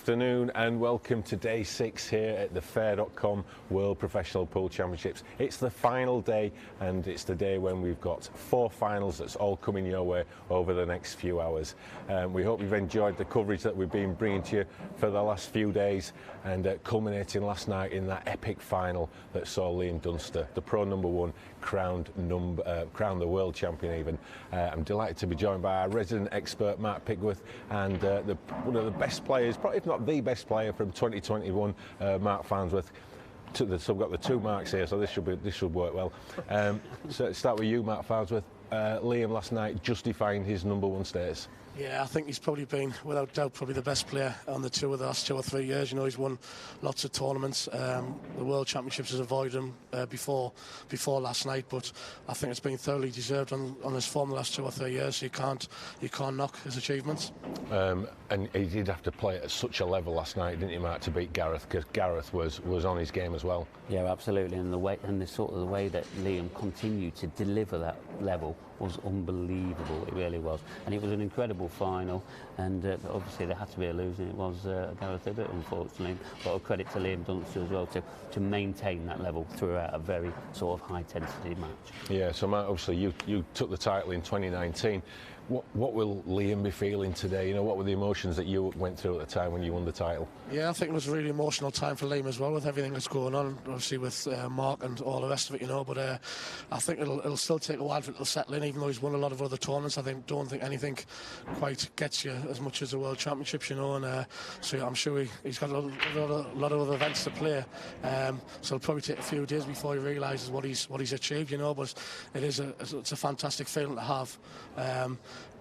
afternoon and welcome to day 6 here at the Fair.com World Professional Pool Championships. It's the final day and it's the day when we've got 4 finals that's all coming your way over the next few hours. We hope you've enjoyed the coverage that we've been bringing to you for the last few days, and culminating last night in that epic final that saw Liam Dunster, the pro #1, crowned the world champion even. I'm delighted to be joined by our resident expert Mark Pickworth and one of the best players, probably if not the best player from 2021, Mark Farnsworth. So we've got the 2 marks here, so this should work well. So let's start with you, Mark Farnsworth. Liam last night justifying his #1 status. Yeah, I think he's probably been, without doubt, probably the best player on the tour the last 2 or 3 years. You know, he's won lots of tournaments. The World Championships has avoided him before last night, but I think it's been thoroughly deserved on his form the last 2 or 3 years. So you can't knock his achievements. And he did have to play at such a level last night, didn't he, Mark, to beat Gareth? Because Gareth was on his game as well. Yeah, absolutely. And the way that Liam continued to deliver that level was unbelievable. It really was, and it was an incredible final. And obviously there had to be a loser. It was Gareth Hibbert, unfortunately. But a credit to Liam Dunster as well to maintain that level throughout a very sort of high intensity match. Yeah. So Mark, obviously you took the title in 2019. What will Liam be feeling today? You know, what were the emotions that you went through at the time when you won the title? Yeah, I think it was a really emotional time for Liam as well, with everything that's going on, obviously with Mark and all the rest of it, you know. But I think it'll still take a while for it to settle in, even though he's won a lot of other tournaments. Don't think anything quite gets you as much as the World Championships, you know. And so I'm sure he's got a lot of other events to play. So it'll probably take a few days before he realises what he's achieved, you know. But it's a fantastic feeling to have.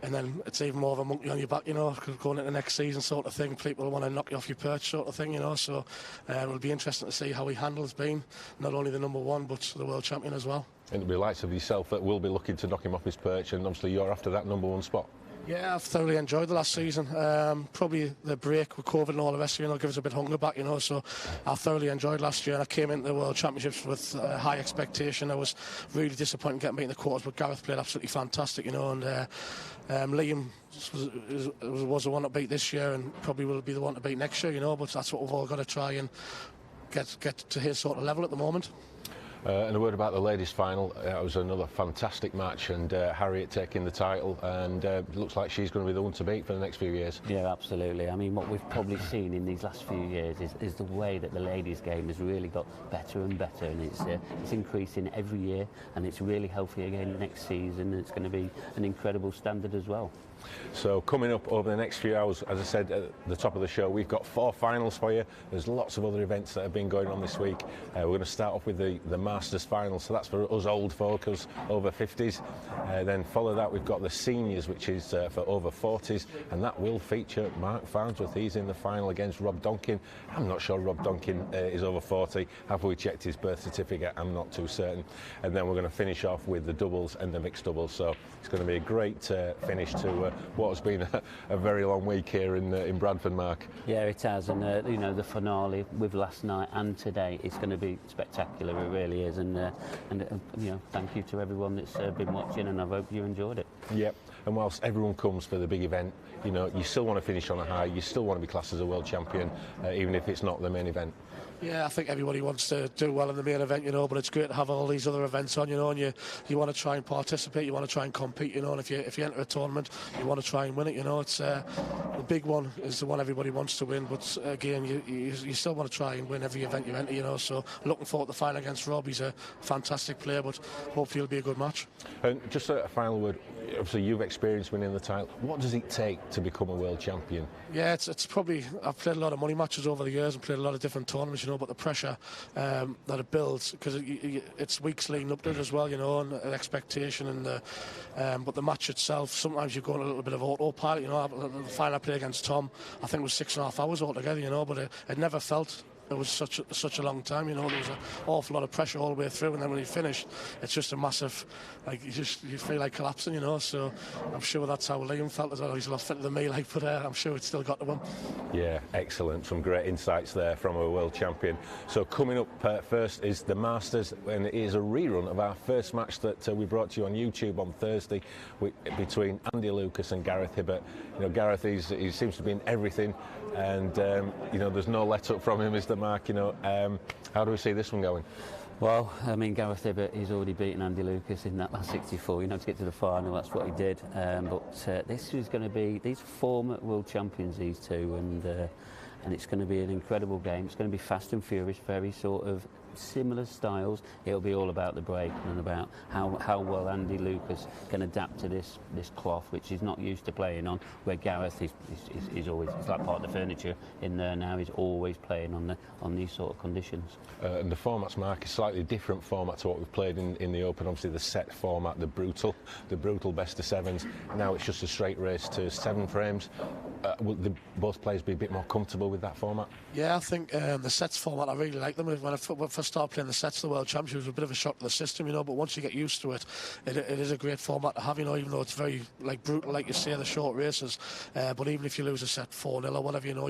And then it's even more of a monkey on your back, you know, going into the next season sort of thing. People want to knock you off your perch sort of thing, you know. So it'll be interesting to see how he handles being not only the #1 but the world champion as well. And it'll be likes of yourself that will be looking to knock him off his perch, and obviously you're after that #1 spot. Yeah, I've thoroughly enjoyed the last season. Probably the break with COVID and all the rest of it, you know, gives us a bit of hunger back, you know. So I thoroughly enjoyed last year, and I came into the World Championships with high expectation. I was really disappointed getting beat in the quarters, but Gareth played absolutely fantastic, you know. And Liam was the one to beat this year, and probably will be the one to beat next year, you know. But that's what we've all got to try and get to his sort of level at the moment. And a word about the ladies' final. It was another fantastic match, and Harriet taking the title, and it looks like she's going to be the one to beat for the next few years. Yeah, absolutely. I mean, what we've probably seen in these last few years is the way that the ladies' game has really got better and better, and it's increasing every year, and it's really healthy again next season, and it's going to be an incredible standard as well. So coming up over the next few hours, as I said at the top of the show, we've got 4 finals for you. There's lots of other events that have been going on this week. We're going to start off with the Masters final, so that's for us old folk, us over 50s. Then follow that, we've got the seniors, which is for over 40s, and that will feature Mark Farnsworth. He's in the final against Rob Donkin. I'm not sure Rob Donkin is over 40. Have we checked his birth certificate? I'm not too certain. And then we're going to finish off with the doubles and the mixed doubles. So it's going to be a great finish to what has been a very long week here in Bradford, Mark. Yeah, it has, and you know, the finale with last night and today is going to be spectacular. It really is, and you know, thank you to everyone that's been watching, and I hope you enjoyed it. Yep. And whilst everyone comes for the big event, you know, you still want to finish on a high. You still want to be classed as a world champion, even if it's not the main event. Yeah, I think everybody wants to do well in the main event, you know, but it's great to have all these other events on, you know, and you want to try and participate, you want to try and compete, you know, and if you enter a tournament, you want to try and win it, you know. It's the big one is the one everybody wants to win, but again, you still want to try and win every event you enter, you know. So looking forward to the final against Rob. He's a fantastic player, but hopefully it'll be a good match. And just a final word, obviously you've experienced winning the title. What does it take to become a world champion? Yeah, it's probably, I've played a lot of money matches over the years and played a lot of different tournaments, you know, but the pressure that it builds, because it's weeks leading up to it as well, you know, and an expectation, and but the match itself, sometimes you go on a little bit of autopilot, you know. The final I played against Tom, I think it was 6.5 hours altogether, you know, but it never felt it was such a long time, you know. There was an awful lot of pressure all the way through, and then when he finished, it's just a massive, like, you feel like collapsing, you know. So I'm sure that's how Liam felt as well. He's a lot fitter than me, like, but I'm sure it's still got to him. Yeah, excellent. Some great insights there from a world champion. So coming up first is the Masters, and it is a rerun of our first match that we brought to you on YouTube on Thursday between Andy Lucas and Gareth Hibbert. You know, Gareth, he seems to be in everything. and you know, there's no let up from him, is there, Mark? You know, how do we see this one going? Well, I mean, Gareth Hibbert, he's already beaten Andy Lucas in that last 64, you know, to get to the final. That's what he did. But this is going to be, these former world champions, these two, and it's going to be an incredible game. It's going to be fast and furious, very sort of similar styles. It'll be all about the break and about how well Andy Lucas can adapt to this cloth, which he's not used to playing on, where Gareth is always, it's like part of the furniture in there now. He's always playing on these sort of conditions. And the formats, Mark, is slightly different format to what we've played in the Open. Obviously the set format, the brutal best of sevens. Now it's just a straight race to 7 frames. Will both players be a bit more comfortable with that format? Yeah, I think the sets format, I really like them. When I first started playing the sets, the World Championships, it was a bit of a shock to the system, you know, but once you get used to it, it is a great format to have, you know, even though it's very, like, brutal, like you say, the short races. But even if you lose a set 4-0 or whatever, you know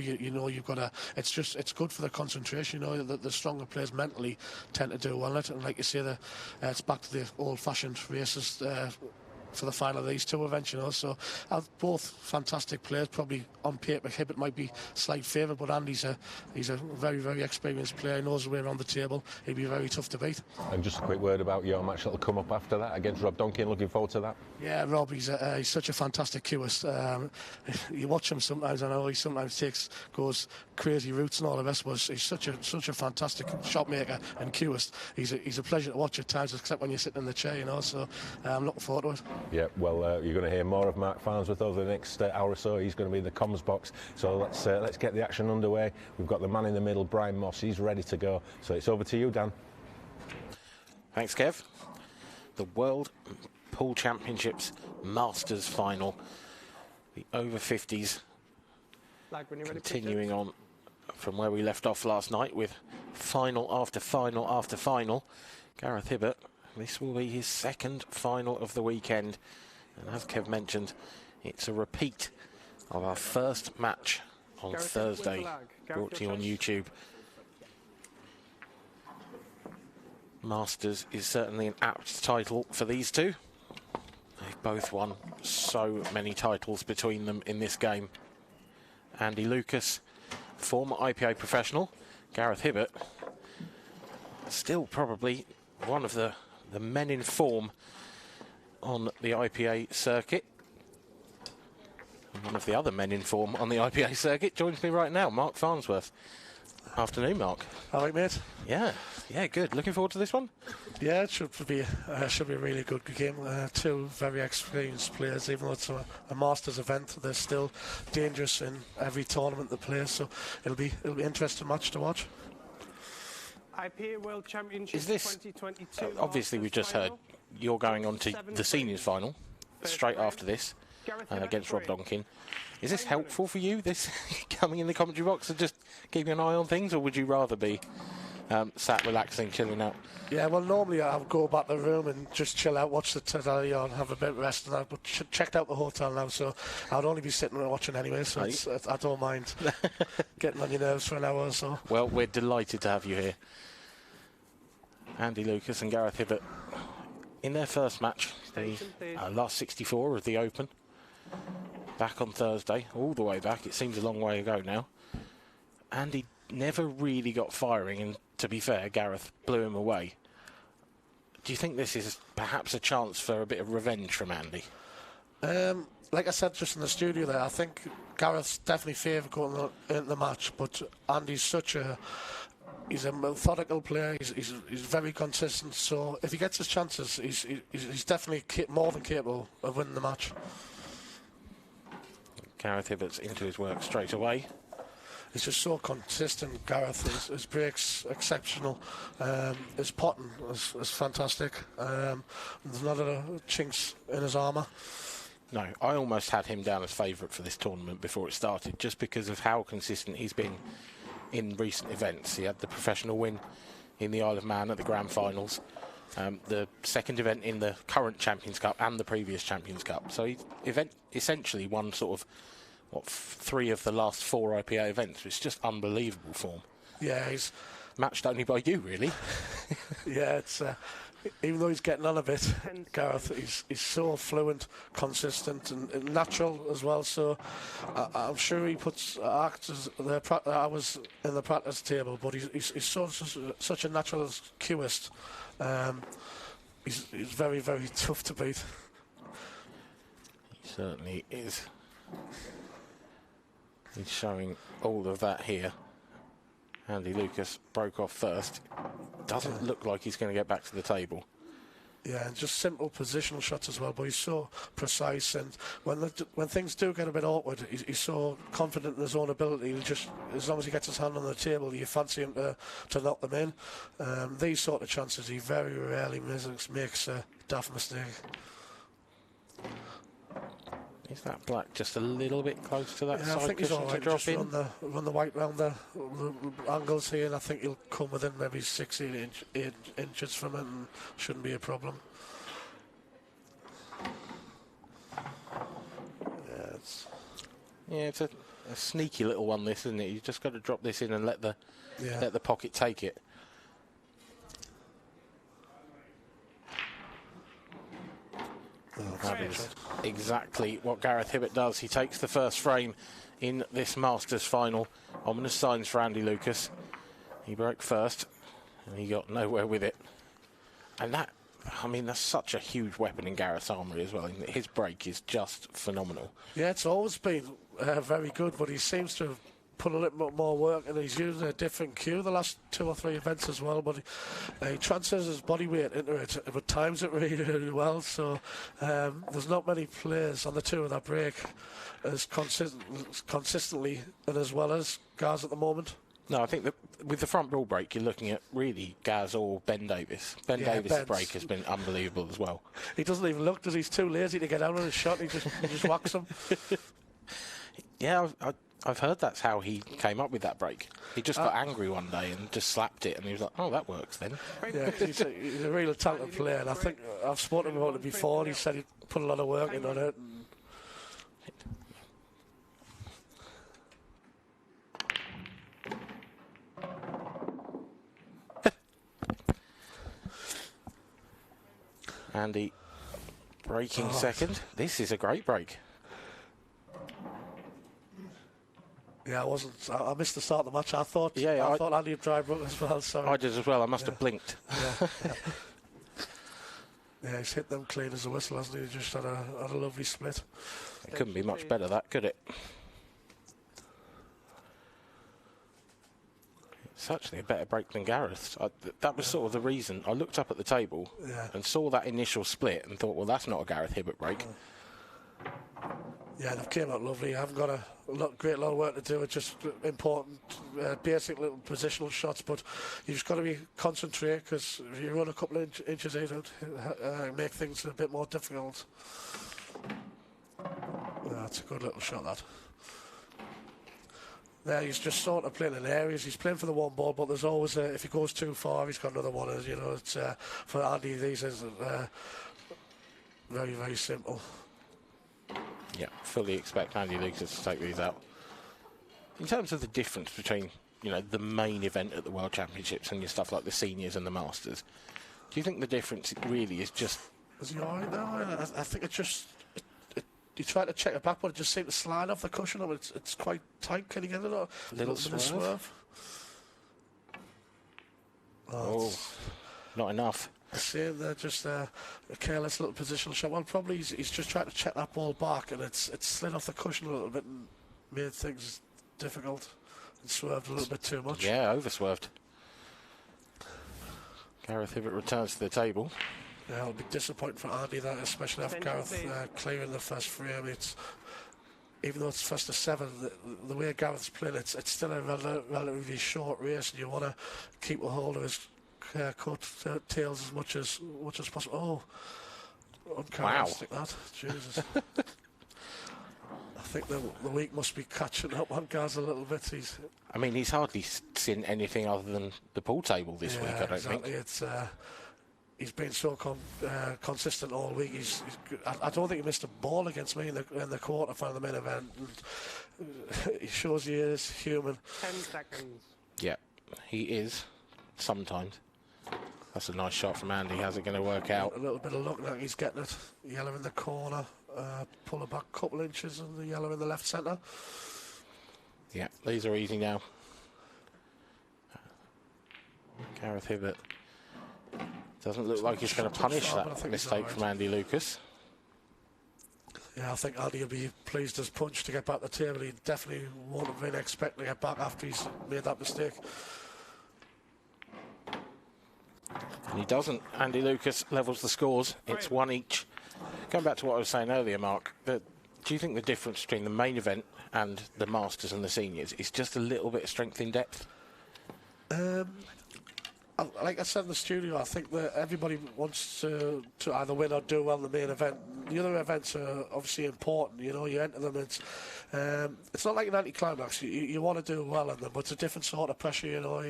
you've got to, it's good for the concentration, you know, the stronger players mentally tend to do well in it. And like you say, it's back to the old-fashioned races for the final of these two events, you know. So both fantastic players. Probably on paper Hibbert might be slight favourite, but Andy's he's a very, very experienced player. He knows the way around the table. He'd be very tough to beat. And just a quick word about your match that'll come up after that against Rob Donkin. Looking forward to that. Yeah, Rob, he's such a fantastic cewist. You watch him sometimes, I know he sometimes goes crazy routes and all the rest, but he's such a fantastic shot maker and cewist. He's a pleasure to watch at times, except when you're sitting in the chair, you know. So I'm looking forward to it. Yeah, well, you're going to hear more of Mark Farnsworth over the next hour or so. He's going to be in the comms box. So let's get the action underway. We've got the man in the middle, Brian Moss. He's ready to go. So it's over to you, Dan. Thanks, Kev. The World Pool Championships Masters Final. The over 50s continuing on from where we left off last night with final after final after final. Gareth Hibbert, this will be his second final of the weekend. And as Kev mentioned, it's a repeat of our first match on Thursday, brought to you on YouTube. Masters is certainly an apt title for these two. They've both won so many titles between them in this game. Andy Lucas, former IPA professional. Gareth Hibbert, still probably one of the men in form on the IPA circuit. And one of the other men in form on the IPA circuit joins me right now, Mark Farnsworth. Afternoon, Mark. All right, mate. Yeah, good. Looking forward to this one? Yeah, it should be a really good game. Two very experienced players. Even though it's a Masters event, they're still dangerous in every tournament they play. So it'll be an interesting match to watch. IPA World Championship is this 2022. Obviously, we've just heard you're going on to the seniors final straight after this against Rob Donkin. Is this helpful for you, this coming in the commentary box and just keeping an eye on things, or would you rather be sat relaxing, chilling out? Yeah, well, normally I would go back to the room and just chill out, watch the telly and have a bit of rest, and I've checked out the hotel now, so I'd only be sitting and watching anyway, so I don't mind getting on your nerves for an hour or so. Well, we're delighted to have you here. Andy Lucas and Gareth Hibbert in their first match, the last 64 of the Open. Back on Thursday, all the way back. It seems a long way ago now. Andy never really got firing, and to be fair, Gareth blew him away. Do you think this is perhaps a chance for a bit of revenge from Andy? Like I said just in the studio there, I think Gareth's definitely favoured going into the match, but Andy's he's a methodical player. He's very consistent. So if he gets his chances, he's definitely more than capable of winning the match. Gareth Hibbert's into his work straight away. He's just so consistent, Gareth. His break's exceptional. His potting is fantastic. There's not a chinks in his armour. No, I almost had him down as favourite for this tournament before it started, just because of how consistent he's been in recent events. He had the professional win in the Isle of Man at the Grand Finals, the second event in the current Champions Cup and the previous Champions Cup. So he essentially won sort of 3 of the last 4 IPA events. It's just unbelievable form. Yeah, he's matched only by you, really. Yeah, it's even though he's getting on a bit, Gareth, he's so fluent, consistent, and natural as well. So I'm sure he acts as I was in the practice table, but he's such a natural cueist. He's very, very tough to beat. He certainly is. He's showing all of that here. Andy Lucas broke off first. Doesn't look like he's going to get back to the table. Yeah, and just simple positional shots as well, but he's so precise, and when things do get a bit awkward, he's so confident in his own ability. Just as long as he gets his hand on the table, you fancy him to knock them in. These sort of chances, he very rarely makes a daft mistake. Is that black just a little bit close to that Yeah, side I think he's cushion all to right. drop Just in? run the white round the angles here, and I think he'll come within maybe 16 inches from it, and shouldn't be a problem. Yeah, it's a sneaky little one, this, isn't it? You've just got to drop this in and let the pocket take it. That is exactly what Gareth Hibbert does. He takes the first frame in this Masters final. Ominous signs for Andy Lucas. He broke first, and he got nowhere with it. And that, I mean, that's such a huge weapon in Gareth's armoury as well. His break is just phenomenal. Yeah, it's always been very good, but he seems to have put a little bit more work, and he's using a different cue the last 2 or 3 events as well, but he transfers his body weight into it, but times it really, really well. So there's not many players on the tour that break as consistently and as well as Gaz at the moment. No, I think that with the front ball break, you're looking at really Gaz or Ben Davis. Ben Davis' break has been unbelievable as well. He doesn't even look, because he's too lazy to get out on his shot. He just whacks him. Yeah, I've heard that's how he came up with that break. He just got angry one day and just slapped it, and he was like, oh, that works then. Yeah, he's a real talented player, and I think I've spoken to him about it before, and he said he put a lot of work in on it. Andy breaking second. This is a great break. Yeah, I missed the start of the match. I thought Andy would drive up as well. Sorry. I did as well. I must have blinked. Yeah, he's hit them clean as a whistle, hasn't he? He just had a lovely split. It couldn't be much better, that, could it? It's actually a better break than Gareth's. That was sort of the reason. I looked up at the table and saw that initial split and thought, well, that's not a Gareth Hibbert break. Yeah, they've came out lovely. I haven't got a great lot of work to do. It's just important, basic little positional shots. But you've just got to be concentrate, because if you run a couple of inches in, it make things a bit more difficult. That's a good little shot, that. There, he's just sort of playing in areas. He's playing for the one ball, but there's always if he goes too far, he's got another one. You know, it's for Andy. These is very, very simple. Yeah, fully expect Andy Lucas to take these out. In terms of the difference between, the main event at the World Championships and your stuff like the seniors and the Masters, do you think the difference really is just... Is he all right now? I think it's just... You try to check it back, but it just seemed to slide off the cushion. It's quite tight. Can you get it? A little swerve? Oh, not enough. See, they're just a careless little positional shot. Well, probably he's just trying to check that ball back, and it's slid off the cushion a little bit and made things difficult and swerved a little bit too much. Yeah, over-swerved. Gareth Hibbert returns to the table. Yeah, it'll be disappointing for Andy, that, especially after Gareth clearing the first frame. Even though it's first to 7, the way Gareth's playing, it's still a relatively short race, and you want to keep a hold of his tails as much as possible. Oh, uncharacteristic, that. Jesus. I think the week must be catching up on Gaz a little bit. He's hardly seen anything other than the pool table this week, I don't think. It's he's been so consistent all week. I don't think he missed a ball against me in the quarter final, the main event. He shows he is human. 10 seconds. Yeah, he is sometimes. That's a nice shot from Andy. How's it going to work out? A little bit of luck, like he's getting it. Yellow in the corner, pull it back a couple inches, and the yellow in the left centre. Yeah, these are easy now. Gareth Hibbert doesn't look like he's going to punish that mistake from Andy Lucas. Yeah, I think Andy will be pleased as punch to get back to the table. He definitely won't have been expecting to get back after he's made that mistake. And he doesn't. Andy Lucas levels the scores. It's one each. Going back to what I was saying earlier, Mark, do you think the difference between the main event and the Masters and the Seniors is just a little bit of strength in depth? Like I said in the studio, I think that everybody wants to either win or do well in the main event. The other events are obviously important, you know, you enter them, it's not like an anti-climax, you want to do well in them, but it's a different sort of pressure, you know,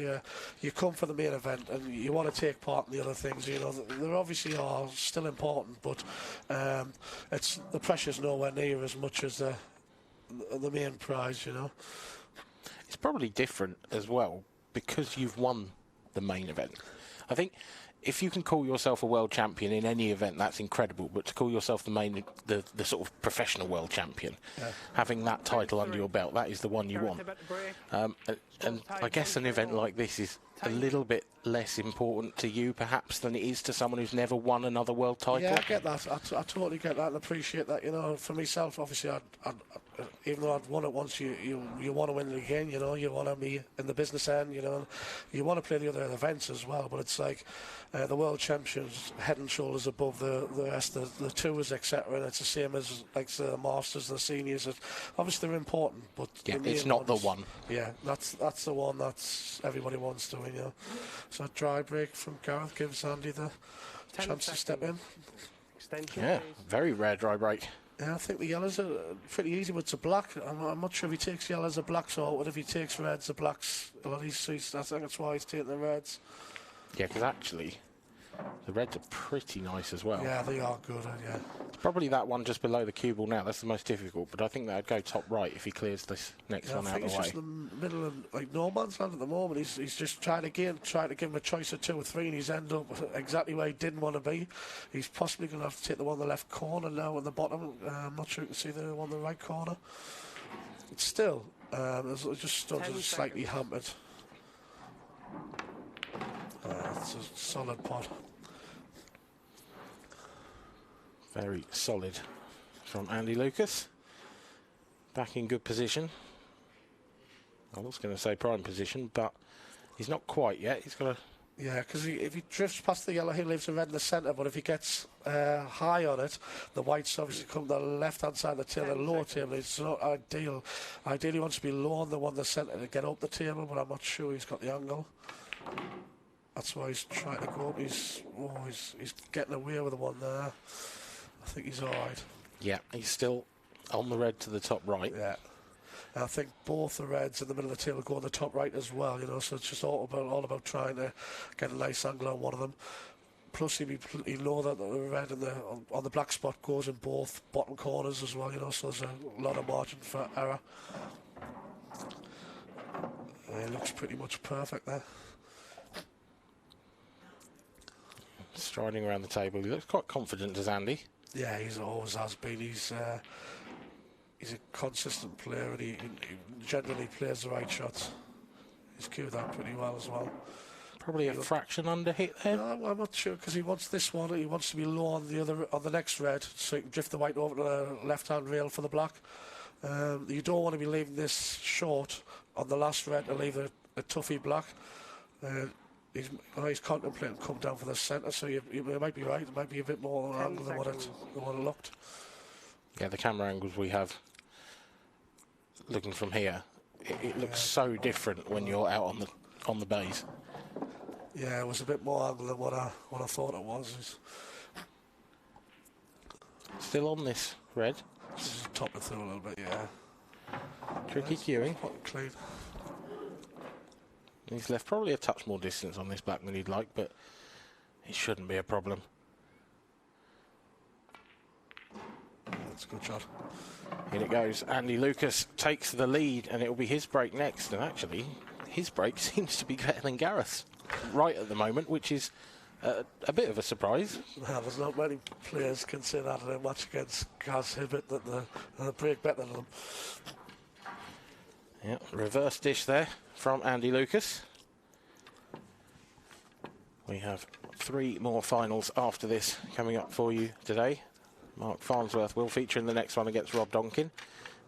you come for the main event and you want to take part in the other things, you know, they obviously are still important, but the pressure's nowhere near as much as the main prize, you know. It's probably different as well, because you've won the main event. I think if you can call yourself a world champion in any event, that's incredible. But to call yourself the sort of professional world champion, having that title under your belt, that is the one you want. And I guess an event like this is a little bit less important to you, perhaps, than it is to someone who's never won another world title. Yeah, I get that. I totally get that and appreciate that. You know, for myself, obviously, even though I'd won it once, you want to win it again. You know, you want to be in the business end. You know, you want to play the other events as well. But it's like the world champions head and shoulders above the rest, the tours, etc. And it's the same as like the Masters, the Seniors. Obviously, they're important, but yeah, it's not the one. Yeah, that's the one that's everybody wants to win. You know, so a dry break from Gareth gives Andy the chance to step in. Extension, Yeah, please. very rare dry break. Yeah, I think the yellows are pretty easy, but it's a black. I'm not sure if he takes yellows or blacks, or what if he takes reds or blacks. Well, I think that's why he's taking the reds. Yeah, because actually, the reds are pretty nice as well. Yeah, they are good, yeah. It's probably that one just below the cue ball now. That's the most difficult, but I think that'd go top right if he clears this next one I out think of he's the way. just in the middle of like no man's land at the moment. He's just trying to give him a choice of 2 or 3, and he's ended up exactly where he didn't want to be. He's possibly going to have to take the one in the left corner now at the bottom. I'm not sure you can see the one in the right corner. It's still, it's just slightly hampered. It's a solid pot. Very solid from Andy Lucas. Back in good position. I was going to say prime position, but he's not quite yet. He's got to... Yeah, because if he drifts past the yellow, he leaves the red in the centre, but if he gets high on it, the whites obviously come to the left-hand side of the table, the lower table. It's not ideal. Ideally, he wants to be low on the one in the centre to get up the table, but I'm not sure he's got the angle. That's why he's trying to go up. He's getting away with the one there. I think he's all right. Yeah, he's still on the red to the top right. Yeah. And I think both the reds in the middle of the table go on the top right as well, you know, so it's just all about trying to get a nice angle on one of them. Plus, you know that the red on the black spot goes in both bottom corners as well, you know, so there's a lot of margin for error. It looks pretty much perfect there. Striding around the table. He looks quite confident, does Andy? Yeah, he's always has been. He's a consistent player, and he generally plays the right shots. He's cued that pretty well as well. Probably a fraction under hit there. No, I'm not sure, because he wants this one. He wants to be low on the next red, so he can drift the white over to the left-hand rail for the black. You don't want to be leaving this short on the last red to leave a toughy black. He's contemplating come down for the centre, so you might be right. It might be a bit more angle than what it looked. Yeah, the camera angles we have looking from here, it looks so different when you're out on the bays. Yeah, it was a bit more angle than what I thought it was. Still on this red. Just top it through a little bit, yeah. Tricky cueing. Clean. He's left probably a touch more distance on this black than he'd like, but it shouldn't be a problem. That's a good shot. In it goes. Andy Lucas takes the lead, and it will be his break next. And actually, his break seems to be better than Gareth's right at the moment, which is a bit of a surprise. Well, there's not many players can say that in a match against Gaz Hibbett that the break better than them. Yeah, reverse dish there from Andy Lucas. We have 3 more finals after this coming up for you today. Mark Farnsworth will feature in the next one against Rob Donkin.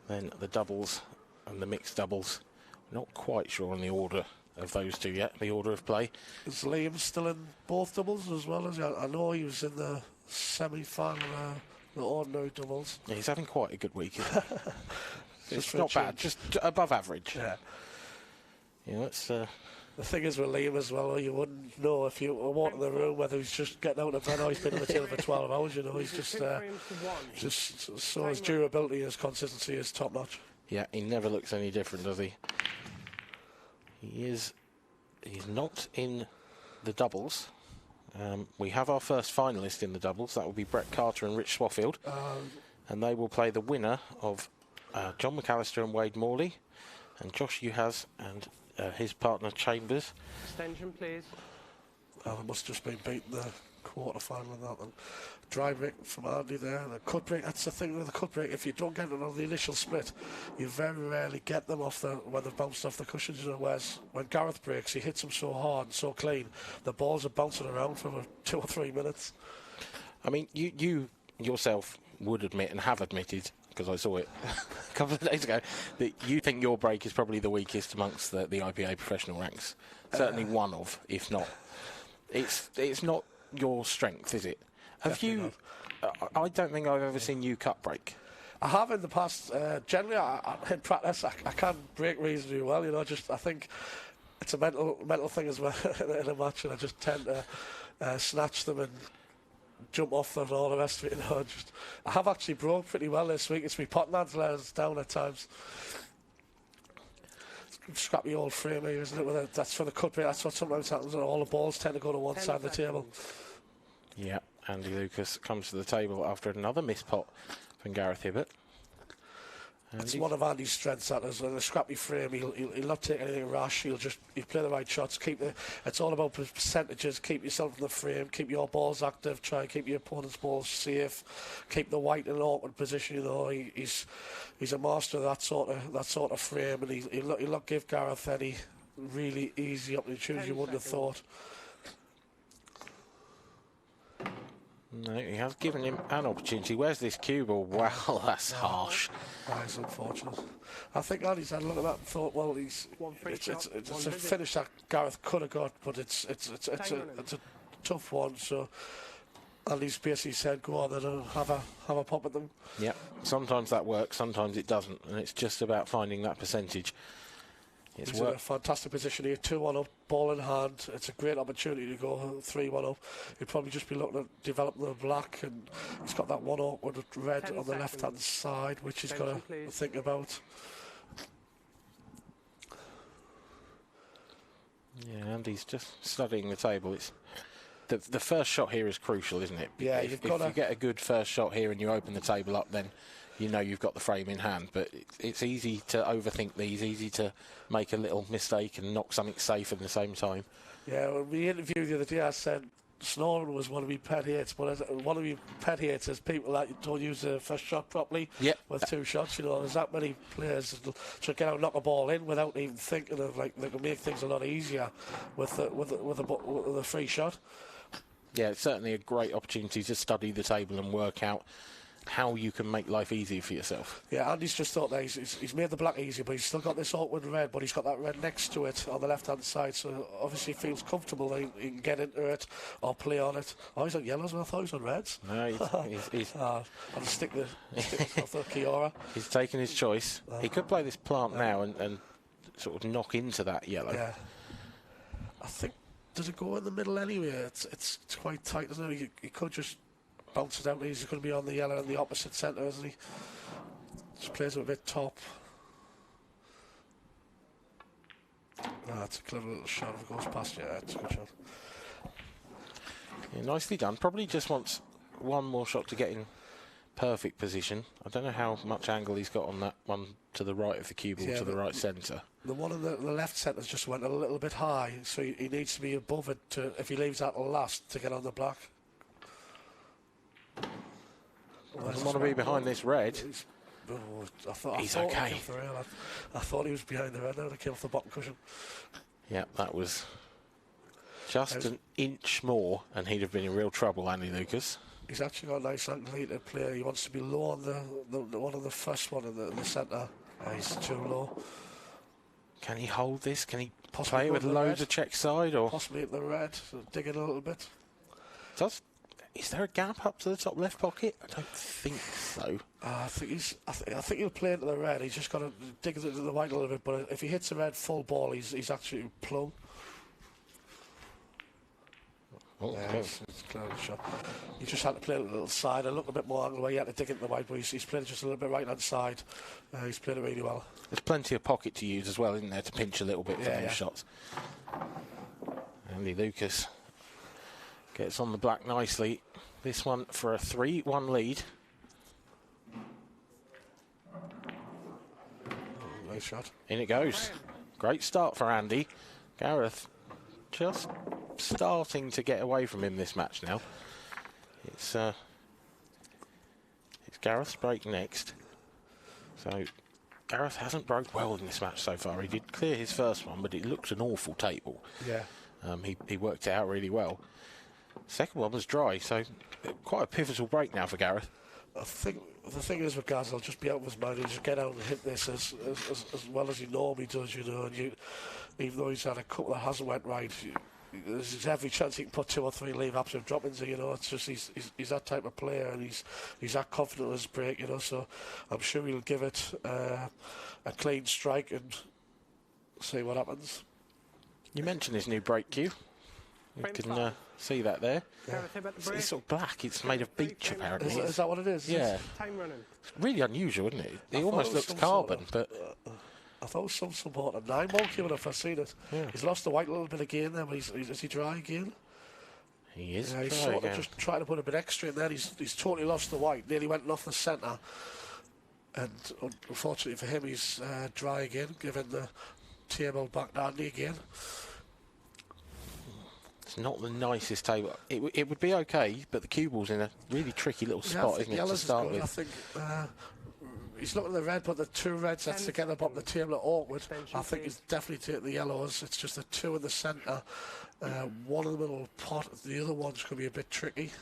Then the doubles and the mixed doubles. Not quite sure on the order of those two yet, the order of play. Is Liam still in both doubles as well? As I know he was in the semi-final, the ordinary doubles. Yeah, he's having quite a good week, isn't he? It's for a not bad, change. just above average. Yeah. Yeah, it's... The thing is with Liam as well, you wouldn't know if you were walking the room whether he's just getting out of bed or he's been on the table for 12 hours, you know. He's just so his durability, his consistency is top notch. Yeah, he never looks any different, does he? He's not in the doubles. We have our first finalist in the doubles. That will be Brett Carter and Rich Swaffield. And they will play the winner of John McAllister and Wade Morley, and Josh Uhas and his partner Chambers. Extension, please. They must have just been beating the quarter-final in that one. Dry break from Andy there. The cut break, that's the thing with the cut break. If you don't get it on the initial split, you very rarely get them off when they've bounced off the cushions. You know, whereas when Gareth breaks, he hits them so hard and so clean, the balls are bouncing around for 2 or 3 minutes. I mean, you yourself would admit and have admitted, because I saw it a couple of days ago, that you think your break is probably the weakest amongst the IPA professional ranks. Certainly one of, if not. It's not your strength, is it? Have you... I don't think I've ever seen you cut break. I have in the past. Generally, in practice, I can break reasonably well. You know, I think it's a mental thing as well in a match, and I just tend to snatch them and jump off them and all the rest of it. You know, I have actually broke pretty well this week. It's my potting hands let us down at times. Scrappy old frame here, isn't it? That's for the cut break. That's what sometimes happens. All the balls tend to go to one side of the table. Yeah, Andy Lucas comes to the table after another missed pot from Gareth Hibbett. It's one of Andy's strengths, that is. In a scrappy frame, he'll not take anything rash. He'll play the right shots. It's all about percentages. Keep yourself in the frame. Keep your balls active. Try and keep your opponent's balls safe. Keep the white in an awkward position. You know, he's a master of that sort of frame, and he'll not give Gareth any really easy opportunities you wouldn't have thought. No, he has given him an opportunity. Where's this cue ball? Wow, that's harsh. That is unfortunate. I think Andy's had a look at that and thought, well, it's a finish that Gareth could have got, but it's a tough one. So Andy's basically said, go on then and have a pop at them. Yeah, sometimes that works, sometimes it doesn't, and it's just about finding that percentage. He's in a fantastic position here, 2-1 up, ball in hand. It's a great opportunity to go 3-1 up. He'd probably just be looking at developing the black, and he's got that one awkward red on the left-hand side, which he's got to think about. Yeah, Andy's just studying the table. It's the first shot here is crucial, isn't it? Yeah, if you get a good first shot here and you open the table up, then you know you've got the frame in hand. But it's easy to overthink these, easy to make a little mistake and knock something safe at the same time. Yeah, when we interviewed the other day, I said snoring was one of my pet hates, but one of my pet hates is people that don't use the first shot properly with 2 shots. You know, there's that many players that try to get out and knock a ball in without even thinking of, like, they can make things a lot easier with the free shot. Yeah, it's certainly a great opportunity to study the table and work out how you can make life easier for yourself. Yeah, Andy's just thought that he's made the black easier, but he's still got this awkward red, but he's got that red next to it on the left-hand side, so obviously he feels comfortable that he can get into it or play on it. Oh, he's on yellows, and I thought he was on reds. No, he's I'll stick the Kiora. He's taken his choice. He could play this plant now and sort of knock into that yellow. Yeah. I think, does it go in the middle anyway? It's quite tight, isn't it? He could just bounce it out. He's going to be on the yellow in the opposite centre, isn't he? Just plays it a bit top. That's a clever little shot. If it goes past, yeah, it's a good shot. Yeah, nicely done. Probably just wants one more shot to get in perfect position. I don't know how much angle he's got on that one to the right of the cue ball, to the right centre. The one on the left centre's just went a little bit high, so he needs to be above it if he leaves that last to get on the black. Doesn't want to be behind this red. I thought He's he okay. came for real. I thought he was behind the red now. He came off the bottom cushion. Yeah, that was just an inch more, and he'd have been in real trouble, Andy Lucas. He's actually got a nice angle to play. He wants to be low on the one on the first one in the centre. He's too low. Can he hold this? Can he Possibly play go with to the loads red. of check side? Or Possibly at the red, so dig it a little bit. is there a gap up to the top left pocket? I don't think so. I think he'll play into the red. He's just got to dig it to the white a little bit. But if he hits the red full ball, he's actually plumb. Oh, Yeah, okay. it's clear shot. He just had to play a little side. I looked a bit more angle where he had to dig into the white, but he's played just a little bit right hand side. He's played it really well. There's plenty of pocket to use as well, isn't there, to pinch a little bit for those shots. Andy Lucas gets on the black nicely. This one for a 3-1 lead. Nice shot. In it goes. Great start for Andy. Gareth just starting to get away from him this match now. It's Gareth's break next. So Gareth hasn't broke well in this match so far. He did clear his first one, but it looked an awful table. Yeah. He worked it out really well. Second one was dry, so quite a pivotal break now for Gareth. I think the thing is with Gaz, he'll just be out of his mind. He'll just get out and hit this as well as he normally does, you know. And even though he's had a couple that hasn't went right, there's every chance he can put 2 or 3 leave absolute drop-ins. You know, it's just he's that type of player, and he's that confident in his break, you know. So I'm sure he'll give it a clean strike and see what happens. You mentioned his new break cue. You can see that there. Gareth about the It's break. sort of black. It's made of beech, apparently. Is that what it is? Yeah. Time running. It's really unusual, isn't it? I It thought almost it was looks some carbon, sort but I thought it was some support of 9 monkey when I first seen it. Yeah. He's lost the white a little bit again there, but is he dry again? he is. Yeah, he's dry sort again. of just trying to put a bit extra in there. He's totally lost the white. Nearly went off the centre. And unfortunately for him, he's dry again, giving the table back to Andy again. It's not the nicest table. It would be okay, but the cue ball's in a really tricky little spot, isn't it, to yellows is start good. I with? think he's looking at the red, but the 2 reds that's together up the table are awkward. I think he's definitely taking the yellows. It's just the 2 in the centre. One in the middle pot. The other one's going to be a bit tricky.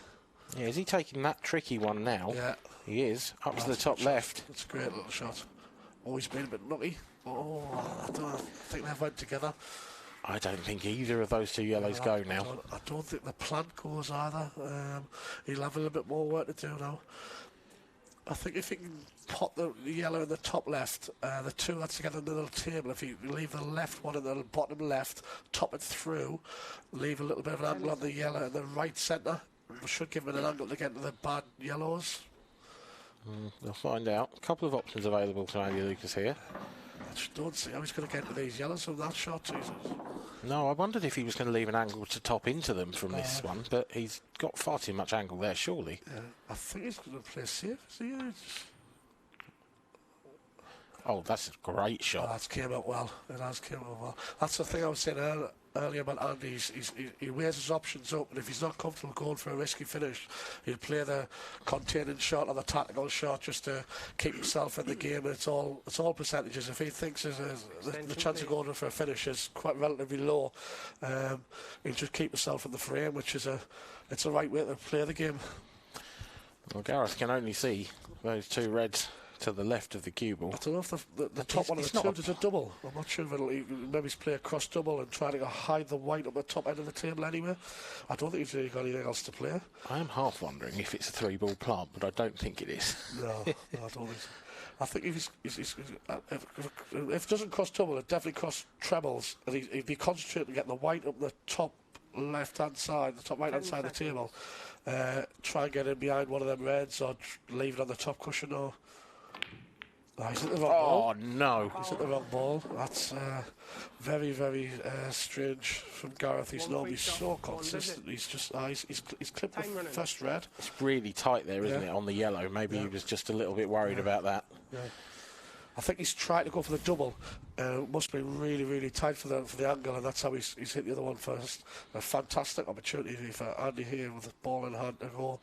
Yeah, is he taking that tricky one now? Yeah. He is. Up to the That's a top good shot. left. It's a great little shot. Oh, he's been a bit lucky. Oh, I think they went together. I don't think either of those 2 yellows go now. I don't think the plant goes either. He'll have a little bit more work to do now. I think if he can pot the yellow in the top left, the 2 that's together in the little table, if you leave the left one in the bottom left, top it through, leave a little bit of an angle on the yellow in the right centre, should give him an angle to get to the bad yellows. We'll find out. A couple of options available to Andy Lucas here. I just don't see how he's going to get to these yellows from that shot, Jesus. No, I wondered if he was going to leave an angle to top into them from this one, but he's got far too much angle there, surely. Yeah, I think he's going to play safe, is he? Oh, that's a great shot. That's came out well. It has came out well. That's the thing I was saying earlier about Andy. He weighs his options up, and if he's not comfortable going for a risky finish, he'll play the containing shot or the tactical shot just to keep himself in the game. And it's all percentages. If he thinks the chance of going for a finish is quite relatively low, he'll just keep himself in the frame, which is it's the right way to play the game. Well, Gareth can only see those 2 reds to the left of the cue ball. I don't know if the top one of it's the not 2 is a double. I'm not sure if maybe he's play a cross double and try to hide the white up the top end of the table anyway. I don't think he's really got anything else to play. I am half wondering if it's a 3-ball plant, but I don't think it is. No, I don't think so. I think if it doesn't cross double, it definitely cross trebles, and he'd be concentrating on getting the white up the top left-hand side, the top right-hand side of the table. Try and get in behind one of them reds, or leave it on the top cushion, or... Oh, he's at the wrong ball. Oh, no. He's at the wrong ball. That's very, very strange from Gareth. He's normally so consistent. He's just he's clipped the first red. It's really tight there, isn't it, on the yellow? Maybe he was just a little bit worried about that. Yeah. I think he's trying to go for the double. Must be really, really tight for the angle, and that's how he's hit the other one first. A fantastic opportunity for Andy here with the ball in hand to go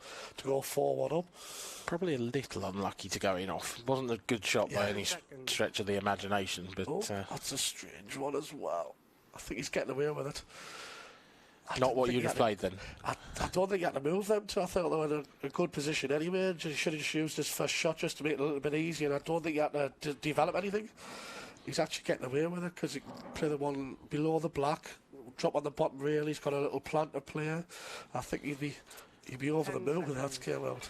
4-1 up. Probably a little unlucky to go in off. Wasn't a good shot by any stretch of the imagination, but that's a strange one as well. I think he's getting away with it. Not what you'd have played then. I don't think he had to move them to. I thought they were in a good position anyway. He should have just used his first shot just to make it a little bit easier. And I don't think he had to develop anything. He's actually getting away with it because he can play the one below the black, drop on the bottom rail. He's got a little planter player. I think he'd be over the moon with that came out.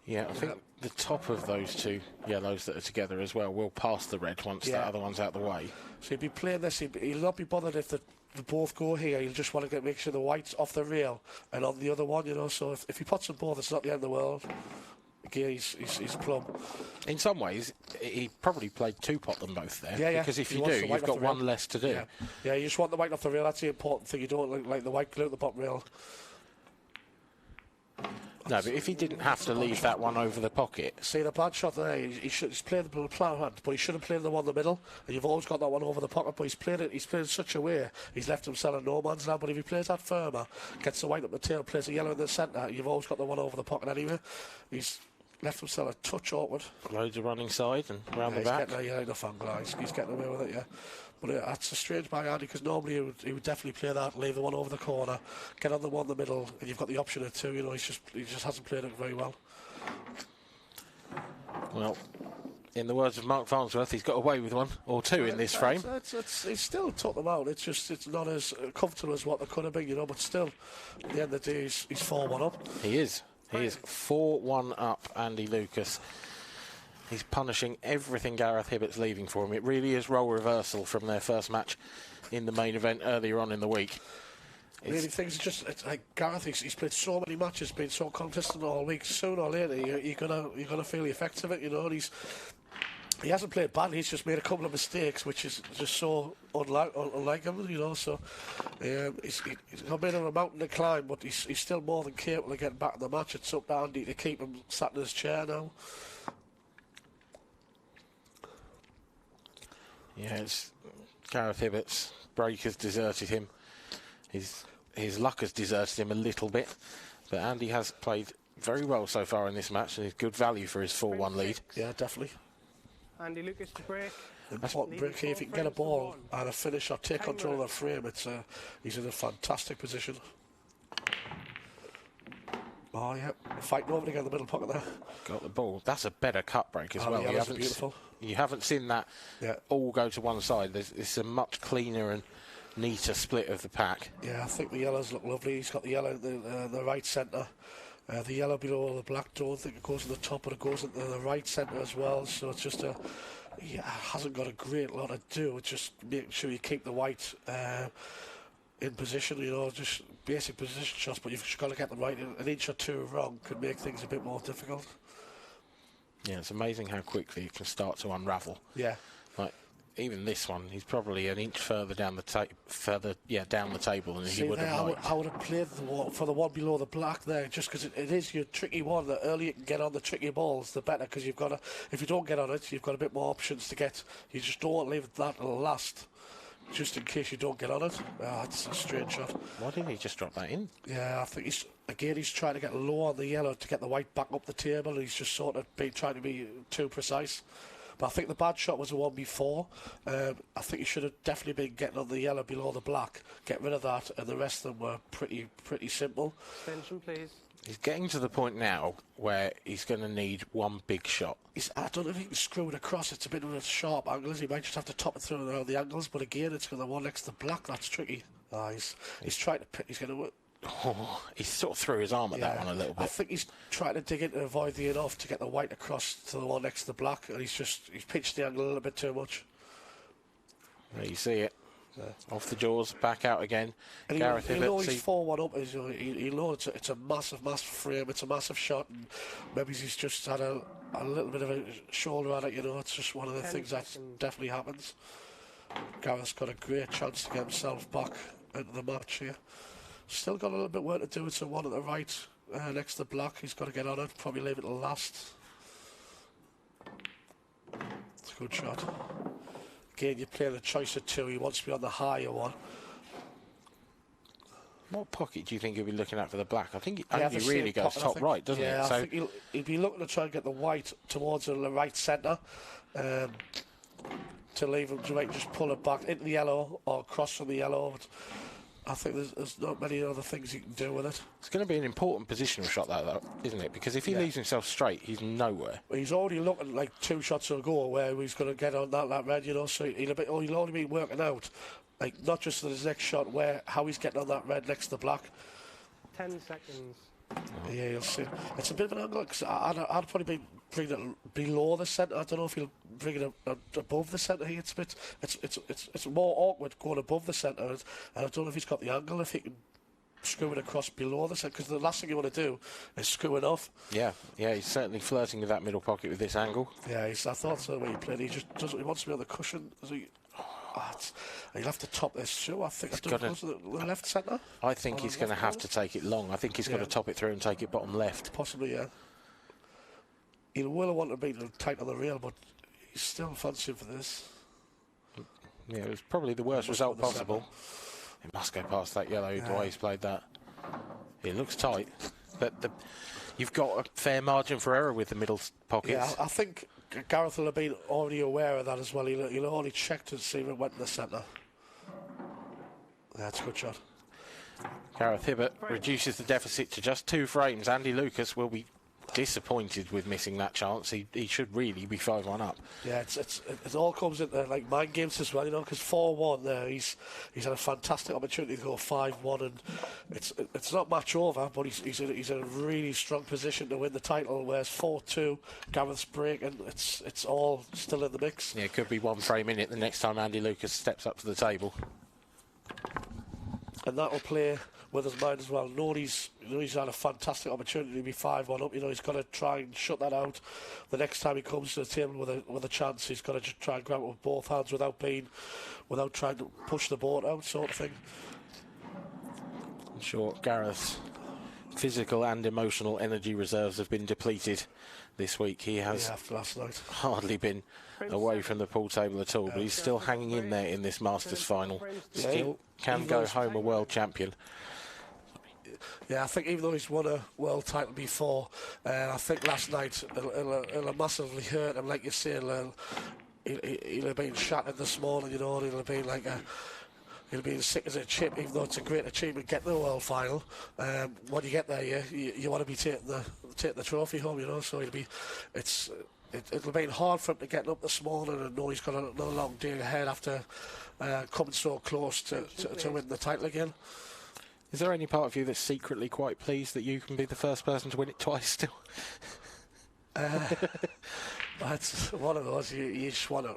Yeah, I think the top of those two yellows that are together as well will pass the red once the other one's out the way. So he'd be playing this. He'll not be bothered if they both go here. He'll just want to make sure the white's off the rail and on the other one, you know. So if he puts them both, it's not the end of the world. Again, he's plumb. In some ways, he probably played two-pot them both there. Yeah. Because if you do, you've got one less to do. Yeah, you just want the white off the rail. That's the important thing. You don't like the white glue at the bottom rail. No, but if he didn't have to leave that one over the pocket. See, the bad shot there, he's played the plough hand, but he should have played the one in the middle, and you've always got that one over the pocket, but he's played in such a way, he's left himself in no man's land. But if he plays that firmer, gets the white up the tail, plays the yellow in the centre, you've always got the one over the pocket anyway. He's left himself a touch awkward. Loads of running side and round the back. He's getting enough angle, he's getting away with it, yeah. But that's a strange by Andy, because normally he would definitely play that, leave the one over the corner, get on the one in the middle, and you've got the option of two. You know, he just hasn't played it very well. Well, in the words of Mark Farnsworth, he's got away with one or two in this frame. He's still took them out. It's not as comfortable as what they could have been, you know. But still, at the end of the day, he's 4-1 up. He is 4-1 up, Andy Lucas. He's punishing everything Gareth Hibbert's leaving for him. It really is role reversal from their first match in the main event earlier on in the week. Really, things are just like Gareth. He's played so many matches, been so consistent all week. Sooner or later, you're gonna feel the effects of it, you know. And he hasn't played badly. He's just made a couple of mistakes, which is just so unlike him, you know. So he's got a bit of a mountain to climb, but he's still more than capable of getting back in the match. It's up to Andy to keep him sat in his chair now. Yeah, it's Gareth Hibbert's break has deserted him. His luck has deserted him a little bit, but Andy has played very well so far in this match, and is good value for his 4-1 lead. Yeah, definitely. Andy Lucas to break. Important break here. If he can get a ball and a finish or take control of the frame, he's in a fantastic position. Oh, yeah. Fighting over to get in the middle pocket there. Got the ball. That's a better cut break as well. Yeah, beautiful. You haven't seen that all go to one side. It's a much cleaner and neater split of the pack. Yeah, I think the yellows look lovely. He's got the yellow in the right centre. The yellow below the black, don't think it goes in the top, but it goes into the right centre as well. So it's just hasn't got a great lot to do. It's just making sure you keep the white in position, you know, just basic position shots, but you've just got to get them right. An inch or two wrong could make things a bit more difficult. Yeah, it's amazing how quickly it can start to unravel. Yeah. Like, even this one, he's probably an inch further down the down the table than he would have liked. I would have played for the one below the black there, just because it is your tricky one. The earlier you can get on the tricky balls, the better, because you've got to, if you don't get on it, you've got a bit more options to get. You just don't want to leave that till last, just in case you don't get on it. That's a strange shot. Why didn't he just drop that in? Yeah, I think he's trying to get low on the yellow to get the white back up the table, and he's just sort of trying to be too precise. But I think the bad shot was the one before. I think he should have definitely been getting on the yellow below the black, get rid of that, and the rest of them were pretty simple. Extension, please. He's getting to the point now where he's going to need one big shot. I don't know if he can screw it across. It's a bit of a sharp angle. He might just have to top it through around the angles. But again, it's got the one next to the black. That's tricky. He's trying to pick. He's going to. Oh, he sort of threw his arm at that one a little bit. I think he's trying to dig in to avoid the in-off to get the white across to the one next to the black, and he's pitched the angle a little bit too much. There you see it. Off the jaws, back out again. And Gareth he'll know he's Hibbert. 4-1 up. He'll know it's a massive frame. It's a massive shot, and maybe he's just had a little bit of a shoulder on it. You know, it's just one of the things that definitely happens. Gareth's got a great chance to get himself back into the match here. Still got a little bit work to do. It's a one at the right next to black. He's got to get on it. Probably leave it to last. It's a good shot. Again, you're playing a choice of two. He wants to be on the higher one. What pocket do you think he'll be looking at for the black? I think he They have only the really same goes pocket, I top think. right, doesn't yeah, it? I think he'll be looking to try and get the white towards the right centre. To leave him to just pull it back into the yellow or across from the yellow. But I think there's not many other things you can do with it. It's going to be an important positional shot, that, though, isn't it? Because if he leaves himself straight, he's nowhere. He's already looking like 2 shots ago where he's going to get on that red, you know, so he'll only be working out, like, not just in his next shot, how he's getting on that red next to the black. 10 seconds. Yeah, you'll see. It's a bit of an angle, because I'd probably bring it below the centre. I don't know if he'll bring it above the centre here. It's more awkward going above the centre, and I don't know if he's got the angle, if he can screw it across below the centre, because the last thing you want to do is screw it off. Yeah, he's certainly flirting with that middle pocket with this angle. Yeah, I thought so when he played. He just doesn't. He wants to be on the cushion. He'll have to top this show. I think it's done to the left centre. I think he's going to have to take it long. I think he's got to top it through and take it bottom left. Possibly, yeah. He will want to be tight on the rail, but he's still fancying for this. Yeah, it was probably the worst result possible. It must go past that yellow, the way he's played that. It looks tight, but you've got a fair margin for error with the middle pockets. Yeah, I think Gareth will have been already aware of that as well. He'll only check to see if it went in the centre. That's a good shot. Gareth Hibbert reduces the deficit to just 2 frames. Andy Lucas will be disappointed with missing that chance. He should really be 5-1 up. Yeah, it all comes into like mind games as well, you know, because 4-1 there, he's had a fantastic opportunity to go 5-1, and it's not match over, but he's in a really strong position to win the title. Whereas 4-2, Gareth's break, and it's all still in the mix. Yeah, it could be 1 frame in it the next time Andy Lucas steps up to the table. And that will play with his mind as well. He's had a fantastic opportunity to be 5-1 up. You know, he's got to try and shut that out. The next time he comes to the table with a chance, he's got to just try and grab it with both hands without trying to push the board out, sort of thing. I'm sure Gareth's physical and emotional energy reserves have been depleted this week. He has after last night hardly been away from the pool table at all, but he's still hanging in there in this Masters final. Still can go home a world champion. Yeah, I think even though he's won a world title before, I think last night it'll massively hurt him. Like you say, he'll have been shattered this morning, you know, he'll have been like he'll be as sick as a chip, even though it's a great achievement getting to the world final. When you get there, you want to be taking the trophy home, you know, so it'll be hard for him to get up this morning and know he's got another long day ahead after coming so close to win the title again. Is there any part of you that's secretly quite pleased that you can be the first person to win it twice still? It's one of those, you just want to,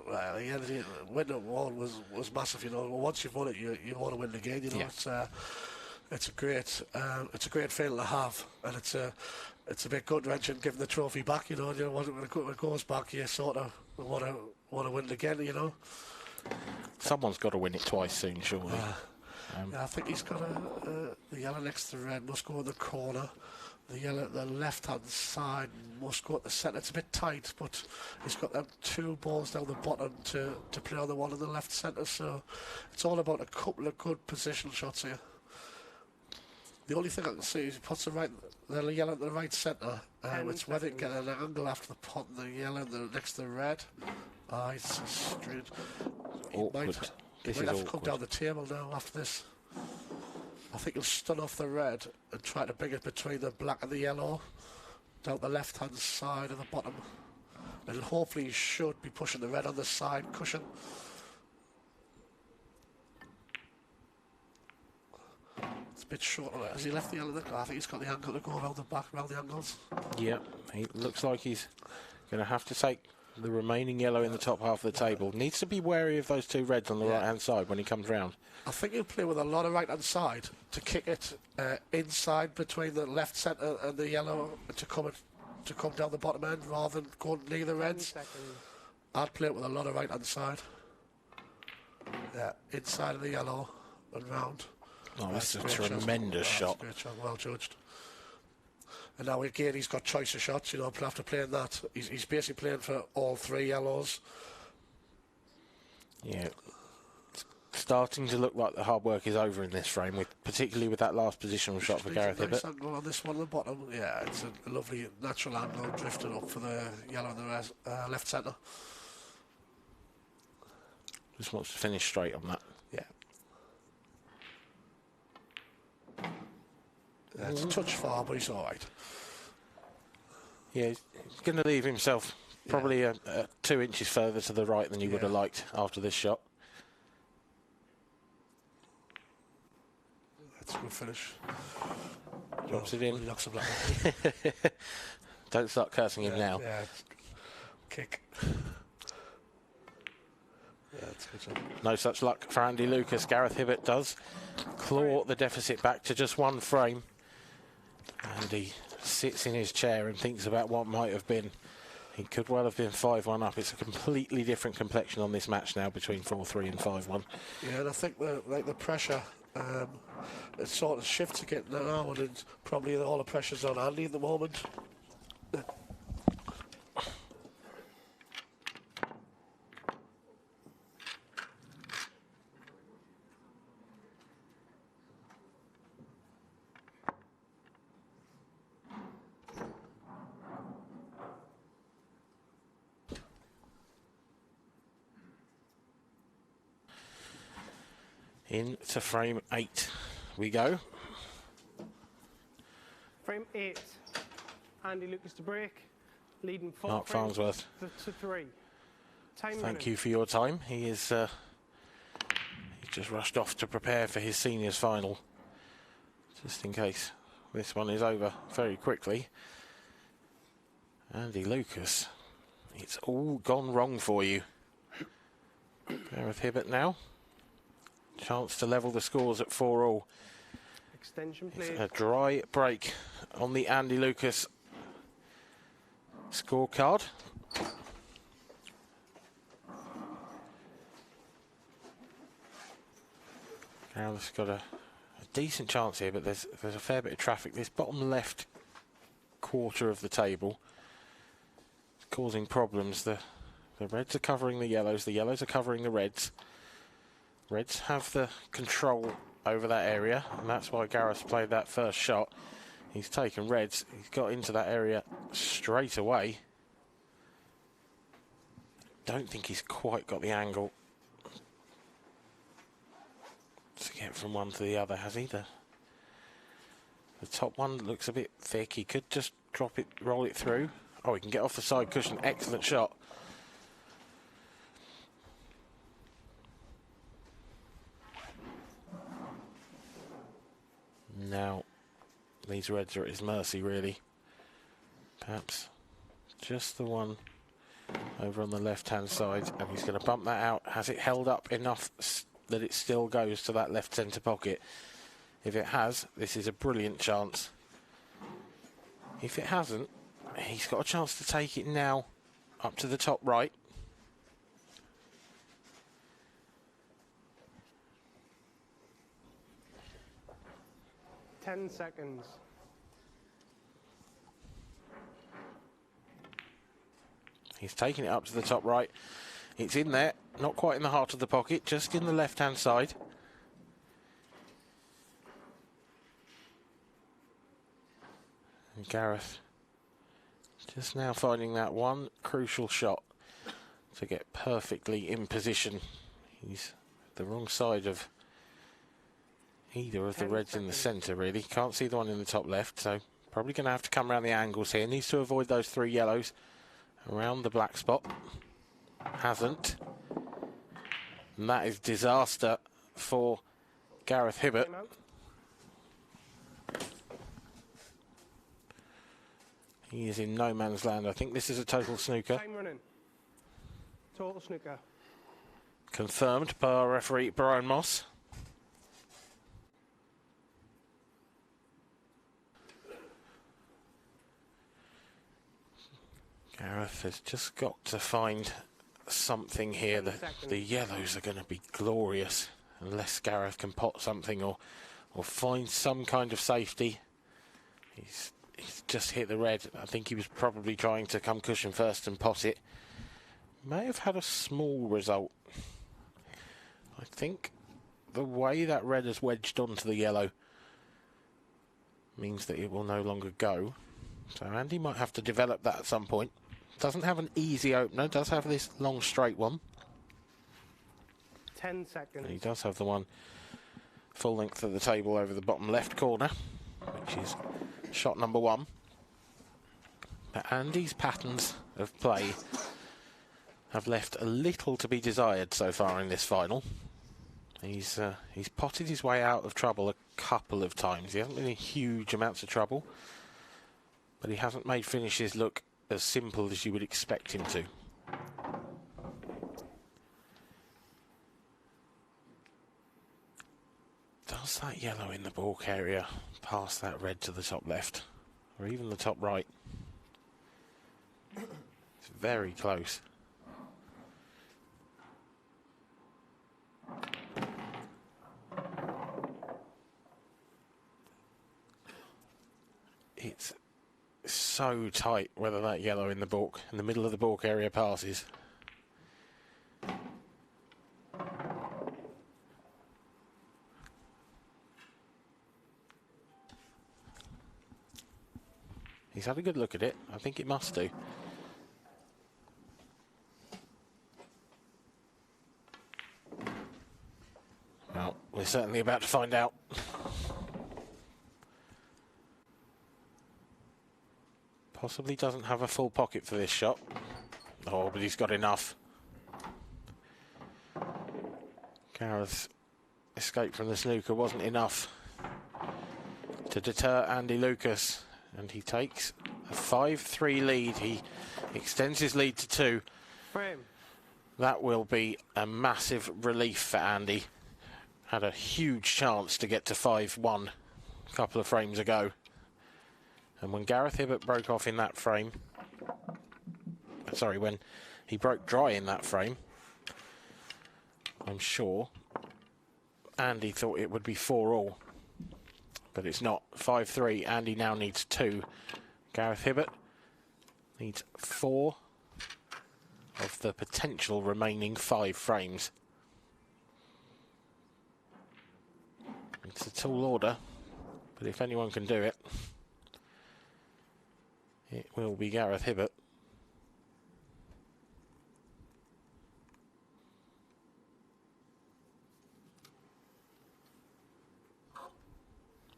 winning one was massive, you know. Once you've won it, you want to win the game, you know. Yeah. It's a great feeling to have, and it's a bit gut-wrenching giving the trophy back, you know. When it goes back, you sort of want to win it again, you know. Someone's got to win it twice soon, surely. Yeah, I think he's got the yellow next to the red must go in the corner. The yellow at the left-hand side must go at the centre. It's a bit tight, but he's got them 2 balls down the bottom to play on the one in the left centre. So it's all about a couple of good positional shots here. The only thing I can see is he puts the yellow at the right centre. It's whether he can get an angle after the pot and the yellow next to the red. It's strange. Awkward. He might have to come down the table now after this. I think he'll stun off the red and try to bring it between the black and the yellow down the left-hand side of the bottom. And hopefully he should be pushing the red on the side cushion. It's a bit short on it. Has he left the yellow? I think he's got the angle to go around the back, around the angles. Yeah, it looks like he's going to have to take the remaining yellow in the top half of the table. Needs to be wary of those 2 reds on the right-hand side when he comes round. I think he'll play with a lot of right-hand side to kick it inside between the left centre and the yellow to come down the bottom end rather than going near the reds. I'd play it with a lot of right-hand side. Yeah, inside of the yellow and round. Oh, that's a tremendous shot. Great shot, well judged. And now again, he's got choice of shots, you know, after playing that. He's basically playing for all 3 yellows. Yeah, it's starting to look like the hard work is over in this frame, particularly with that last positional shot for Gareth Nice Hibbert. angle on this one at the bottom. Yeah, it's a lovely natural angle drifted up for the yellow in the left centre. Just wants to finish straight on that. Yeah. Yeah, it's a touch far, but he's all right. Yeah, he's going to leave himself probably 2 inches further to the right than he would have liked after this shot. That's a good finish. Drops it in. He knocks a black. Don't start cursing him now. Yeah, kick. Yeah, that's good job. No such luck for Andy Lucas. Gareth Hibbert does claw the deficit back to just one frame. And he sits in his chair and thinks about what might have been. He could well have been 5-1 up. It's a completely different complexion on this match now between 4-3 and 5-1. Yeah, and I think the pressure, it sort of shifts again now, and it's probably all the pressure's on Andy at the moment. Into frame 8 we go. Frame 8. Andy Lucas to break, leading 4 Mark frames Farnsworth, to 3. Time thank you for your time. He is he's just rushed off to prepare for his seniors final, just in case this one is over very quickly. Andy Lucas, it's all gone wrong for you. Gareth Hibbert now. Chance to level the scores at 4-all. Extension play. A dry break on the Andy Lucas scorecard. Gareth's got a decent chance here, but there's a fair bit of traffic. This bottom left quarter of the table is causing problems. The reds are covering the yellows are covering the reds. Reds have the control over that area, and that's why Gareth played that first shot. He's taken reds, he's got into that area straight away. Don't think he's quite got the angle to get from one to the other, has he? The top one looks a bit thick. He could just drop it, roll it through. Oh, he can get off the side cushion. Excellent shot. Now, these reds are at his mercy, really. Perhaps just the one over on the left-hand side, and he's going to bump that out. Has it held up enough that it still goes to that left centre pocket? If it has, this is a brilliant chance. If it hasn't, he's got a chance to take it now up to the top right. Ten seconds. He's taking it up to the top right. It's in there, not quite in the heart of the pocket, just in the left-hand side. And Gareth just now finding that one crucial shot to get perfectly in position. He's the wrong side of either of the reds in the centre, really. Can't see the one in the top left, so probably going to have to come around the angles here. Needs to avoid those 3 yellows around the black spot. Hasn't. And that is disaster for Gareth Hibbert. He is in no man's land. I think this is a total snooker. Time running. Total snooker. Confirmed by our referee, Brian Moss. Gareth has just got to find something here. The yellows are going to be glorious unless Gareth can pot something or find some kind of safety. He's just hit the red. I think he was probably trying to come cushion first and pot it. May have had a small result I think the way that red has wedged onto the yellow means that it will no longer go. So Andy might have to develop that at some point. Doesn't have an easy opener, does have this long straight one. 10 seconds. And he does have the one full length of the table over the bottom left corner, which is shot number 1. But Andy's patterns of play have left a little to be desired so far in this final. He's potted his way out of trouble a couple of times. He hasn't been in huge amounts of trouble, but he hasn't made finishes look as simple as you would expect him to. Does that yellow in the balk area pass that red to the top left, or even the top right? It's very close. It's so tight whether that yellow in the middle of the balk area passes. He's had a good look at it. I think it must do. Well, we're certainly about to find out. Possibly doesn't have a full pocket for this shot. Oh, but he's got enough. Gareth's escape from the snooker wasn't enough to deter Andy Lucas, and he takes a 5-3 lead. He extends his lead to 2. Frame. That will be a massive relief for Andy. Had a huge chance to get to 5-1 a couple of frames ago. And when Gareth Hibbert broke off in that frame, sorry, when he broke dry in that frame, I'm sure Andy thought it would be 4-all. But it's not. 5-3. Andy now needs 2. Gareth Hibbert needs 4 of the potential remaining 5 frames. It's a tall order, but if anyone can do it, it will be Gareth Hibbert.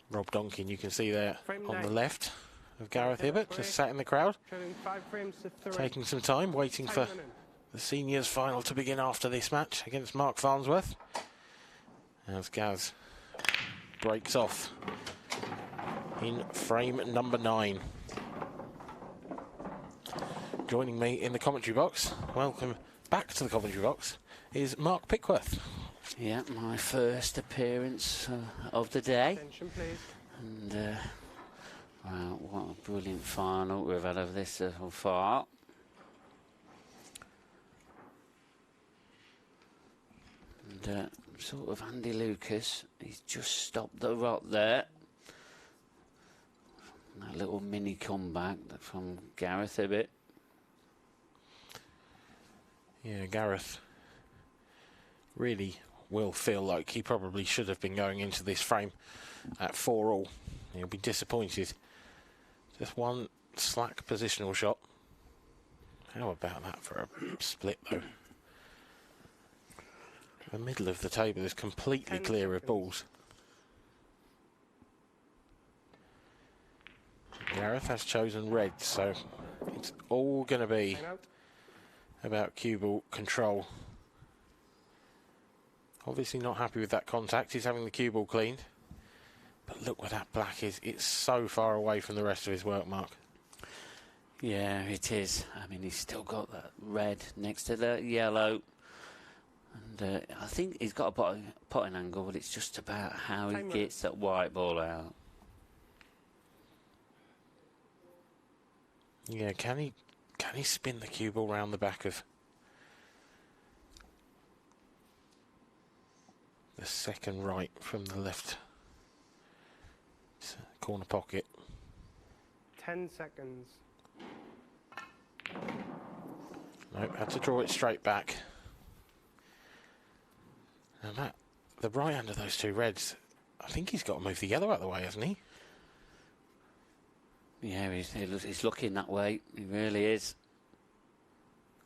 Rob Donkin, you can see there on the left of Gareth Hibbert, just sat in the crowd, 5 frames to 3. taking some time, waiting for the seniors final to begin after this match against Mark Farnsworth. As Gaz breaks off in frame number 9. Joining me in the commentary box, welcome back to the commentary box, is Mark Pickworth. Yeah, my first appearance of the day. Attention, please. And wow, what a brilliant final we've had of this so far. And sort of Andy Lucas, he's just stopped the rot there. That little mini comeback from Gareth Hibbert. Yeah, Gareth really will feel like he probably should have been going into this frame at 4-all. He'll be disappointed. Just one slack positional shot. How about that for a split, though? The middle of the table is completely clear of balls. Gareth has chosen red, so it's all going to be about cue ball control. Obviously not happy with that contact. He's having the cue ball cleaned. But look where that black is. It's so far away from the rest of his work, Mark. Yeah, it is. I mean, he's still got that red next to the yellow. And I think he's got a potting angle, but it's just about how he gets that white ball out. Yeah, can he spin the cue ball round the back of the second right from the left corner pocket? 10 seconds. Nope, had to draw it straight back. And that, the right hand of those two reds, I think he's got to move the yellow out of the way, hasn't he? Yeah, he's looking that way. He really is.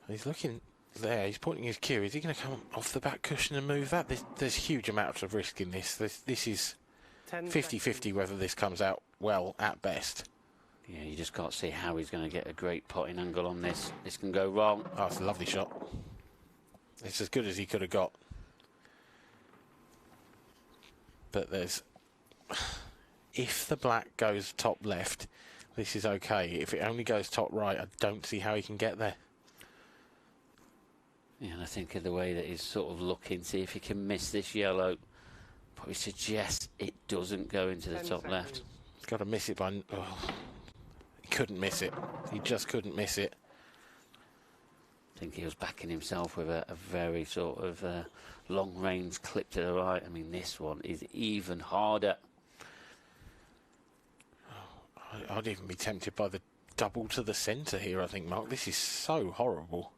He's looking there. He's pointing his cue. Is he going to come off the back cushion and move that? There's huge amounts of risk in this. This is 50-50 whether this comes out well at best. Yeah, you just can't see how he's going to get a great potting angle on this. This can go wrong. Oh, it's a lovely shot. It's as good as he could have got. But there's... If the black goes top left, this is okay. If it only goes top right, I don't see how he can get there. Yeah, and I think of the way that he's sort of looking, see if he can miss this yellow. Probably suggests it doesn't go into the top left. He's got to miss it by... Oh, he couldn't miss it. He just couldn't miss it. I think he was backing himself with a very sort of long-range clip to the right. I mean, this one is even harder. I'd even be tempted by the double to the centre here, I think, Mark. This is so horrible.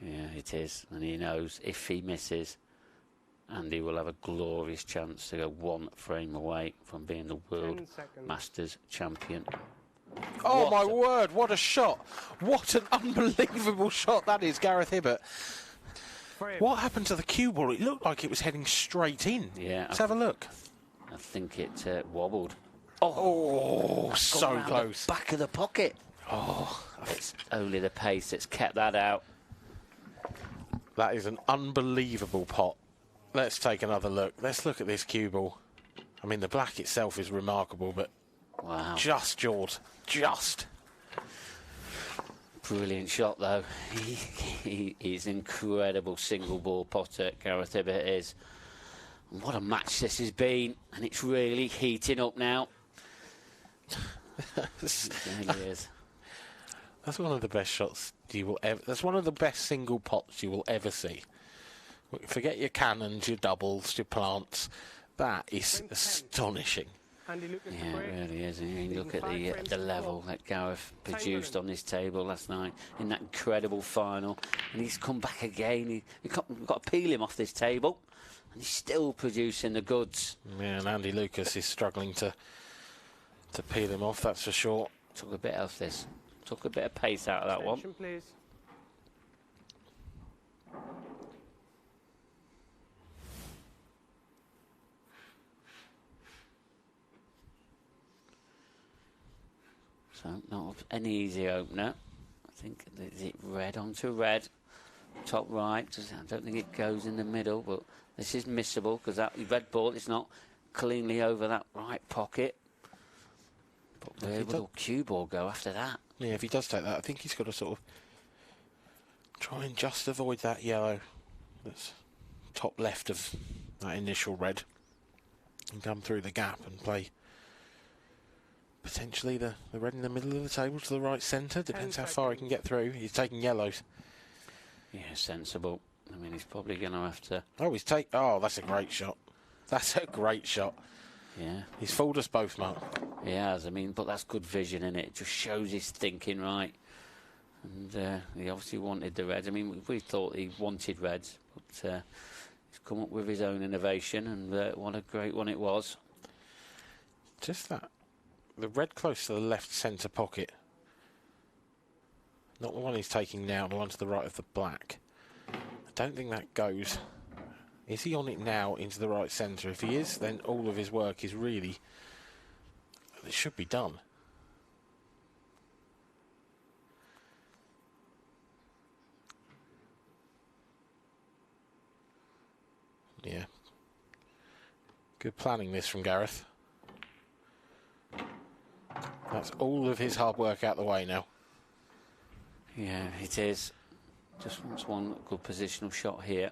Yeah, it is. And he knows if he misses, Andy will have a glorious chance to go one frame away from being the World Masters champion. Oh, my word, what a shot. What an unbelievable shot that is, Gareth Hibbert. What happened to the cue ball? It looked like it was heading straight in. Yeah. Let's have a look. I think it wobbled. Oh, so close. The back of the pocket. Oh, it's only the pace that's kept that out. That is an unbelievable pot. Let's take another look. Let's look at this cue ball. I mean, the black itself is remarkable, but wow, just jawed. Just. Brilliant shot, though. He's an incredible single ball potter, Gareth Hibbert is. And what a match this has been, and it's really heating up now. It really is. That's one of the best shots you will ever... That's one of the best single pots you will ever see. Forget your cannons, your doubles, your plants. That is astonishing. Yeah, it really is. And you look at the level that Gareth produced on this table last night in that incredible final, and he's come back again. We've got to peel him off this table, and he's still producing the goods. Yeah, and Andy Lucas is struggling to peel him off, that's for sure. Took a bit off this. Took a bit of pace out of that one. Please. So, not an easy opener. I think, is it red onto red? Top right. I don't think it goes in the middle, but this is missable because that red ball is not cleanly over that right pocket. But where will the cue ball go after that? Yeah, if he does take that, I think he's got to sort of try and just avoid that yellow that's top left of that initial red and come through the gap and play potentially the red in the middle of the table to the right centre. Depends how far he can get through. He's taking yellows. Yeah, sensible. I mean, he's probably going to have to... Oh, that's a great shot. That's a great shot. Yeah. He's fooled us both, Mark. He has, I mean, but that's good vision, innit? It just shows his thinking right. And he obviously wanted the reds. I mean, we thought he wanted reds, but he's come up with his own innovation, and what a great one it was. Just that. The red close to the left centre pocket. Not the one he's taking now, the one to the right of the black. I don't think that goes. Is he on it now into the right centre? If he is, then all of his work is really... It should be done. Yeah. Good planning this from Gareth. That's all of his hard work out the way now. Yeah, it is. Just wants one good positional shot here.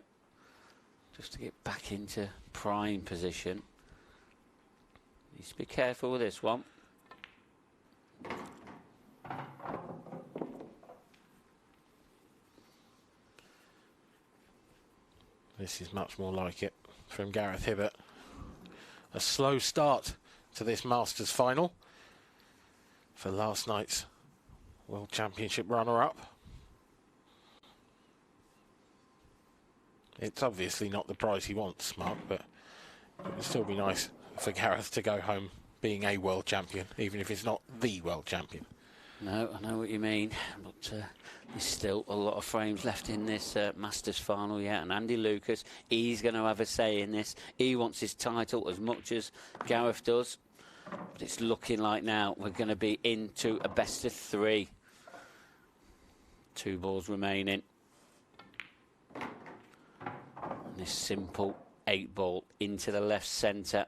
Just to get back into prime position. Needs to be careful with this one. This is much more like it from Gareth Hibbert. A slow start to this Masters final for last night's World Championship runner-up. It's obviously not the prize he wants, Mark, but it would still be nice for Gareth to go home being a world champion, even if it's not the world champion. No, I know what you mean, but there's still a lot of frames left in this Masters final yet, and Andy Lucas, he's going to have a say in this. He wants his title as much as Gareth does, but it's looking like now we're going to be into a best of 3. 2 balls remaining. And this simple 8 ball into the left centre,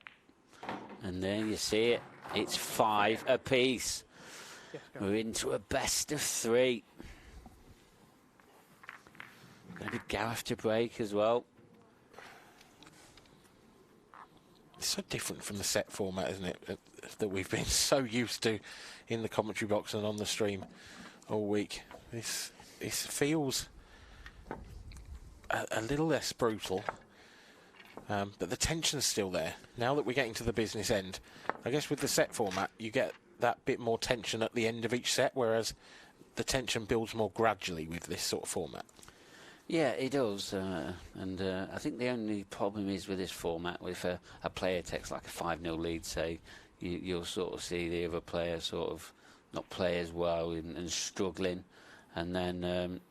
and there you see it. It's 5 apiece. We're into a best of 3. Going to be Gareth to break as well. It's so different from the set format, isn't it? That we've been so used to in the commentary box and on the stream all week. This feels a little less brutal, but the tension's still there. Now that we're getting to the business end, I guess with the set format, you get that bit more tension at the end of each set, whereas the tension builds more gradually with this sort of format. Yeah, it does, and I think the only problem is with this format, if a player takes like a 5-0 lead, say, you'll sort of see the other player sort of not play as well and struggling, and then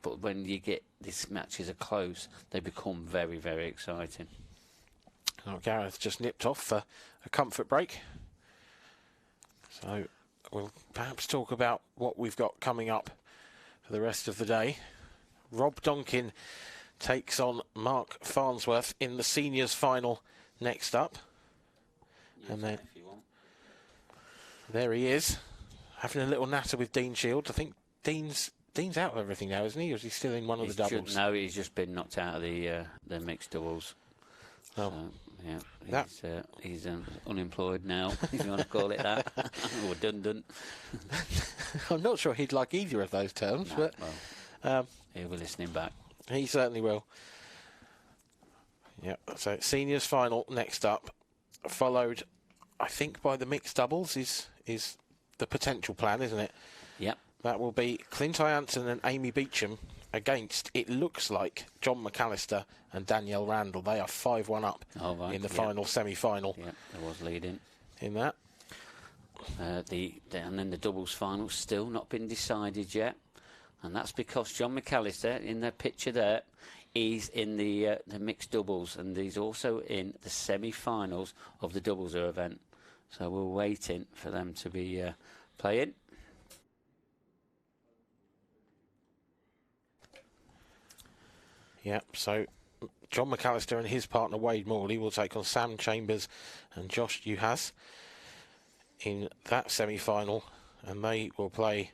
but when you get these matches are close, they become very, very exciting. Oh, Gareth just nipped off for a comfort break. So we'll perhaps talk about what we've got coming up for the rest of the day. Rob Donkin takes on Mark Farnsworth in the seniors final next up. Yes, and then if you want. There he is, having a little natter with Dean Shields. I think Dean's out of everything now, isn't he? Or is he still in one of the doubles? No, he's just been knocked out of the mixed doubles. Oh. So, yeah, he's unemployed now, if you want to call it that, or redundant. I'm not sure he'd like either of those terms, but he'll be listening back. He certainly will. Yeah, so seniors final next up, followed, I think, by the mixed doubles is the potential plan, isn't it? Yep. That will be Clint Ianson and Amy Beecham against, it looks like, John McAllister and Danielle Randall. They are 5-1 up in the final semi-final. Yeah, there was leading in that. And then the doubles final still not been decided yet, and that's because John McAllister in the picture there, he's in the mixed doubles, and he's also in the semi-finals of the doubles event. So we're waiting for them to be playing. Yeah, so John McAllister and his partner Wade Morley will take on Sam Chambers and Josh Uhas in that semi-final, and they will play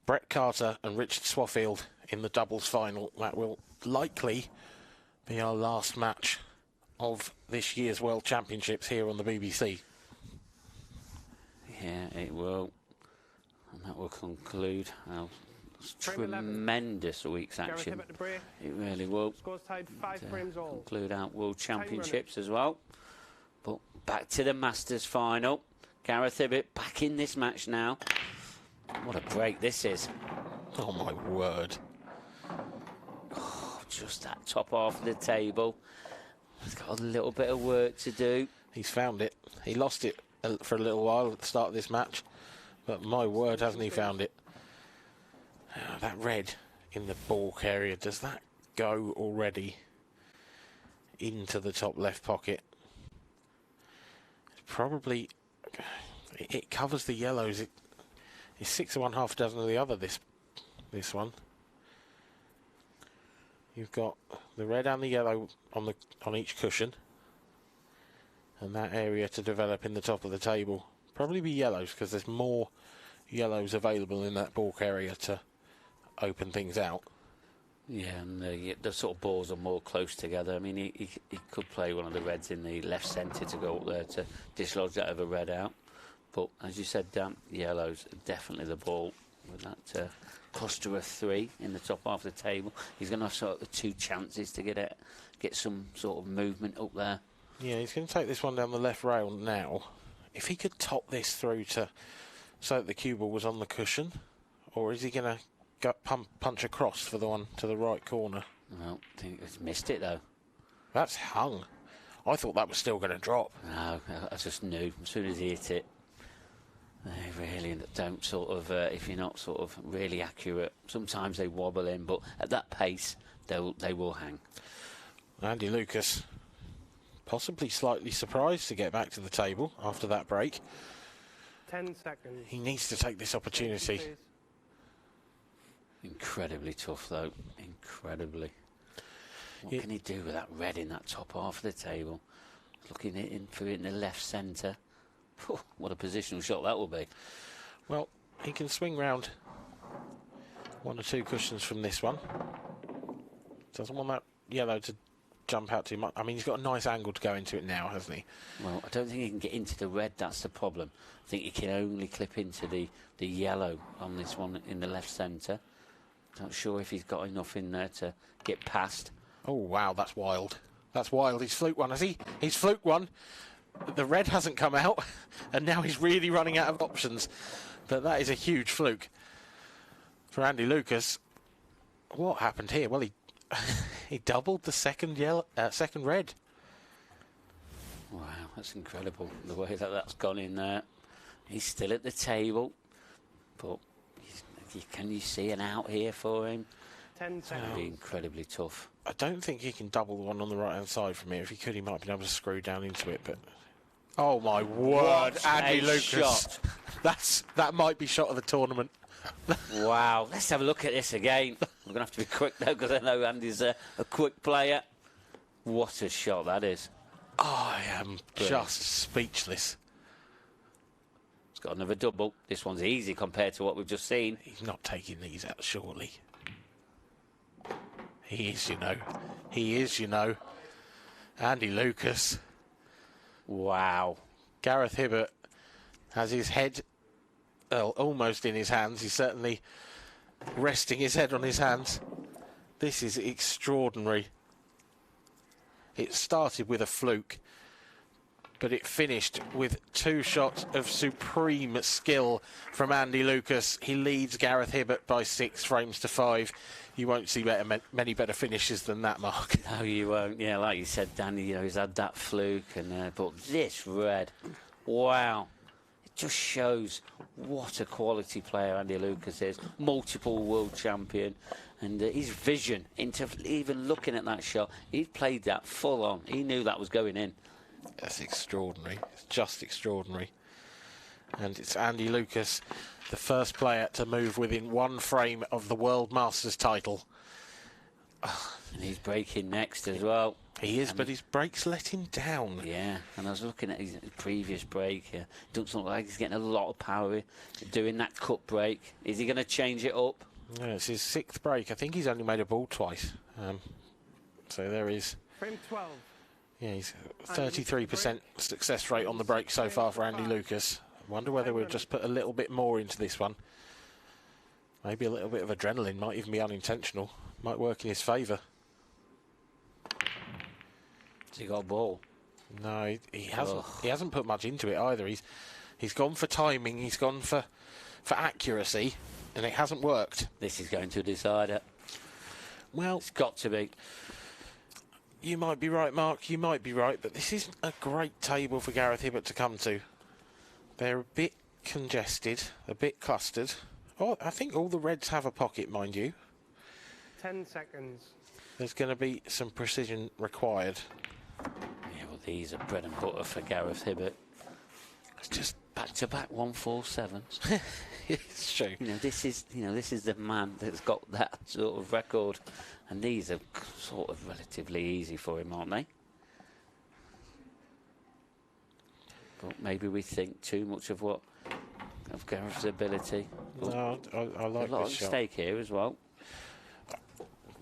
Brett Carter and Richard Swaffield in the doubles final. That will likely be our last match of this year's World Championships here on the BBC. Yeah, it will, and that will conclude our tremendous week's action. It really will. Scores tied 5 frames all. Conclude our World Championships as well. But back to the Masters final. Gareth Hibbett back in this match now. What a break this is. Oh my word. Oh, just that top half of the table. He's got a little bit of work to do. He's found it. He lost it for a little while at the start of this match, but my word, hasn't he found it. That red in the balk area, does that go already into the top left pocket? It's probably, it covers the yellows. It's 6 of one, half a dozen of the other, this one. You've got the red and the yellow on each cushion, and that area to develop in the top of the table. Probably be yellows, because there's more yellows available in that balk area to open things out. Yeah, and the sort of balls are more close together. I mean, he could play one of the reds in the left centre to go up there to dislodge that other red out. But as you said, yellows definitely the ball with that cluster of 3 in the top half of the table. He's going to have sort of 2 chances to get some sort of movement up there. Yeah, he's going to take this one down the left rail now. If he could top this through so that the cue ball was on the cushion, or is he going to punch across for the one to the right corner? Well, I think he's missed it though. That's hung. I thought that was still going to drop. No, I just knew as soon as he hit it. They really don't sort of, if you're not sort of really accurate, sometimes they wobble in, but at that pace, they will hang. Andy Lucas, possibly slightly surprised to get back to the table after that break. 10 seconds. He needs to take this opportunity. Please. Incredibly tough, though. Incredibly. What Yeah. can he do with that red in that top half of the table? Looking in for it in the left centre. What a positional shot that will be. Well, he can swing round 1 or 2 cushions from this one. Doesn't want that yellow to jump out too much. I mean, he's got a nice angle to go into it now, hasn't he? Well, I don't think he can get into the red, that's the problem. I think he can only clip into the yellow on this one in the left centre. Not sure if he's got enough in there to get past. Oh, wow, that's wild. That's wild. He's fluked one, has he? He's fluked one. The red hasn't come out, and now he's really running out of options. But that is a huge fluke for Andy Lucas. What happened here? Well, he doubled the second red. Wow, that's incredible, the way that's gone in there. He's still at the table, but can you see an out here for him? 10 It's going to be seconds. incredibly tough. I don't think he can double the one on the right-hand side from here. If he could, he might have been able to screw down into it, but... Oh, my word, What Andy a Lucas. shot. That might be shot of the tournament. Wow, let's have a look at this again. We're going to have to be quick now because I know Andy's a quick player. What a shot that is. I am just speechless. He's got another double. This one's easy compared to what we've just seen. He's not taking these out, surely. He is, you know. He is, you know. Andy Lucas. Wow. Gareth Hibbert has his head almost in his hands. He's certainly resting his head on his hands. This is extraordinary. It started with a fluke, but it finished with 2 shots of supreme skill from Andy Lucas. He leads Gareth Hibbert by 6 frames to 5. You won't see many better finishes than that, Mark. No, you won't. Yeah, like you said, Danny, you know, he's had that fluke, but this red, wow. It just shows what a quality player Andy Lucas is. Multiple world champion. And his vision into even looking at that shot, he played that full on. He knew that was going in. That's extraordinary. It's just extraordinary. And it's Andy Lucas, the first player to move within 1 frame of the World Masters title. And he's breaking next as well. He is, but his breaks let him down. Yeah, and I was looking at his previous break. Doesn't look like he's getting a lot of power doing that cut break. Is he going to change it up? No, it's his 6th break. I think he's only made a ball twice. So there is... Frame 12. Yeah, he's 33% success rate on the break so far for Andy Lucas. I wonder whether we'll just put a little bit more into this one. Maybe a little bit of adrenaline, might even be unintentional. Might work in his favour. Has he got a ball? No, he hasn't. Ugh. He hasn't put much into it either. He's gone for timing. He's gone for accuracy, and it hasn't worked. This is going to decide it. Well, It's got to be. you might be right, Mark. You might be right, but this isn't a great table for Gareth Hibbert to come to. They're a bit congested, a bit clustered. Oh, I think all the reds have a pocket, mind you. 10 seconds. There's going to be some precision required. Yeah, well, these are bread and butter for Gareth Hibbert. It's just Back-to-back 147s. it's true. This is the man that's got that sort of record, and these are sort of relatively easy for him, aren't they? But maybe we think too much of Gareth's ability. But No, I like a lot this at shot. stake here as well.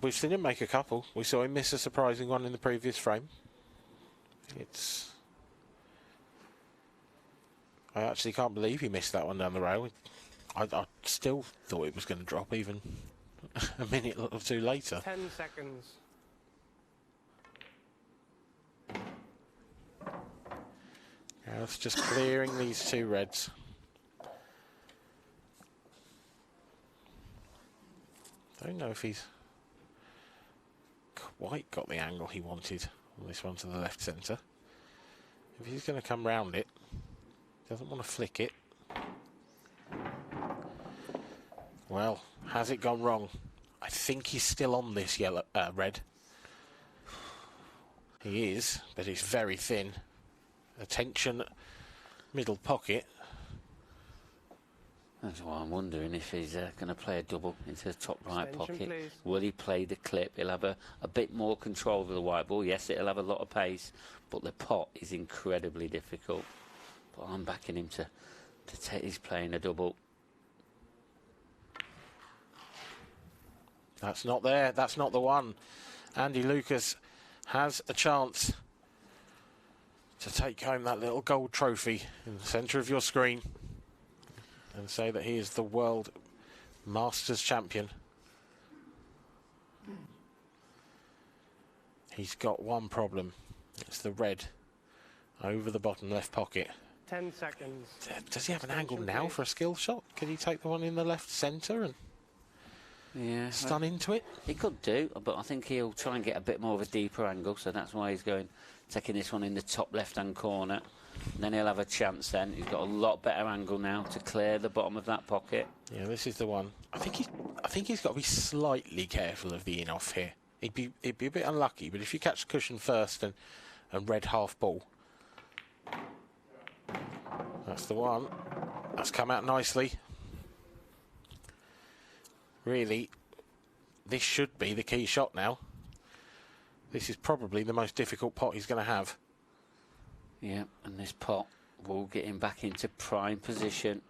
We've seen him make a couple. We saw him miss a surprising one in the previous frame. I actually can't believe he missed that one down the rail. I still thought it was going to drop even a minute or 2 later. 10 seconds. Gareth's just clearing these 2 reds. Don't know if he's quite got the angle he wanted on this one to the left centre. If he's going to come round it, doesn't want to flick it. Well, has it gone wrong? I think he's still on this red. He is, but it's very thin. Attention, middle pocket. That's why I'm wondering if he's going to play a double into the top right Extension, pocket. please. Will he play the clip? He'll have a bit more control over the white ball. Yes, it'll have a lot of pace, but the pot is incredibly difficult. But I'm backing him to take. He's playing a double. That's not there. That's not the one. Andy Lucas has a chance to take home that little gold trophy in the centre of your screen and say that he is the World Masters champion. He's got one problem. It's the red over the bottom left pocket. 10 seconds. Does he have an angle now for a skill shot? Can he take the one in the left centre and stun into it? He could do, but I think he'll try and get a bit more of a deeper angle, so that's why he's taking this one in the top left-hand corner. And then he'll have a chance then. He's got a lot better angle now to clear the bottom of that pocket. Yeah, this is the one. I think he's got to be slightly careful of the in-off here. He'd be a bit unlucky, but if you catch the cushion first and red half ball, that's the one. That's come out nicely. Really, this should be the key shot now. This is probably the most difficult pot he's going to have. Yeah, and this pot will get him back into prime position.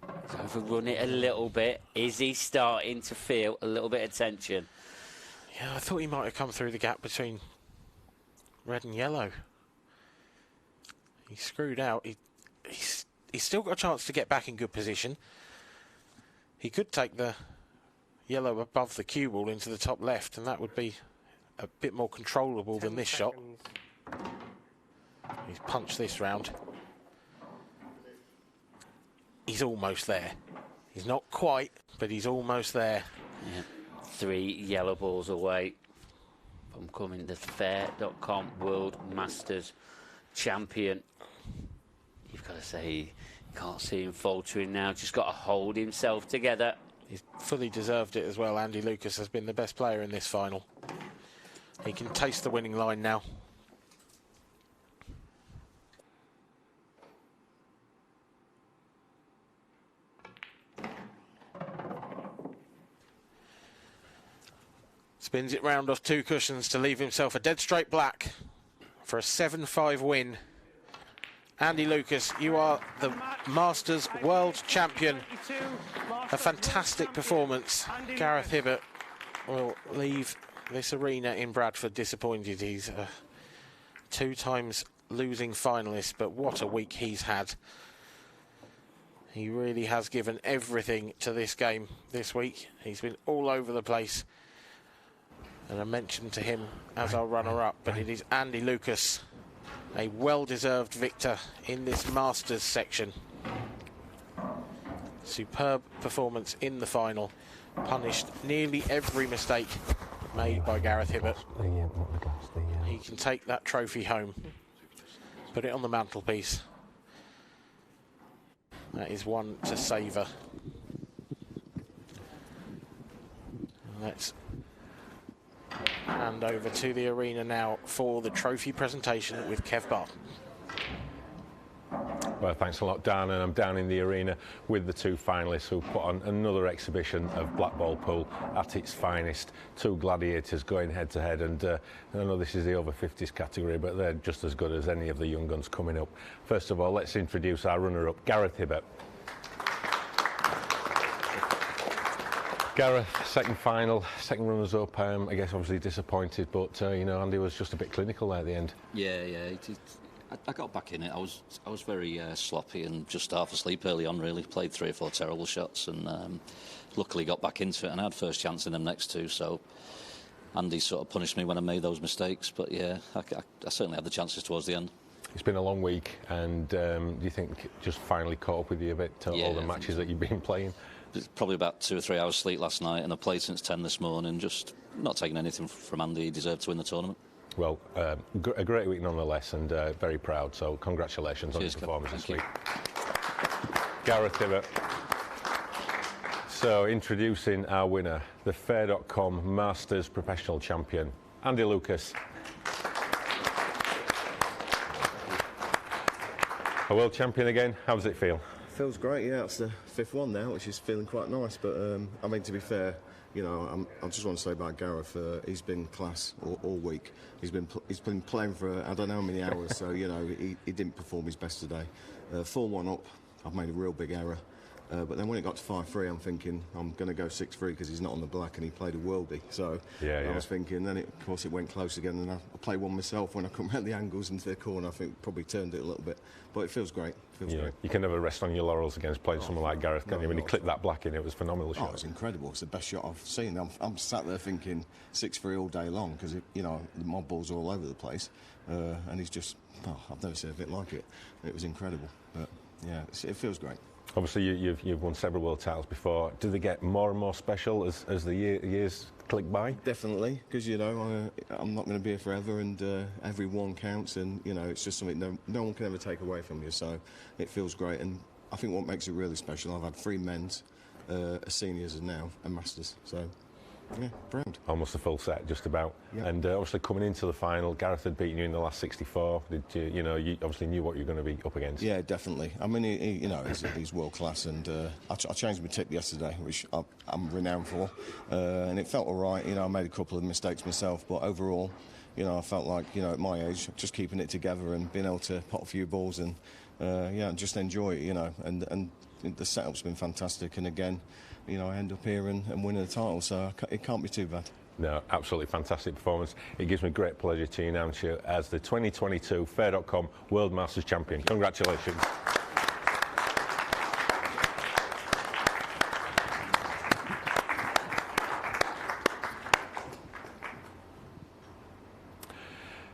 He's overrun it a little bit. Is he starting to feel a little bit of tension? Yeah, I thought he might have come through the gap between red and yellow. He screwed out. He's still got a chance to get back in good position. He could take the yellow above the cue ball into the top left, and that would be a bit more controllable than this shot. He's punched this round. He's almost there. He's not quite, but he's almost there. Yeah. 3 yellow balls away from coming the Fair.com World Masters champion. You've got to say, you can't see him faltering now. Just got to hold himself together. He's fully deserved it as well. Andy Lucas has been the best player in this final. He can taste the winning line now. Spins it round off 2 cushions to leave himself a dead straight black for a 7-5 win. Andy Lucas, you are the Masters World Champion. A fantastic performance. Gareth Hibbert will leave this arena in Bradford disappointed. He's a 2 times losing finalist, but what a week he's had. He really has given everything to this game this week. He's been all over the place. And I mentioned to him as our runner-up, but it is Andy Lucas, a well-deserved victor in this Masters section. Superb performance in the final, punished nearly every mistake made by Gareth Hibbert. He can take that trophy home, put it on the mantelpiece. That is one to savour. Let's hand over to the arena now for the trophy presentation with Kev Barton. Well, thanks a lot, Dan, and I'm down in the arena with the 2 finalists who put on another exhibition of black ball pool at its finest. 2 gladiators going head to head, and I know this is the over 50s category, but they're just as good as any of the young guns coming up. First of all, let's introduce our runner-up, Gareth Hibbert. Gareth, second final, second runners-up. I guess obviously disappointed, but you know, Andy was just a bit clinical there at the end. Yeah. I got back in it. I was very sloppy and just half asleep early on. Really played 3 or 4 terrible shots, and luckily got back into it. And I had first chance in them next 2. So Andy sort of punished me when I made those mistakes. But yeah, I certainly had the chances towards the end. It's been a long week, and do you think just finally caught up with you a bit to all the matches that you've been playing? Probably about 2 or 3 hours sleep last night, and I played since 10 this morning. Just not taking anything from Andy. He deserved to win the tournament. Well, a great week nonetheless, and very proud. So congratulations on your performance this week. Gareth Hibbert. So introducing our winner, the Fair.com Masters Professional Champion, Andy Lucas. A world champion again, how does it feel? Feels great, yeah. It's the 5th one now, which is feeling quite nice. But I mean, to be fair, you know, I just want to say about Gareth. He's been class all week. He's been playing for I don't know how many hours. So you know, he didn't perform his best today. 4-1 up, I've made a real big error. But then when it got to 5-3, I'm thinking I'm going to go 6-3 because he's not on the black and he played a worldie. So I was thinking, then of course it went close again, and I played one myself when I come around the angles into the corner. I think probably turned it a little bit, but it feels great. Feels great. You can never rest on your laurels against playing someone like Gareth, can you? When he clipped that black in, it was phenomenal shot. It was incredible. It's the best shot I've seen. I'm sat there thinking 6-3 all day long because you know the mob balls are all over the place, and he's just I've never seen a bit like it. It was incredible. But yeah, it feels great. Obviously, you've won several world titles before. Do they get more and more special as the years click by? Definitely, because you know I'm not going to be here forever, and every one counts, and you know it's just something no one can ever take away from you. So it feels great, and I think what makes it really special, I've had 3 men's, a seniors, and now a masters. So. Yeah, proud. Almost a full set, just about. Yep. And obviously coming into the final, Gareth had beaten you in the last 64. Did you obviously knew what you were going to be up against? Yeah, definitely. I mean, he's world class, and I changed my tip yesterday, which I'm renowned for, and it felt all right. You know, I made a couple of mistakes myself, but overall, you know, I felt like, you know, at my age, just keeping it together and being able to pot a few balls and just enjoy it, you know, and the setup's been fantastic, and again, you know, I end up here and winning the title, so it can't be too bad. No, absolutely fantastic performance. It gives me great pleasure to announce you as the 2022 Fair.com World Masters Champion. Congratulations.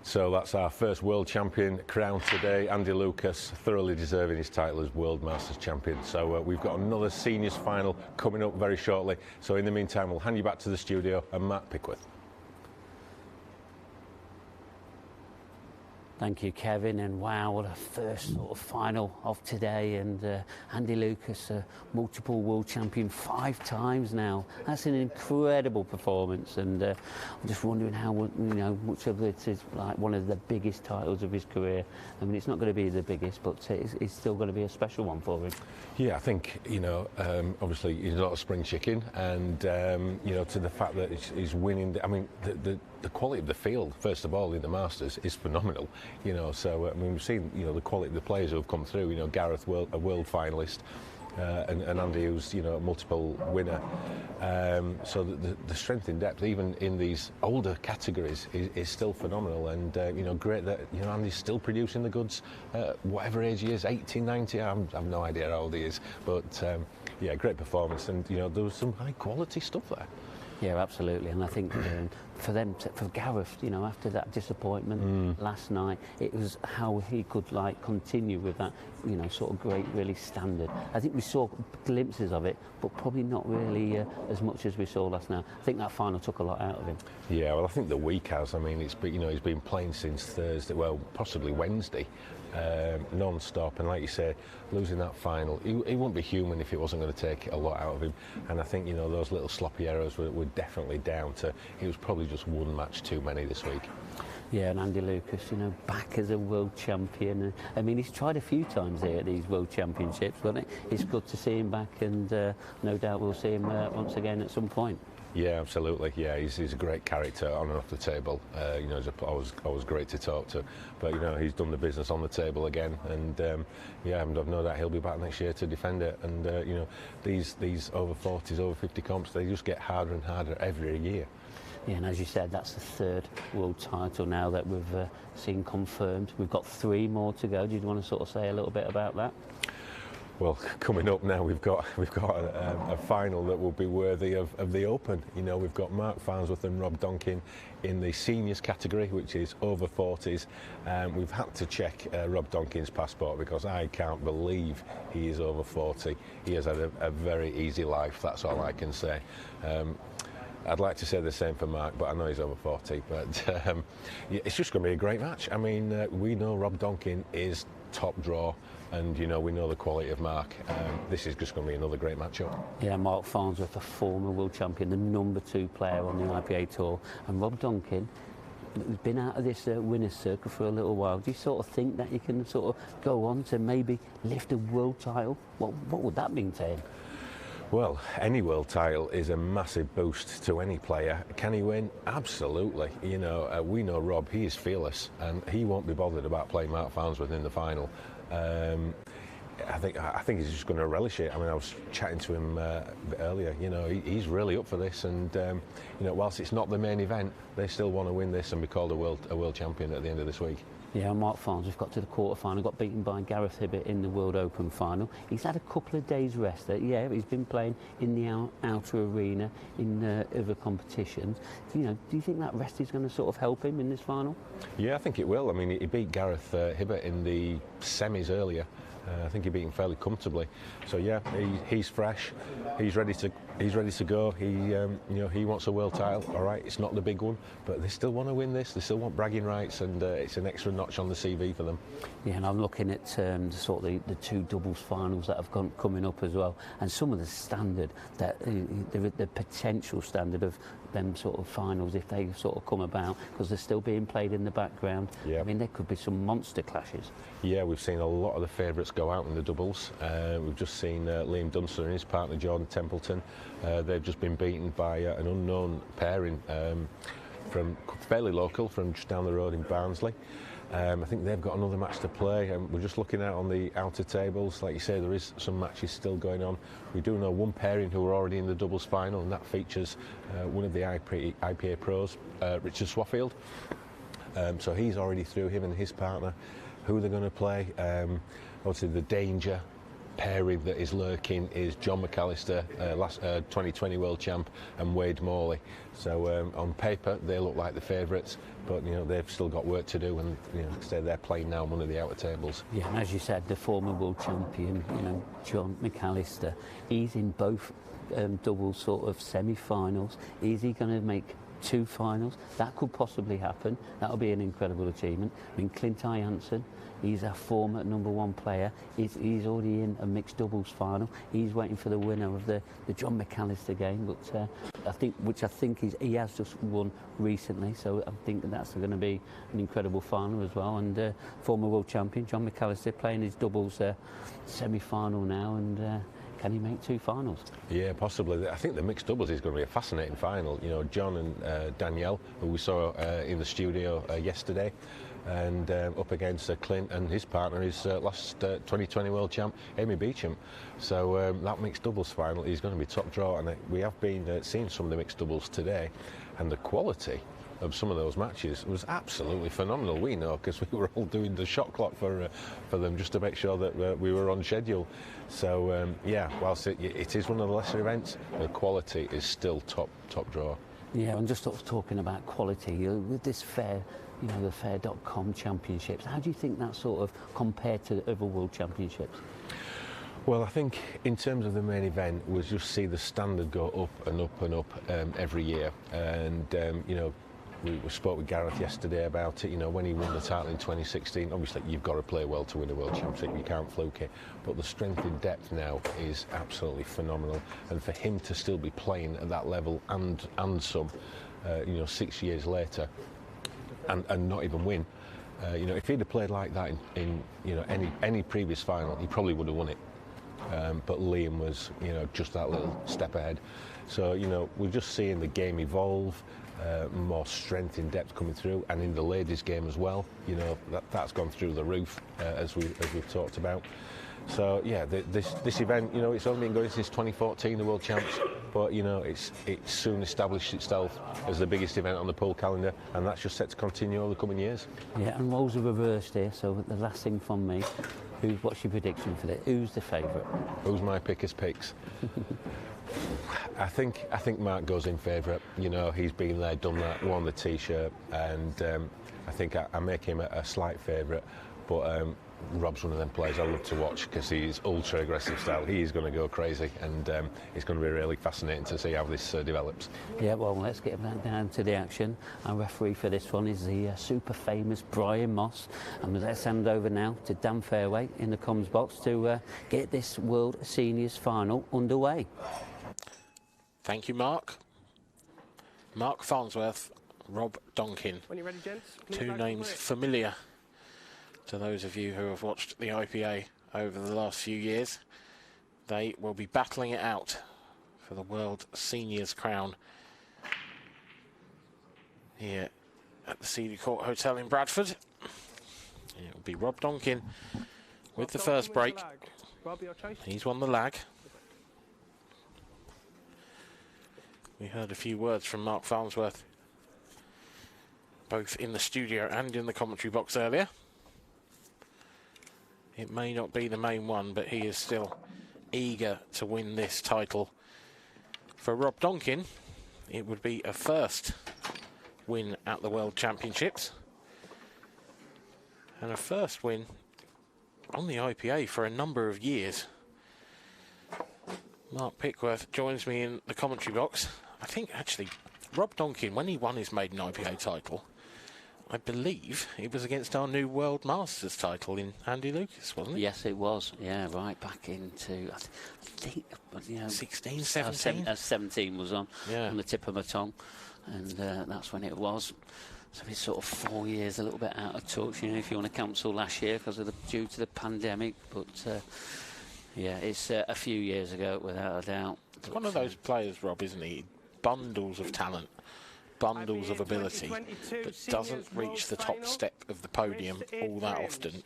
So that's our first world champion crowned today. Andy Lucas, thoroughly deserving his title as World Masters Champion. So we've got another seniors final coming up very shortly. So in the meantime, we'll hand you back to the studio and Matt Pickworth. Thank you, Kevin, and wow, what a first sort of final of today. And Andy Lucas, multiple world champion 5 times now. That's an incredible performance, and I'm just wondering how much of it is like one of the biggest titles of his career. I mean, it's not going to be the biggest, but it's still going to be a special one for him. Yeah, I think, obviously he's not a spring chicken, and, to the fact that he's winning, I mean, the quality of the field, first of all, in the Masters is phenomenal, so, I mean, we've seen, the quality of the players who have come through, Gareth, a world finalist, and Andy, who's, a multiple winner. So the strength in depth, even in these older categories, is still phenomenal, and, great that, Andy's still producing the goods, whatever age he is, 80, 90, I've no idea how old he is, but, great performance, and, there was some high quality stuff there. Yeah, absolutely, and I think for Gareth, after that disappointment last night, it was how he could continue with that, sort of great, really standard. I think we saw glimpses of it, but probably not really as much as we saw last night. I think that final took a lot out of him. Yeah, well, I think the week has. I mean, he's been playing since Thursday, well, possibly Wednesday. Non-stop, and like you say, losing that final, he wouldn't be human if it wasn't going to take a lot out of him. And I think those little sloppy errors were definitely down to he was probably just one match too many this week. Yeah, and Andy Lucas, back as a world champion. I mean, he's tried a few times here at these World Championships, but it's good to see him back, and no doubt we'll see him once again at some point. Yeah, absolutely. Yeah, he's a great character on and off the table. He's always great to talk to. But he's done the business on the table again, and I've no doubt he'll be back next year to defend it. And these over 40s, over 50 comps, they just get harder and harder every year. Yeah, and as you said, that's the 3rd world title now that we've seen confirmed. We've got 3 more to go. Do you want to sort of say a little bit about that? Well, coming up now, we've got a final that will be worthy of the Open. We've got Mark Farnsworth and Rob Donkin in the seniors category, which is over 40s. We've had to check Rob Donkin's passport because I can't believe he is over 40. He has had a very easy life, that's all I can say. I'd like to say the same for Mark, but I know he's over 40. But yeah, it's just going to be a great match. I mean, we know Rob Donkin is top draw, and we know the quality of Mark. This is just going to be another great matchup. Yeah, Mark Farnsworth, a former world champion, the number 2 player on the IPA tour, and Rob Donkin, who's been out of this winner's circle for a little while. Do you sort of think that you can sort of go on to maybe lift a world title? What would that mean to him? Well, any world title is a massive boost to any player. Can he win? Absolutely. We know Rob, he is fearless, and he won't be bothered about playing Mark Farnsworth in the final. I think he's just going to relish it. I mean, I was chatting to him a bit earlier. He's really up for this, and whilst it's not the main event, they still want to win this and be called a world champion at the end of this week. Yeah, Mark Farnsworth got to the quarter-final, got beaten by Gareth Hibbett in the World Open final. He's had a couple of days rest. Yeah, he's been playing in the outer arena in other competitions. Do you think that rest is going to sort of help him in this final? Yeah, I think it will. I mean, he beat Gareth Hibbett in the semis earlier. I think he beat him fairly comfortably. So yeah, he's fresh. He's ready to go. He wants a world title. All right, it's not the big one, but they still want to win this. They still want bragging rights, and it's an extra notch on the CV for them. Yeah, and I'm looking at the 2 doubles finals that have coming up as well, and some of the standard that the potential standard of them sort of finals, if they sort of come about, because they're still being played in the background. Yeah. I mean, there could be some monster clashes. Yeah, we've seen a lot of the favourites go out in the doubles. We've just seen Liam Dunster and his partner Jordan Templeton. They've just been beaten by an unknown pairing from fairly local, from just down the road in Barnsley. I think they've got another match to play, and we're just looking out on the outer tables. Like you say, there is some matches still going on. We do know one pairing who are already in the doubles final, and that features one of the IPA pros, Richard Swaffield. So he's already through, him and his partner. Who they're going to play? Obviously, the danger pairing that is lurking is John McAllister, last 2020 world champ, and Wade Morley. So on paper they look like the favourites, but they've still got work to do, and they're playing now on one of the outer tables. Yeah, and as you said, the former world champion, John McAllister, he's in both double sort of semi-finals. Is he going to make 2 finals? That could possibly happen. That'll be an incredible achievement. I mean, Clint Jansen, he's a former number 1 player. He's already in a mixed doubles final. He's waiting for the winner of the John McAllister game, but I think he has just won recently. So I think that's going to be an incredible final as well. And former world champion John McAllister playing his doubles semi-final now, and can he make 2 finals? Yeah, possibly. I think the mixed doubles is going to be a fascinating final. John and Danielle, who we saw in the studio yesterday, and up against Clint and his partner, his last 2020 world champ, Amy Beecham. So that mixed doubles final is going to be top draw, and we have been seeing some of the mixed doubles today, and the quality of some of those matches was absolutely phenomenal. We know, because we were all doing the shot clock for them, just to make sure that we were on schedule. So yeah, whilst it is one of the lesser events, the quality is still top draw. Yeah, and just sort of talking about quality, with this fair, the fair.com championships, how do you think that sort of compared to other world championships? Well, I think in terms of the main event, we'll just see the standard go up and up and up every year. And we spoke with Gareth yesterday about it. When he won the title in 2016, obviously you've got to play well to win a world championship. You can't fluke it. But the strength in depth now is absolutely phenomenal. And for him to still be playing at that level and some, 6 years later, and not even win. If he'd have played like that in any previous final, he probably would have won it. But Liam was, just that little step ahead. So, we're just seeing the game evolve, more strength in depth coming through, and in the ladies' game as well. That's gone through the roof, as we've talked about. So yeah, this event, it's only been going since 2014, the World Champs, but it's soon established itself as the biggest event on the pool calendar, and that's just set to continue over the coming years. Yeah, and roles are reversed here. So the last thing from me, what's your prediction for this? Who's the favourite? Who's my picker's picks? I think Mark goes in favourite. He's been there, done that, worn the T-shirt, and I think I make him a slight favourite. But Rob's one of them players I love to watch because he's ultra aggressive style. He is going to go crazy, and it's going to be really fascinating to see how this develops. Yeah, well, let's get back down to the action. Our referee for this one is the super famous Brian Moss, and let's hand over now to Dan Fairway in the comms box to get this World Seniors Final underway. Thank you, Mark. Mark Farnsworth, Rob Donkin. When you're ready, gents. Two names familiar to those of you who have watched the IPA over the last few years. They will be battling it out for the World Seniors crown here at the Cedar Court Hotel in Bradford. It will be Rob Donkin with the first break. Rob, your choice. He's won the lag. We heard a few words from Mark Farnsworth, both in the studio and in the commentary box earlier. It may not be the main one, but he is still eager to win this title. For Rob Donkin, it would be a first win at the World Championships and a first win on the IPA for a number of years. Mark Pickworth joins me in the commentary box. I think actually Rob Donkin, when he won his maiden IPA title, I believe it was against our new World Masters title in Andy Lucas, wasn't it? Yes, it was. Yeah, right back into, I think, 16, 17? 17 was on Yeah. the tip of my tongue, and that's when it was. So it's sort of 4 years, a little bit out of touch, if you want to cancel last year due to the pandemic. But yeah, it's a few years ago, without a doubt. It's one of those players, Rob, isn't he? Bundles of talent, bundles of ability, but doesn't reach the top step of the podium all that often.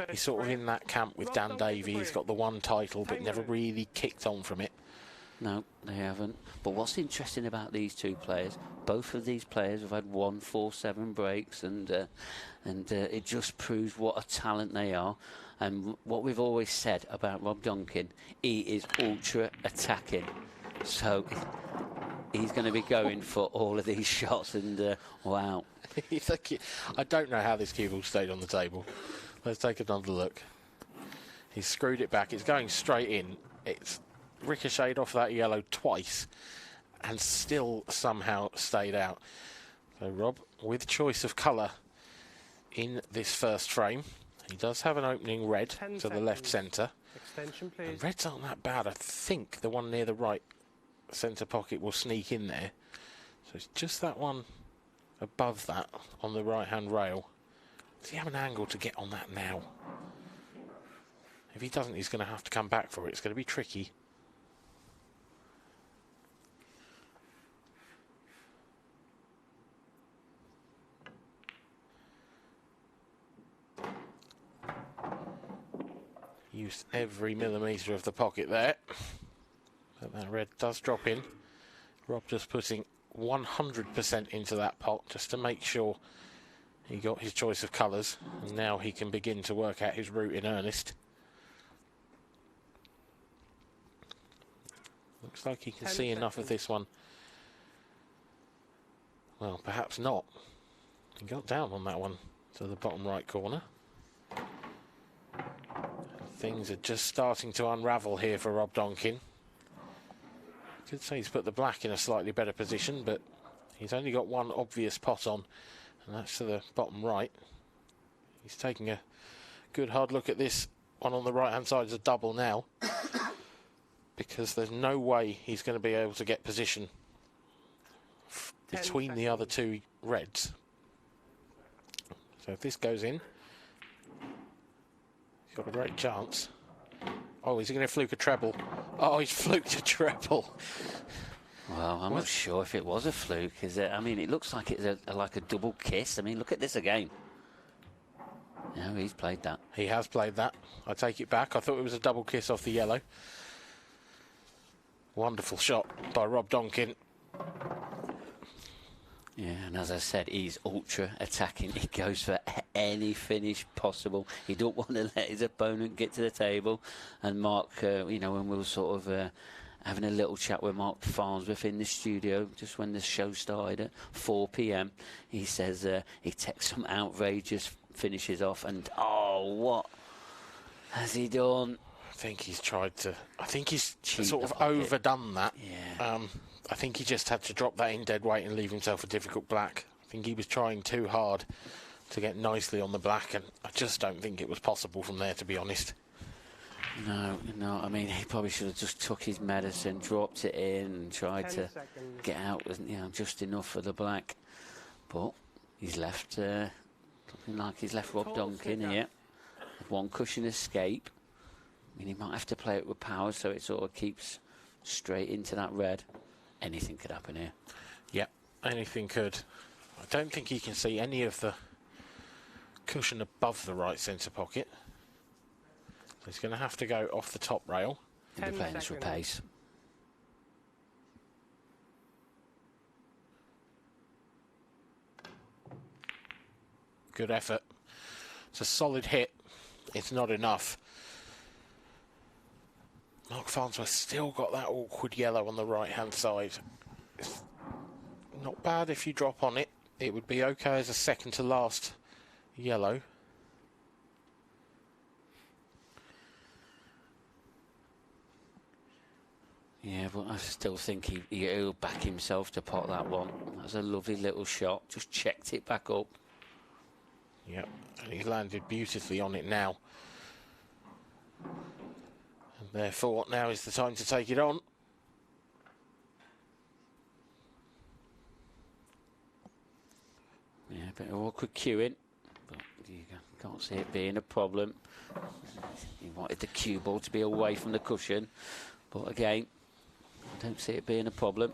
He's sort of in that camp with Dan Davey. He's got the one title, but never really kicked on from it. No, they haven't. But what's interesting about these two players, both of these players have had 1-4-7 breaks, and it just proves what a talent they are. And what we've always said about Rob Donkin, he is ultra attacking. So he's going to be going for all of these shots, and wow. I don't know how this cue ball stayed on the table. Let's take another look. He's screwed it back. It's going straight in. It's ricocheted off that yellow twice and still somehow stayed out. So Rob, with choice of colour in this first frame. He does have an opening red to the left centre. Extension, please. And reds aren't that bad. I think the one near the right centre pocket will sneak in there. So it's just that one above that on the right-hand rail. Does he have an angle to get on that now? If he doesn't, he's going to have to come back for it. It's going to be tricky. Used every millimetre of the pocket there. But that red does drop in. Rob just putting 100% into that pot just to make sure he got his choice of colours. And now he can begin to work out his route in earnest. Looks like he can see enough of this one. Well, perhaps not. He got down on that one to the bottom right corner. Things are just starting to unravel here for Rob Donkin. Could say he's put the black in a slightly better position, but he's only got one obvious pot on, and that's to the bottom right. He's taking a good hard look at this one on the right-hand side as a double now, because there's no way he's going to be able to get position between the other two reds. So if this goes in, he's got a great chance. Oh, is he going to fluke a treble? Oh, he's fluked a treble. Well, I'm not sure if it was a fluke. Is it? I mean, it looks like it's like a double kiss. I mean, look at this again. No, he's played that. He has played that. I take it back. I thought it was a double kiss off the yellow. Wonderful shot by Rob Donkin. Yeah, and as I said, he's ultra attacking. He goes for any finish possible. He don't want to let his opponent get to the table. And Mark, when we were sort of having a little chat with Mark Farnsworth in the studio just when the show started at 4 p.m, he says he takes some outrageous finishes off. And, oh, what has he done? I think he's tried to... I think he's Cheat sort the of pocket. overdone that. Yeah. I think he just had to drop that in dead weight and leave himself a difficult black. I think he was trying too hard to get nicely on the black, and I just don't think it was possible from there, to be honest. No, I mean, he probably should have just took his medicine, dropped it in, and tried 10 to seconds. get out with, just enough for the black. But he's left, looking like he's left Rob Total Duncan sticker. here. With one cushion escape. I mean, he might have to play it with power so it sort of keeps straight into that red. Anything could happen here. Yep, anything could. I don't think he can see any of the cushion above the right centre pocket. So he's going to have to go off the top rail. He'll be 10 playing this for seconds. pace. Good effort. It's a solid hit. It's not enough. Mark Farnsworth still got that awkward yellow on the right-hand side. It's not bad if you drop on it. It would be okay as a second to last yellow. Yeah, but I still think he'll back himself to pot that one. That's a lovely little shot. Just checked it back up. Yep, and he's landed beautifully on it now. And therefore, now is the time to take it on. Yeah, a bit of awkward queuing, but you can't see it being a problem. He wanted the cue ball to be away from the cushion, but again, I don't see it being a problem.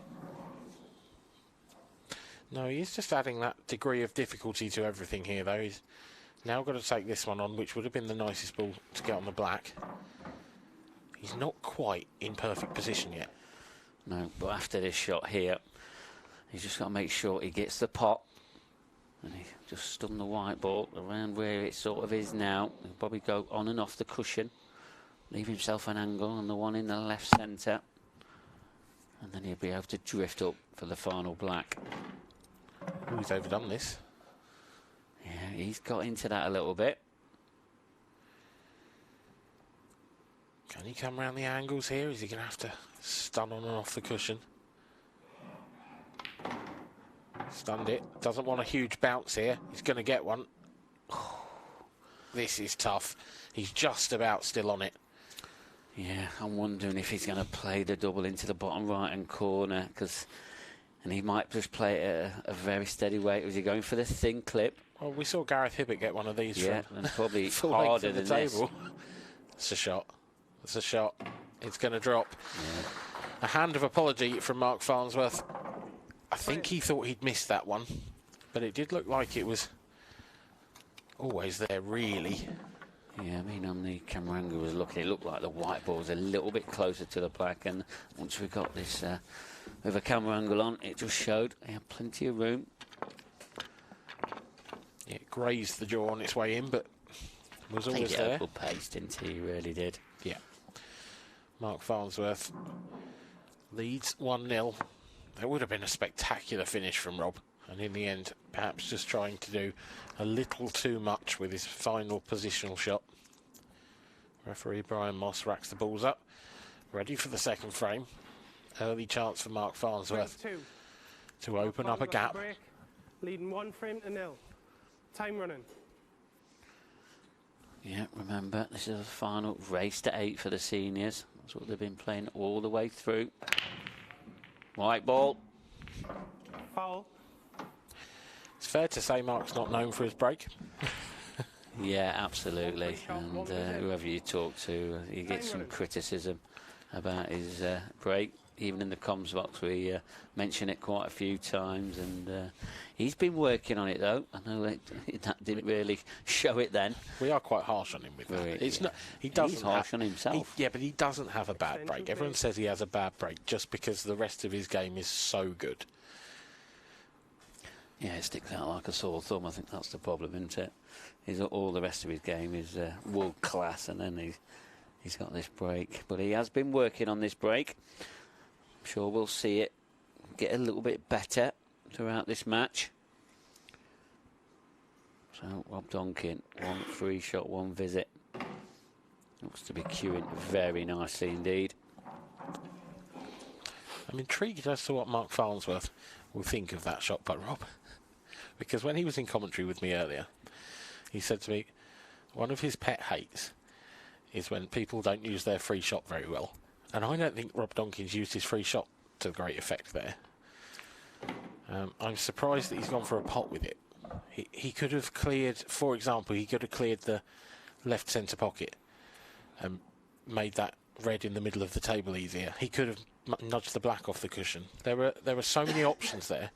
No, he's just adding that degree of difficulty to everything here, though. He's now got to take this one on, which would have been the nicest ball to get on the black. He's not quite in perfect position yet. No, but after this shot here, he's just got to make sure he gets the pot. And he just stun the white ball around where it sort of is now. He'll probably go on and off the cushion, leave himself an angle on the one in the left centre. And then he'll be able to drift up for the final black. Ooh, he's overdone this. Yeah, he's got into that a little bit. Can he come around the angles here? Is he going to have to stun on and off the cushion? Stunned it. Doesn't want a huge bounce here. He's going to get one. This is tough. He's just about still on it. Yeah, I'm wondering if he's going to play the double into the bottom right-hand corner, and he might just play it at a very steady weight. Was he going for the thin clip? Well, we saw Gareth Hibbett get one of these Yeah, from and probably full length harder of the than table. It's a shot. It's a shot. It's going to drop. Yeah. A hand of apology from Mark Farnsworth. I think he thought he'd missed that one, but it did look like it was always there, really. Yeah, I mean, on the camera angle was looking, it looked like the white ball was a little bit closer to the black, and once we got this with a camera angle on, it just showed he had plenty of room. Yeah, it grazed the jaw on its way in, but was I think always he had there. a good pace, didn't he? He really did. Yeah. Mark Farnsworth leads 1-0. That would have been a spectacular finish from Rob, and in the end, perhaps just trying to do a little too much with his final positional shot. Referee Brian Moss racks the balls up, ready for the second frame. Early chance for Mark Farnsworth Frame 2. to open up a Farnsworth gap. break, leading 1 frame to 0. Time running. Yeah, remember, this is a final race to 8 for the seniors. That's what they've been playing all the way through. White ball. Foul. It's fair to say Mark's not known for his break. Yeah, absolutely. And whoever you talk to, he gets some criticism about his break. Even in the comms box, we mention it quite a few times. And he's been working on it, though. I know that didn't really show it then. We are quite harsh on him with that. Very, It's yeah. not. He doesn't. He's harsh on himself. Yeah, but he doesn't have a bad break. Everyone says he has a bad break just because the rest of his game is so good. Yeah, it sticks out like a sore thumb. I think that's the problem, isn't it? All the rest of his game is world class, and then he's got this break. But he has been working on this break. I'm sure we'll see it get a little bit better throughout this match. So Rob Donkin, 1 free shot, 1 visit. Looks to be queuing very nicely indeed. I'm intrigued as to what Mark Farnsworth will think of that shot by Rob. Because when he was in commentary with me earlier, he said to me, one of his pet hates is when people don't use their free shot very well. And I don't think Rob Donkin's used his free shot to great effect there. I'm surprised that he's gone for a pot with it. He could have cleared, for example, he could have cleared the left centre pocket and made that red in the middle of the table easier. He could have nudged the black off the cushion. There were so many options there.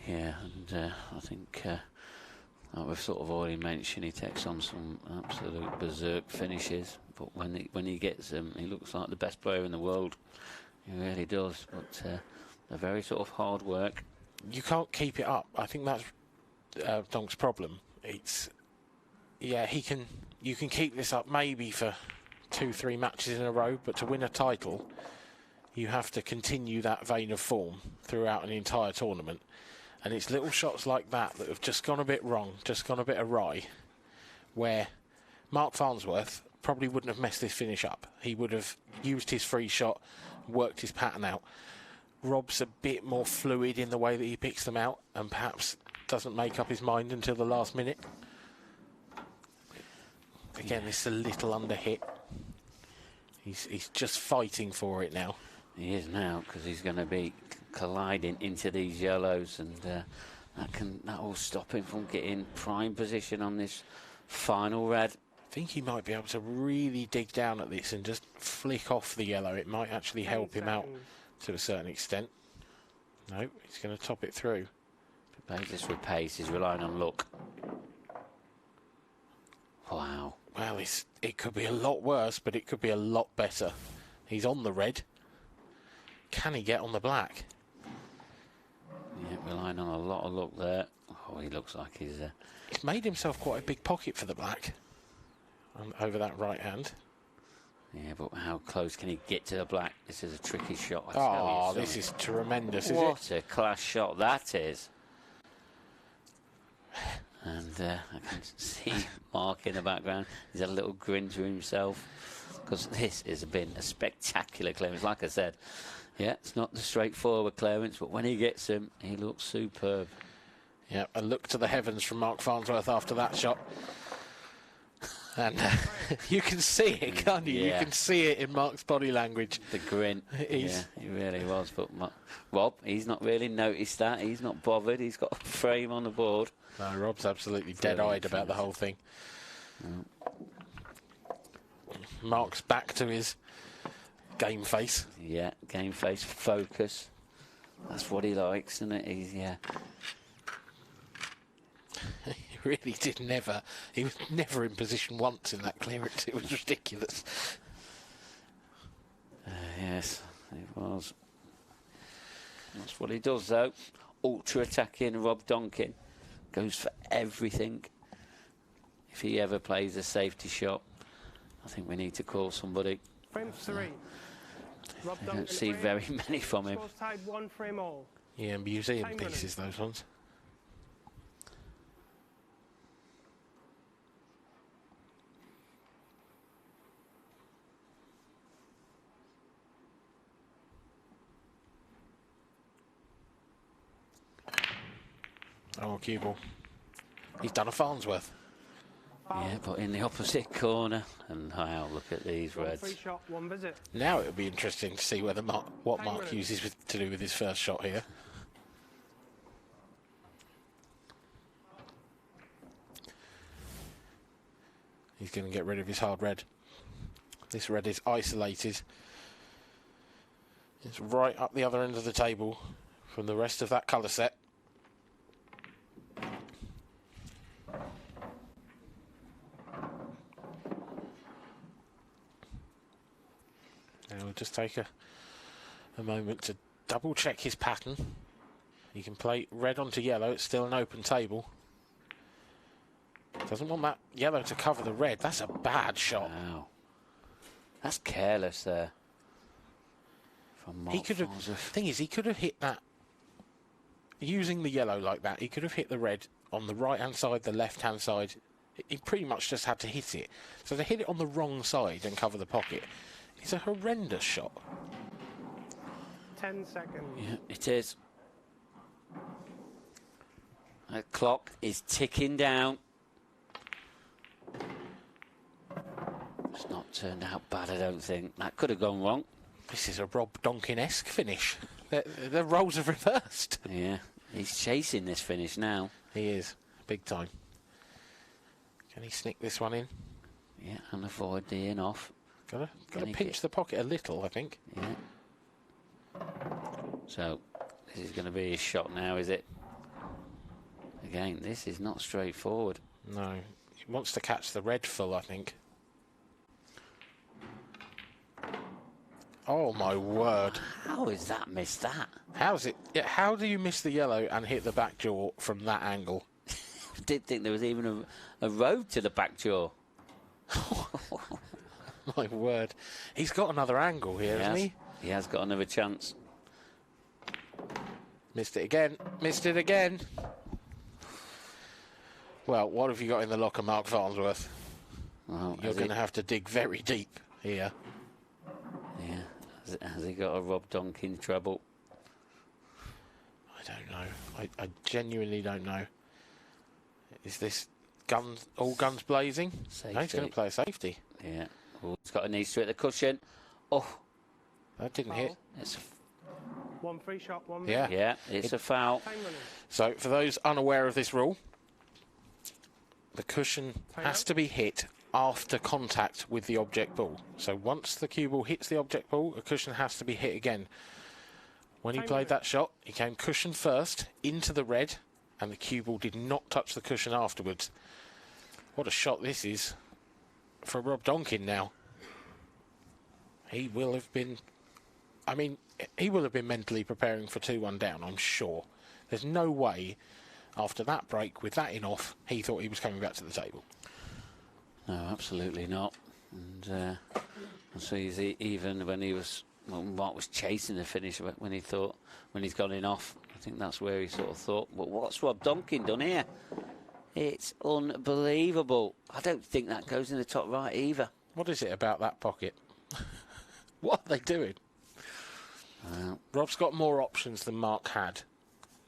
Yeah, and I think, like we've sort of already mentioned, he takes on some absolute berserk finishes. But when he gets them, he looks like the best player in the world. He really does. But they're very sort of hard work. You can't keep it up. I think that's Donk's problem. It's, yeah, you can keep this up maybe for 2-3 matches in a row, but to win a title, you have to continue that vein of form throughout an entire tournament. And it's little shots like that that have just gone a bit wrong, just gone a bit awry, where Mark Farnsworth probably wouldn't have messed this finish up. He would have used his free shot, worked his pattern out. Rob's a bit more fluid in the way that he picks them out and perhaps doesn't make up his mind until the last minute. Again, this is a little under hit. He's just fighting for it now. He is now, because he's going to be colliding into these yellows, and that will stop him from getting prime position on this final red. I think he might be able to really dig down at this and just flick off the yellow. It might actually help him out to a certain extent. No, he's going to top it through. Plays this with pace. He's relying on luck. Wow. Well, it could be a lot worse, but it could be a lot better. He's on the red. Can he get on the black? Yeah, relying on a lot of luck there. Oh, he looks like he's... He's made himself quite a big pocket for the black over that right hand. Yeah, but how close can he get to the black? This is a tricky shot, I tell you. Oh, this is tremendous, isn't it? What a class shot that is. And I can see Mark in the background. He's had a little grin to himself, because this has been a spectacular clearance. Like I said, yeah, it's not the straightforward clearance, but when he gets him, he looks superb. Yeah, a look to the heavens from Mark Farnsworth after that shot. And you can see it, can't you? Yeah. You can see it in Mark's body language. The grin. Yeah, he really was. But Rob, he's not really noticed that. He's not bothered. He's got a frame on the board. No, Rob's absolutely dead-eyed about the whole thing. Mark's back to his game face. Yeah, game face, focus. That's what he likes, isn't it? Yeah. He really did never. He was never in position once in that clearance. It was ridiculous. Yes, it was. That's what he does, though. Ultra attacking Rob Donkin. Goes for everything. If he ever plays a safety shot, I think we need to call somebody. Frame 3. Rob I Duncan don't see frame. very many from him. Scores tied 1 frame all. Yeah, museum Time pieces, those ones. Oh, cue ball. He's done a Farnsworth. Yeah, but in the opposite corner. And wow, look at these One reds. free shot, 1 visit. Now it'll be interesting to see whether what Mark uses to do with his first shot here. He's going to get rid of his hard red. This red is isolated. It's right up the other end of the table from the rest of that colour set. Now we'll just take a moment to double check his pattern. He can play red onto yellow. It's still an open table. Doesn't want that yellow to cover the red. That's a bad shot. Wow. That's careless there. From Mark He could have. Farnsworth. Thing is, he could have hit that using the yellow like that. He could have hit the red on the right-hand side, the left-hand side. He pretty much just had to hit it. So to hit it on the wrong side and cover the pocket is a horrendous shot. 10 seconds. Yeah, it is. The clock is ticking down. It's not turned out bad, I don't think. That could have gone wrong. This is a Rob Donkin-esque finish. The roles have reversed. Yeah, he's chasing this finish now. He is, big time. Can he sneak this one in? Yeah, and avoid the in off. Got to he pinch get- the pocket a little, I think. Yeah. So, this is going to be his shot now, is it? Again, this is not straightforward. No, he wants to catch the red full, I think. Oh my word! How has that missed that? How's it? Yeah, how do you miss the yellow and hit the back jaw from that angle? Didn't think there was even a road to the back jaw. My word, he's got another angle here, hasn't he? He has got another chance. Missed it again. Missed it again. Well, what have you got in the locker, Mark Farnsworth? Well, You're going to have to dig very deep here. Yeah. Has he got a Rob Donkin treble? I don't know. I genuinely don't know. Is this all guns blazing? No, he's going to play a safety. Yeah. Oh, he's got a knee straight at the cushion. Oh, That didn't hit. it's a, One free shot, one Yeah. yeah, it's a foul. Time running. So, for those unaware of this rule, the cushion Time has out. to be hit after contact with the object ball. So once the cue ball hits the object ball, a cushion has to be hit again. When he Time played out. that shot, he came cushion first into the red, and the cue ball did not touch the cushion afterwards. What a shot this is for Rob Donkin now. He will have been... I mean, he will have been mentally preparing for 2-1 down, I'm sure. There's no way, after that break, with that in off, he thought he was coming back to the table. No, absolutely not. And so even when he was, well, Mark was chasing the finish when he's gone in off. I think that's where he sort of thought, well, what's Rob Donkin done here? It's unbelievable. I don't think that goes in the top right either. What is it about that pocket? What are they doing? Rob's got more options than Mark had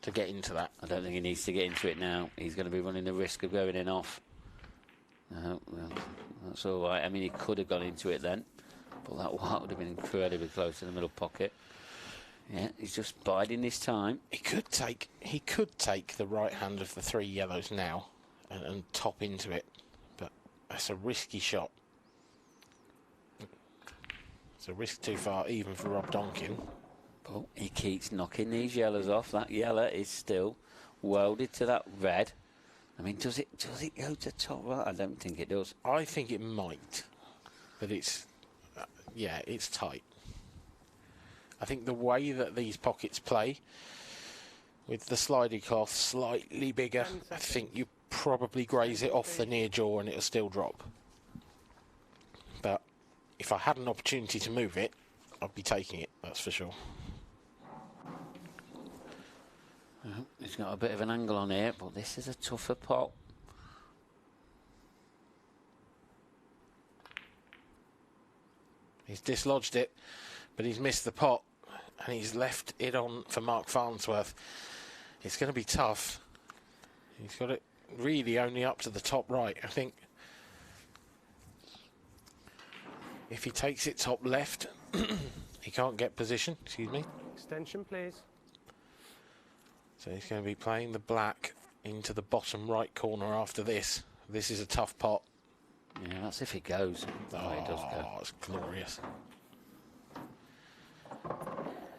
to get into that. I don't think he needs to get into it now. He's going to be running the risk of going in off. Well, that's all right. I mean, he could have gone into it then, but that would have been incredibly close in the middle pocket. Yeah, he's just biding this time. He could take the right hand of the 3 yellows now and top into it, but that's a risky shot. It's a risk too far, even for Rob Donkin. But he keeps knocking these yellows off. That yellow is still welded to that red. I mean, does it go to top right? I don't think it does. I think it might, but it's it's tight. I think the way that these pockets play, with the slidey cloth slightly bigger, I think you probably graze it off the near jaw and it'll still drop. But if I had an opportunity to move it, I'd be taking it, that's for sure. He's got a bit of an angle on here, but this is a tougher pot. He's dislodged it, but he's missed the pot, and he's left it on for Mark Farnsworth. It's going to be tough. He's got it really only up to the top right, I think. If he takes it top left, he can't get position, excuse me. Extension, please. So he's going to be playing the black into the bottom right corner after this. This is a tough pot. Yeah, that's if it goes. Oh, it does go. It's glorious.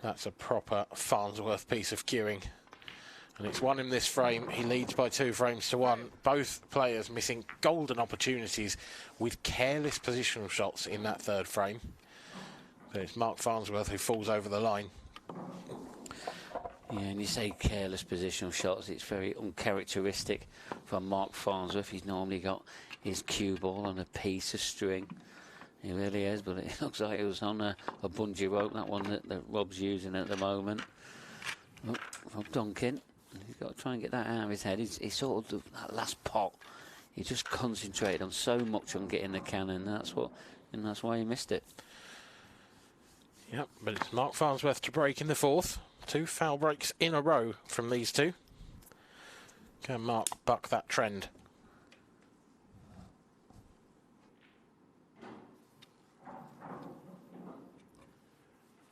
That's a proper Farnsworth piece of cueing. And it's won him this frame. He leads by 2 frames to 1. Both players missing golden opportunities with careless positional shots in that 3rd frame. So it's Mark Farnsworth who falls over the line. Yeah, and you say careless positional shots, it's very uncharacteristic from Mark Farnsworth. He's normally got his cue ball on a piece of string. He really is, but it looks like it was on a bungee rope, that one that Rob's using at the moment. Oh, Rob Donkin. He's got to try and get that out of his head. He's sort of that last pot. He just concentrated on so much on getting the cannon. That's why he missed it. Yep, but it's Mark Farnsworth to break in the fourth. 2 foul breaks in a row from these two. Can Mark buck that trend?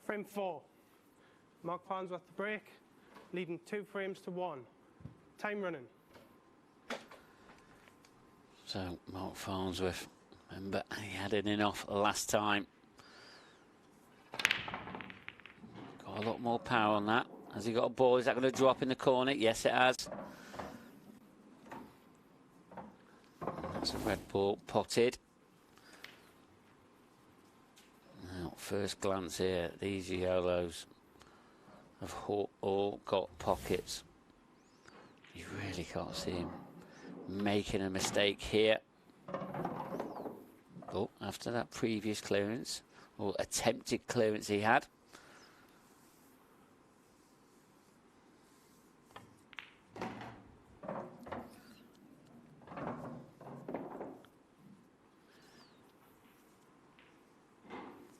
Frame 4. Mark Farnsworth to break, leading 2 frames to 1. Time running. So Mark Farnsworth, remember he had it enough last time. Got a lot more power on that. Has he got a ball? Is that going to drop in the corner? Yes, it has. That's a red ball potted. Now, first glance here, these yellows have all got pockets. You really can't see him making a mistake here. Oh, after that previous clearance, or attempted clearance he had.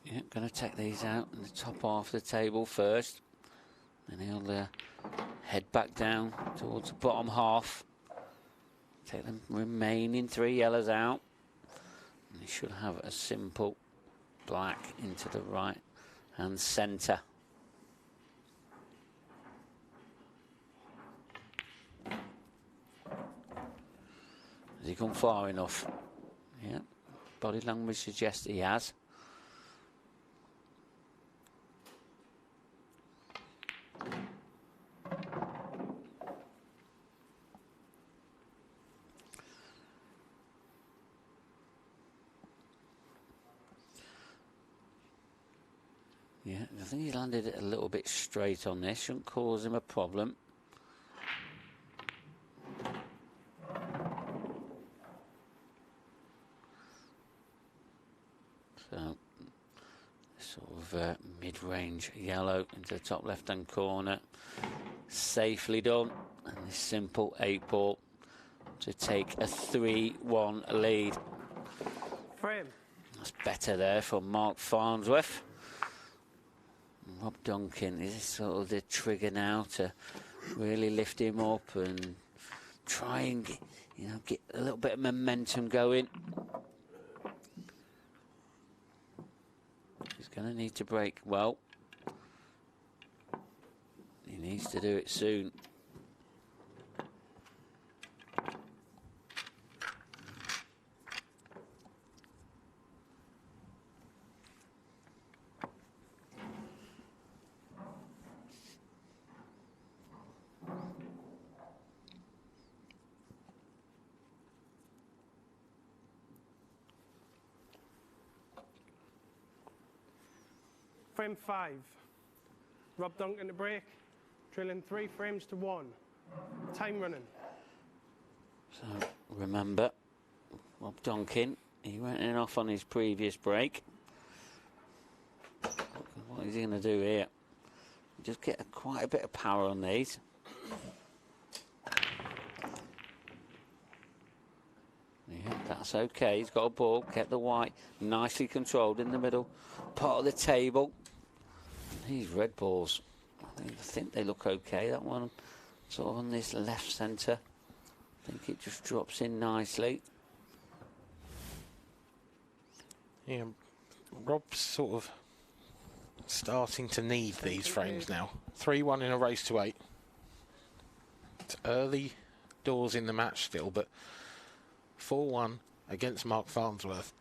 Yeah, going to take these out in the top half of the table first. Then he'll head back down towards the bottom half. Take the remaining 3 yellows out. And he should have a simple black into the right hand centre. Has he gone far enough? Yeah, body language suggests he has. Yeah, I think he landed it a little bit straight on this. Shouldn't cause him a problem. So, sort of mid-range yellow into the top left-hand corner. Safely done. And this simple 8 ball to take a 3-1 lead. Frame. That's better there for Mark Farnsworth. Rob Duncan is sort of the trigger now to really lift him up and try and get a little bit of momentum going. He's going to need to break well. He needs to do it soon. Frame 5. Rob Duncan to break, drilling 3 frames to 1. Time running. So remember, Rob Duncan, he went in off on his previous break. What is he going to do here? Just get quite a bit of power on these. Yeah, that's okay. He's got a ball, kept the white nicely controlled in the middle part of the table. These red balls, I think they look okay. That one sort of on this left centre. I think it just drops in nicely. Yeah, Rob's sort of starting to need these frames now. 3-1 in a race to 8. It's early doors in the match still, but 4-1 against Mark Farnsworth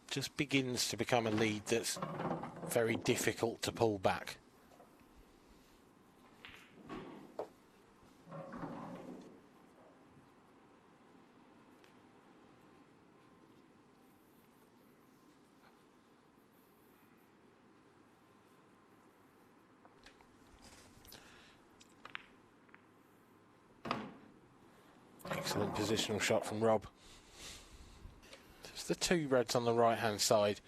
just begins to become a lead that's very difficult to pull back. Excellent positional shot from Rob. Just the 2 reds on the right-hand side.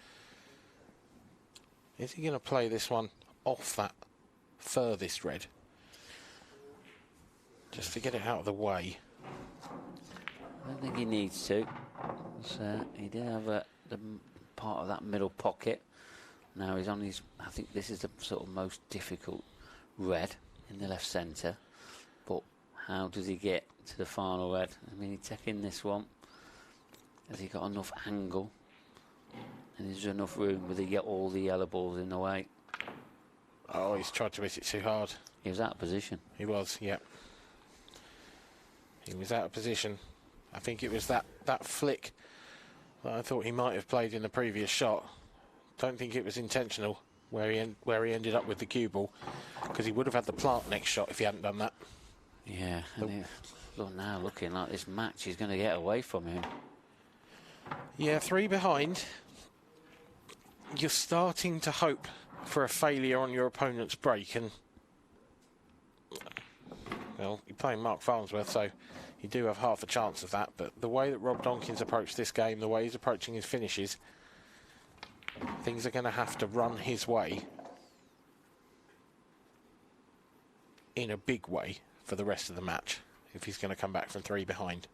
Is he going to play this one off that furthest red. Just to get it out of the way. I don't think he needs to. He did have the part of that middle pocket. Now he's on his... I think this is the sort of most difficult red in the left centre. But how does he get to the final red? I mean, he's taking this one. Has he got enough angle? And is there enough room? Will he get all the yellow balls in the way? Oh, he's tried to hit it too hard. He was out of position. He was, yeah. He was out of position. I think it was that flick that I thought he might have played in the previous shot. Don't think it was intentional where he ended up with the cue ball, because he would have had the plant next shot if he hadn't done that. Yeah, and now looking like this match is going to get away from him. Yeah, 3 behind. You're starting to hope for a failure on your opponent's break, and well, you're playing Mark Farnsworth, so you do have half a chance of that. But the way that Rob Donkin's approached this game, the way he's approaching his finishes, things are going to have to run his way in a big way for the rest of the match if he's going to come back from 3 behind.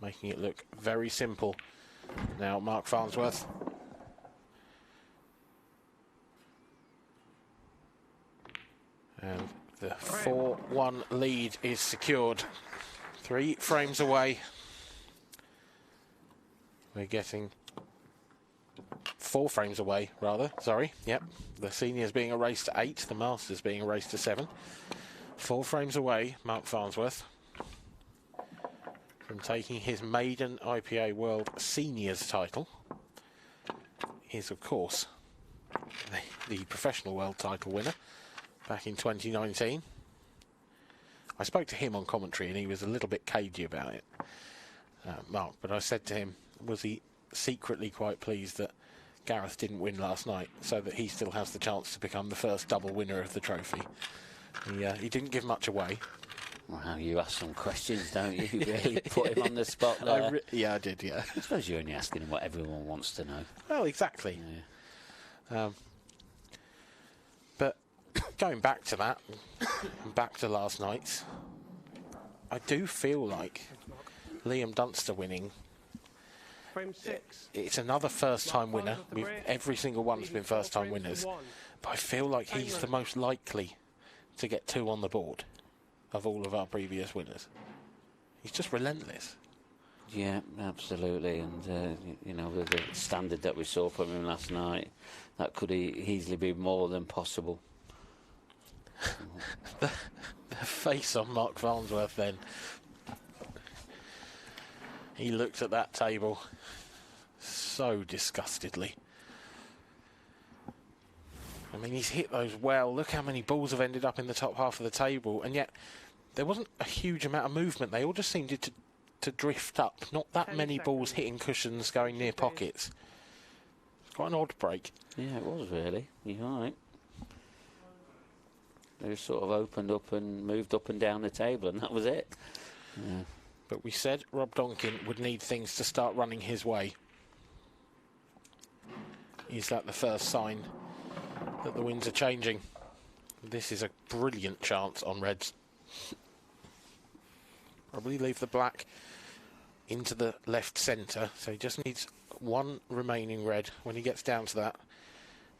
Making it look very simple now, Mark Farnsworth. And the 4-1 lead is secured. 3 frames away. We're getting 4 frames away, rather. Sorry, yep. The seniors being erased to 8, the masters being erased to 7. 4 frames away, Mark Farnsworth, from taking his maiden IPA World Seniors title. Is, of course, the professional world title winner back in 2019. I spoke to him on commentary and he was a little bit cagey about it, Mark, but I said to him, was he secretly quite pleased that Gareth didn't win last night, so that he still has the chance to become the first double winner of the trophy? He didn't give much away. Wow, you ask some questions, don't you? You really put him on the spot there. I did, yeah. I suppose you're only asking him what everyone wants to know. Well, exactly. Yeah. But going back to that, back to last night's, I do feel like Liam Dunster winning, Frame 6. it's another first-time winner. Every single one's been first-time winners. But I feel like he's the most likely to get 2 on the board of all of our previous winners. He's just relentless. Yeah, absolutely. And, you know, with the standard that we saw from him last night, that could easily be more than possible. the face on Mark Farnsworth then. He looked at that table so disgustedly. I mean, he's hit those well. Look how many balls have ended up in the top half of the table, and yet there wasn't a huge amount of movement. They all just seemed to drift up. Not that many balls hitting cushions going near pockets. It's quite an odd break. Yeah, it was really. You're right. They sort of opened up and moved up and down the table, and that was it. Yeah. But we said Rob Donkin would need things to start running his way. Is that the first sign that the winds are changing? This is a brilliant chance on reds. Probably leave the black into the left centre, so he just needs 1 remaining red. When he gets down to that,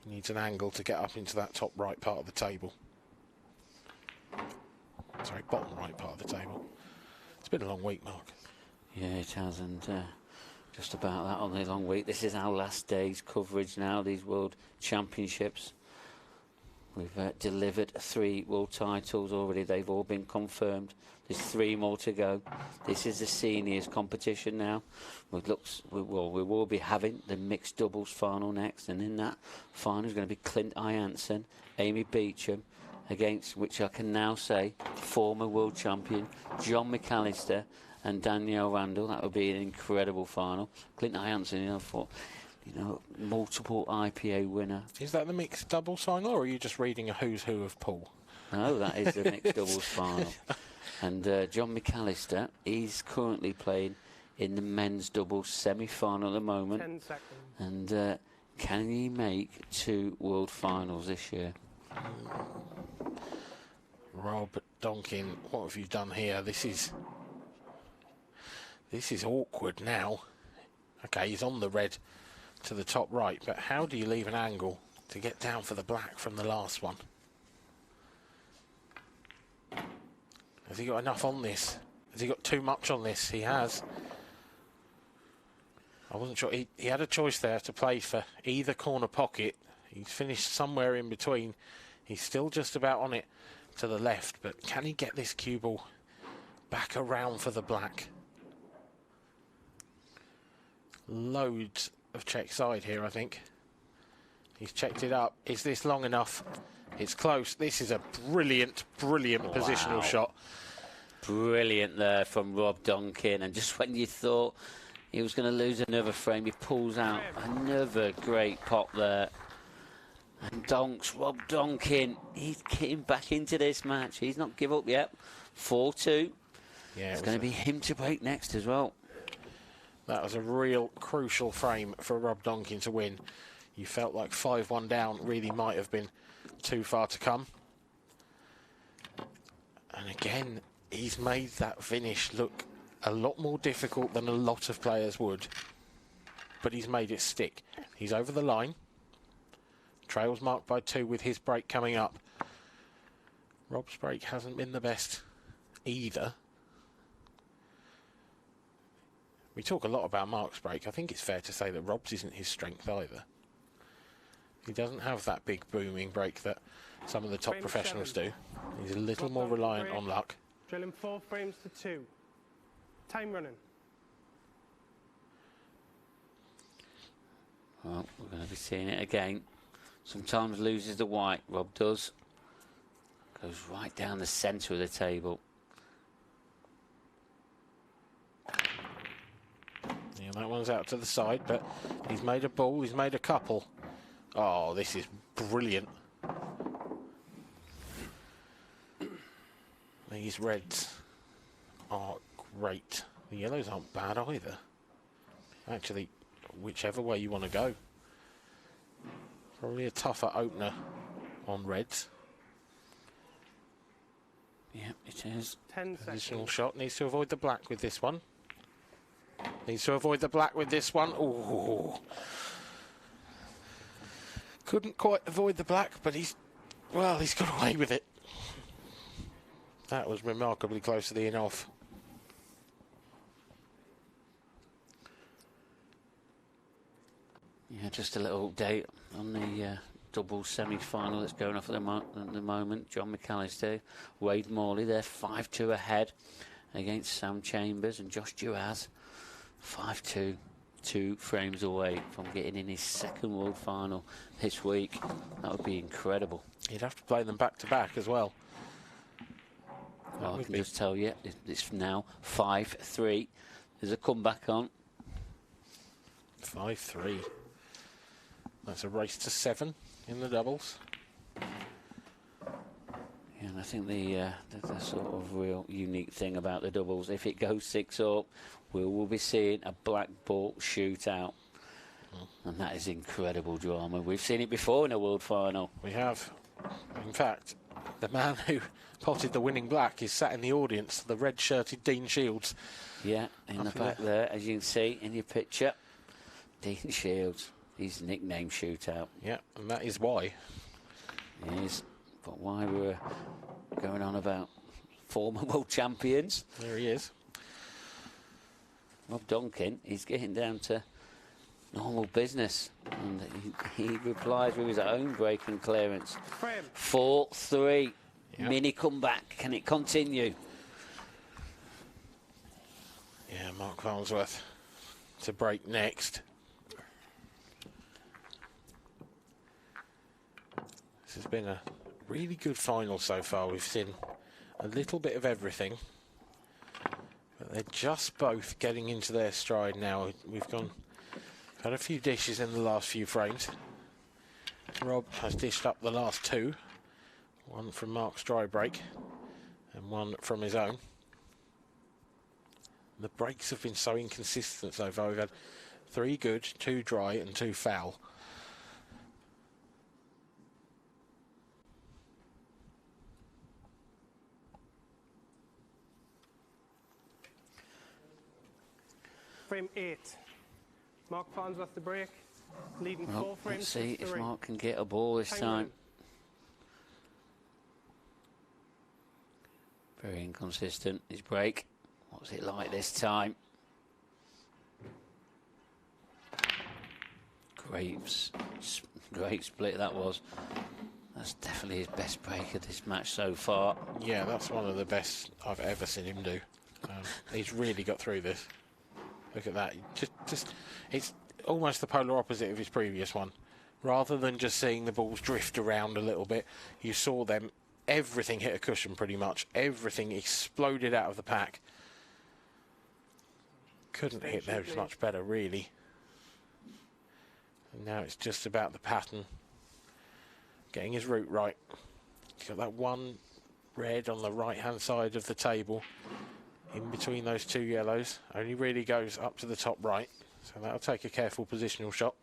he needs an angle to get up into that top right part of the table. Sorry, bottom right part of the table. It's been a long week, Mark. Yeah, it has, and just about that on the long week. This is our last day's coverage now, these World Championships. We've delivered 3 world titles already. They've all been confirmed. There's 3 more to go. This is the seniors competition now. We will be having the mixed doubles final next, and in that final is going to be Clint Ianson, Amy Beecham, against, which I can now say, former world champion John McAllister and Danielle Randall. That would be an incredible final. Clint Ianson, I thought, multiple IPA winner. Is that the mixed doubles final, or are you just reading a who's who of pool? No, that is the mixed doubles final. And John McAllister, he's currently playing in the men's doubles semi-final at the moment. 10 seconds. And can he make 2 world finals this year? Rob Donkin, what have you done here? This is awkward now. Okay, he's on the red to the top right, but how do you leave an angle to get down for the black from the last one? Has he got enough on this? Has he got too much on this? He has. I wasn't sure. He had a choice there to play for either corner pocket. He's finished somewhere in between. He's still just about on it to the left, but can he get this cue ball back around for the black? Loads of check side here, I think. He's checked it up. Is this long enough? It's close. This is a brilliant, brilliant positional shot. Brilliant there from Rob Donkin. And just when you thought he was going to lose another frame, he pulls out another great pop there. And Rob Donkin, he's getting back into this match. He's not give up yet. 4-2. Yeah, it's going to be him to break next as well. That was a real crucial frame for Rob Donkin to win. You felt like 5-1 down really might have been too far to come. And again, he's made that finish look a lot more difficult than a lot of players would. But he's made it stick. He's over the line. Trails marked by 2 with his break coming up. Rob's break hasn't been the best either. We talk a lot about Mark's break. I think it's fair to say that Rob's isn't his strength either. He doesn't have that big booming break that some of the top professionals do. He's a little more reliant on luck. Drilling 4 frames to 2. Time running. Well, we're going to be seeing it again. Sometimes loses the white, Rob does. Goes right down the centre of the table. Yeah, that one's out to the side, but he's made a ball, he's made a couple. Oh, this is brilliant. These reds are great. The yellows aren't bad either. Actually, whichever way you want to go. Probably a tougher opener on reds. Yeah, it is. 10 seconds. Additional shot. Needs to avoid the black with this one. Needs to avoid the black with this one. Ooh. Couldn't quite avoid the black, but he's got away with it. That was remarkably close to the in-off. Yeah, just a little update on the double semi-final that's going off at the moment. John McAllister, Wade Morley, they're 5-2 ahead against Sam Chambers and Josh Duaz. 5-2, 2 frames away from getting in his second world final this week. That would be incredible. You'd have to play them back-to-back as well. Well, I can just tell you, it's now 5-3. There's a comeback on. 5-3. That's a race to 7 in the doubles. Yeah, and I think the sort of real unique thing about the doubles, if it goes 6 up, we will be seeing a black ball shootout. And that is incredible drama. We've seen it before in a world final. We have. In fact, the man who potted the winning black is sat in the audience, the red-shirted Dean Shields. Yeah, in the back there, as you can see in your picture. Dean Shields, his nickname Shootout. Yeah, and that is why. It is. But why we're going on about former world champions. There he is. Rob Donkin, he's getting down to normal business. And he replies with his own break and clearance. 4-3. Yep. Mini comeback. Can it continue? Yeah, Mark Farnsworth to break next. This has been a really good final so far. We've seen a little bit of everything. But they're just both getting into their stride now. We've gone Had a few dishes in the last few frames. Rob has dished up the last two. One from Mark's dry break and one from his own. The breaks have been so inconsistent so far. We've had 3 good, 2 dry and 2 foul. Frame 8. Mark Farnsworth the break, leading 4 frames. Let's see to if 3. Mark can get a ball this time. Very inconsistent, his break. What's it like this time? Great split that was. That's definitely his best break of this match so far. Yeah, that's one of the best I've ever seen him do. He's really got through this. Look at that. Just it's almost the polar opposite of his previous one. Rather than just seeing the balls drift around a little bit, you saw them, everything hit a cushion pretty much. Everything exploded out of the pack. Couldn't hit those much better, really. And now it's just about the pattern. Getting his route right. He's got that one red on the right-hand side of the table. In between those 2 yellows. Only really goes up to the top right. So that'll take a careful positional shot.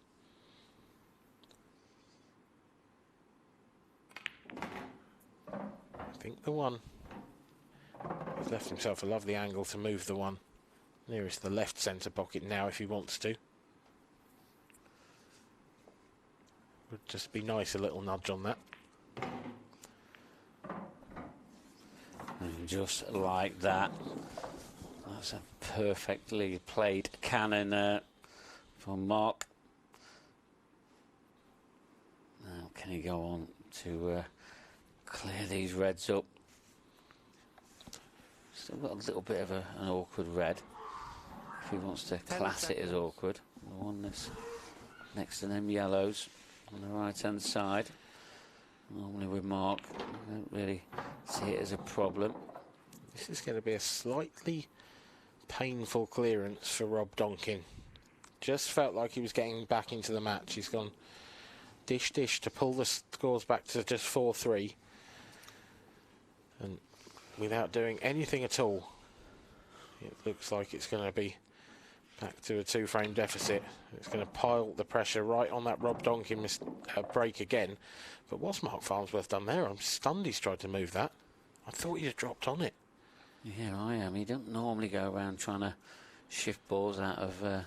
I think the one. He's left himself a lovely angle to move the one nearest the left centre pocket now if he wants to. Would just be nice, a little nudge on that. And just like that. That's a perfectly played cannon from Mark. Now can he go on to clear these reds up? Still got a little bit of an awkward red. If he wants to class it as awkward. The one that's next to them yellows on the right hand side. Normally with Mark, I don't really see it as a problem. This is going to be a slightly painful clearance for Rob Donkin. Just felt like he was getting back into the match. He's gone dish to pull the scores back to just 4-3. And without doing anything at all, it looks like it's going to be back to a 2-frame deficit. It's going to pile the pressure right on that Rob Donkin break again. But what's Mark Farnsworth done there? I'm stunned he's tried to move that. I thought he'd have dropped on it. Yeah, I am. He don't normally go around trying to shift balls out of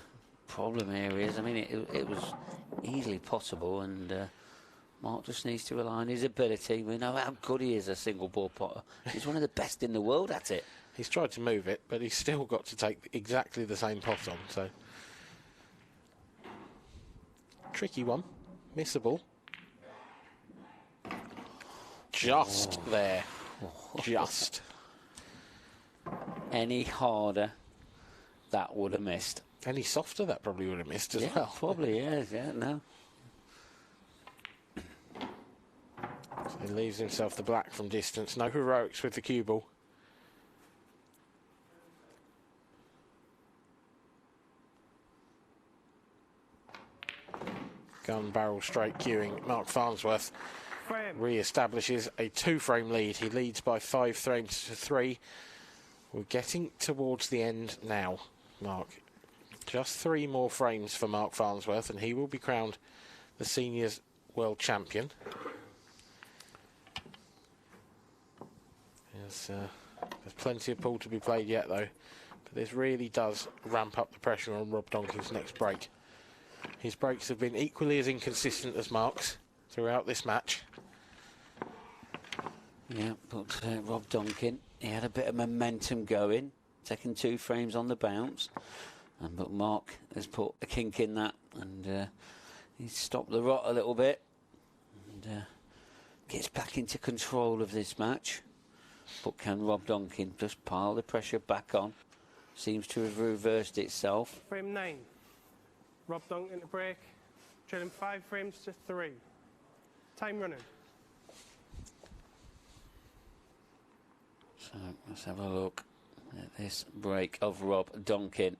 problem areas. I mean, it was easily possible, and Mark just needs to rely on his ability. We know how good he is a single ball potter. He's one of the best in the world at it. He's tried to move it, but he's still got to take exactly the same pot on. So tricky one, missable. Just there, just. Any harder, that would have missed. Any softer, that probably would have missed as well. Probably, yeah, no. So he leaves himself the black from distance. No heroics with the cue ball. Gun barrel straight cueing. Mark Farnsworth re-establishes a 2-frame lead. He leads by 5 frames to 3. We're getting towards the end now, Mark. Just 3 more frames for Mark Farnsworth, and he will be crowned the seniors world champion. There's plenty of pool to be played yet, though. But this really does ramp up the pressure on Rob Donkin's next break. His breaks have been equally as inconsistent as Mark's throughout this match. Yeah, but Rob Donkin, he had a bit of momentum going, taking 2 frames on the bounce. But Mark has put a kink in that, and he's stopped the rot a little bit. And gets back into control of this match. But can Rob Donkin just pile the pressure back on? Seems to have reversed itself. Frame 9. Rob Donkin to break, trailing 5 frames to 3. Time running. So let's have a look at this break of Rob Donkin.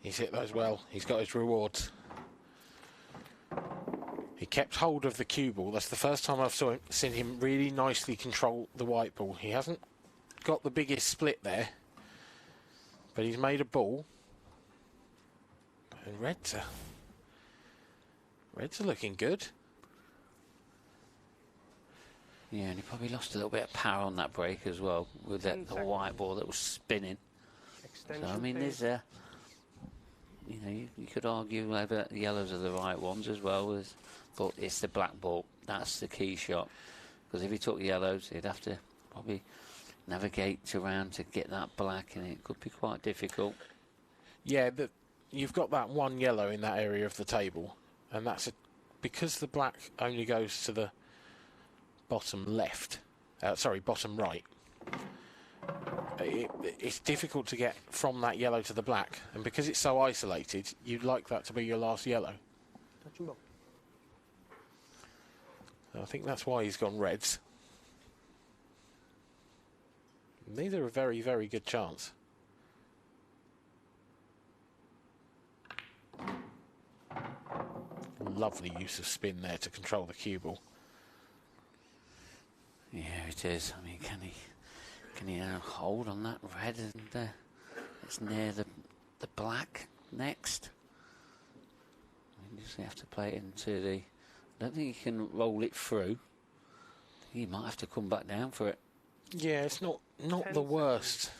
He's hit those well. He's got his rewards. He kept hold of the cue ball. That's the first time I've seen him really nicely control the white ball. He hasn't got the biggest split there, but he's made a ball. And Reds are looking good. Yeah, and he probably lost a little bit of power on that break as well with the white ball that was spinning. Extension So, I mean, there's a... You know, you could argue whether the yellows are the right ones as well, but it's the black ball. That's the key shot. Because if he took yellows, he'd have to probably navigate around to get that black, and it could be quite difficult. Yeah, you've got that one yellow in that area of the table, and that's because the black only goes to the bottom left. Bottom right. It's difficult to get from that yellow to the black, and because it's so isolated, you'd like that to be your last yellow. Touch and ball. I think that's why he's gone reds. And these are a very, very good chance. Lovely use of spin there to control the cue ball. Yeah, it is. I mean, can he hold on that red? And it's near the black next. You just have to play it into the... I don't think he can roll it through. He might have to come back down for it. Yeah, it's not the worst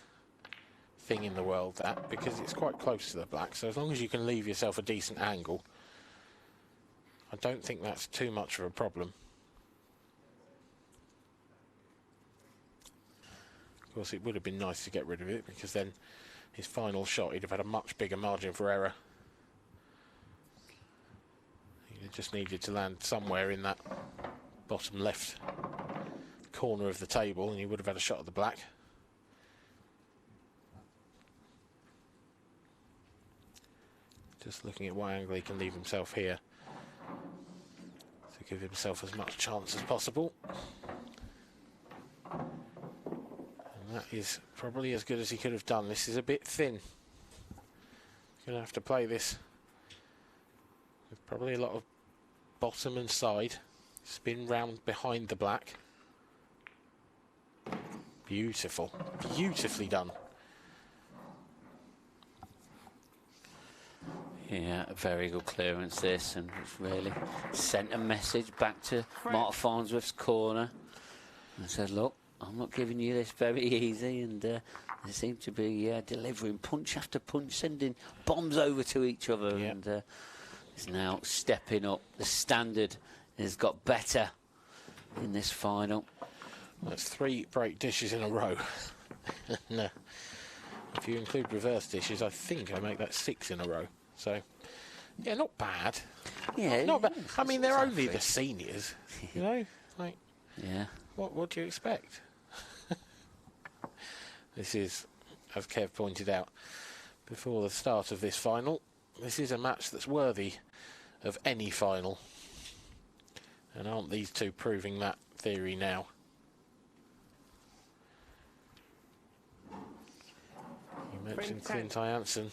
thing in the world, that, because it's quite close to the black. So as long as you can leave yourself a decent angle, I don't think that's too much of a problem. Of course, it would have been nice to get rid of it, because then his final shot, he'd have had a much bigger margin for error. He just needed to land somewhere in that bottom left corner of the table, and he would have had a shot at the black. Just looking at what angle he can leave himself here to give himself as much chance as possible. And that is probably as good as he could have done. This is a bit thin. He's going to have to play this with probably a lot of bottom and side. Spin round behind the black. Beautiful. Beautifully done. Yeah, a very good clearance this, and it's really sent a message back to Mark Farnsworth's corner and said, look, I'm not giving you this very easy, and they seem to be delivering punch after punch, sending bombs over to each other, and is now stepping up. The standard has got better in this final. That's 3 break dishes in a row. No. If you include reverse dishes, I think I make that 6 in a row. So, yeah, not bad. Yeah, not bad. I mean, they're only the seniors, you know. Like, yeah. What do you expect? This is, as Kev pointed out before the start of this final, this is a match that's worthy of any final. And aren't these two proving that theory now? You mentioned Clint Jansen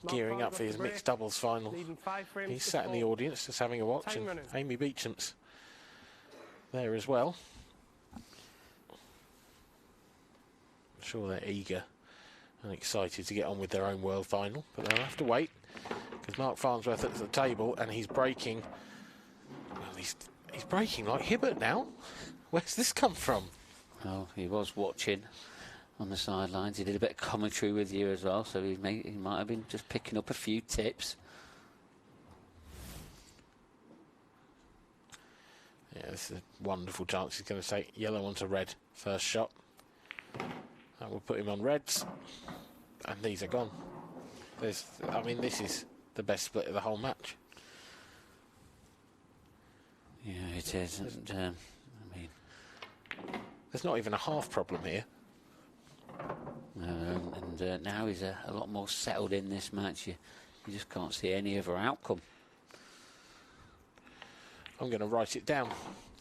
gearing up for his mixed doubles final. He's sat in the audience just having a watch, and Amy Beecham's there as well. I'm sure they're eager and excited to get on with their own world final, but they'll have to wait, because Mark Farnsworth at the table, and he's breaking. Well, he's breaking like Hibbert now. Where's this come from? Well, he was watching on the sidelines. He did a bit of commentary with you as well, so he might have been just picking up a few tips. Yeah, this is a wonderful chance. He's going to take yellow onto red first shot. That will put him on reds, and these are gone. I mean, this is the best split of the whole match. Yeah, it is. And, I mean, there's not even a half problem here. And now he's a lot more settled in this match. You just can't see any other outcome. I'm going to write it down.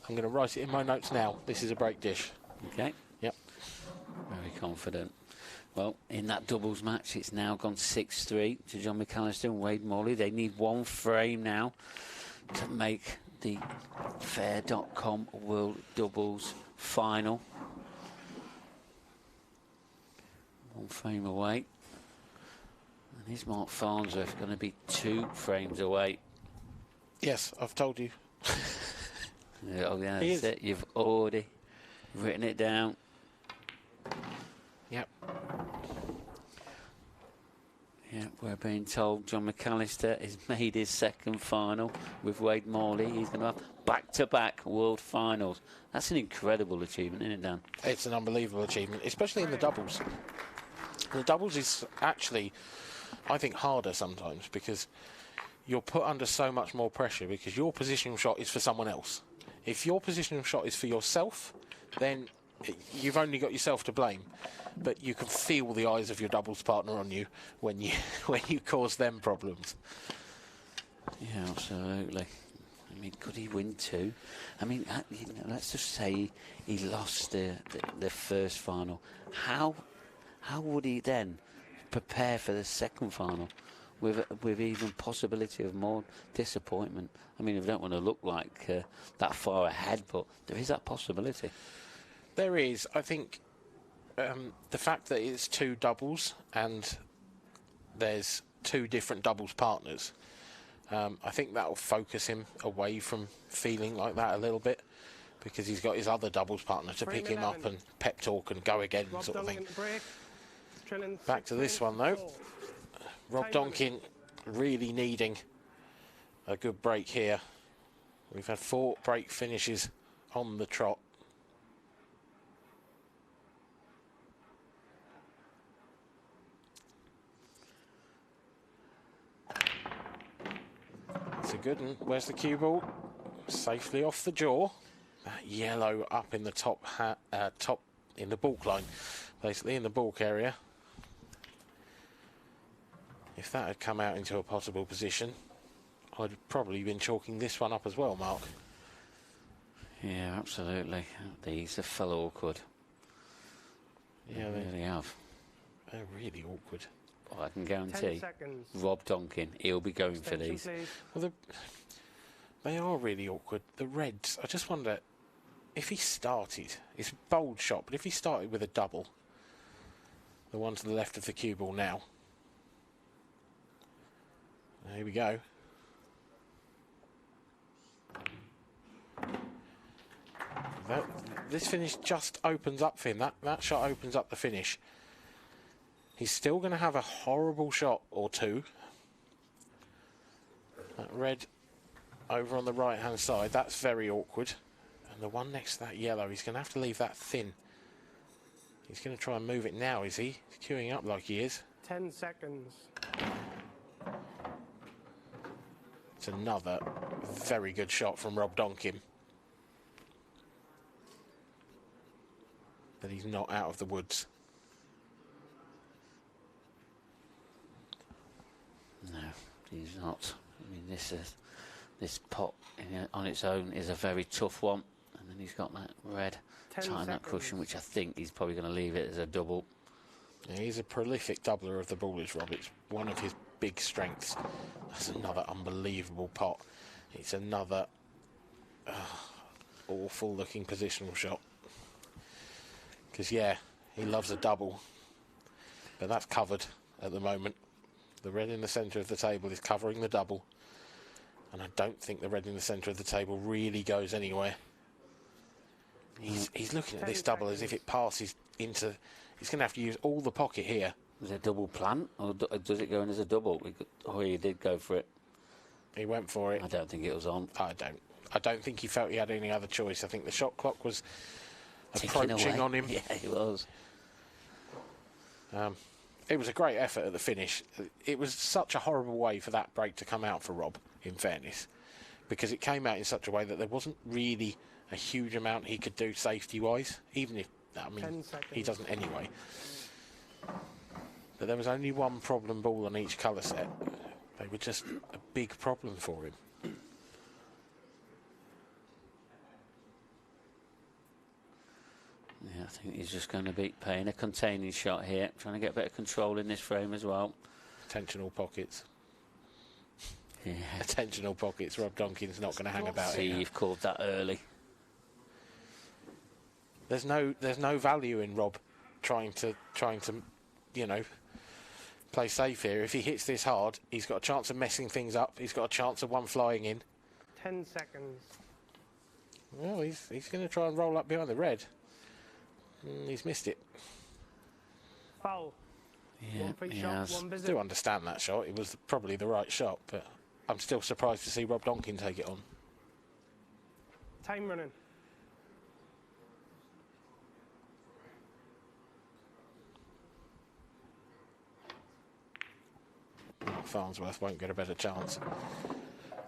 I'm going to write it in my notes now. This is a break dish. Okay. Yep. Very confident. Well, in that doubles match, it's now gone 6-3 to John McAllister and Wade Morley. They need one frame now to make the Fair.com World Doubles final. One frame away. And is Mark Farnsworth going to be 2 frames away? Yes, I've told you. Oh, yeah, that's it. You've already written it down. Yep. Yeah, we're being told John McAllister has made his second final with Wade Morley. He's going to have back-to-back world finals. That's an incredible achievement, isn't it, Dan? It's an unbelievable achievement, especially in the doubles. The doubles is actually, I think, harder sometimes because you're put under so much more pressure because your positional shot is for someone else. If your positional shot is for yourself, then you've only got yourself to blame. But you can feel the eyes of your doubles partner on you when you cause them problems. Yeah, absolutely. I mean, could he win 2? I mean, let's just say he lost the first final. How would he then prepare for the second final with even possibility of more disappointment? I mean, we don't want to look like that far ahead, but there is that possibility. There is. I think the fact that it's 2 doubles and there's 2 different doubles partners, I think that will focus him away from feeling like that a little bit because he's got his other doubles partner to pick him up and pep talk and go again sort of thing. Back to this one though. Rob Donkin really needing a good break here. We've had 4 break finishes on the trot. It's a good one. Where's the cue ball? Safely off the jaw. That yellow up in the top in the balk line, basically in the balk area. If that had come out into a possible position, I'd probably been chalking this one up as well, Mark. Yeah, absolutely. These have fell awkward. Yeah, they really have. They're really awkward. Well, I can guarantee Rob Donkin, he'll be going for these. Well, they are really awkward. The reds, I just wonder if he started, it's a bold shot, but if he started with a double, the one to the left of the cue ball now. Here we go. This finish just opens up for him. That shot opens up the finish. He's still going to have a horrible shot or 2. That red over on the right-hand side, that's very awkward. And the one next to that yellow, he's going to have to leave that thin. He's going to try and move it now, is he? He's queuing up like he is. 10 seconds. It's another very good shot from Rob Donkin. But he's not out of the woods. No, he's not. I mean, this pot on its own is a very tough one. And then he's got that red tying that cushion, which I think he's probably going to leave it as a double. Yeah, he's a prolific doubler of the ballers, Rob. It's one of his big strengths. That's another unbelievable pot. It's another awful-looking positional shot. Because, yeah, he loves a double. But that's covered at the moment. The red in the centre of the table is covering the double. And I don't think the red in the centre of the table really goes anywhere. He's looking at this double as if it passes into... He's going to have to use all the pocket here. Is it a double plant, or does it go in as a double? Oh, he did go for it. He went for it. I don't think it was on. I don't think he felt he had any other choice. I think the shot clock was approaching on him. Yeah, it was. It was a great effort at the finish. It was such a horrible way for that break to come out for Rob, in fairness, because it came out in such a way that there wasn't really a huge amount he could do safety-wise, even if, I mean, he doesn't anyway. But there was only one problem ball on each colour set. They were just a big problem for him. Yeah, think he's just going to be playing a containing shot here, trying to get better control in this frame as well. Attentional pockets. Yeah. Attentional pockets. Rob Donkin's not going to hang about See, here. you've called that early. There's no value in Rob trying to you know, play safe here. If he hits this hard, he's got a chance of messing things up. He's got a chance of one flying in. 10 seconds. Well, he's going to try and roll up behind the red. He's missed it. Foul. Yeah, One free he shot, has. one I visit. do understand that shot. It was probably the right shot, but I'm still surprised to see Rob Donkin take it on. Time running. Farnsworth won't get a better chance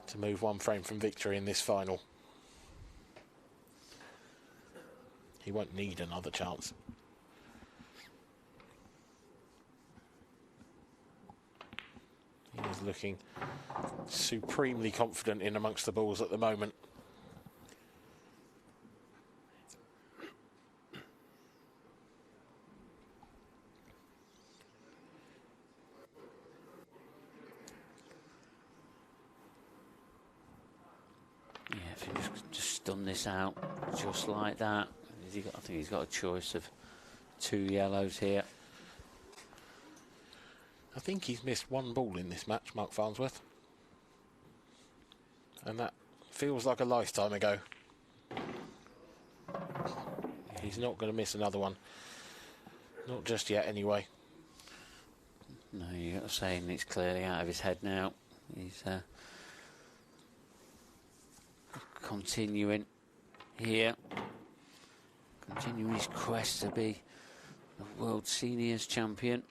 to move one frame from victory in this final. He won't need another chance. He is looking supremely confident in amongst the balls at the moment. Yeah, if he just stun this out, just like that. I think he's got a choice of 2 yellows here. I think he's missed one ball in this match, Mark Farnsworth. And that feels like a lifetime ago. He's not going to miss another one. Not just yet, anyway. No, you've got to say it's clearly out of his head now. He's continuing here. Continuing his quest to be the World Seniors Champion.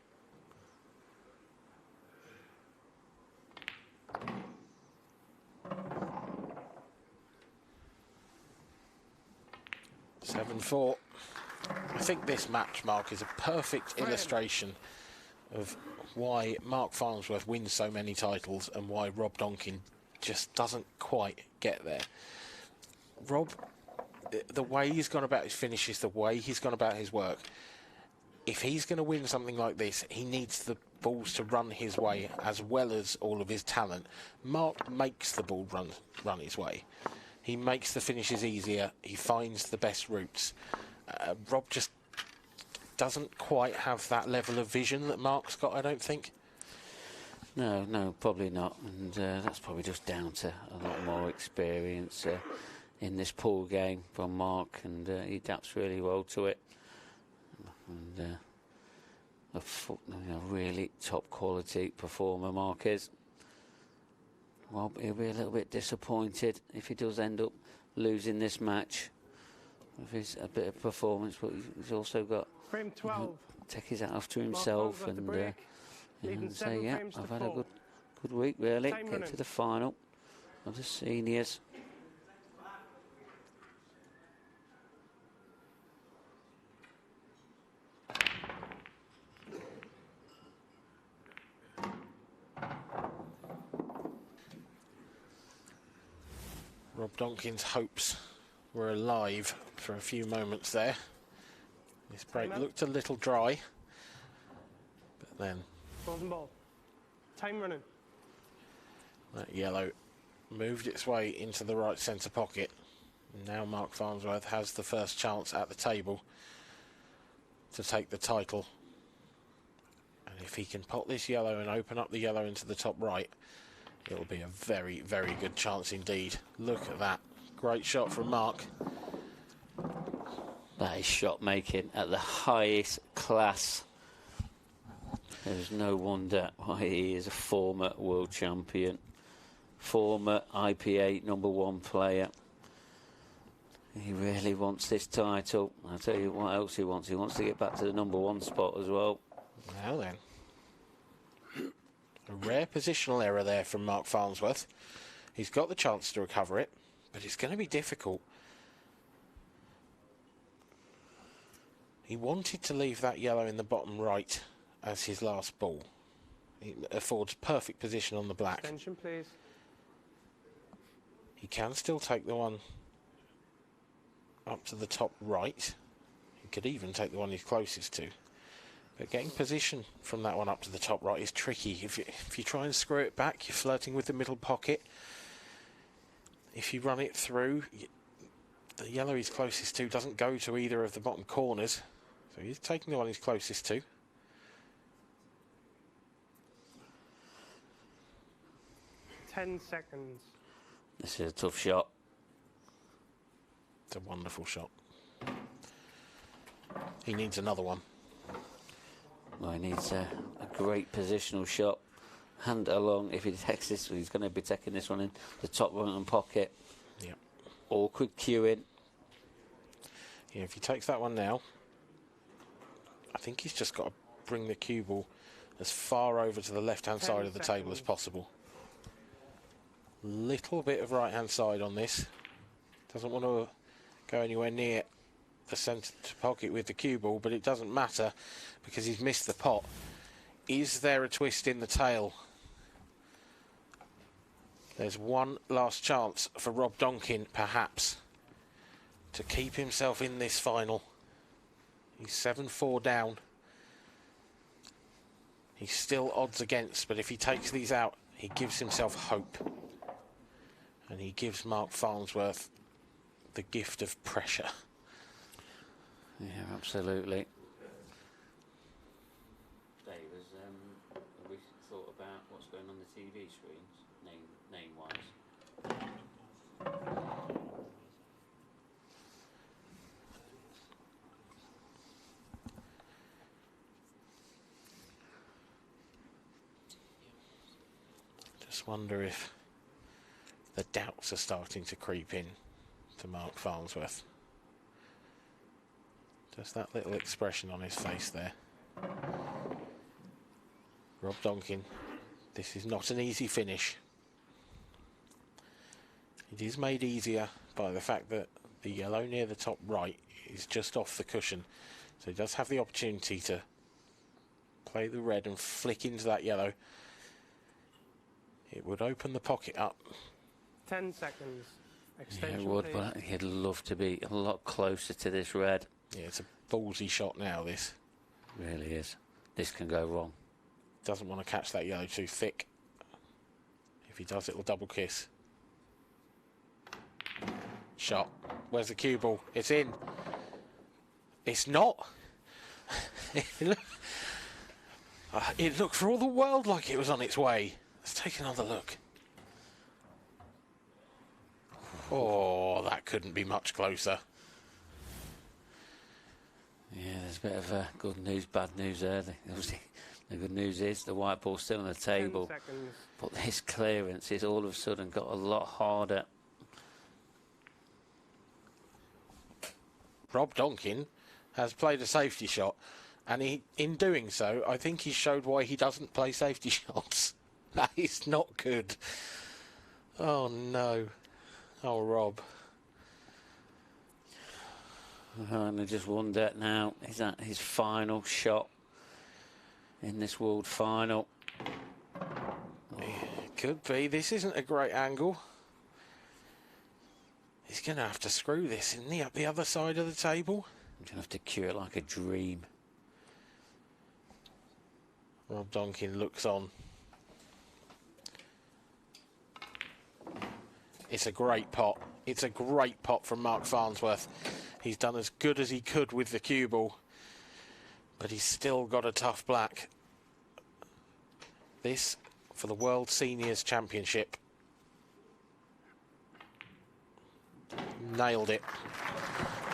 (7-4). I think this match, Mark, is a perfect illustration of why Mark Farnsworth wins so many titles and why Rob Donkin just doesn't quite get there. Rob, the way he's gone about his finishes, the way he's gone about his work, if he's going to win something like this, he needs the balls to run his way as well as all of his talent. Mark makes the ball run his way. He makes the finishes easier. He finds the best routes. Rob just doesn't quite have that level of vision that Mark's got, I don't think. No, probably not. And that's probably just down to a lot more experience in this pool game from Mark, and he adapts really well to it. And a really top quality performer Mark is. Well, he'll be a little bit disappointed if he does end up losing this match with a bit of performance, but he's also got Frame 12. take his hat off to himself and Leading say, 7 yeah, frames to I've had a 4. good week, really. Time Get running. to the final of the seniors. Rob Donkin's hopes were alive for a few moments there. This break looked a little dry, but then Golden ball. Time running. that yellow moved its way into the right centre pocket. Now Mark Farnsworth has the first chance at the table to take the title. And if he can pot this yellow and open up the yellow into the top right, it'll be a very, very good chance indeed. Look at that. Great shot from Mark. That is shot making at the highest class. There's no wonder why he is a former world champion, former IPA #1 player. He really wants this title. I'll tell you what else he wants. He wants to get back to the #1 spot as well. Now then. A rare positional error there from Mark Farnsworth. He's got the chance to recover it, but it's going to be difficult. He wanted to leave that yellow in the bottom right as his last ball. It affords perfect position on the black. Extension, please. He can still take the one up to the top right. He He could even take the one he's closest to. But getting position from that one up to the top right is tricky. If you try and screw it back, you're flirting with the middle pocket. If you run it through, the yellow he's closest to doesn't go to either of the bottom corners. So he's taking the one he's closest to. Ten seconds. This is a tough shot. It's a wonderful shot. He needs another one. Well, he needs a great positional shot. Hand along. If he takes this, he's going to be taking this one in the top right-hand pocket. Yep. Awkward cueing. Yeah, if he takes that one now, I think he's just got to bring the cue ball as far over to the left-hand side of the table as possible. Little bit of right-hand side on this. Doesn't want to go anywhere near the centre pocket with the cue ball, but it doesn't matter because he's missed the pot. Is there a twist in the tail? There's one last chance for Rob Donkin, perhaps, to keep himself in this final. He's 7-4 down. He's still odds against, but if he takes these out, he gives himself hope. And he gives Mark Farnsworth the gift of pressure. Yeah, absolutely. Dave, have we thought about what's going on the TV screens, name-wise? Just wonder if the doubts are starting to creep in to Mark Farnsworth. Just that little expression on his face there. Rob Donkin, this is not an easy finish. It is made easier by the fact that the yellow near the top right is just off the cushion. So he does have the opportunity to play the red and flick into that yellow. It would open the pocket up. 10 seconds. Extension Yeah, it would, phase. but he'd love to be a lot closer to this red. Yeah, it's a ballsy shot now, this. Really is. This can go wrong. Doesn't want to catch that yellow too thick. If he does, it'll double kiss. Shot. Where's the cue ball? It's in. It's not. It looked for all the world like it was on its way. Let's take another look. Oh, that couldn't be much closer. Yeah, there's a bit of good news, bad news there. The good news is the white ball's still on the 10 table, seconds. but this clearance is all of a sudden got a lot harder. Rob Donkin has played a safety shot, and in doing so, I think he showed why he doesn't play safety shots. That is not good. Oh, no. Oh, Rob. And I just wonder now, is that his final shot in this world final? Could be. This isn't a great angle. He's going to have to screw this, isn't he, up the other side of the table? I'm going to have to cue it like a dream. Rob Donkin looks on. It's a great pot. It's a great pot from Mark Farnsworth. He's done as good as he could with the cue ball, but he's still got a tough black. This for the World Seniors Championship. Nailed it.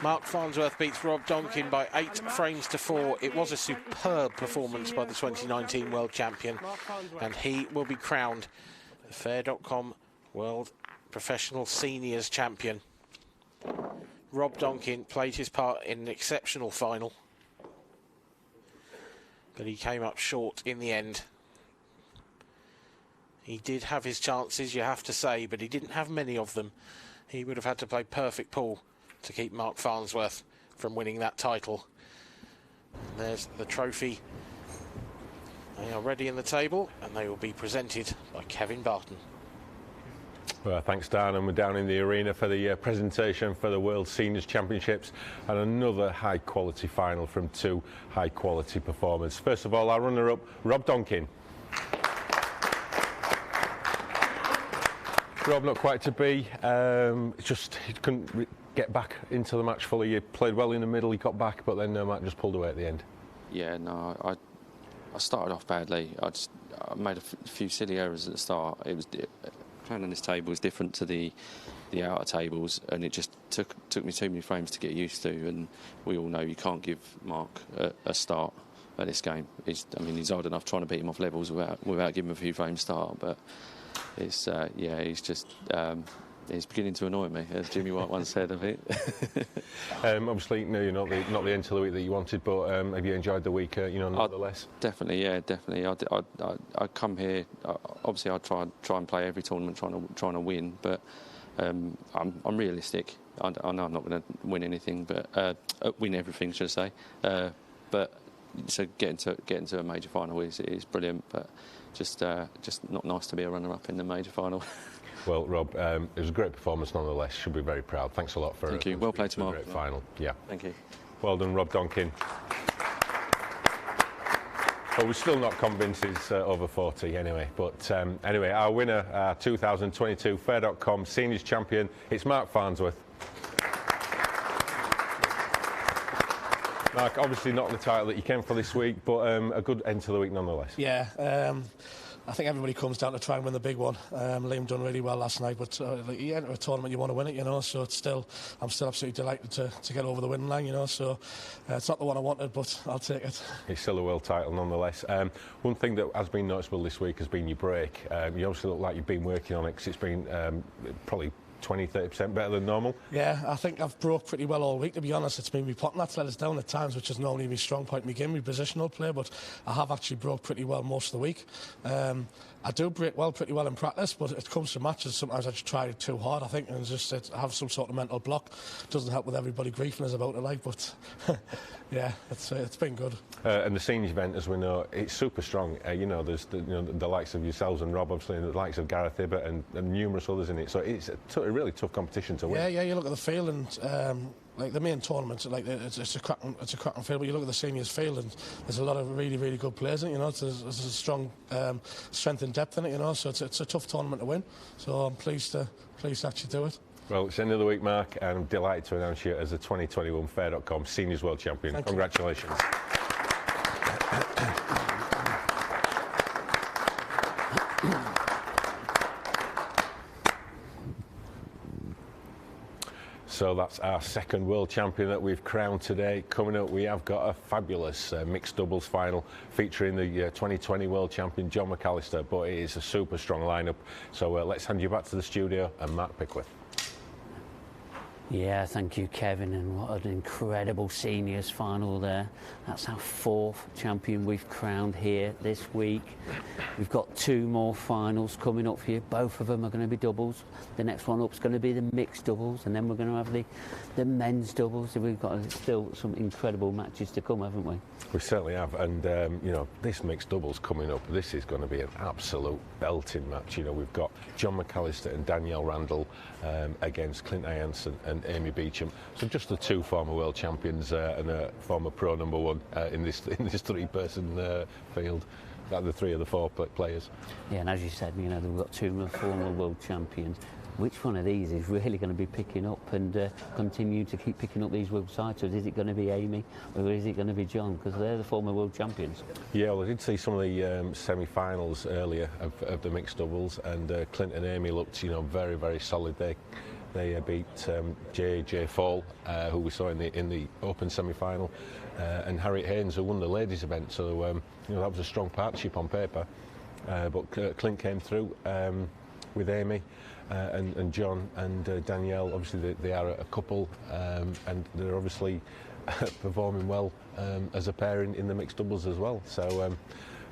Mark Farnsworth beats Rob Donkin by 8 frames to 4. It was a superb performance by the 2019 World Champion, and he will be crowned the Fair.com World Professional Seniors Champion. Rob Donkin played his part in an exceptional final, but he came up short in the end. He did have his chances, you have to say, but he didn't have many of them. He would have had to play perfect pool to keep Mark Farnsworth from winning that title. And there's the trophy. They are ready in the table, and they will be presented by Kevin Barton. Well, thanks, Dan. And we're down in the arena for the presentation for the World Seniors Championships and another high-quality final from two high-quality performers. First of all, our runner-up, Rob Donkin. Rob, not quite to be. Just he couldn't get back into the match fully. He played well in the middle, he got back, but then Matt just pulled away at the end. Yeah, no, I started off badly. I made a few silly errors at the start. Playing on this table is different to the outer tables, and it just took me too many frames to get used to. And we all know you can't give Mark a start at this game. He's old enough trying to beat him off levels without giving him a few frames start. But it's he's just. It's beginning to annoy me, as Jimmy White once said, I think. Obviously, no, you're not the end to the week that you wanted, but have you enjoyed the week, nonetheless? Definitely, yeah, definitely. I come here. Obviously, I try and play every tournament, trying to win, but I'm realistic. I know I'm not going to win anything, but win everything, should I say? But so getting to a major final is brilliant, but just not nice to be a runner-up in the major final. Well, Rob, it was a great performance nonetheless. Should be very proud. Thanks a lot for Thank you. Well played tomorrow. Great final. Yeah. Thank you. Well done, Rob Donkin. Well, we're still not convinced he's over 40 anyway. But anyway, our winner, 2022 Fair.com Seniors Champion, it's Mark Farnsworth. Mark, obviously not the title that you came for this week, but a good end to the week nonetheless. Yeah. I think everybody comes down to try and win the big one. Liam done really well last night, but you enter a tournament, you want to win it, so I'm still absolutely delighted to get over the winning line, so it's not the one I wanted, but I'll take it. It's still a world title nonetheless. One thing that has been noticeable this week has been your break. You obviously look like you've been working on it, because it's been probably 20-30% better than normal. Yeah, I think I've broke pretty well all week, to be honest. It's been my potting that's let us down at times, which is normally my strong point in my game, my positional play, but I have actually broke pretty well most of the week. I do break pretty well in practice, but it comes to matches, sometimes I just try it too hard, I think, and I have some sort of mental block. Doesn't help with everybody griefing us about it, but yeah, it's been good. And the seniors event, as we know, it's super strong. There's the likes of yourselves and Rob, obviously, and the likes of Gareth Hibbert and numerous others in it. So it's a really tough competition to win. Yeah, you look at the field and like the main tournaments, like it's a cracking field. But you look at the seniors field and there's a lot of really, really good players in it. There's a strong strength and depth in it. So it's a tough tournament to win. So I'm pleased to actually do it. Well, it's the end of the week, Mark, and I'm delighted to announce you as the 2021 Fair.com Seniors World Champion. Thank Congratulations. So that's our second world champion that we've crowned today. Coming up, we have got a fabulous mixed doubles final featuring the 2020 world champion John McAllister, but it is a super strong lineup. So let's hand you back to the studio and Mark Pickworth. Yeah, thank you, Kevin, and what an incredible seniors final there. That's our fourth champion we've crowned here this week. We've got two more finals coming up for you. Both of them are going to be doubles. The next one up is going to be the mixed doubles, and then we're going to have the men's doubles. We've got still some incredible matches to come, haven't we? We certainly have, and this mixed doubles coming up, this is going to be an absolute belting match. We've got John McAllister and Danielle Randall against Clint Hansen and Amy Beecham. So just the two former world champions and a former pro number one in this three-person field. The three of the four players. Yeah, and as you said, we've got two former world champions. Which one of these is really going to be picking up and continue to keep picking up these world titles? Is it going to be Amy or is it going to be John? Because they're the former world champions. Yeah, well, I did see some of the semi-finals earlier of the mixed doubles, and Clint and Amy looked, very, very solid. They beat J.J. Fall, who we saw in the Open semi-final, and Harriet Haynes, who won the ladies' event. So that was a strong partnership on paper. But Clint came through with Amy. And John and Danielle, obviously they are a couple, and they're obviously performing well as a pair in the mixed doubles as well. So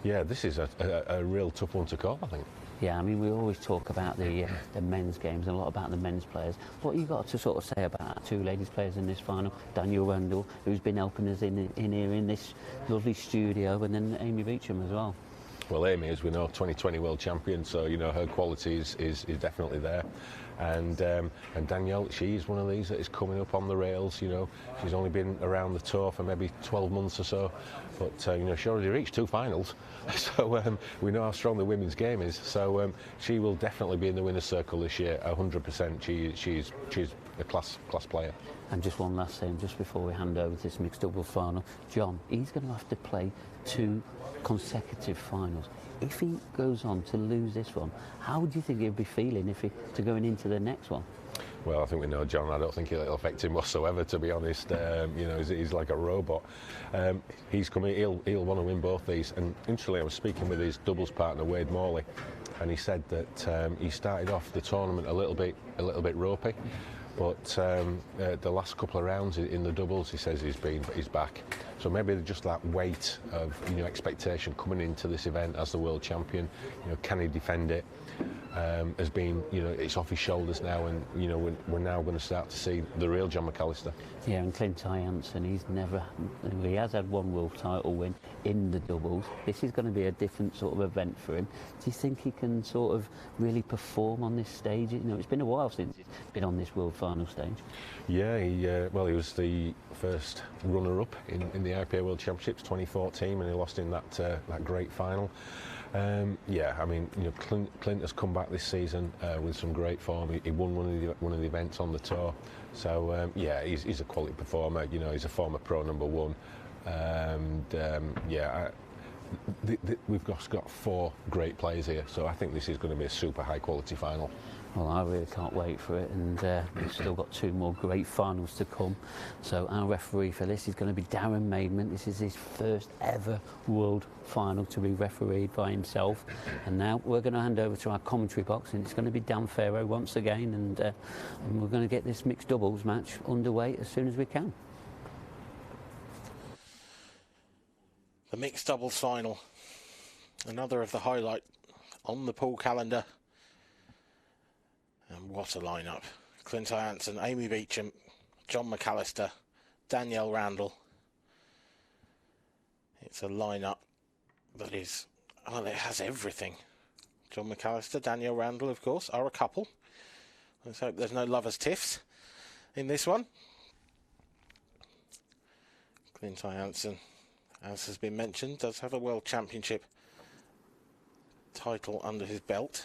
this is a real tough one to call, I think. Yeah, we always talk about the men's games and a lot about the men's players. What you got to sort of say about our two ladies players in this final? Danielle Randall, who's been helping us in here in this lovely studio, and then Amy Beecham as well. Well, Amy, as we know, 2020 world champion, so you know her quality is definitely there. And Danielle, she's one of these that is coming up on the rails. You know, she's only been around the tour for maybe 12 months or so, but you know, she already reached 2 finals. So we know how strong the women's game is. So she will definitely be in the winner's circle this year, 100%. She's a class player. And just one last thing, just before we hand over this mixed double final, John, he's going to have to play 2 consecutive finals. If he goes on to lose this one, how do you think he'll be feeling to going into the next one? Well, I think we know John. I don't think it'll affect him whatsoever, to be honest. You know, he's like a robot. He's coming. He'll want to win both these. And interestingly, I was speaking with his doubles partner Wade Morley, and he said that he started off the tournament a little bit ropey, but the last couple of rounds in the doubles, he says he's back. So maybe just that weight of, you know, expectation coming into this event as the world champion. You know, can he defend it? Has been, you know, it's off his shoulders now, and you know we're now going to start to see the real John McAllister. Yeah, and Clint Hansen, he has had 1 world title win in the doubles. This is going to be a different sort of event for him. Do you think he can sort of really perform on this stage? You know, it's been a while since he's been on this world final stage. Yeah, he was the first runner-up in the IPA World Championships 2014 when he lost in that great final. Yeah, I mean, you know, Clint has come back this season with some great form. He won one of the events on the tour. So yeah, he's a quality performer. You know, he's a former pro #1, and yeah. We've got 4 great players here, so I think this is going to be a super high quality final. Well, I really can't wait for it, and we've still got 2 more great finals to come. So our referee for this is going to be Darren Maidment. This is his first ever world final to be refereed by himself. And now we're going to hand over to our commentary box, and it's going to be Dan Farrow once again, and we're going to get this mixed doubles match underway as soon as we can. The mixed doubles final, another of the highlight on the pool calendar. And what a lineup. Clint Hansen, Amy Beecham, John McAllister, Danielle Randall. It's a lineup that is, well, it has everything. John McAllister, Danielle Randall, of course, are a couple. Let's hope there's no lovers' tiffs in this one. Clint Hansen, as has been mentioned, does have a World Championship title under his belt.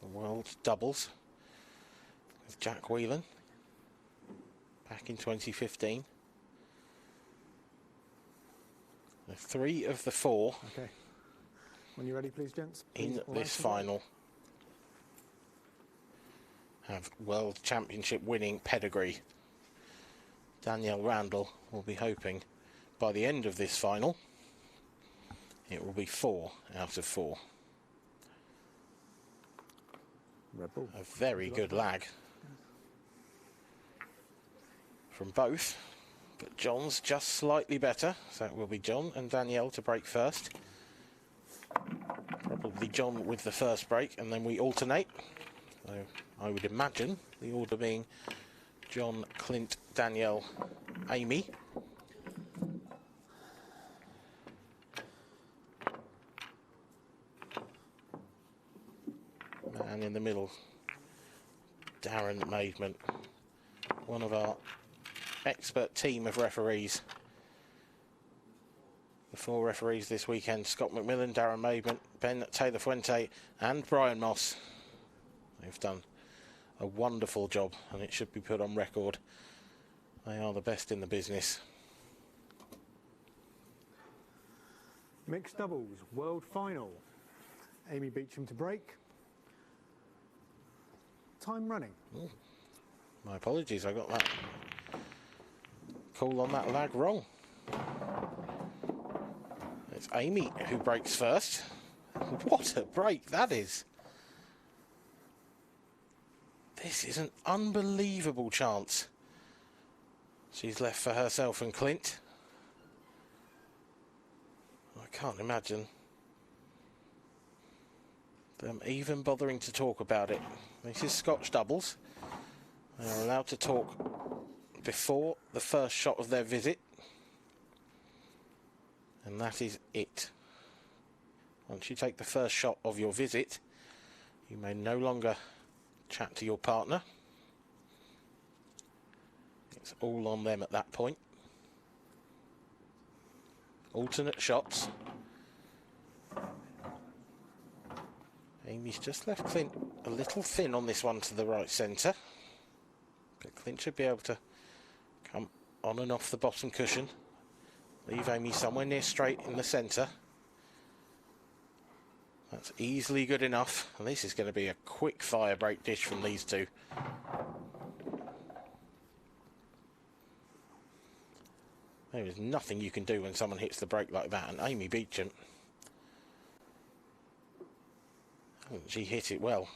The World Doubles with Jack Whelan back in 2015. 3 of the 4 okay. When you're ready, please, gents. In this final have World Championship winning pedigree. Danielle Randall will be hoping by the end of this final it will be 4 out of 4. Red Bull. A very good lag from both, but John's just slightly better, so it will be John and Danielle to break first. Probably John with the first break, and then we alternate. So I would imagine the order being John, Clint, Danielle, Amy. And in the middle, Darren Maidment, one of our expert team of referees. The 4 referees this weekend: Scott McMillan, Darren Maidment, Ben Taylor Fuente and Brian Moss. They've done a wonderful job, and it should be put on record. They are the best in the business. Mixed doubles, world final. Amy Beecham to break. Time running. Ooh. My apologies, I got that call on that lag wrong. It's Amy who breaks first. What a break that is. This is an unbelievable chance she's left for herself and Clint. I can't imagine them even bothering to talk about it. This is Scotch doubles. They are allowed to talk before the first shot of their visit. And that is it. Once you take the first shot of your visit, you may no longer chat to your partner. It's all on them at that point. Alternate shots. Amy's just left Clint a little thin on this one to the right centre. But Clint should be able to come on and off the bottom cushion. Leave Amy somewhere near straight in the centre. That's easily good enough. And this is going to be a quick fire break dish from these two. There is nothing you can do when someone hits the brake like that. And Amy Beecham, she hit it well.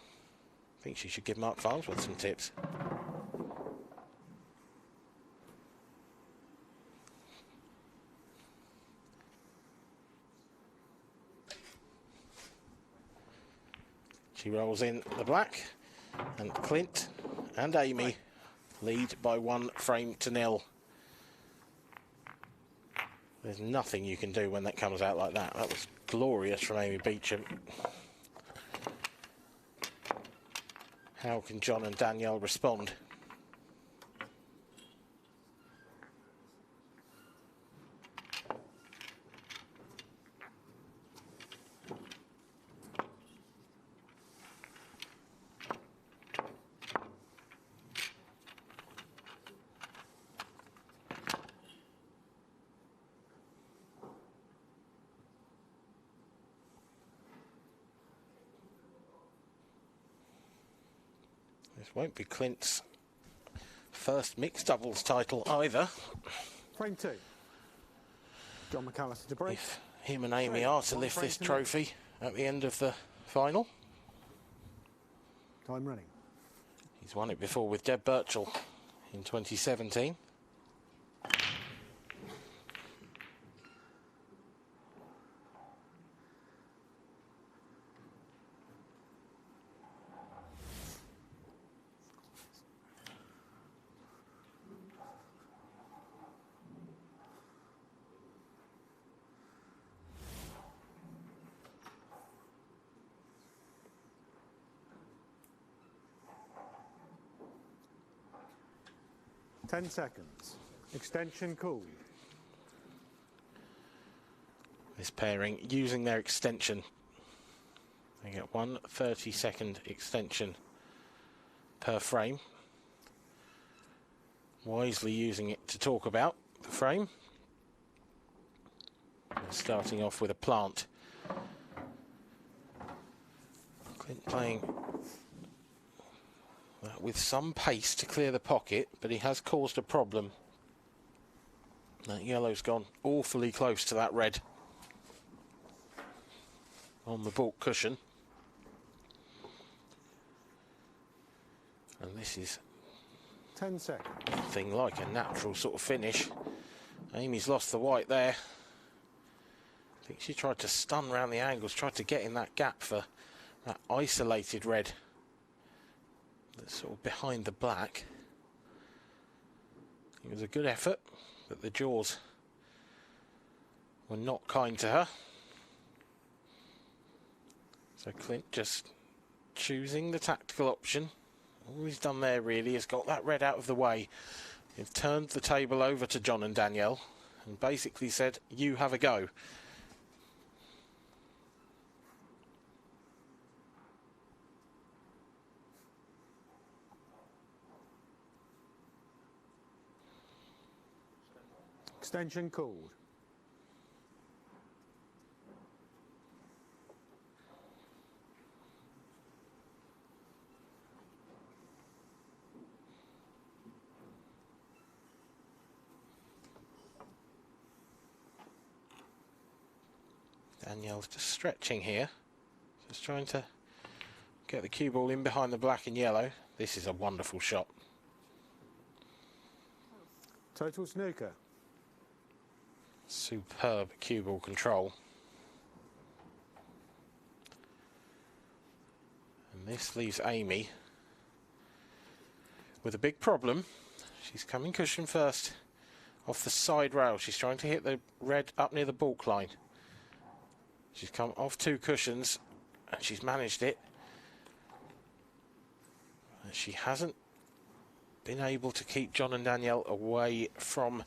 I think she should give Mark Farnsworth some tips. She rolls in the black, and Clint and Amy lead by 1 frame to 0. There's nothing you can do when that comes out like that. That was glorious from Amy Beecham. How can John and Danielle respond? This won't be Clint's first mixed doubles title either. Frame 2. John McAllister to break. If him and Amy are to lift this trophy at the end of the final. Time running. He's won it before with Deb Birchall in 2017. Ten seconds. Extension called. This pairing using their extension. They get 1 30-second extension per frame. Wisely using it to talk about the frame. Starting off with a plant. Clint playing with some pace to clear the pocket, but he has caused a problem. That yellow's gone awfully close to that red on the baulk cushion. And this is 10 seconds. nothing like a natural sort of finish. Amy's lost the white there. I think she tried to stun round the angles, tried to get in that gap for that isolated red that's sort of behind the black. It was a good effort, but the jaws were not kind to her. So Clint just choosing the tactical option. All he's done there really is got that red out of the way. He's turned the table over to John and Danielle and basically said, you have a go. Extension called. Danielle's just stretching here, just trying to get the cue ball in behind the black and yellow. This is a wonderful shot. Total snooker. Superb cue ball control. And this leaves Amy with a big problem. She's coming cushion first off the side rail. She's trying to hit the red up near the baulk line. She's come off 2 cushions and she's managed it. And she hasn't been able to keep John and Danielle away from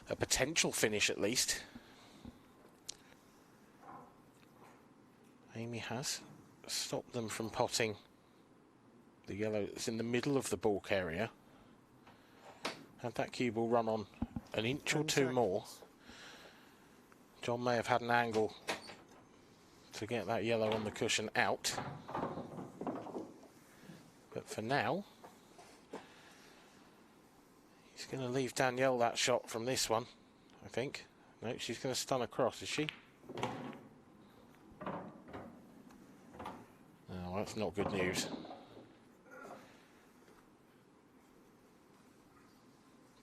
a potential finish at least. Amy has stopped them from potting the yellow that's in the middle of the balk area. Had that cue ball run on an inch or 2 more, John may have had an angle to get that yellow on the cushion out. But for now, he's going to leave Danielle that shot from this one, I think. No, she's going to stun across, is she? Oh, that's not good news.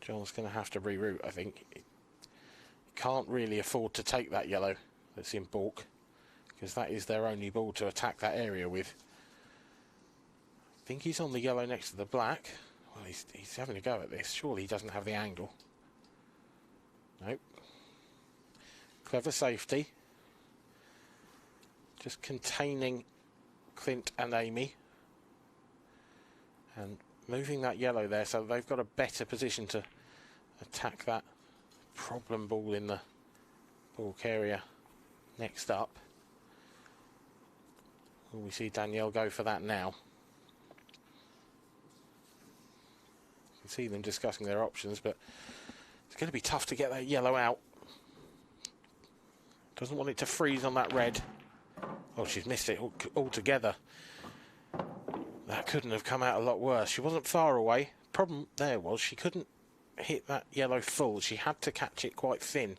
John's going to have to reroute, I think. He can't really afford to take that yellow that's in balk, because that is their only ball to attack that area with. I think he's on the yellow next to the black. Well, he's having a go at this. Surely he doesn't have the angle. Nope. Clever safety. Just containing Clint and Amy. And moving that yellow there so they've got a better position to attack that problem ball in the balk area next up. Will we see Danielle go for that now? You can see them discussing their options, but it's going to be tough to get that yellow out. Doesn't want it to freeze on that red. Oh, she's missed it altogether. That couldn't have come out a lot worse. She wasn't far away. Problem there was she couldn't hit that yellow full. She had to catch it quite thin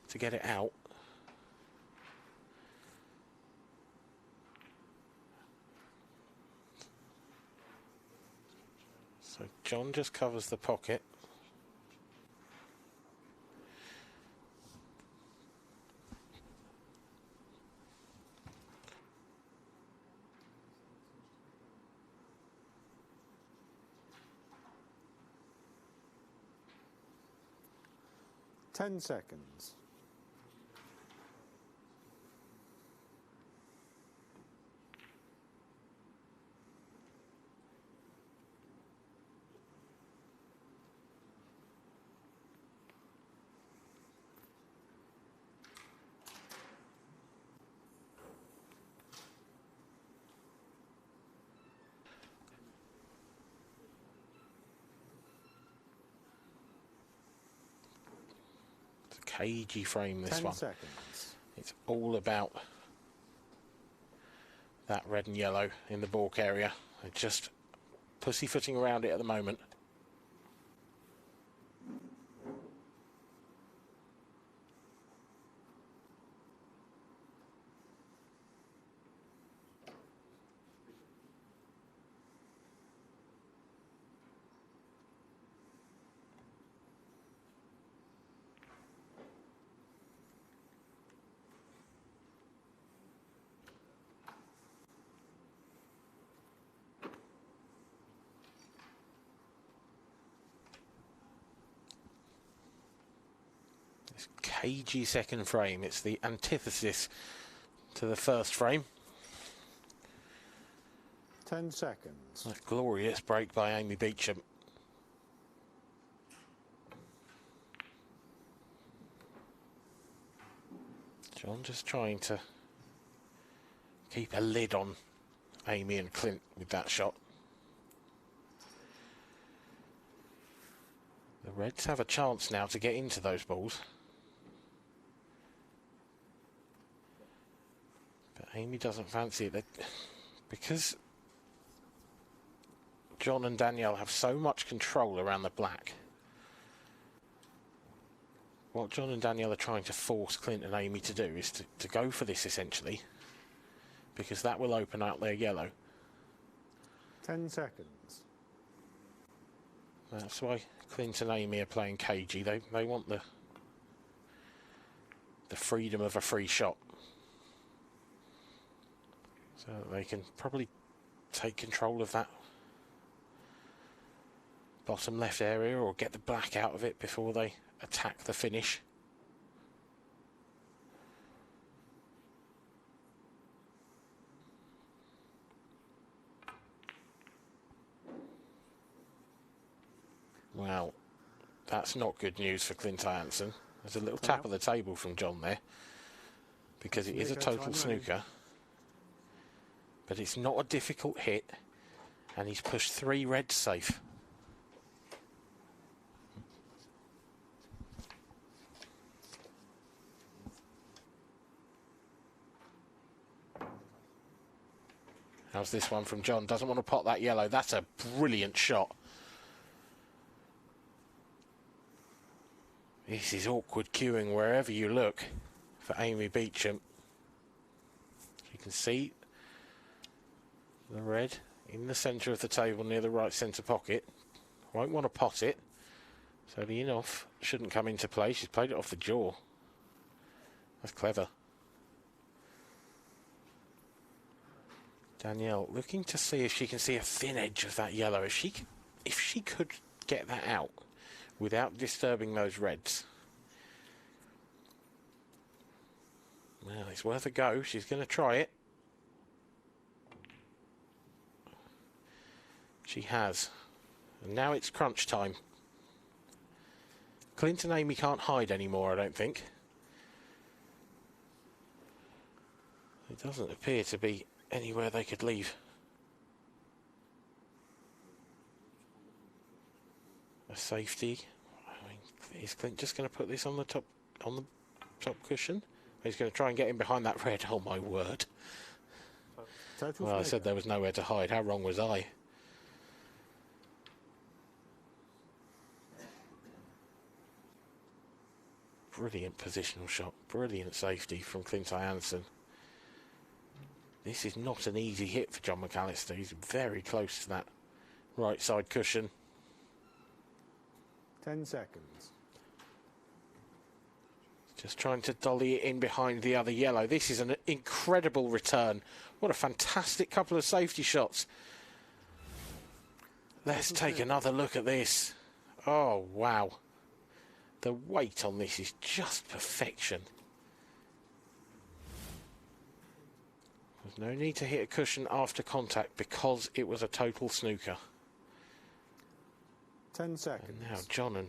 to get it out. So John just covers the pocket. Ten seconds. Cagey frame, this 10 one. seconds. It's all about that red and yellow in the balk area. They're just pussyfooting around it at the moment. Cagey second frame. It's the antithesis to the first frame. 10 seconds. That glorious break by Amy Beecham. John just trying to keep a lid on Amy and Clint with that shot. The Reds have a chance now to get into those balls. But Amy doesn't fancy it. Because John and Danielle have so much control around the black. What John and Danielle are trying to force Clint and Amy to do is to go for this essentially. Because that will open out their yellow. 10 seconds. That's why Clint and Amy are playing cagey. They want the freedom of a free shot. So that they can probably take control of that bottom left area or get the black out of it before they attack the finish. That's not good news for Clint Hansen. There's a little tap of the table from John there, because it is a total snooker. But it's not a difficult hit, and he's pushed 3 reds safe. How's this one from John? Doesn't want to pot that yellow. That's a brilliant shot. This is awkward queuing wherever you look for Amy Beecham. You can see the red in the centre of the table near the right centre pocket. Won't want to pot it, so the in-off shouldn't come into play. She's played it off the jaw. That's clever. Danielle looking to see if she can see a thin edge of that yellow. If she could get that out without disturbing those reds. Well, it's worth a go. She's going to try it. She has. And now it's crunch time. Clint and Amy can't hide anymore, I don't think. It doesn't appear to be anywhere they could leave. A safety. I mean, is Clint just going to put this on the top cushion? He's going to try and get in behind that red. Oh my word! Well, I said there was nowhere to hide. How wrong was I? Brilliant positional shot. Brilliant safety from Clint Hansen. This is not an easy hit for John McAllister. He's very close to that right side cushion. 10 seconds. Just trying to dolly it in behind the other yellow. This is an incredible return. What a fantastic couple of safety shots. Let's take another look at this. Oh, wow. The weight on this is just perfection. There's no need to hit a cushion after contact because it was a total snooker. 10 seconds. And now John and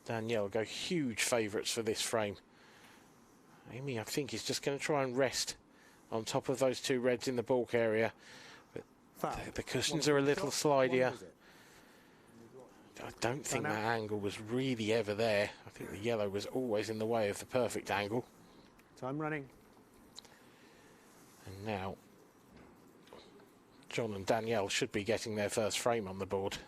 Danielle go huge favourites for this frame. Amy, I think, is just going to try and rest on top of those 2 reds in the baulk area. But the cushions are a little slidier. I don't think that angle was really ever there. I think the yellow was always in the way of the perfect angle. Time running. And now John and Danielle should be getting their first frame on the board.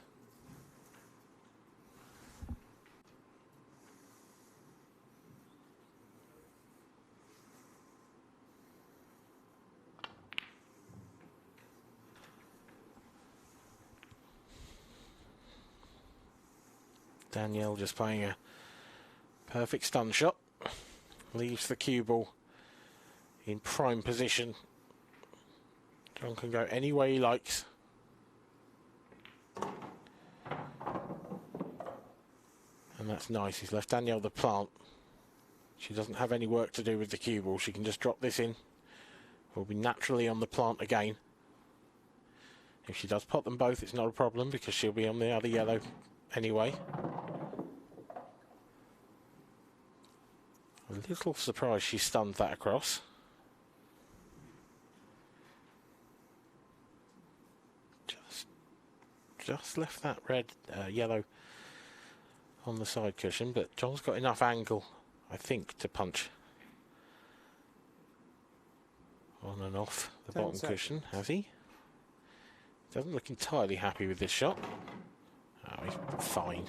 Danielle just playing a perfect stun shot. Leaves the cue ball in prime position. John can go any way he likes. And that's nice. He's left Danielle the plant. She doesn't have any work to do with the cue ball. She can just drop this in. We'll be naturally on the plant again. If she does pot them both, it's not a problem because she'll be on the other yellow anyway. A little surprised she stunned that across. Just left that yellow on the side cushion, but John's got enough angle, I think, to punch on and off the bottom cushion, has he? Doesn't look entirely happy with this shot. Oh, he's fine.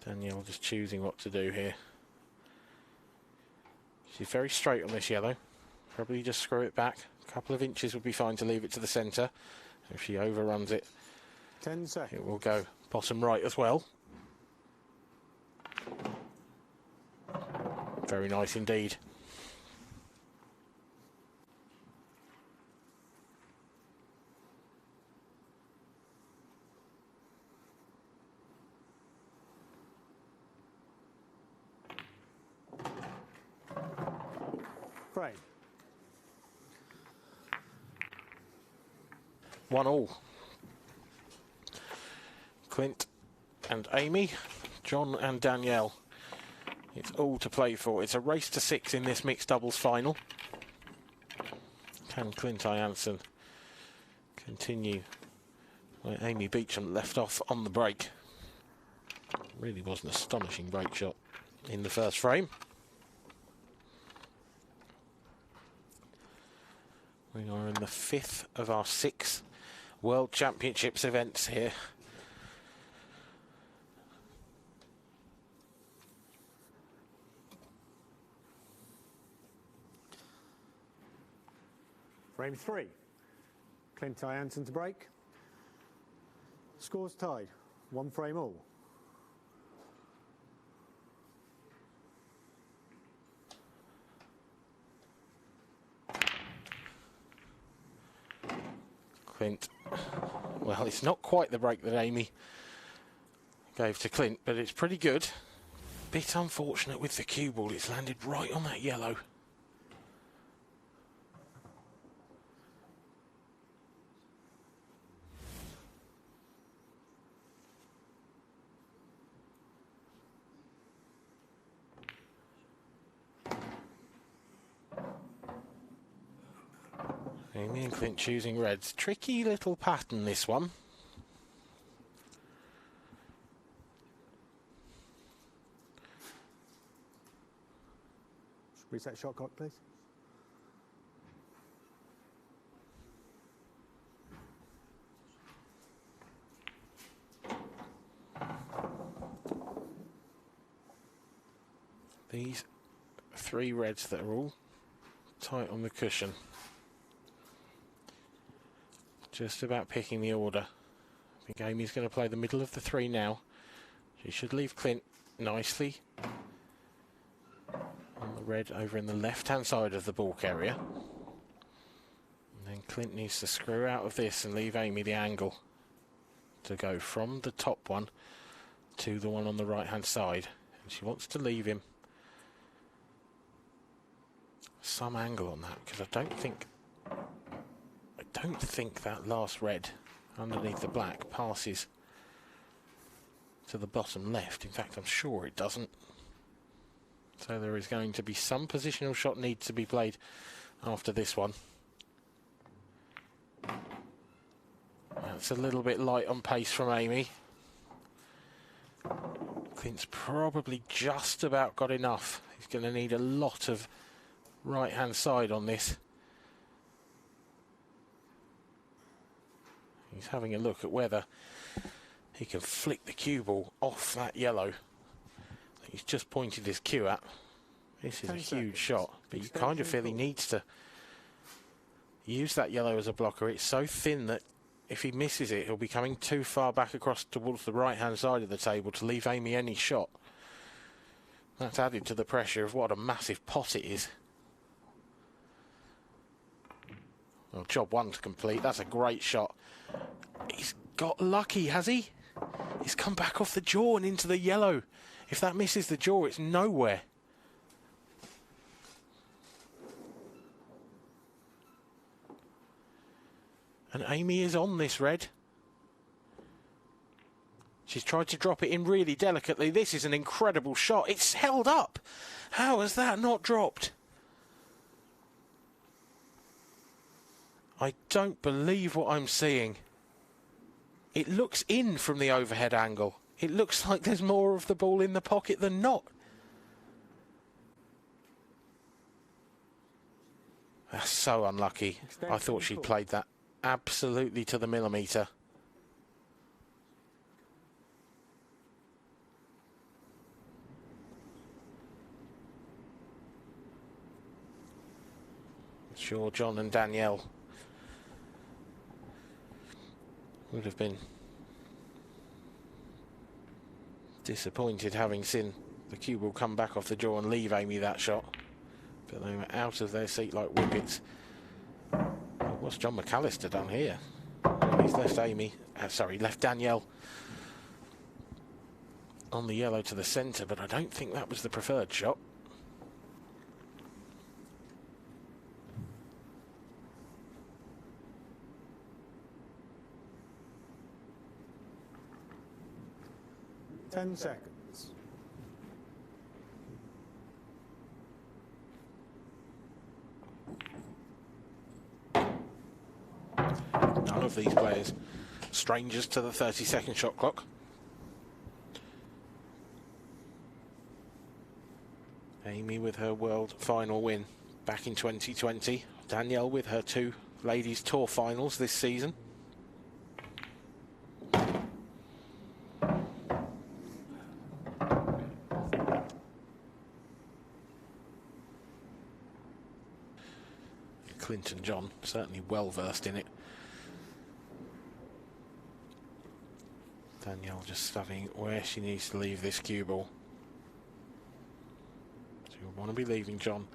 Danielle just choosing what to do here. She's very straight on this yellow. Probably just screw it back. A couple of inches would be fine to leave it to the centre. If she overruns it, 10 seconds. It will go bottom right as well. Very nice indeed. Frame. 1-1. Clint and Amy, John and Danielle. It's all to play for. It's a race to 6 in this mixed doubles final. Can Clint Jansen continue where Amy Beecham left off on the break? Really was an astonishing break shot in the first frame. We are in the 5th of our 6 World Championships events here. Frame 3. Clint Jansen to break. Scores tied. 1 frame all. Clint. Well, it's not quite the break that Amy gave to Clint, but it's pretty good. Bit unfortunate with the cue ball. It's landed right on that yellow. Amy and Clint choosing reds. Tricky little pattern, this one. Reset shot clock, please. These 3 reds that are all tight on the cushion. Just about picking the order. I think Amy's going to play the middle of the 3 now. She should leave Clint nicely on the red over in the left-hand side of the balk area. And then Clint needs to screw out of this and leave Amy the angle to go from the top one to the one on the right-hand side. And she wants to leave him some angle on that, because I don't think that last red underneath the black passes to the bottom left. In fact, I'm sure it doesn't. So there is going to be some positional shot needs to be played after this one. That's a little bit light on pace from Amy. Clint's probably just about got enough. He's going to need a lot of right-hand side on this. He's having a look at whether he can flick the cue ball off that yellow that he's just pointed his cue at. This is a huge shot, but you kind of feel he needs to use that yellow as a blocker. It's so thin that if he misses it, he'll be coming too far back across towards the right-hand side of the table to leave Amy any shot. That's added to the pressure of what a massive pot it is. Well, job 1 to complete. That's a great shot. He's got lucky, has he? He's come back off the jaw and into the yellow. If that misses the jaw, it's nowhere. And Amy is on this red. She's tried to drop it in really delicately. This is an incredible shot. It's held up. How has that not dropped? I don't believe what I'm seeing. It looks in from the overhead angle. It looks like there's more of the ball in the pocket than not. That's so unlucky. I thought she played that absolutely to the millimetre. Sure, John and Danielle would have been disappointed having seen the cue ball come back off the jaw and leave Amy that shot. But they were out of their seat like whippets. What's John McAllister done here? He's left left Danielle on the yellow to the centre, but I don't think that was the preferred shot. 10 seconds. None of these players strangers to the 30-second shot clock. Amy with her world final win back in 2020. Danielle with her 2 ladies tour finals this season. Clint and John certainly well versed in it. Danielle just studying where she needs to leave this cue ball. So you'll want to be leaving John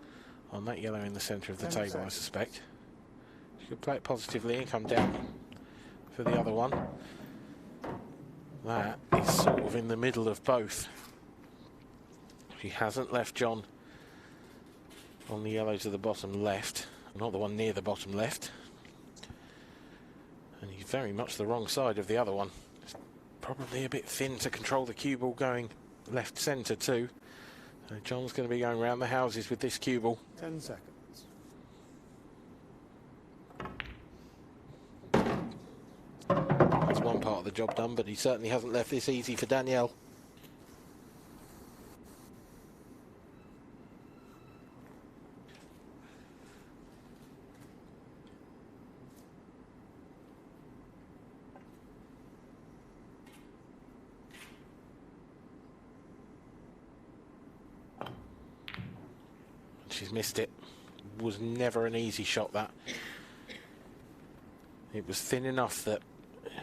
on that yellow in the centre of the table, I suspect. She could play it positively and come down for the other one. That is sort of in the middle of both. She hasn't left John on the yellow to the bottom left, not the one near the bottom left. And he's very much the wrong side of the other one. It's probably a bit thin to control the cue ball going left centre too. So John's going to be going around the houses with this cue ball. 10 seconds. That's one part of the job done, but he certainly hasn't left this easy for Danielle. She's missed it. Was never an easy shot, that. It was thin enough that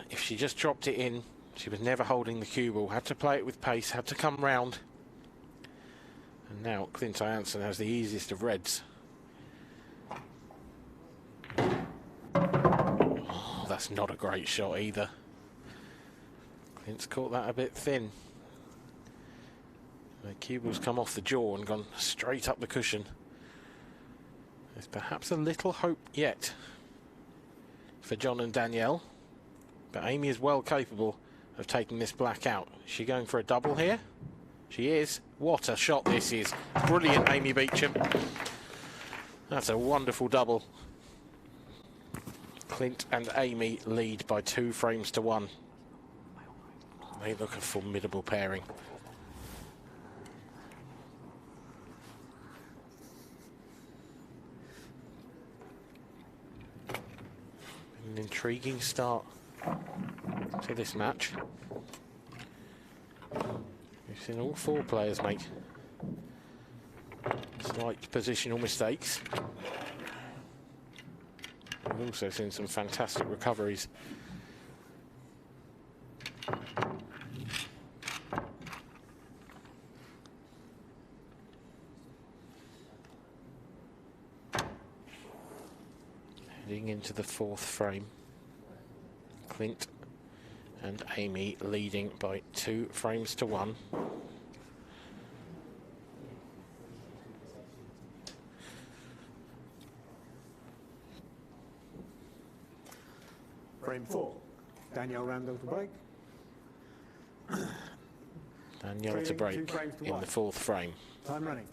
if she just dropped it in, she was never holding the cue ball. Had to play it with pace, had to come round. And now Clint Jansen has the easiest of reds. Oh, that's not a great shot either. Clint's caught that a bit thin. The cue ball's come off the jaw and gone straight up the cushion. There's perhaps a little hope yet for John and Danielle, but Amy is well capable of taking this black out. Is she going for a double here? She is. What a shot this is. Brilliant, Amy Beecham. That's a wonderful double. Clint and Amy lead by 2 frames to 1. They look a formidable pairing. An intriguing start to this match. We've seen all 4 players make slight positional mistakes. We've also seen some fantastic recoveries. Heading into the 4th frame. Clint and Amy leading by 2 frames to 1. Frame 4. Danielle Randall to break. Danielle to break in the 4th frame. Time running.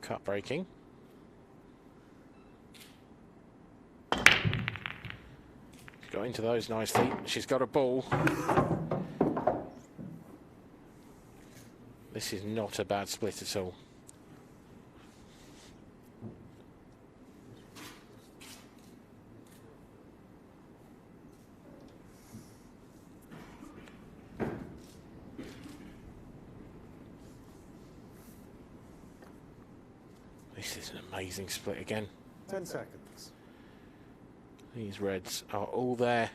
Cut breaking. She's got into those nicely. She's got a ball. This is not a bad split at all. This is an amazing split again. 10 seconds. These reds are all there.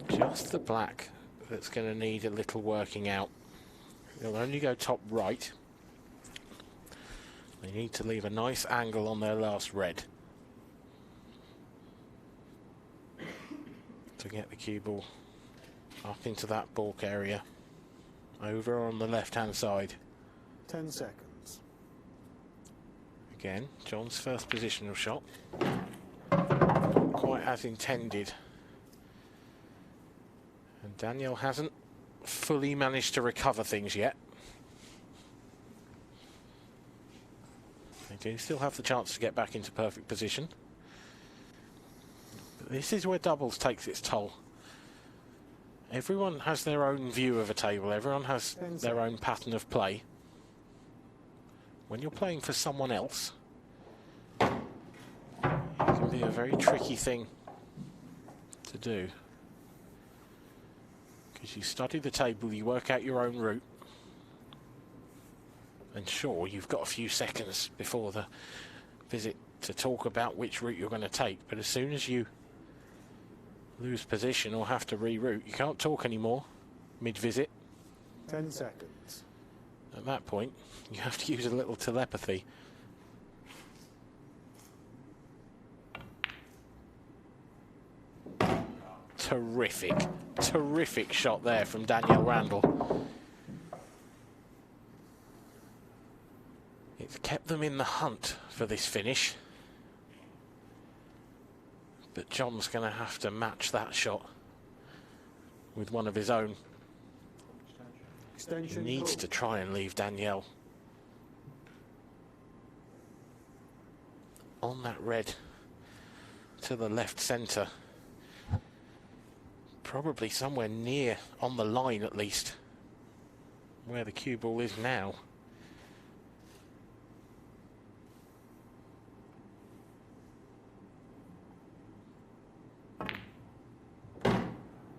Just the black that's going to need a little working out. They'll only go top right. They need to leave a nice angle on their last red to get the cue ball up into that balk area over on the left hand side. 10 seconds. Again, John's first positional shot. quite as intended. And Danielle hasn't fully managed to recover things yet. They do still have the chance to get back into perfect position. But this is where doubles takes its toll. Everyone has their own view of a table. Everyone has their own pattern of play. When you're playing for someone else, it can be a very tricky thing to do. Because you study the table, you work out your own route. And sure, you've got a few seconds before the visit to talk about which route you're going to take. But as soon as you lose position or have to reroute, you can't talk anymore mid-visit. 10 seconds. At that point, you have to use a little telepathy. Terrific shot there from Danielle Randall. It's kept them in the hunt for this finish. But John's going to have to match that shot with one of his own. He needs to try and leave Danielle on that red to the left centre. Probably somewhere near on the line at least, where the cue ball is now.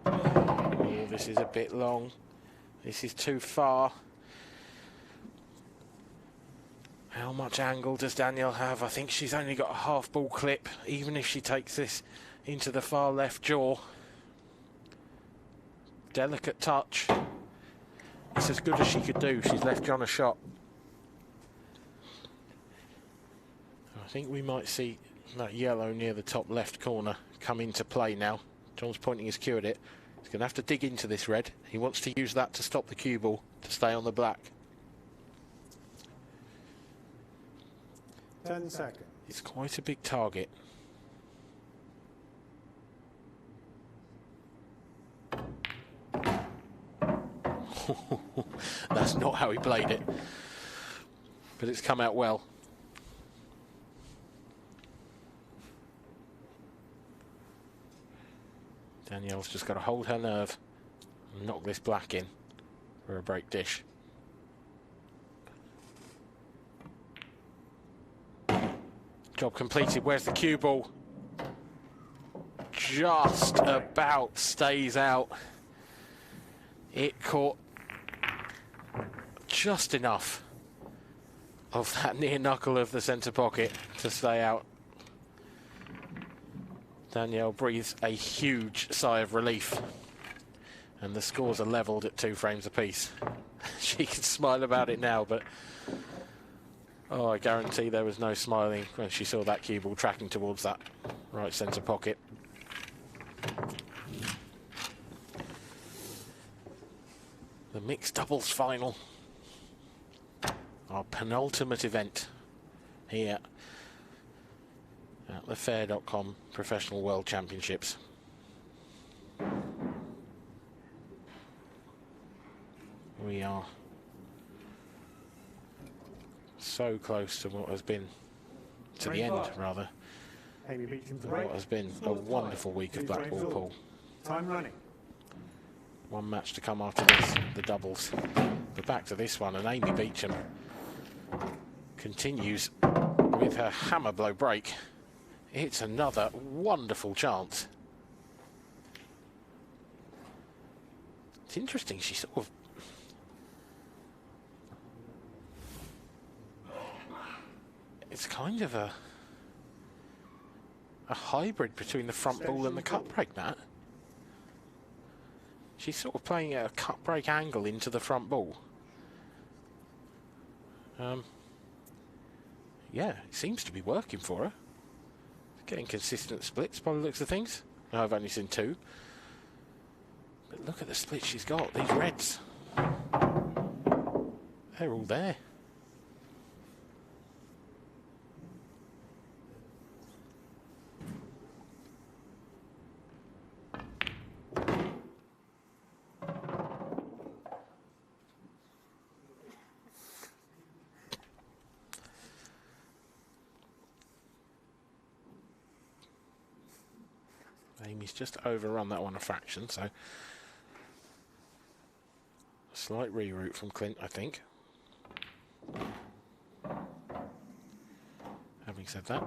Oh, this is a bit long. This is too far. How much angle does Danielle have? I think she's only got a half ball clip, even if she takes this into the far left jaw. Delicate touch. It's as good as she could do. She's left John a shot. I think we might see that yellow near the top left corner come into play now. John's pointing his cue at it. He's going to have to dig into this red. He wants to use that to stop the cue ball to stay on the black. 10 seconds. It's quite a big target. That's not how he played it, but it's come out well. Danielle's just got to hold her nerve and knock this black in for a break dish. Job completed. Where's the cue ball? Just about stays out. It caught just enough of that near knuckle of the centre pocket to stay out. Danielle breathes a huge sigh of relief, and the scores are levelled at 2 frames apiece. She can smile about it now, but oh, I guarantee there was no smiling when she saw that cue ball tracking towards that right centre pocket. The mixed doubles final, our penultimate event here at the Fair.com Professional World Championships. We are so close to what has been, to the end rather, of what has been a wonderful week of blackball pool. Time running. One match to come after this, the doubles. But back to this one, and Amy Beecham continues with her hammer blow break. It's another wonderful chance. It's interesting, she sort of it's kind of a hybrid between the front ball and the cut break, that. She's sort of playing at a cut break angle into the front ball. Yeah, it seems to be working for her. Getting consistent splits by the looks of things. I've only seen 2. But look at the splits she's got. These reds. They're all there. Amy's just overrun that one a fraction, so a slight reroute from Clint, I think. Having said that,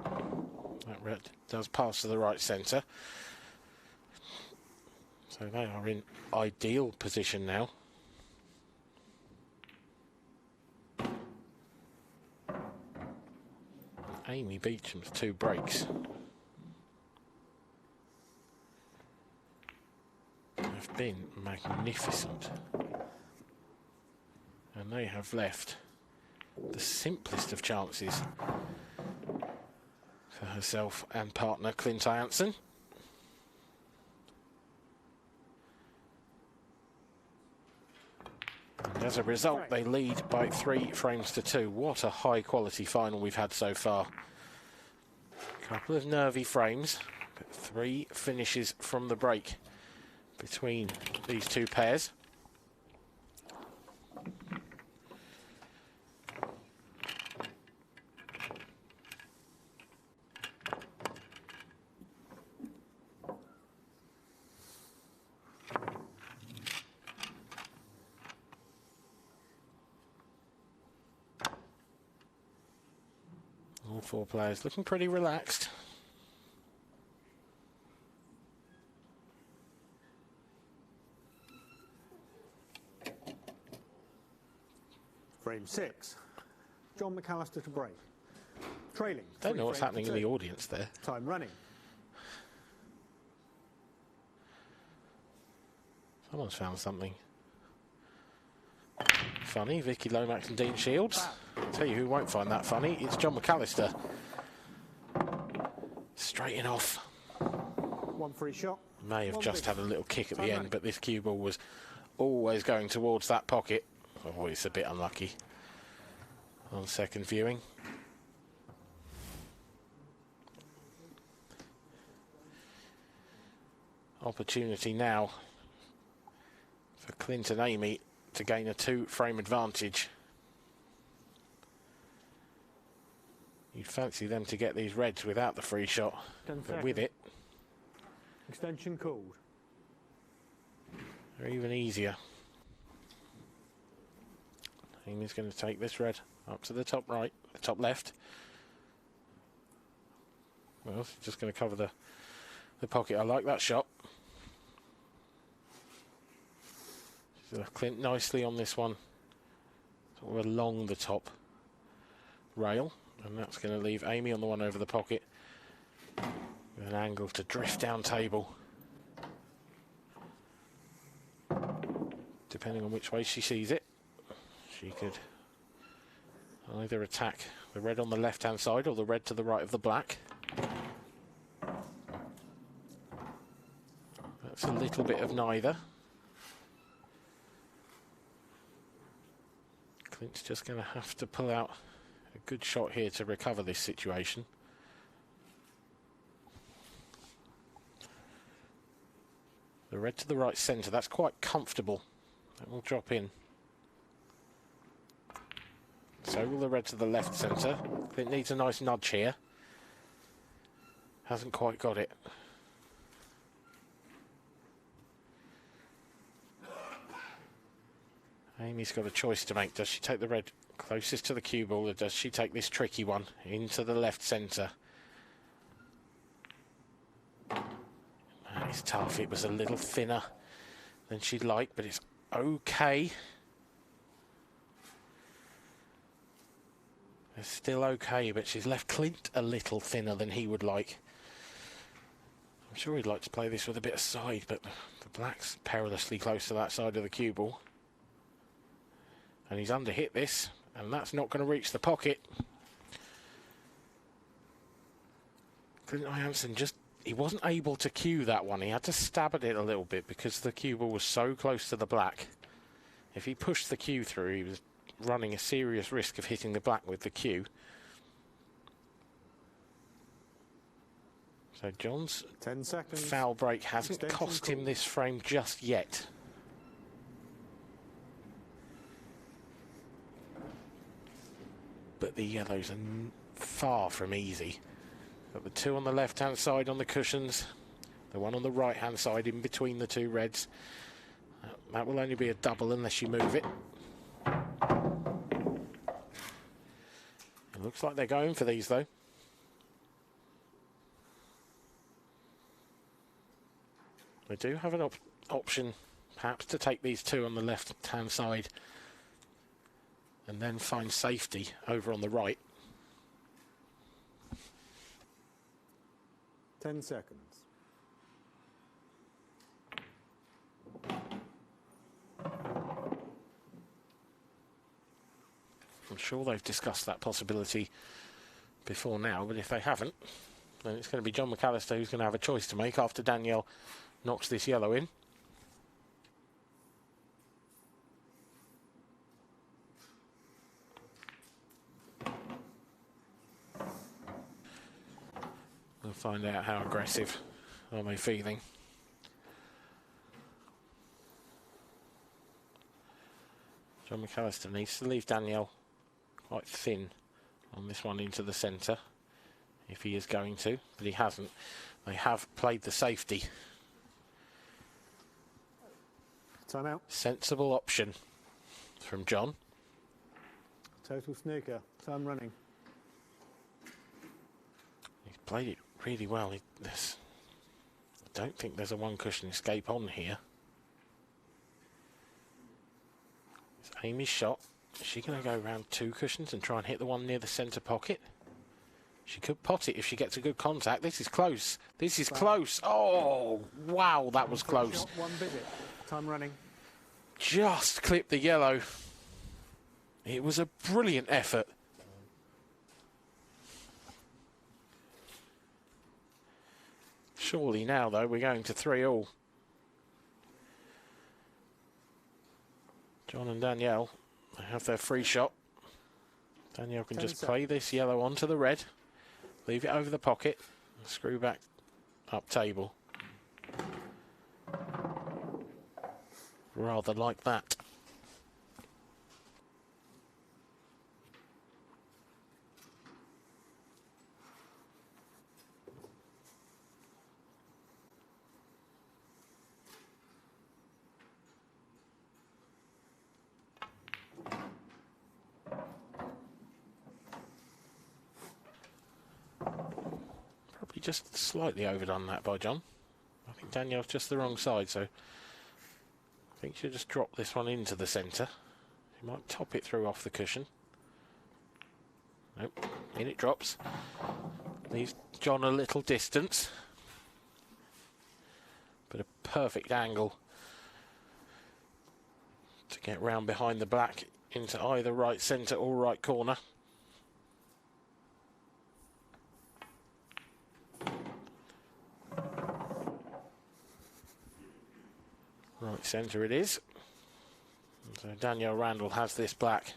that red does pass to the right centre. So they are in ideal position now. Amy Beecham's 2 breaks have been magnificent. And they have left the simplest of chances for herself and partner Clint Jansen. And as a result, they lead by 3 frames to 2. What a high quality final we've had so far. Couple of nervy frames, but 3 finishes from the break between these 2 pairs. All 4 players looking pretty relaxed. Frame 6. John McAllister to break. Trailing. Don't know what's happening in the audience there. Time running. Someone's found something funny. Vicky Lomax and Dean Shields. I'll tell you who won't find that funny. It's John McAllister. Straighten off. 1 free shot. May have just had a little kick at the end, but this cue ball was always going towards that pocket. Oh, it's a bit unlucky on second viewing. Opportunity now for Clint and Amy to gain a 2-frame advantage. You'd fancy them to get these reds without the free shot, but with it, Extension called. they're even easier. Amy's going to take this red up to the top right, the top left. Well, she's just going to cover the pocket. I like that shot. She's Clint nicely on this one, sort of along the top rail, and that's going to leave Amy on the one over the pocket with an angle to drift down table. Depending on which way she sees it, she could either attack the red on the left-hand side or the red to the right of the black. That's a little bit of neither. Clint's just going to have to pull out a good shot here to recover this situation. The red to the right centre, that's quite comfortable. That will drop in. So will the red to the left centre. Clint needs a nice nudge here. Hasn't quite got it. Amy's got a choice to make. Does she take the red closest to the cue ball, or does she take this tricky one into the left centre? That is tough. It was a little thinner than she'd like, but it's okay. It's still okay, but she's left Clint a little thinner than he would like. I'm sure he'd like to play this with a bit of side, but the black's perilously close to that side of the cue ball. And he's underhit this, and that's not going to reach the pocket. Clint Jansen he wasn't able to cue that one. He had to stab at it a little bit because the cue ball was so close to the black. If he pushed the cue through, he was running a serious risk of hitting the black with the cue. So John's 10 seconds. Foul break hasn't cost him this frame just yet. But the yellows are far from easy. Got the 2 on the left-hand side on the cushions. The one on the right-hand side in between the two reds. That will only be a double unless you move it. It looks like they're going for these, though. They do have an option, perhaps, to take these two on the left-hand side and then find safety over on the right. 10 seconds. I'm sure they've discussed that possibility before now, but if they haven't, then it's going to be John McAllister who's going to have a choice to make after Danielle knocks this yellow in. We'll find out how aggressive are they feeling. John McAllister needs to leave Danielle quite thin on this one into the centre, if he is going to, but he hasn't. They have played the safety. Time out. Sensible option from John. Total snooker. Time running. He's played it really well. I don't think there's a one cushion escape on here. It's Amy's shot. Is she going to go around two cushions and try and hit the one near the centre pocket? She could pot it if she gets a good contact. This is close. This is close. Oh, wow, that was close. Shot, one bigot. Time running. Just clipped the yellow. It was a brilliant effort. Surely now, though, we're going to 3-all. John and Danielle have their free shot. Danielle can just play this yellow onto the red, leave it over the pocket, and screw back up table. Rather like that. Probably just slightly overdone that by John. I think Danielle's just the wrong side, so I think she'll just drop this one into the centre. She might top it through off the cushion. Nope, in it drops. Leaves John a little distance. But a perfect angle to get round behind the black into either right centre or right corner. Right centre it is. So Danielle Randall has this black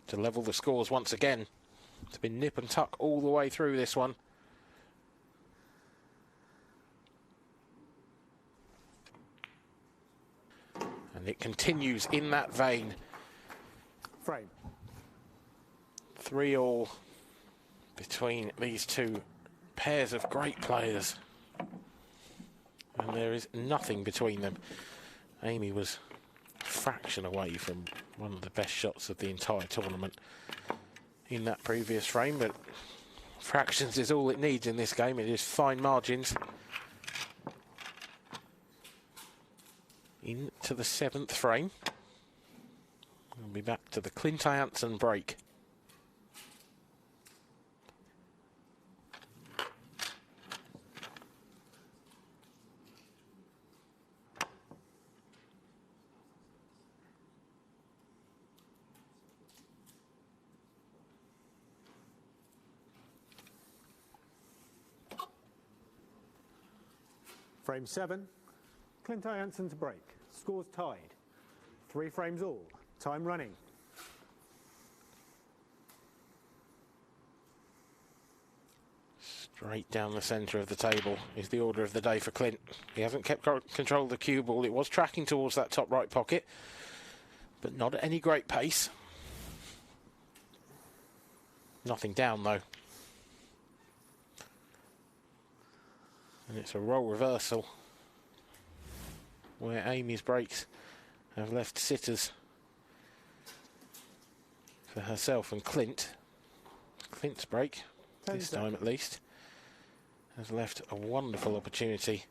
to level the scores once again. It's been nip and tuck all the way through this one. And it continues in that vein. Frame. 3-all between these two pairs of great players. And there is nothing between them. Amy was a fraction away from one of the best shots of the entire tournament in that previous frame, but fractions is all it needs in this game. It is fine margins. Into the 7th frame. We'll be back to the Clint Jansen break. Frame 7. Clint Jansen to break. Scores tied. 3 frames all. Time running. Straight down the centre of the table is the order of the day for Clint. He hasn't kept control of the cue ball. It was tracking towards that top right pocket, but not at any great pace. Nothing down though. And it's a role reversal where Amy's breaks have left sitters for herself and Clint. Clint's break, this time at least, has left a wonderful opportunity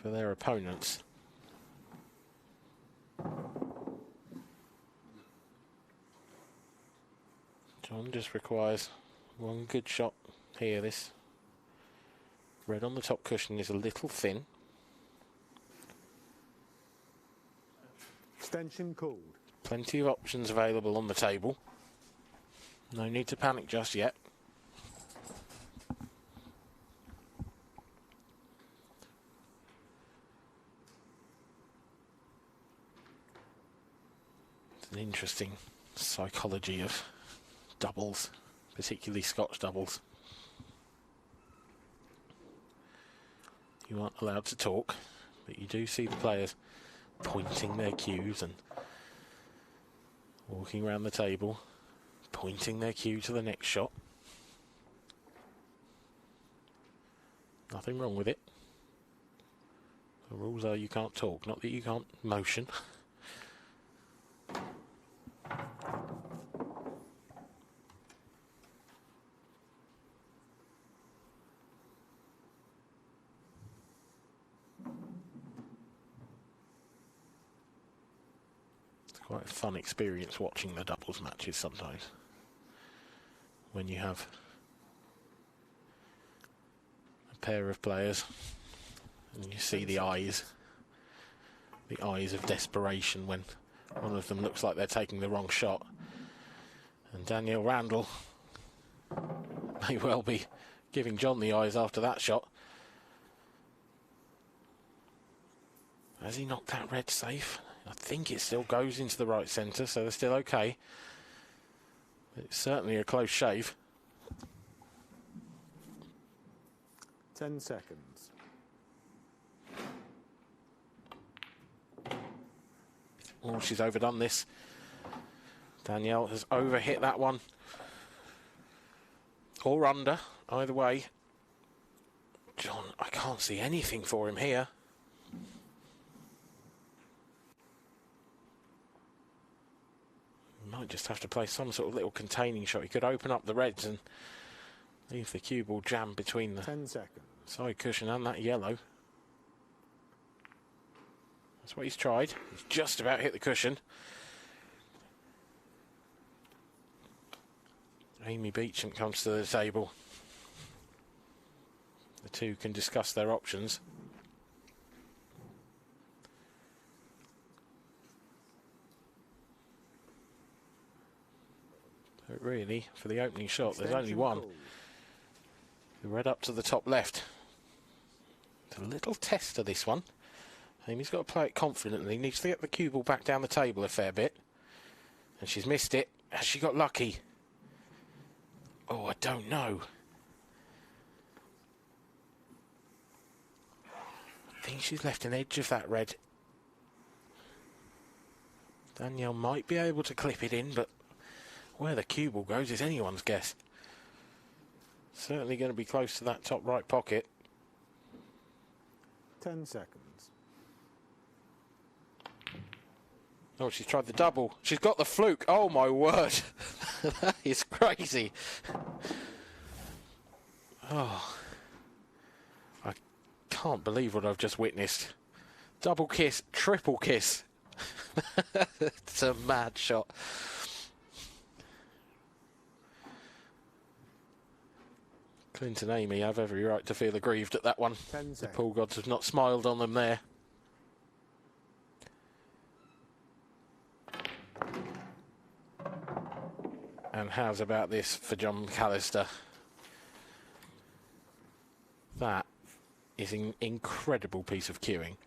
for their opponents. John just requires one good shot here. This red on the top cushion is a little thin. Extension called. Plenty of options available on the table. No need to panic just yet. It's an interesting psychology of doubles, particularly Scotch doubles. You aren't allowed to talk, but you do see the players pointing their cues and walking around the table, pointing their cue to the next shot. Nothing wrong with it. The rules are you can't talk, not that you can't motion. Quite a fun experience watching the doubles matches sometimes, when you have a pair of players and you see the eyes of desperation when one of them looks like they're taking the wrong shot, and Danielle Randall may well be giving John the eyes after that shot. Has he knocked that red safe? I think it still goes into the right centre, so they're still okay. It's certainly a close shave. 10 seconds. Oh, she's overdone this. Danielle has overhit that one. Or under, either way. John, I can't see anything for him here. Might just have to play some sort of little containing shot. He could open up the reds and leave the cue ball jammed between the 10 seconds. Side cushion and that yellow. That's what he's tried. He's just about hit the cushion. Amy Beecham comes to the table. The two can discuss their options. But really, for the opening shot, there's only one. The red up to the top left. It's a little tester, this one. Amy's got to play it confidently. Needs to get the cue ball back down the table a fair bit. And she's missed it. Has she got lucky? Oh, I don't know. I think she's left an edge of that red. Danielle might be able to clip it in, but where the cue ball goes is anyone's guess. Certainly going to be close to that top right pocket. 10 seconds. Oh, she's tried the double. She's got the fluke. Oh, my word. That is crazy. Oh. I can't believe what I've just witnessed. Double kiss, triple kiss. It's a mad shot. Clint and Amy have every right to feel aggrieved at that one. The pool gods have not smiled on them there. And how's about this for John McAllister? That is an incredible piece of cueing.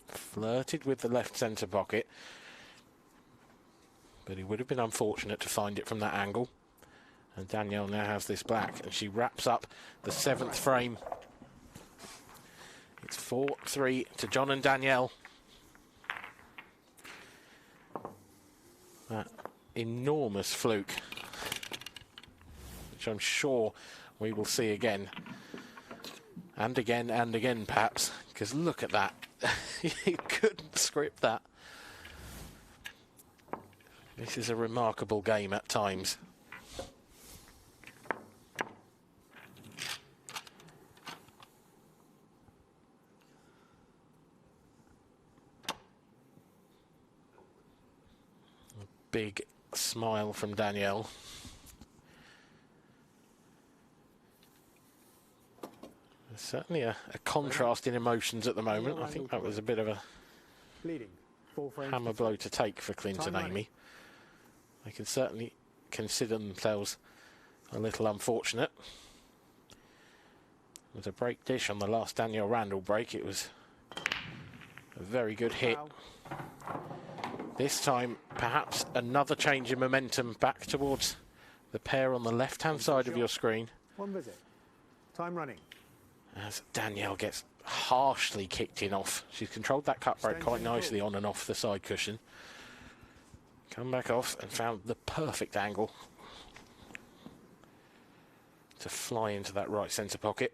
Flirted with the left centre pocket, but he would have been unfortunate to find it from that angle. And Danielle now has this black, and she wraps up the 7th frame. It's 4-3 to John and Danielle. That enormous fluke, which I'm sure we will see again. And again and again, perhaps, because look at that. You couldn't script that. This is a remarkable game at times. A big smile from Danielle. There's certainly a contrast in emotions at the moment. I think that was a bit of a hammer blow to take for Clint and Amy. They can certainly consider themselves a little unfortunate. It was a break dish on the last Danielle Randall break. It was a very good hit. This time, perhaps another change in momentum back towards the pair on the left-hand side of your screen. One visit. Time running. As Danielle gets harshly kicked in off. She's controlled that cut break quite nicely on and off the side cushion. Come back off and found the perfect angle to fly into that right centre pocket.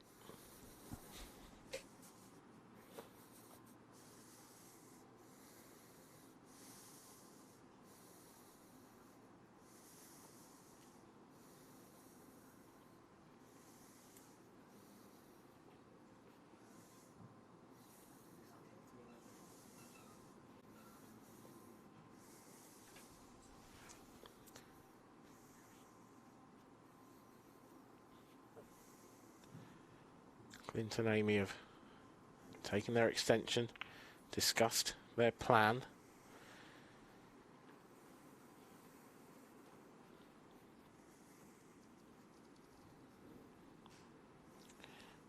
Clint and Amy have taken their extension, discussed their plan.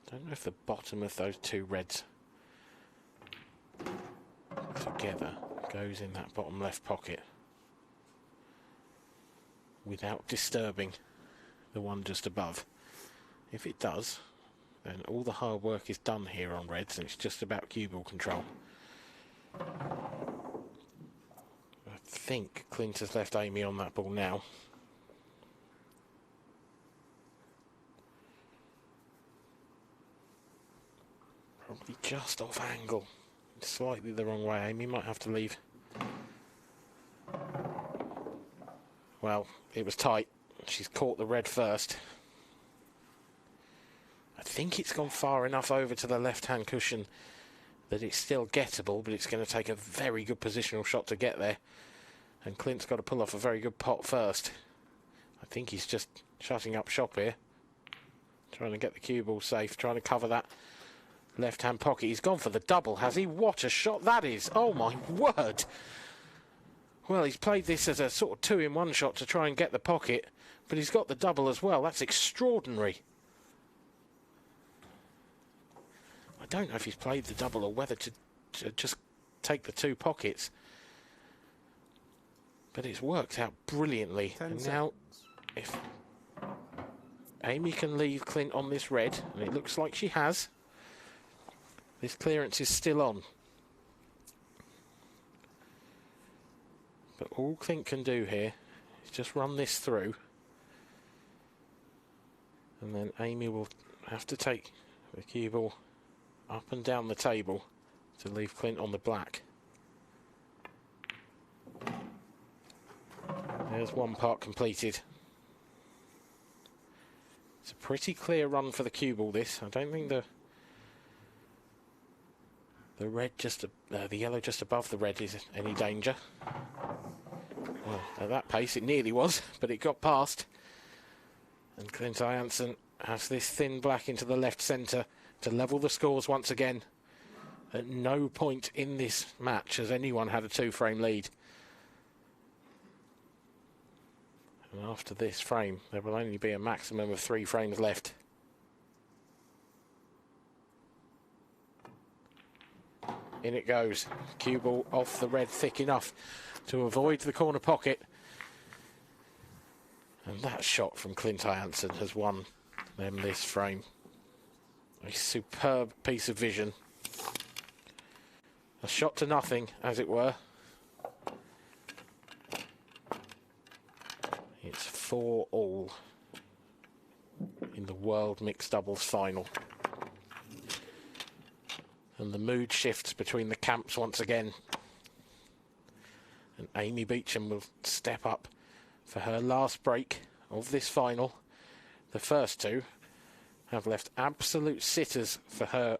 Don't know if the bottom of those two reds together goes in that bottom left pocket without disturbing the one just above. If it does, then all the hard work is done here on reds, and it's just about cue ball control. I think Clint has left Amy on that ball now. Probably just off angle. Slightly the wrong way. Amy might have to leave. Well, it was tight. She's caught the red first. I think it's gone far enough over to the left-hand cushion that it's still gettable, but it's going to take a very good positional shot to get there. And Clint's got to pull off a very good pot first. I think he's just shutting up shop here. Trying to get the cue ball safe, trying to cover that left-hand pocket. He's gone for the double, has he? What a shot that is! Oh my word! Well, he's played this as a sort of two-in-one shot to try and get the pocket, but he's got the double as well. That's extraordinary. I don't know if he's played the double or whether to just take the two pockets. But it's worked out brilliantly. And now, if Amy can leave Clint on this red, and it looks like she has, this clearance is still on. But all Clint can do here is just run this through. And then Amy will have to take the cue ball up and down the table to leave Clint on the black. There's one part completed. It's a pretty clear run for the cue ball, this. I don't think the red just the yellow just above the red is any danger. Well, at that pace it nearly was, but it got past. And Clint Jansen has this thin black into the left centre to level the scores once again. At no point in this match has anyone had a two-frame lead. And after this frame, there will only be a maximum of 3 frames left. In it goes. Cue ball off the red thick enough to avoid the corner pocket. And that shot from Clint Jansen has won them this frame. A superb piece of vision. A shot to nothing, as it were. It's 4-all in in the World Mixed Doubles final. And the mood shifts between the camps once again. And Amy Beecham will step up for her last break of this final. The first two have left absolute sitters for her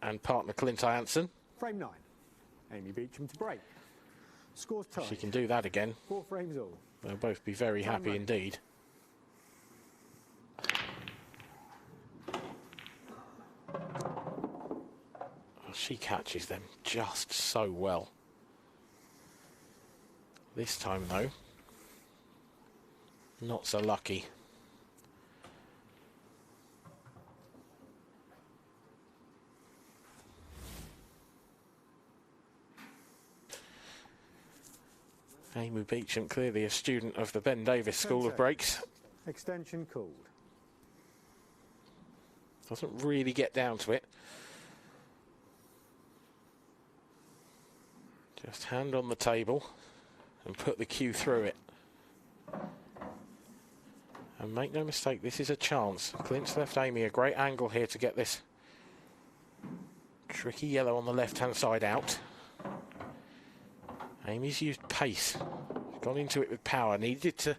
and partner Clint Jansen. Frame 9. Amy Beecham to break. Scores tied. She can do that again. 4 frames all. They'll both be very happy indeed. She catches them just so well. This time, though, not so lucky. Amy Beecham, clearly a student of the Ben Davis School of Breaks. Extension called. Doesn't really get down to it. Just hand on the table and put the cue through it. And make no mistake, this is a chance. Clint's left Amy a great angle here to get this tricky yellow on the left-hand side out. Amy's used pace. She's gone into it with power. Needed to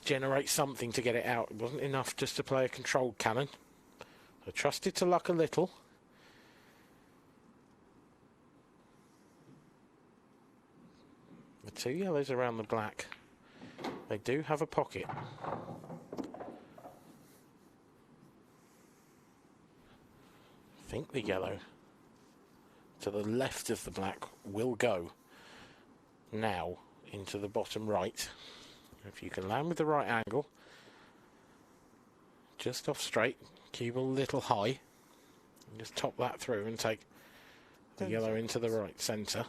generate something to get it out. It wasn't enough just to play a controlled cannon. So trusted to luck a little. The two yellows around the black. They do have a pocket. I think the yellow to the left of the black will go now into the bottom right. If you can land with the right angle, just off straight, cube a little high, and just top that through and take the yellow into the right centre.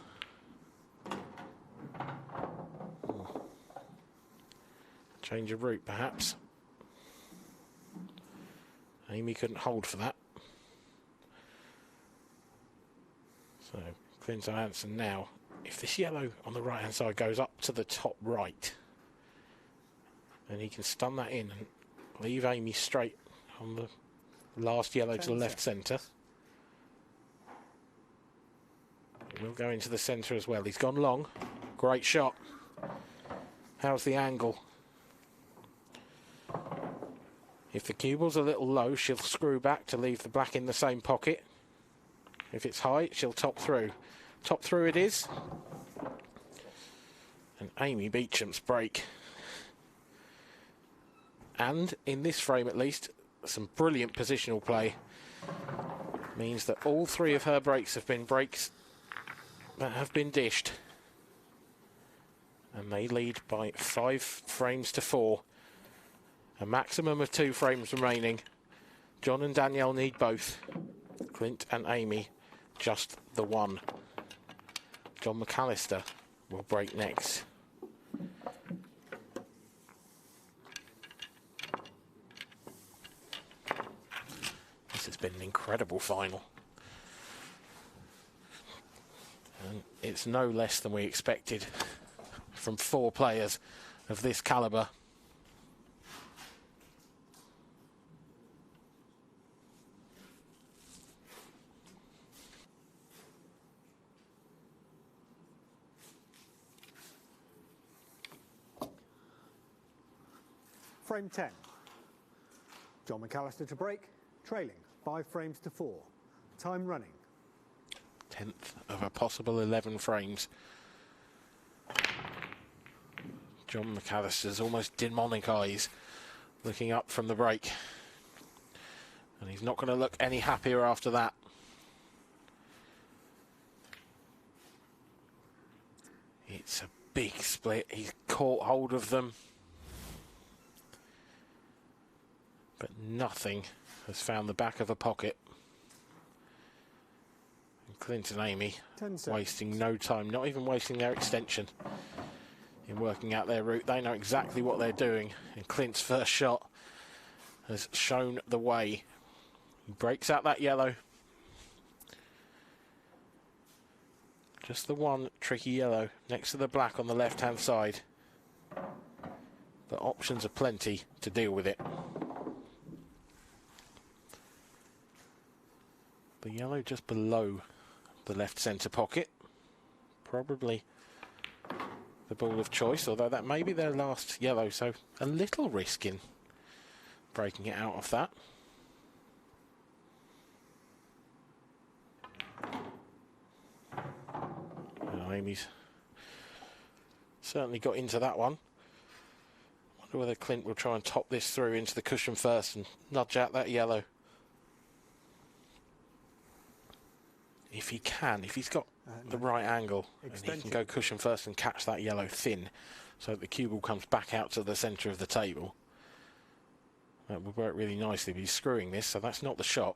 Change of route, perhaps. Amy couldn't hold for that. So, Clint Jansen now. If this yellow on the right-hand side goes up to the top right, then he can stun that in and leave Amy straight on the last yellow to the left centre. It will go into the centre as well. He's gone long. Great shot. How's the angle? If the cuble's a little low, she'll screw back to leave the black in the same pocket. If it's high, she'll top through. Top through it is. And Amy Beecham's break. And in this frame at least, some brilliant positional play means that all three of her breaks have been breaks that have been dished. And they lead by 5 frames to 4. A maximum of 2 frames remaining. John and Danielle need both. Clint and Amy, just the one. John McAllister will break next. This has been an incredible final. And it's no less than we expected from 4 players of this calibre. Frame 10. John McAllister to break, trailing 5 frames to 4. Time running. 10th of a possible 11 frames. John McAllister's almost demonic eyes looking up from the break. And he's not going to look any happier after that. It's a big split. He's caught hold of them. But nothing has found the back of a pocket. And Clint and Amy wasting no time, not even wasting their extension in working out their route. They know exactly what they're doing. And Clint's first shot has shown the way. He breaks out that yellow. Just the one tricky yellow next to the black on the left-hand side. But options are plenty to deal with it. The yellow just below the left centre pocket. Probably the ball of choice, although that may be their last yellow, so a little risk in breaking it out of that. Well, Amy's certainly got into that one. Wonder whether Clint will try and top this through into the cushion first and nudge out that yellow. If he can, if he's got the right angle, and he can go cushion first and catch that yellow thin, so that the cue ball comes back out to the centre of the table. That would work really nicely, but he's screwing this, so that's not the shot.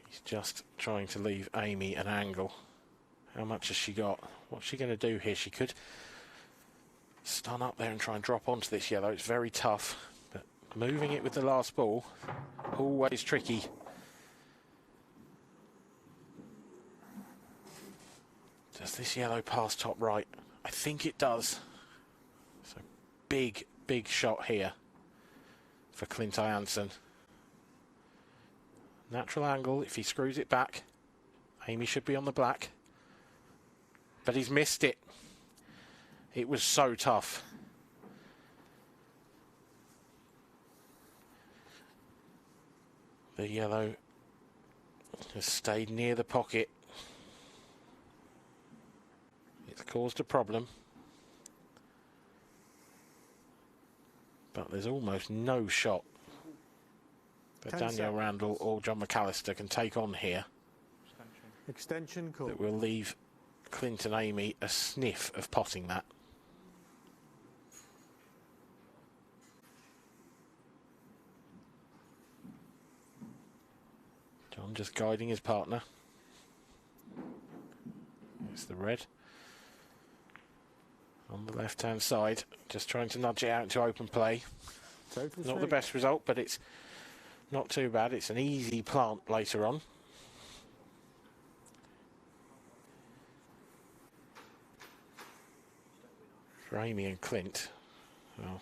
He's just trying to leave Amy an angle. How much has she got? What's she going to do here? She could stun up there and try and drop onto this yellow. It's very tough, but moving it with the last ball, always tricky. Does this yellow pass top right? I think it does. So big, big shot here for Clint Jansen. Natural angle, if he screws it back, Amy should be on the black. But he's missed it. It was so tough. The yellow has stayed near the pocket. It's caused a problem. But there's almost no shot that Danielle Randall or John McAllister can take on here. Extension call. That will leave Clint and Amy a sniff of potting that. John just guiding his partner. It's the red on the left-hand side, just trying to nudge it out into open play. Not the best result, but it's not too bad. It's an easy plant later on. For Amy and Clint, well,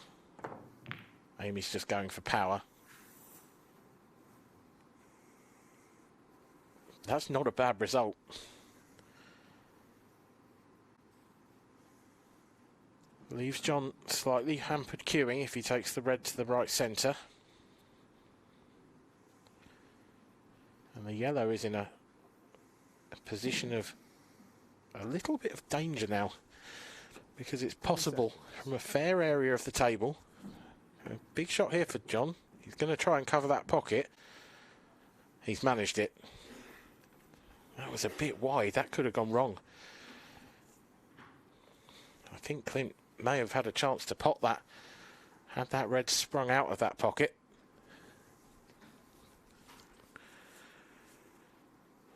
Amy's just going for power. That's not a bad result. Leaves John slightly hampered queuing if he takes the red to the right centre. And the yellow is in a position of a little bit of danger now, because it's possible from a fair area of the table. A big shot here for John. He's going to try and cover that pocket. He's managed it. That was a bit wide. That could have gone wrong. I think Clint may have had a chance to pot that had that red sprung out of that pocket.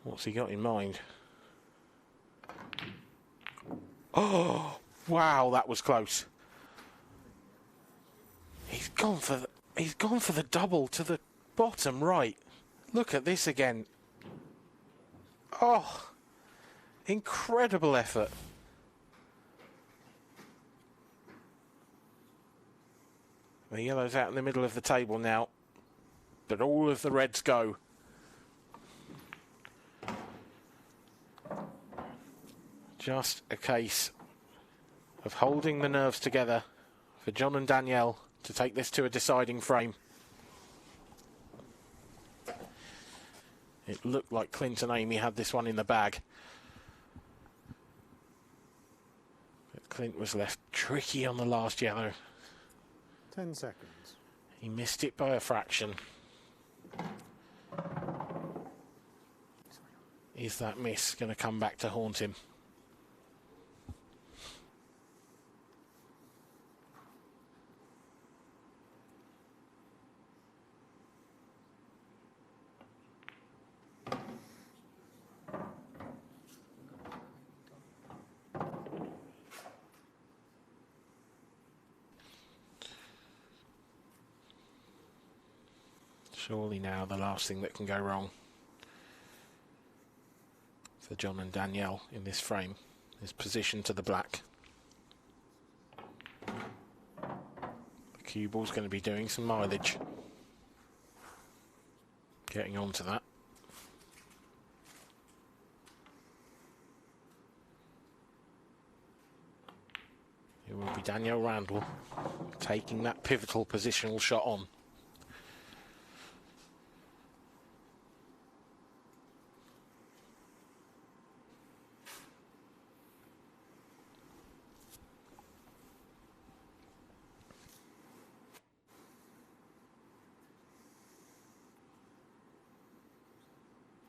What's he got in mind? Oh, wow, that was close. He's gone for the double to the bottom right. Look at this again. Oh, incredible effort. The yellow's out in the middle of the table now, but all of the reds go. Just a case of holding the nerves together for John and Danielle to take this to a deciding frame. It looked like Clint and Amy had this one in the bag. But Clint was left tricky on the last yellow. 10 seconds. He missed it by a fraction. Is that miss going to come back to haunt him? Surely now the last thing that can go wrong for John and Danielle in this frame is position to the black. The cue ball's going to be doing some mileage. getting on to that. It will be Danielle Randall taking that pivotal positional shot on.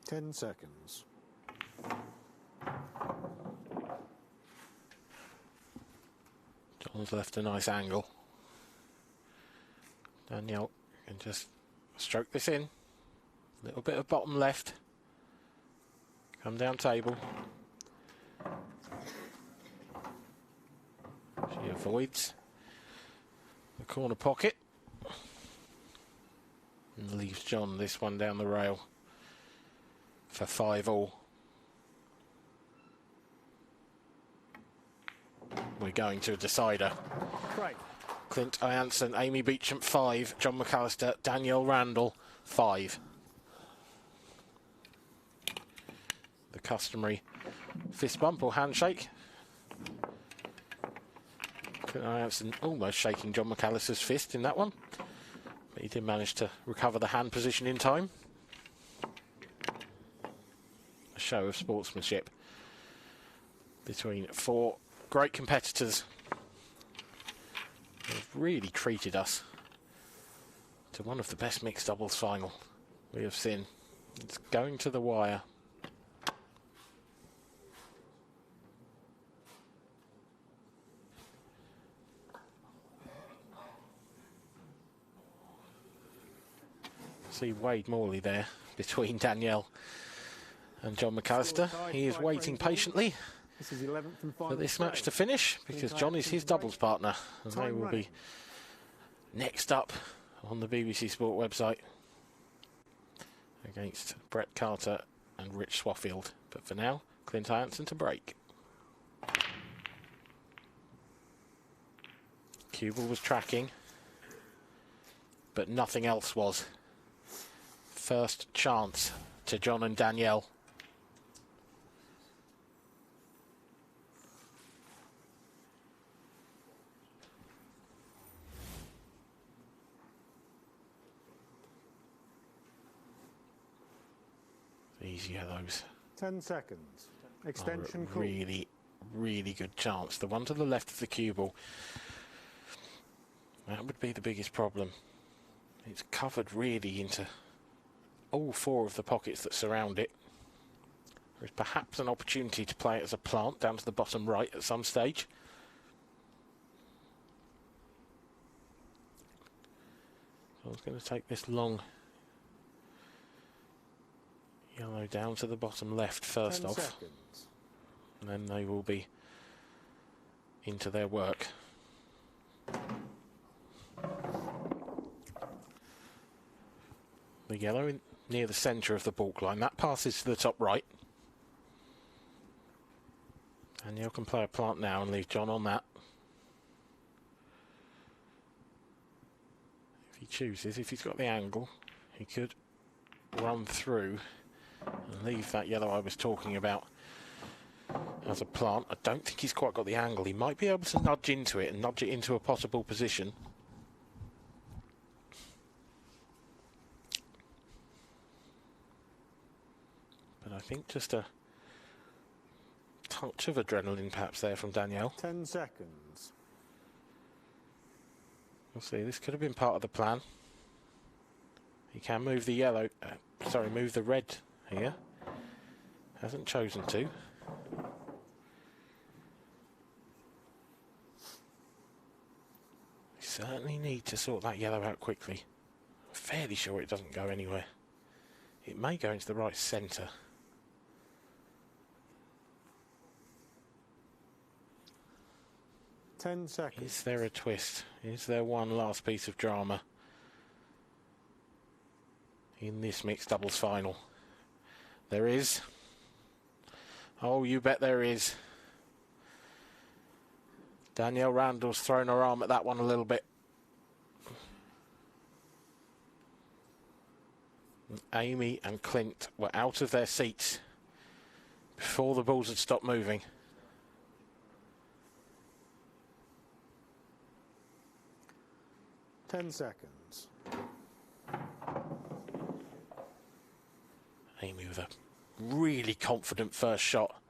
Ten seconds. John's left a nice angle. Danielle can just stroke this in. A little bit of bottom left. Come down table. She avoids the corner pocket. And leaves John this one down the rail for 5-all. We're going to a decider. Right. Clint Ianson, Amy Beecham 5, John McAllister, Danielle Randall 5. The customary fist bump or handshake. Clint Ianson almost shaking John McAllister's fist in that one, but he did manage to recover the hand position in time. A show of sportsmanship between four great competitors. They've really treated us to one of the best mixed doubles final we have seen. It's going to the wire. See Wade Morley there between Danielle and John McAllister. He is waiting patiently This is 11th and final for this match to finish because John is his doubles partner and they will be next up on the BBC Sport website against Brett Carter and Rich Swaffield. But for now, Clint Ianson to break. Kubel was tracking, but nothing else was. First chance to John and Danielle. These yellows 10 seconds. are Extension a call. really, really good chance. The one to the left of the cue ball, that would be the biggest problem. It's covered really into all four of the pockets that surround it. There is perhaps an opportunity to play it as a plant down to the bottom right at some stage. So I was going to take this long yellow down to the bottom left first 10 off, seconds. and then they will be into their work. The yellow near the centre of the baulk line, that passes to the top right. Danielle can play a plant now and leave John on that. If he chooses, if he's got the angle, he could run through and leave that yellow I was talking about as a plant. I don't think he's quite got the angle. He might be able to nudge into it and nudge it into a possible position. But I think just a touch of adrenaline perhaps there from Danielle. 10 seconds. We'll see, this could have been part of the plan. He can move the yellow, move the red here. Hasn't chosen to. You certainly need to sort that yellow out quickly. I'm fairly sure it doesn't go anywhere. It may go into the right centre. Ten seconds. Is there a twist? Is there one last piece of drama in this mixed doubles final? There is. Oh, you bet there is. Danielle Randall's thrown her arm at that one a little bit. Amy and Clint were out of their seats before the balls had stopped moving. Ten seconds. Amy with a really confident first shot.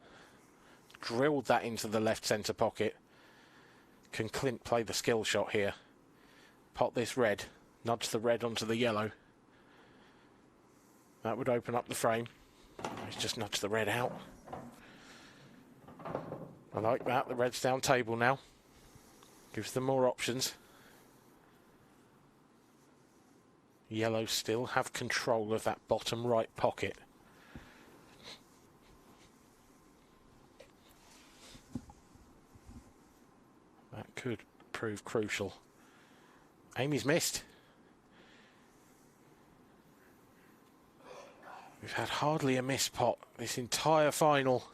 Drilled that into the left centre pocket. Can Clint play the skill shot here? Pot this red. Nudge the red onto the yellow. That would open up the frame. He's just nudged the red out. I like that. The red's down table now. Gives them more options. Yellow still have control of that bottom right pocket. That could prove crucial. Amy's missed. We've had hardly a miss pot this entire final.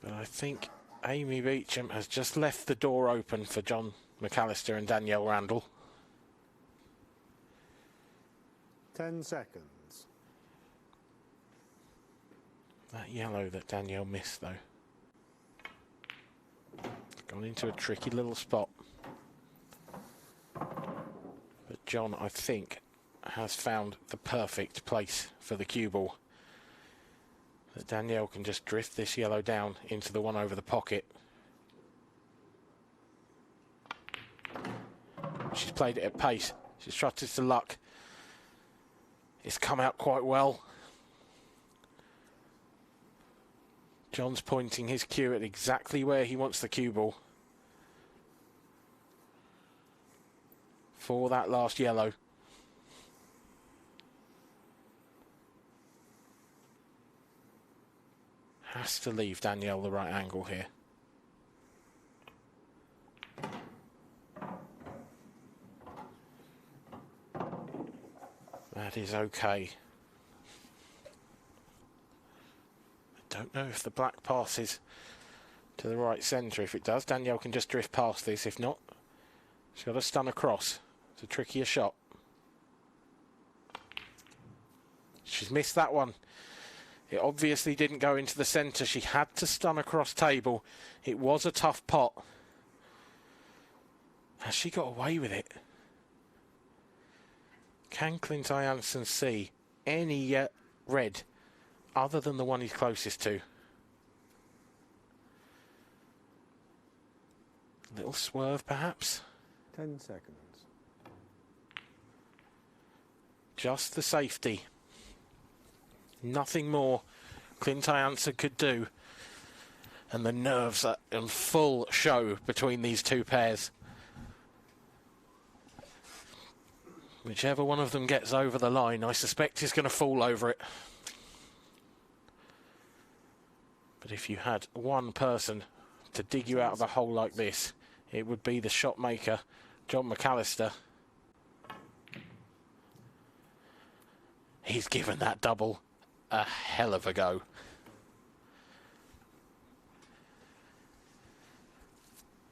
But I think Amy Beecham has just left the door open for John McAllister and Danielle Randall. 10 seconds. That yellow that Danielle missed, though. Gone into a tricky little spot. But John, I think, has found the perfect place for the cue ball. That Danielle can just drift this yellow down into the one over the pocket. She's played it at pace. She's trusted to luck. It's come out quite well. John's pointing his cue at exactly where he wants the cue ball. For that last yellow. Has to leave Danielle the right angle here. That is okay. I don't know if the black passes to the right centre. If it does, Danielle can just drift past this. If not, she's got to stun across. It's a trickier shot. She's missed that one. It obviously didn't go into the centre. She had to stun across table. It was a tough pot. Has she got away with it? Can Clint Jansen see any red other than the one he's closest to? Little swerve, perhaps? 10 seconds. Just the safety. Nothing more Clint Jansen could do. And the nerves are in full show between these two pairs. Whichever one of them gets over the line, I suspect is going to fall over it. But if you had one person to dig you out of a hole like this, it would be the shot maker, John McAllister. He's given that double a hell of a go.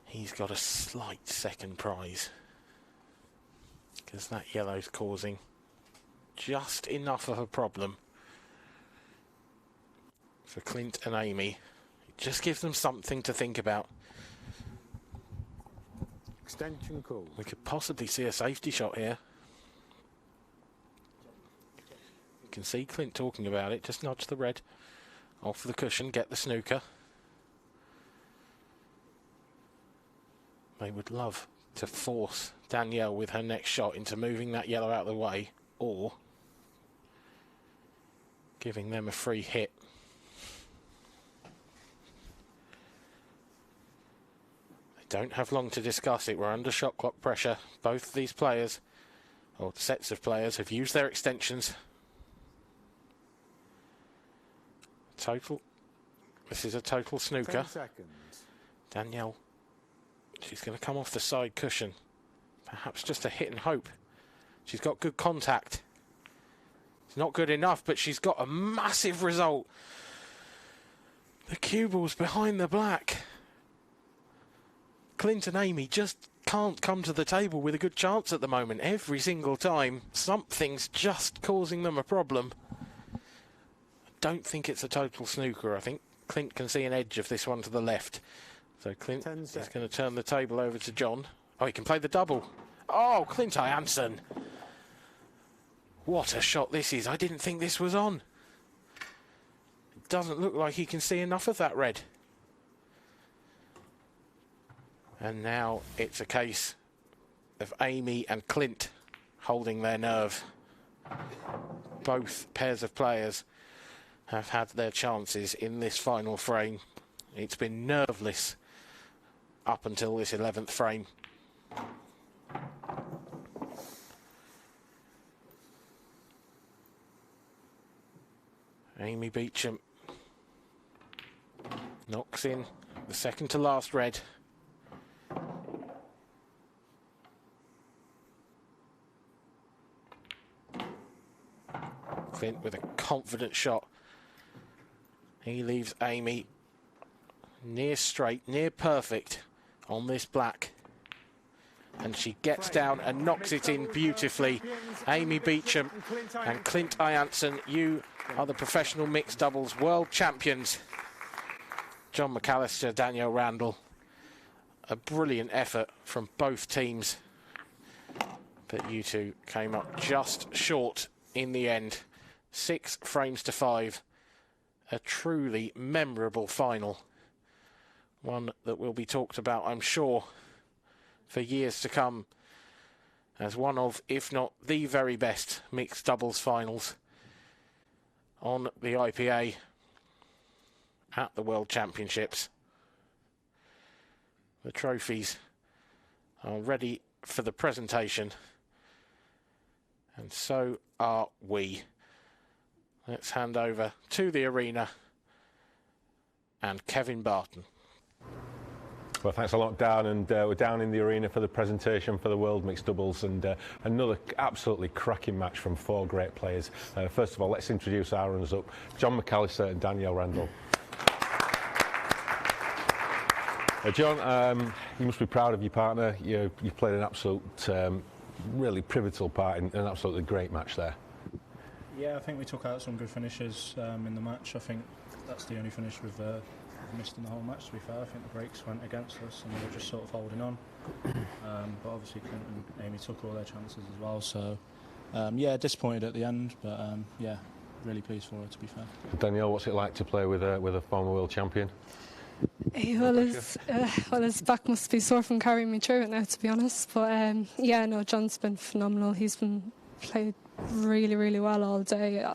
He's got a slight second prize, because that yellow's causing just enough of a problem for Clint and Amy. It just gives them something to think about. Extension call. We could possibly see a safety shot here. You can see Clint talking about it. Just nudge the red off the cushion, get the snooker. They would love to force Danielle with her next shot into moving that yellow out of the way, or giving them a free hit. They don't have long to discuss it. We're under shot clock pressure. Both of these players, or sets of players, have used their extensions. Total. This is a total snooker. 10 seconds. Danielle. She's going to come off the side cushion. Perhaps just a hit and hope. She's got good contact. It's not good enough, but she's got a massive result. The cue ball's behind the black. Clint and Amy just can't come to the table with a good chance at the moment. Every single time, something's just causing them a problem. I don't think it's a total snooker. I think Clint can see an edge of this one to the left. So Clint is going to turn the table over to John. Oh, he can play the double. Oh, Clint Jansen. What a shot this is. I didn't think this was on. It doesn't look like he can see enough of that red. And now it's a case of Amy and Clint holding their nerve. Both pairs of players have had their chances in this final frame. It's been nerveless up until this 11th frame. Amy Beecham knocks in the second to last red. Clint with a confident shot. He leaves Amy near straight, near perfect on this black. And she gets down and knocks it in beautifully. Amy Beecham and Clint Jansen, you are the professional mixed doubles world champions. John McAllister, Danielle Randall. A brilliant effort from both teams. But you two came up just short in the end. 6 frames to 5. A truly memorable final. One that will be talked about, I'm sure, for years to come as one of, if not the very best mixed doubles finals on the IPA at the World Championships. The trophies are ready for the presentation, and so are we. Let's hand over to the arena and Kevin Barton. Well, thanks a lot, Dan, and we're down in the arena for the presentation for the World Mixed Doubles, and another absolutely cracking match from 4 great players. First of all, let's introduce our runners-up, John McAllister and Danielle Randall. John, you must be proud of your partner. You played an absolute, really pivotal part in an absolutely great match there. Yeah, I think we took out some good finishes in the match. I think that's the only finish we've missed in the whole match, to be fair. I think the breaks went against us and we were just sort of holding on. But obviously Clint and Amy took all their chances as well. So, yeah, disappointed at the end, but yeah, really pleased for her, to be fair. Danielle, what's it like to play with a former world champion? Well, his back must be sore from carrying me through it now, to be honest. But yeah, no, John's been phenomenal. He's been played really, really well all day.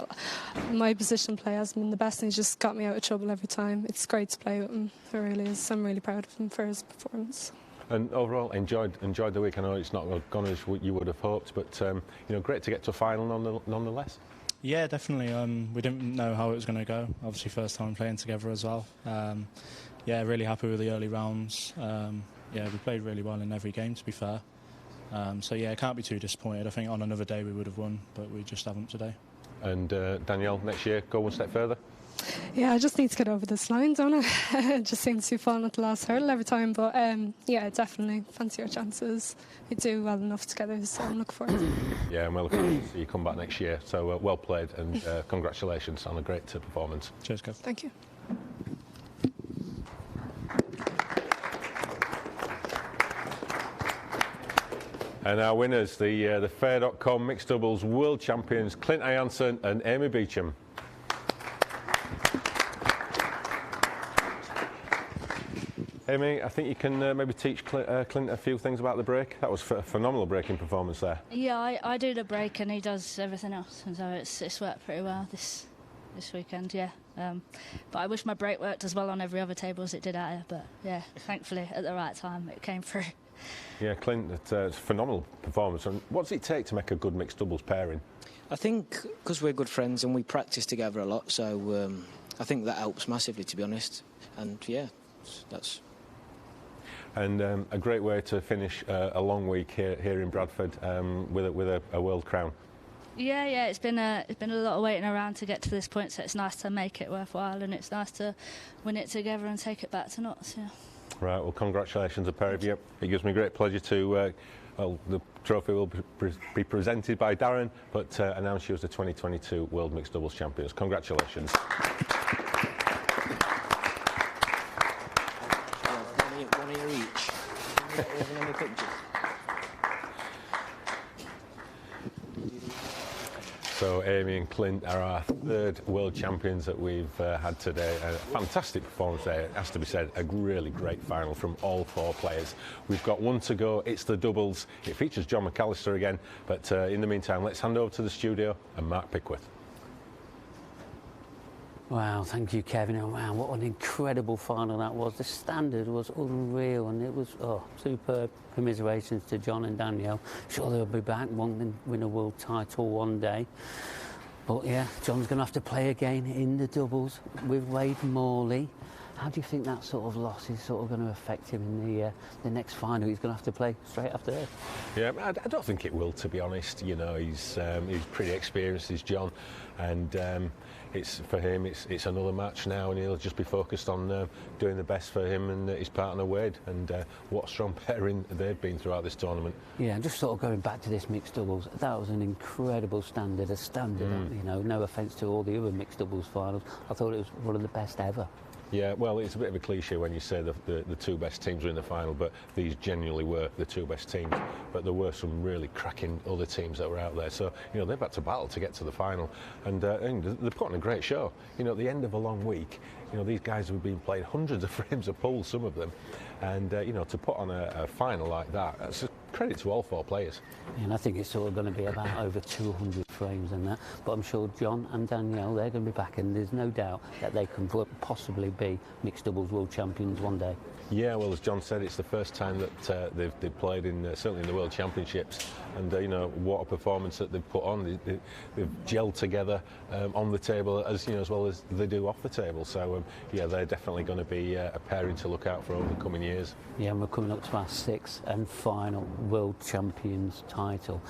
My position play hasn't been the best, and he's just got me out of trouble every time. It's great to play with him. It really is. I'm really proud of him for his performance. And overall, enjoyed the week. I know it's not gone as you would have hoped, but great to get to a final nonetheless. Yeah, definitely. We didn't know how it was going to go. Obviously, first time playing together as well. Yeah, really happy with the early rounds. Yeah, we played really well in every game, to be fair. So yeah, I can't be too disappointed. I think on another day we would have won, but we just haven't today. And Danielle, next year, go one step further? Yeah, I just need to get over this line, don't I? It just seems to be falling at the last hurdle every time. But yeah, definitely fancy our chances. We do well enough together, so I'm looking forward to it. Yeah, and we're looking forward to see you come back next year. So well played, and congratulations on a great performance. Cheers, Kev. Thank you. And our winners, the Fair.com Mixed Doubles World Champions, Clint Jansen and Amy Beecham. Amy, I think you can maybe teach Clint a few things about the break. That was a phenomenal breaking performance there. Yeah, I do the break and he does everything else, and so it's worked pretty well this weekend, yeah. But I wish my break worked as well on every other table as it did out here, but yeah, thankfully at the right time it came through. Yeah, Clint, it's a phenomenal performance. And what does it take to make a good mixed doubles pairing? I think because we're good friends and we practice together a lot, so I think that helps massively, to be honest. And yeah, that's... And a great way to finish a long week here in Bradford with a world crown. Yeah, it's been a lot of waiting around to get to this point, so it's nice to make it worthwhile, and it's nice to win it together and take it back to Notts. Yeah. Right, well, congratulations, a pair of you. It gives me great pleasure to, well, the trophy will be presented by Darren, but announce you as the 2022 World Mixed Doubles Champions. Congratulations. One here each. Any pictures? So Amy and Clint are our third world champions that we've had today. A fantastic performance there, it has to be said. A really great final from all four players. We've got one to go. It's the doubles. It features John McAllister again. But in the meantime, let's hand over to the studio and Mark Pickworth. Wow, thank you, Kevin. And wow, what an incredible final that was. The standard was unreal, and it was superb. Commiserations to John and Danielle. Sure, they'll be back, win a world title one day. But yeah, John's going to have to play again in the doubles with Wade Morley. How do you think that sort of loss is sort of going to affect him in the next final? He's going to have to play straight after this. Yeah, I don't think it will, to be honest. You know, he's pretty experienced, is John, and it's for him. It's another match now, and he'll just be focused on doing the best for him and his partner Wade. And what a strong pairing they've been throughout this tournament. Yeah, and just sort of going back to this mixed doubles, that was an incredible standard. You know, no offence to all the other mixed doubles finals. I thought it was one of the best ever. Yeah, well, it's a bit of a cliche when you say the two best teams were in the final, but these genuinely were the two best teams. But there were some really cracking other teams that were out there. So, you know, they've had to battle to get to the final. And they're putting a great show. You know, at the end of a long week, you know, these guys have been playing hundreds of frames of pool, some of them. And, you know, to put on a final like that, that's a credit to all four players. And I think it's sort of going to be about over 200 frames and that. But I'm sure John and Danielle, they're going to be back, and there's no doubt that they can possibly be mixed doubles world champions one day. Yeah, well, as John said, it's the first time that they've played in certainly in the World Championships, and you know, what a performance that they've put on. They've gelled together on the table as well as they do off the table. So yeah, they're definitely going to be a pairing to look out for over the coming years. Yeah, and we're coming up to our sixth and final World Champions title.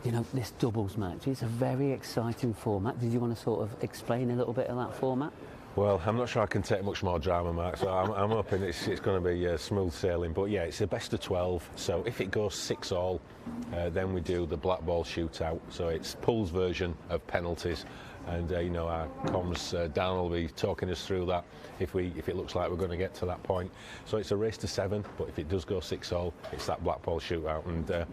You know, this doubles match is a very exciting format. Did you want to sort of explain a little bit of that format? Well, I'm not sure I can take much more drama, Mark, so I'm hoping it's going to be smooth sailing. But yeah, it's a best of 12, so if it goes 6-all, then we do the black ball shootout. So it's Pool's version of penalties, and you know, our comms Dan will be talking us through that if it looks like we're going to get to that point. So it's a race to 7, but if it does go 6-all, it's that black ball shootout. And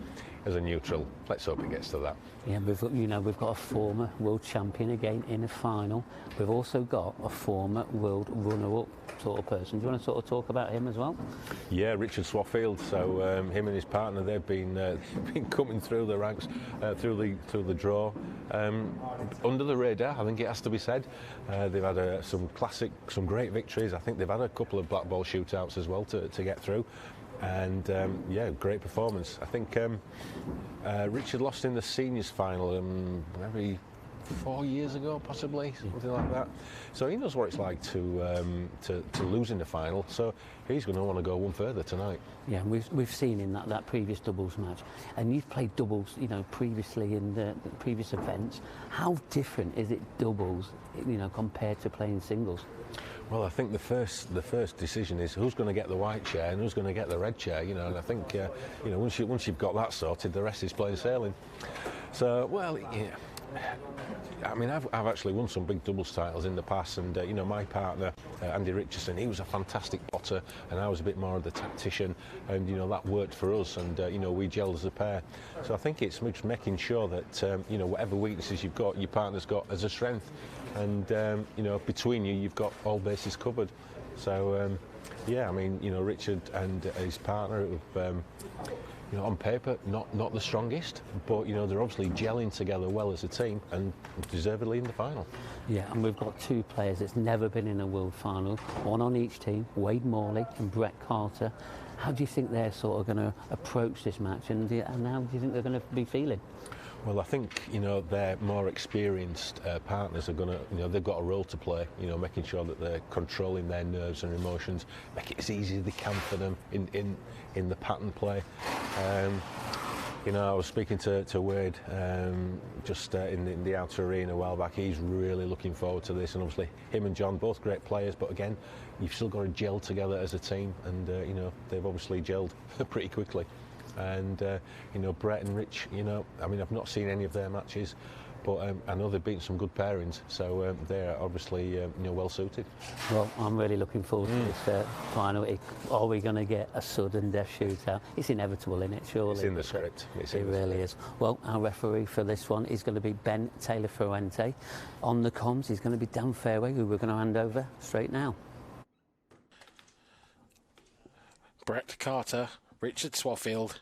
as a neutral, let's hope it gets to that. Yeah, we've got a former world champion again in a final. We've also got a former world runner-up sort of person. Do you want to sort of talk about him as well? Yeah, Richard Swaffield. So him and his partner, they've been coming through the ranks, through the draw, under the radar. I think it has to be said. They've had some great victories. I think they've had a couple of black ball shootouts as well to get through. And yeah, great performance. I think Richard lost in the seniors final maybe 4 years ago, possibly, something like that. So he knows what it's like to lose in the final. So he's going to want to go one further tonight. Yeah, we've seen in that previous doubles match, and you've played doubles, you know, previously in the previous events. How different is it doubles, you know, compared to playing singles? Well, I think the first decision is who's going to get the white chair and who's going to get the red chair. You know, and I think you know, once you've got that sorted, the rest is plain sailing. So, well, yeah. I mean, I've actually won some big doubles titles in the past, and you know, my partner Andy Richardson, he was a fantastic potter, and I was a bit more of the tactician, and you know, that worked for us, and you know, we gelled as a pair. So I think it's just making sure that you know, whatever weaknesses you've got, your partner's got as a strength, and you know, between you've got all bases covered. So yeah, I mean, you know, Richard and his partner, you know, on paper, not the strongest, but you know, they're obviously gelling together well as a team and deservedly in the final. Yeah, and we've got two players that's never been in a world final, one on each team, Wade Morley and Brett Carter. How do you think they're sort of going to approach this match, and how do you think they're going to be feeling? Well, I think, you know, their more experienced partners are going to, you know, they've got a role to play, you know, making sure that they're controlling their nerves and emotions, make it as easy as they can for them in the pattern play. You know, I was speaking to Wade just in the outer arena a while back. He's really looking forward to this, and obviously him and John, both great players, but again, you've still got to gel together as a team, and you know, they've obviously gelled pretty quickly. And you know, Brett and Rich, you know, I mean, I've not seen any of their matches, but I know they've beaten some good pairings, so they're obviously you know, well suited. Well, I'm really looking forward to this final. Are we going to get a sudden death shootout? It's inevitable, isn't it? Surely. It's in the script. It really is. Well, our referee for this one is going to be Ben Taylor Fuente. On the comms, he's going to be Dan Fairway, who we're going to hand over straight now. Brett Carter, Richard Swaffield,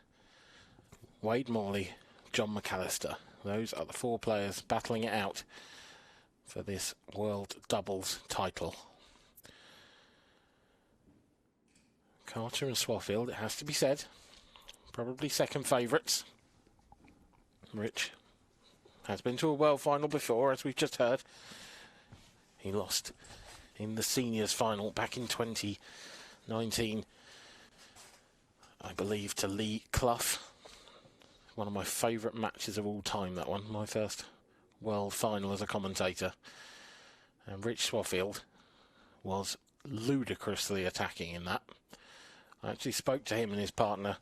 Wade Morley, John McAllister. Those are the 4 players battling it out for this World Doubles title. Carter and Swaffield, it has to be said, probably second favourites. Rich has been to a World final before, as we've just heard. He lost in the seniors final back in 2019, I believe, to Lee Clough. One of my favourite matches of all time, that one. My first world final as a commentator. And Rich Swaffield was ludicrously attacking in that. I actually spoke to him and his partner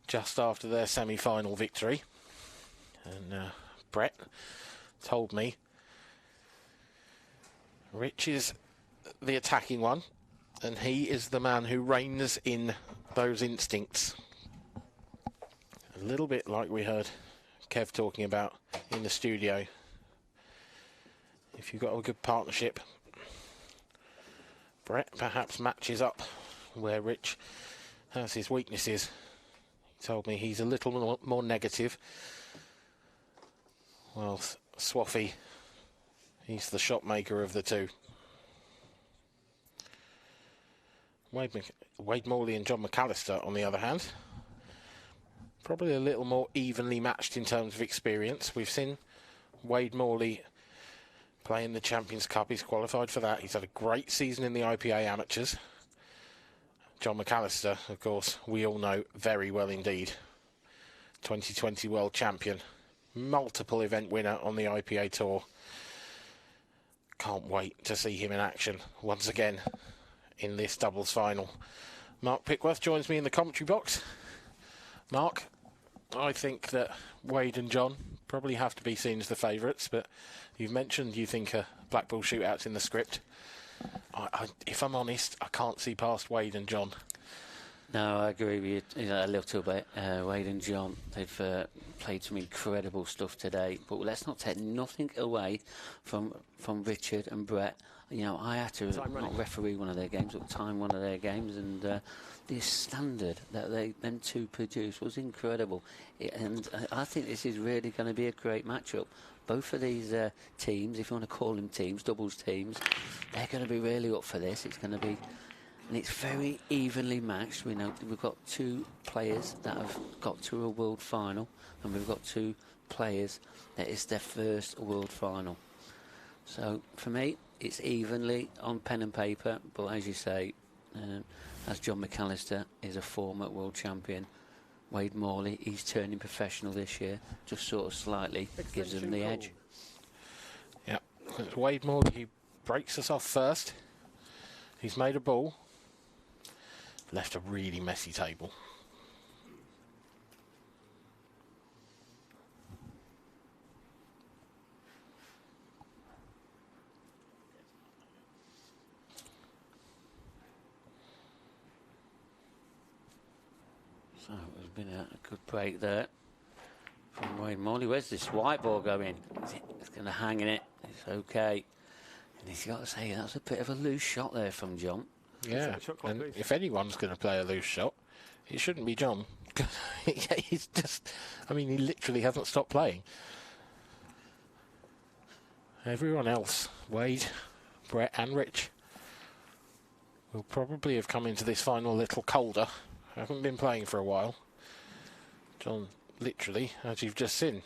just after their semi-final victory. And Brett told me Rich is the attacking one, and he is the man who reins in those instincts. A little bit like we heard Kev talking about in the studio. If you've got a good partnership, Brett perhaps matches up where Rich has his weaknesses. He told me he's a little more negative. Well, Swaffy, he's the shot maker of the two. Wade Morley and John McAllister, on the other hand, probably a little more evenly matched in terms of experience. We've seen Wade Morley play in the Champions Cup. He's qualified for that. He's had a great season in the IPA amateurs. John McAllister, of course, we all know very well indeed. 2020 world champion, multiple event winner on the IPA tour. Can't wait to see him in action once again in this doubles final. Mark Pickworth joins me in the commentary box. Mark, I think that Wade and John probably have to be seen as the favourites, but you've mentioned you think a Blackpool shootout's in the script. If I'm honest, I can't see past Wade and John. No, I agree with you a little bit. Wade and John, they've played some incredible stuff today, but let's not take nothing away from Richard and Brett. You know, I had to not referee one of their games, but time one of their games, and the standard that them two produced was incredible. And I think this is really going to be a great matchup. Both of these teams, if you want to call them teams, doubles teams, they're going to be really up for this. It's going to be, and it's very evenly matched. We know we've got 2 players that have got to a world final, and we've got 2 players that is their first world final. So for me, it's evenly on pen and paper, but as you say, as John McAllister is a former world champion, Wade Morley, he's turning professional this year, just sort of slightly gives him the edge. Yeah, it's Wade Morley. He breaks us off first. He's made a ball, left a really messy table. So there's been a good break there from Wade Morley. Where's this white ball going? It's going to hang in it. It's okay. And he's got to say, that's a bit of a loose shot there from John. Yeah, and if anyone's going to play a loose shot, it shouldn't be John. He's just, I mean, he literally hasn't stopped playing. Everyone else, Wade, Brett and Rich, will probably have come into this final a little colder. Haven't been playing for a while. John, literally, as you've just seen,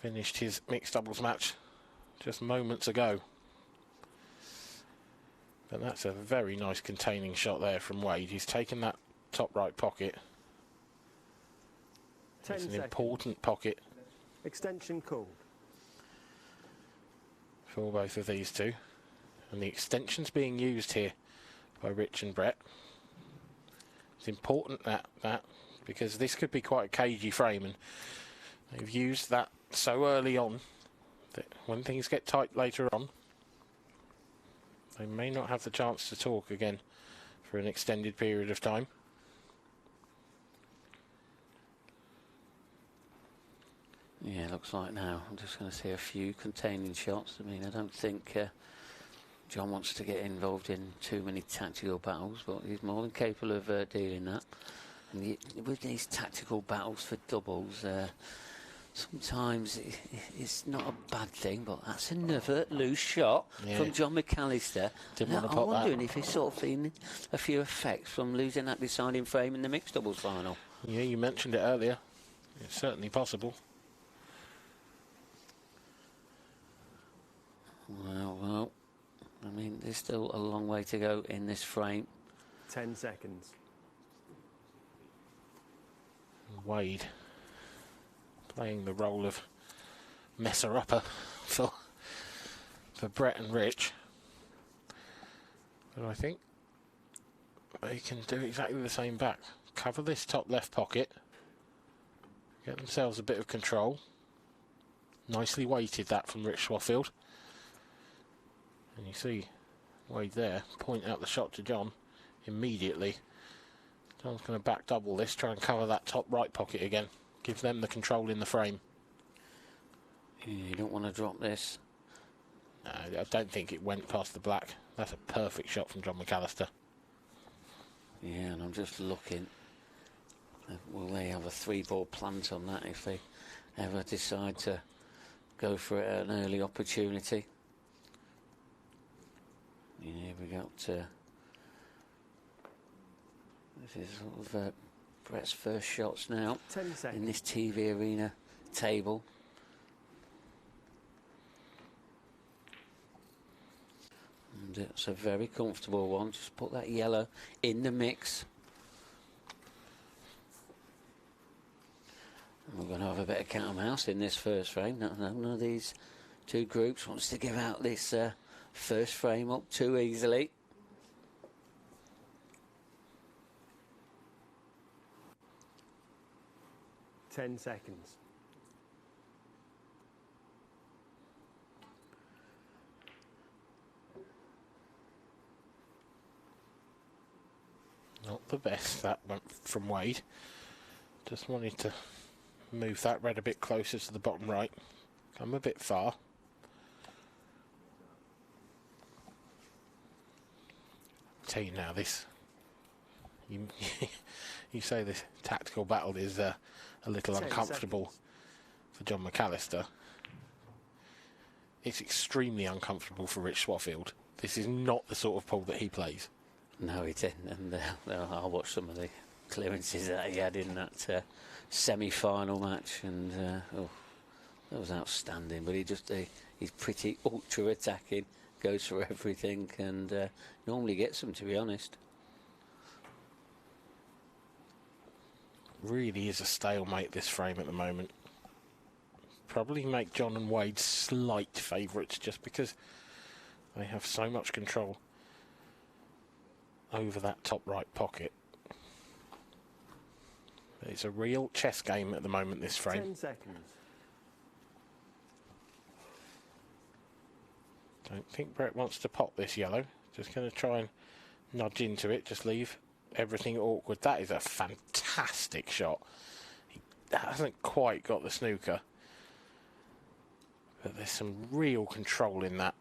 finished his mixed doubles match just moments ago. But that's a very nice containing shot there from Wade. He's taken that top right pocket. 10 It's an seconds. important pocket Extension called. for both of these two. And the extension's being used here by Rich and Brett. It's important that because this could be quite a cagey frame, and they've used that so early on that when things get tight later on, they may not have the chance to talk again for an extended period of time. Yeah, looks like now. I'm just going to see a few containing shots. I mean, I don't think John wants to get involved in too many tactical battles, but he's more than capable of dealing that. And with these tactical battles for doubles, sometimes it's not a bad thing, but that's another loose shot from John McAllister. Didn't want to I'm pop that. wondering if he's sort of feeling a few effects from losing that deciding frame in the mixed doubles final. Yeah, you mentioned it earlier. It's certainly possible. Well, I mean, there's still a long way to go in this frame. 10 seconds. Wade playing the role of messer-upper for Brett and Rich. But I think they can do exactly the same back. Cover this top left pocket. Get themselves a bit of control. Nicely weighted that from Rich Swaffield. And you see Wade there point out the shot to John immediately. John's going to back double this, try and cover that top right pocket again. Give them the control in the frame. You don't want to drop this. No, I don't think it went past the black. That's a perfect shot from John McAllister. Yeah, and I'm just looking. Will they have a 3-ball plant on that if they ever decide to go for it at an early opportunity? Yeah, we got this is sort of Brett's first shots now 10 seconds. in this TV arena table. And it's a very comfortable one. Just put that yellow in the mix. And we're going to have a bit of cat and mouse in this first frame. None of these two groups wants to give out this first frame up too easily. Ten seconds. Not the best that went from Wade. Just wanted to move that red a bit closer to the bottom right. Come a bit far. Tell you now, this you say this tactical battle is a little uncomfortable for John McAllister. It's extremely uncomfortable for Rich Swaffield. This is not the sort of pool that he plays. No, he didn't. And I watched some of the clearances that he had in that semi-final match, and that was outstanding. But he's pretty ultra-attacking, goes for everything, and normally gets them, to be honest. Really is a stalemate, this frame at the moment. Probably make John and Wade slight favourites just because they have so much control over that top right pocket. It's a real chess game at the moment, this frame. 10 seconds. Don't think Brett wants to pop this yellow. Just going to try and nudge into it, just leave everything awkward. That is a fantastic shot. He hasn't quite got the snooker, but there's some real control in that.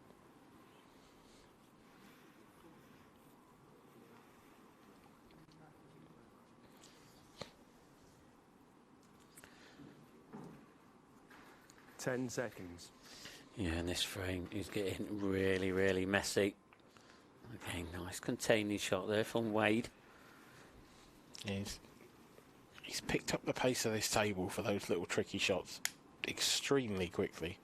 Ten seconds. Yeah, and this frame is getting really, really messy. Again, nice containing shot there from Wade. He's picked up the pace of this table for those little tricky shots extremely quickly.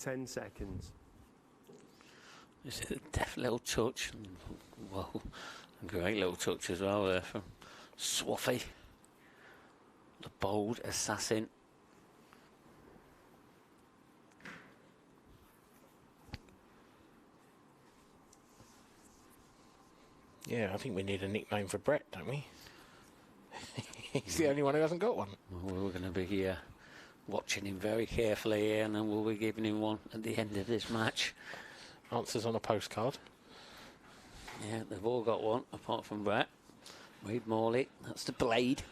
10 seconds. It's a deft little touch. Well, a great little touch as well there from Swaffy, the bold assassin. Yeah, I think we need a nickname for Brett, don't we? He's the only one who hasn't got one. Well, we're going to be watching him very carefully here, and then we'll be giving him one at the end of this match. Answers on a postcard. Yeah, they've all got one, apart from Brett. Wade Morley, that's the Blade.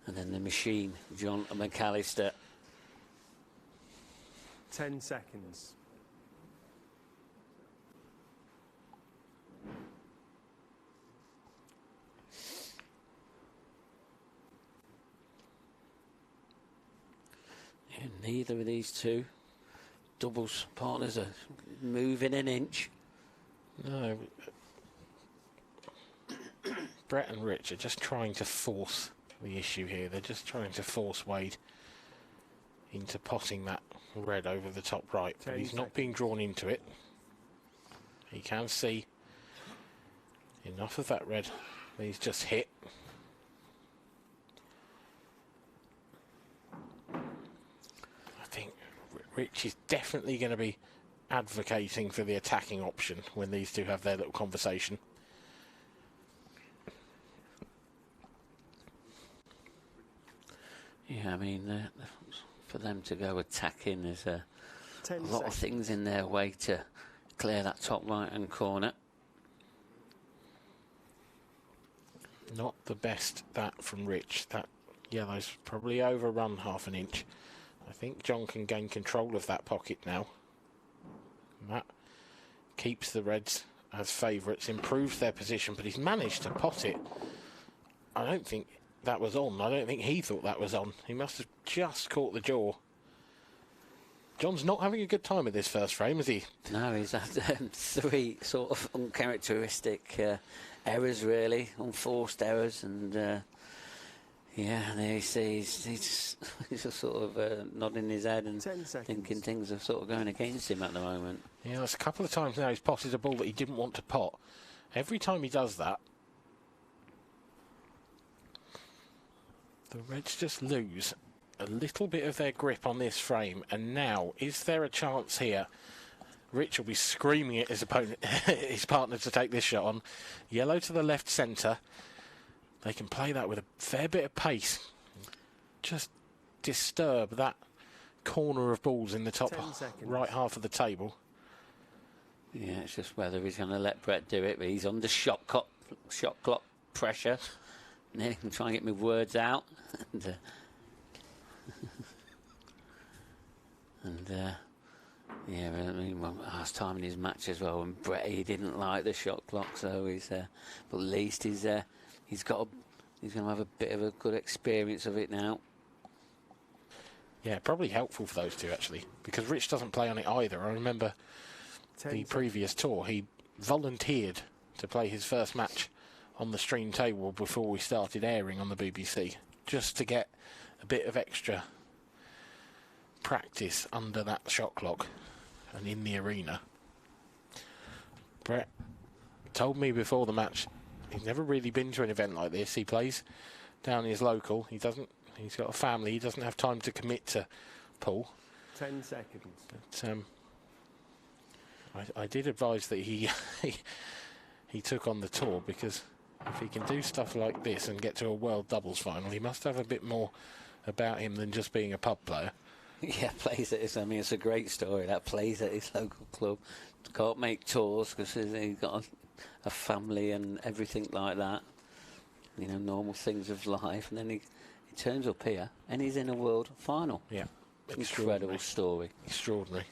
And then the Machine, John McAllister. 10 seconds. Yeah, neither of these two doubles partners are moving an inch. No. Brett and Rich are just trying to force the issue here. They're just trying to force Wade into potting that red over the top right. But he's not being drawn into it. He can see enough of that red that he's just hit. I think Rich is definitely going to be advocating for the attacking option when these two have their little conversation. Yeah, I mean, for them to go attacking, there's a 10 lot of things in their way to clear that top right-hand corner. Not the best, that from Rich. That yellow's probably overrun half an inch. I think John can gain control of that pocket now. And that keeps the Reds as favourites, improves their position, but he's managed to pot it. I don't think that was on. I don't think he thought that was on. He must have just caught the jaw. John's not having a good time with this first frame, is he? No, he's had three sort of uncharacteristic errors, really, unforced errors, and yeah, and there you see he's just sort of nodding his head and thinking things are sort of going against him at the moment. Yeah, there's a couple of times now he's potted a ball that he didn't want to pot. Every time he does that, the Reds just lose a little bit of their grip on this frame. And now, is there a chance here? Rich will be screaming at his opponent, his partner, to take this shot on. Yellow to the left centre. They can play that with a fair bit of pace. Just disturb that corner of balls in the top right half of the table. Yeah, it's just whether he's going to let Brett do it, but he's under shot clock pressure. And then he can try and get my words out. Yeah, I mean, last time in his match as well, and Brett, he didn't like the shot clock, so he's but at least he's going to have a bit of a good experience of it now. Yeah, probably helpful for those two, actually, because Rich doesn't play on it either. I remember the previous tour, he volunteered to play his first match on the stream table before we started airing on the BBC, just to get a bit of extra practice under that shot clock and in the arena. Brett told me before the match he's never really been to an event like this. He plays down his local. He's got a family. He doesn't have time to commit to pool. 10 seconds. But I did advise that he took on the tour, because if he can do stuff like this and get to a world doubles final, he must have a bit more about him than just being a pub player. Yeah, plays at his, I mean, it's a great story, that plays at his local club. Can't make tours because he's got a family and everything like that. You know, normal things of life. And then he turns up here and he's in a world final. Yeah. Incredible story. Extraordinary.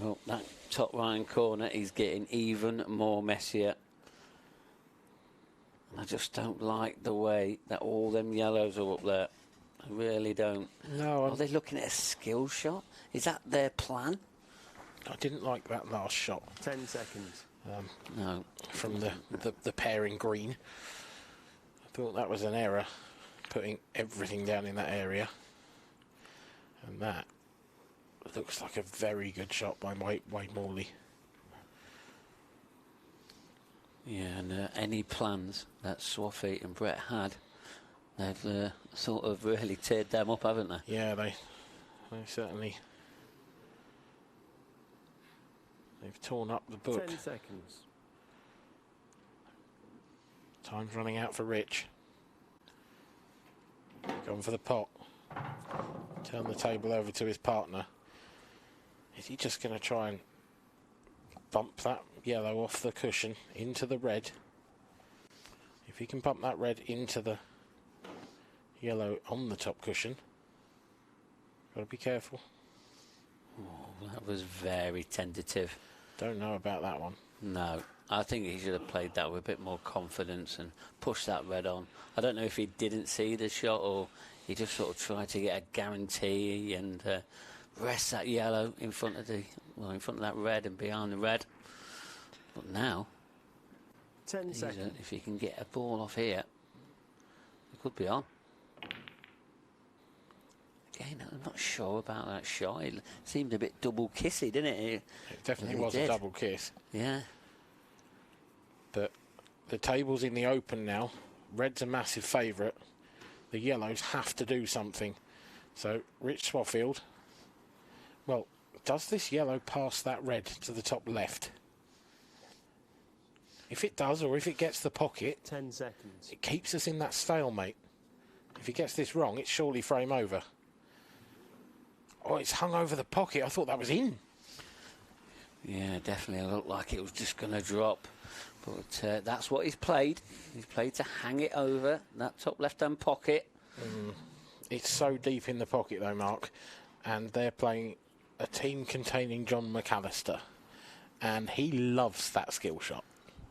Well, that top right corner is getting even more messier. I just don't like the way that all them yellows are up there. I really don't. No. Are they looking at a skill shot? Is that their plan? I didn't like that last shot. 10 seconds. No. From the pair in green. I thought that was an error, putting everything down in that area. And that looks like a very good shot by Wade Morley. Yeah, and any plans that Swaffy and Brett had, they've sort of really teared them up, haven't they? Yeah, they certainly. They've torn up the book. 10 seconds. Time's running out for Rich. Going for the pot. Turn the table over to his partner. Is he just going to try and bump that yellow off the cushion into the red? If he can bump that red into the yellow on the top cushion, got to be careful. Oh, that was very tentative. Don't know about that one. No, I think he should have played that with a bit more confidence and pushed that red on. I don't know if he didn't see the shot or he just sort of tried to get a guarantee and rest that yellow in front of that red and behind the red. But now, 10 seconds. If he can get a ball off here, it could be on. Again, I'm not sure about that shot. It seemed a bit double kissy, didn't it? It definitely was a double kiss. Yeah. But the table's in the open now. Red's a massive favourite. The yellows have to do something. So, Rich Swaffield. Well, does this yellow pass that red to the top left? If it does, or if it gets the pocket, 10 seconds. It keeps us in that stalemate. If he gets this wrong, it's surely frame over. Oh, it's hung over the pocket. I thought that was in. Yeah, definitely. It looked like it was just going to drop. But that's what he's played. He's played to hang it over that top left-hand pocket. It's so deep in the pocket, though, Mark. And they're playing a team containing John McAllister. And he loves that skill shot.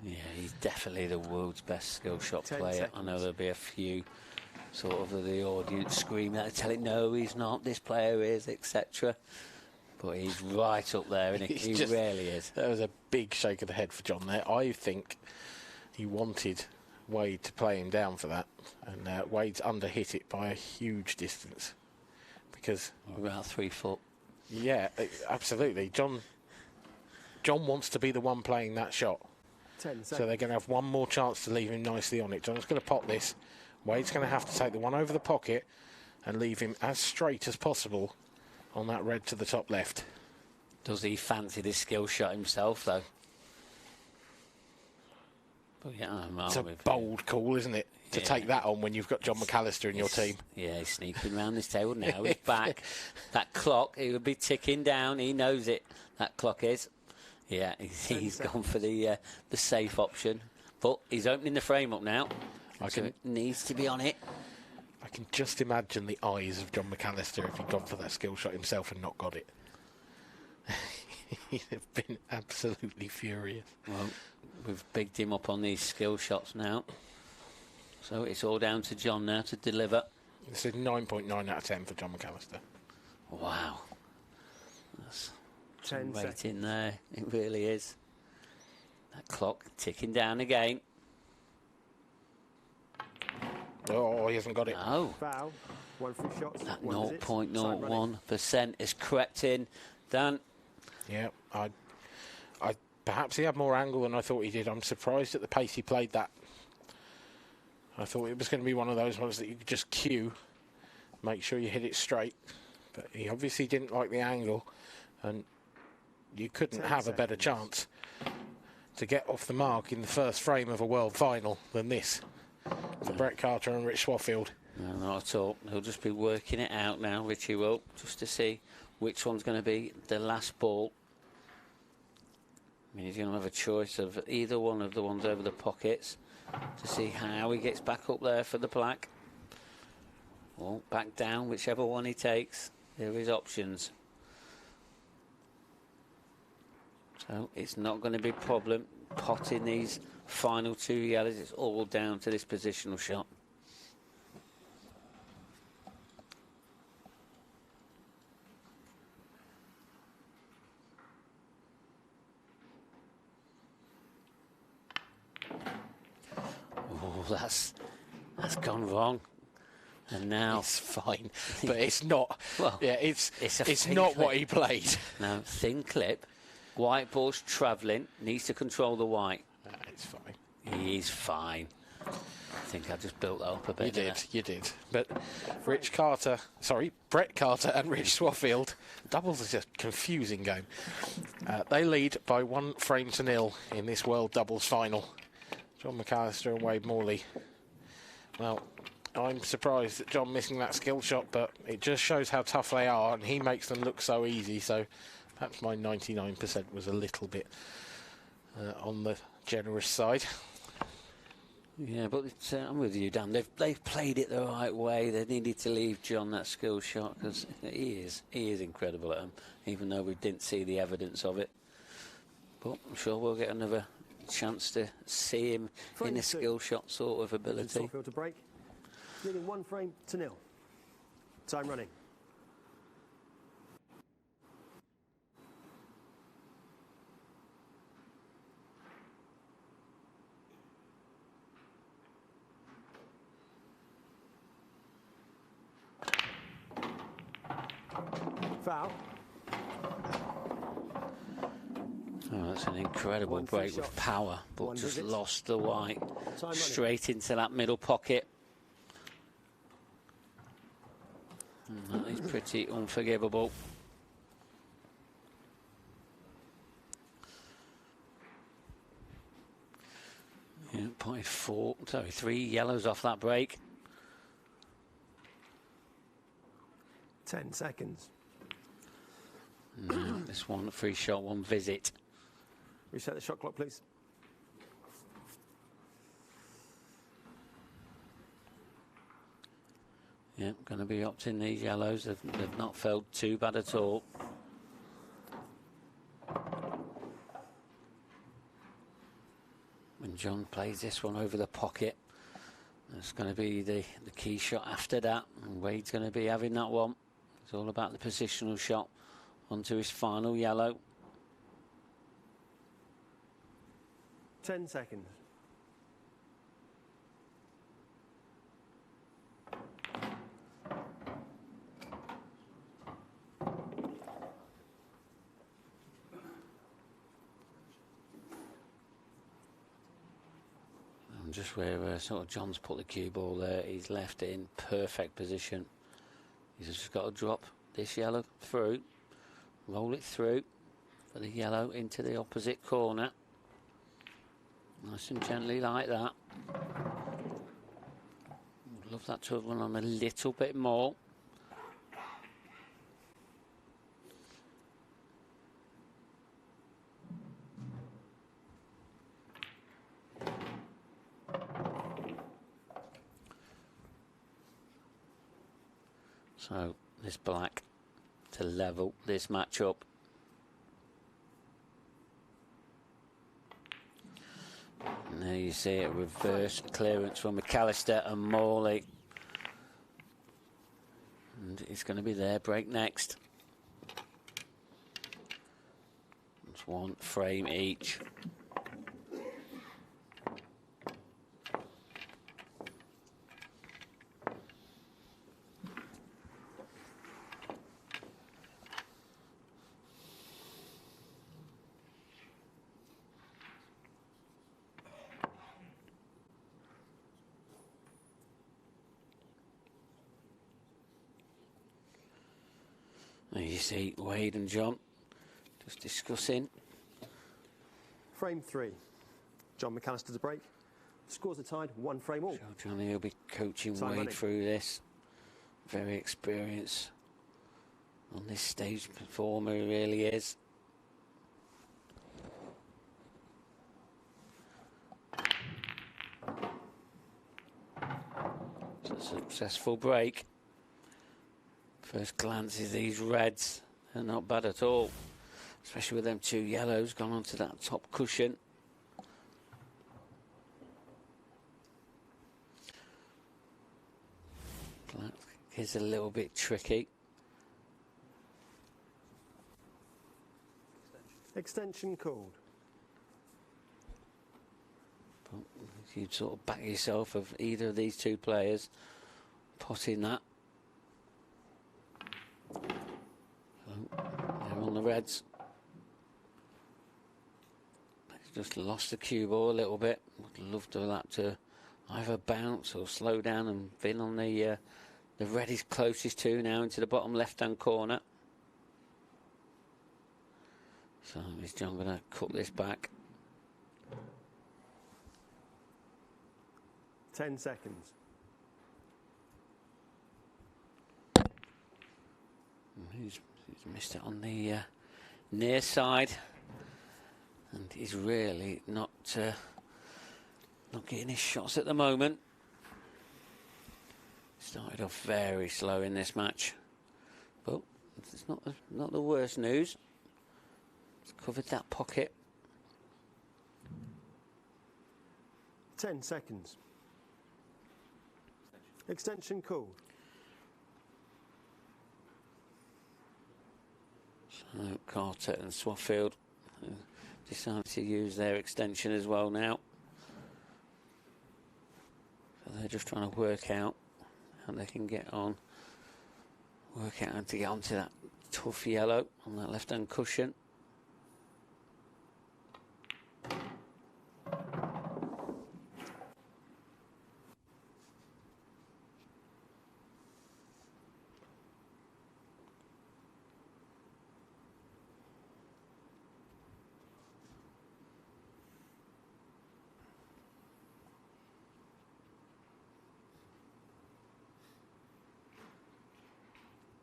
Yeah, he's definitely the world's best skill shot 10 player. seconds. I know there'll be a few sort of the audience screaming at it, telling no, he's not, this player is, etc. But he's right up there, and he really is. That was a big shake of the head for John there. I think he wanted Wade to play him down for that, and Wade's underhit it by a huge distance. Because about 3 foot. Yeah, absolutely. John wants to be the one playing that shot. 10 seconds. So they're going to have one more chance to leave him nicely on it. John's going to pop this. Wade's going to have to take the one over the pocket and leave him as straight as possible on that red to the top left. Does he fancy this skill shot himself, though? But yeah, it's a bold call, isn't it? To take that on when you've got John McAllister in your team. Yeah, he's sneaking around this table now. He's back. That clock, he would be ticking down. He knows it. That clock is. Yeah, he's gone for the safe option. But he's opening the frame up now. So it needs to be on it. I can just imagine the eyes of John McAllister if he'd gone for that skill shot himself and not got it. He'd have been absolutely furious. Well, we've bigged him up on these skill shots now. So it's all down to John now to deliver. This is 9.9 out of 10 for John McAllister. Wow. That's 10 weight seconds. in there. It really is. That clock ticking down again. Oh, he hasn't got it. No. Foul. 1 free shot. That One visit. Side running. 0.01% is crept in. Dan? Yeah, I perhaps he had more angle than I thought he did. I'm surprised at the pace he played that. I thought it was going to be one of those ones that you could just cue, make sure you hit it straight. But he obviously didn't like the angle, and you couldn't have a better chance to get off the mark in the first frame of a world final than this for Brett Carter and Rich Swaffield. No, not at all. He'll just be working it out now, Richie will, just to see which one's going to be the last ball. I mean, he's going to have a choice of either one of the ones over the pockets to see how he gets back up there for the black. Or back down, whichever one he takes. There are his options. So it's not going to be a problem potting these final two yellows. It's all down to this positional shot. Oh, that's gone wrong. And now it's fine, but it's not. Well, yeah, it's a thin not clip. what he played. Now, thin clip, white ball's travelling, needs to control the white. It's fine. He's fine. I think I just built that up a bit. You did. But Brett Carter and Rich Swaffield, doubles is a confusing game. They lead by 1 frame to 0 in this World Doubles final. John McAllister and Wade Morley. Well, I'm surprised at John missing that skill shot, but it just shows how tough they are, and he makes them look so easy. So perhaps my 99% was a little bit on the generous side. Yeah, but I'm with you, Dan. They've played it the right way. They needed to leave John that skill shot because he is incredible at them, even though we didn't see the evidence of it. But I'm sure we'll get another chance to see him in a skill shot sort of ability. Swaffield to break. Leading 1 frame to 0. Time running. Foul. Oh, that's an incredible break with power, but just lost the white straight into that middle pocket. And that is pretty unforgivable. Yeah, point 3 yellows off that break. 10 seconds. No, this one free shot, 1 visit. Reset the shot clock, please. Yeah, going to be opting these yellows. They've not felt too bad at all. When John plays this one over the pocket, it's going to be the key shot after that. And Wade's going to be having that one. It's all about the positional shot onto his final yellow. 10 seconds. And just where sort of John's put the cue ball there, he's left it in perfect position. He's just got to drop this yellow through, roll it through for the yellow into the opposite corner. Nice and gently like that. Would love that to have run on a little bit more. So this black to level this match up. And there you see it, reverse clearance from McAllister and Morley. And it's going to be their break next. It's 1 frame each. There you see Wade and John just discussing. Frame 3. John McAllister to break. Scores are tied, 1 frame all. So Johnny will be coaching Time Wade running. through this. Very experienced on this stage performer, he really is. It's a successful break. First glance is these reds, they're not bad at all, especially with them 2 yellows gone onto that top cushion. Black is a little bit tricky. Extension called. But you'd sort of back yourself of either of these 2 players potting that. They're on the reds. He's just lost the cue ball a little bit. Would love to that to either bounce or slow down and bin on the red is closest to now into the bottom left-hand corner. So is John going to cut this back? 10 seconds. He's missed it on the near side, and he's really not getting his shots at the moment. Started off very slow in this match, but it's not the worst news. It's covered that pocket. 10 seconds. Extension called. So Carter and Swaffield decided to use their extension as well now. So they're just trying to work out how they can get on. Work out how to get onto that tough yellow on that left-hand cushion.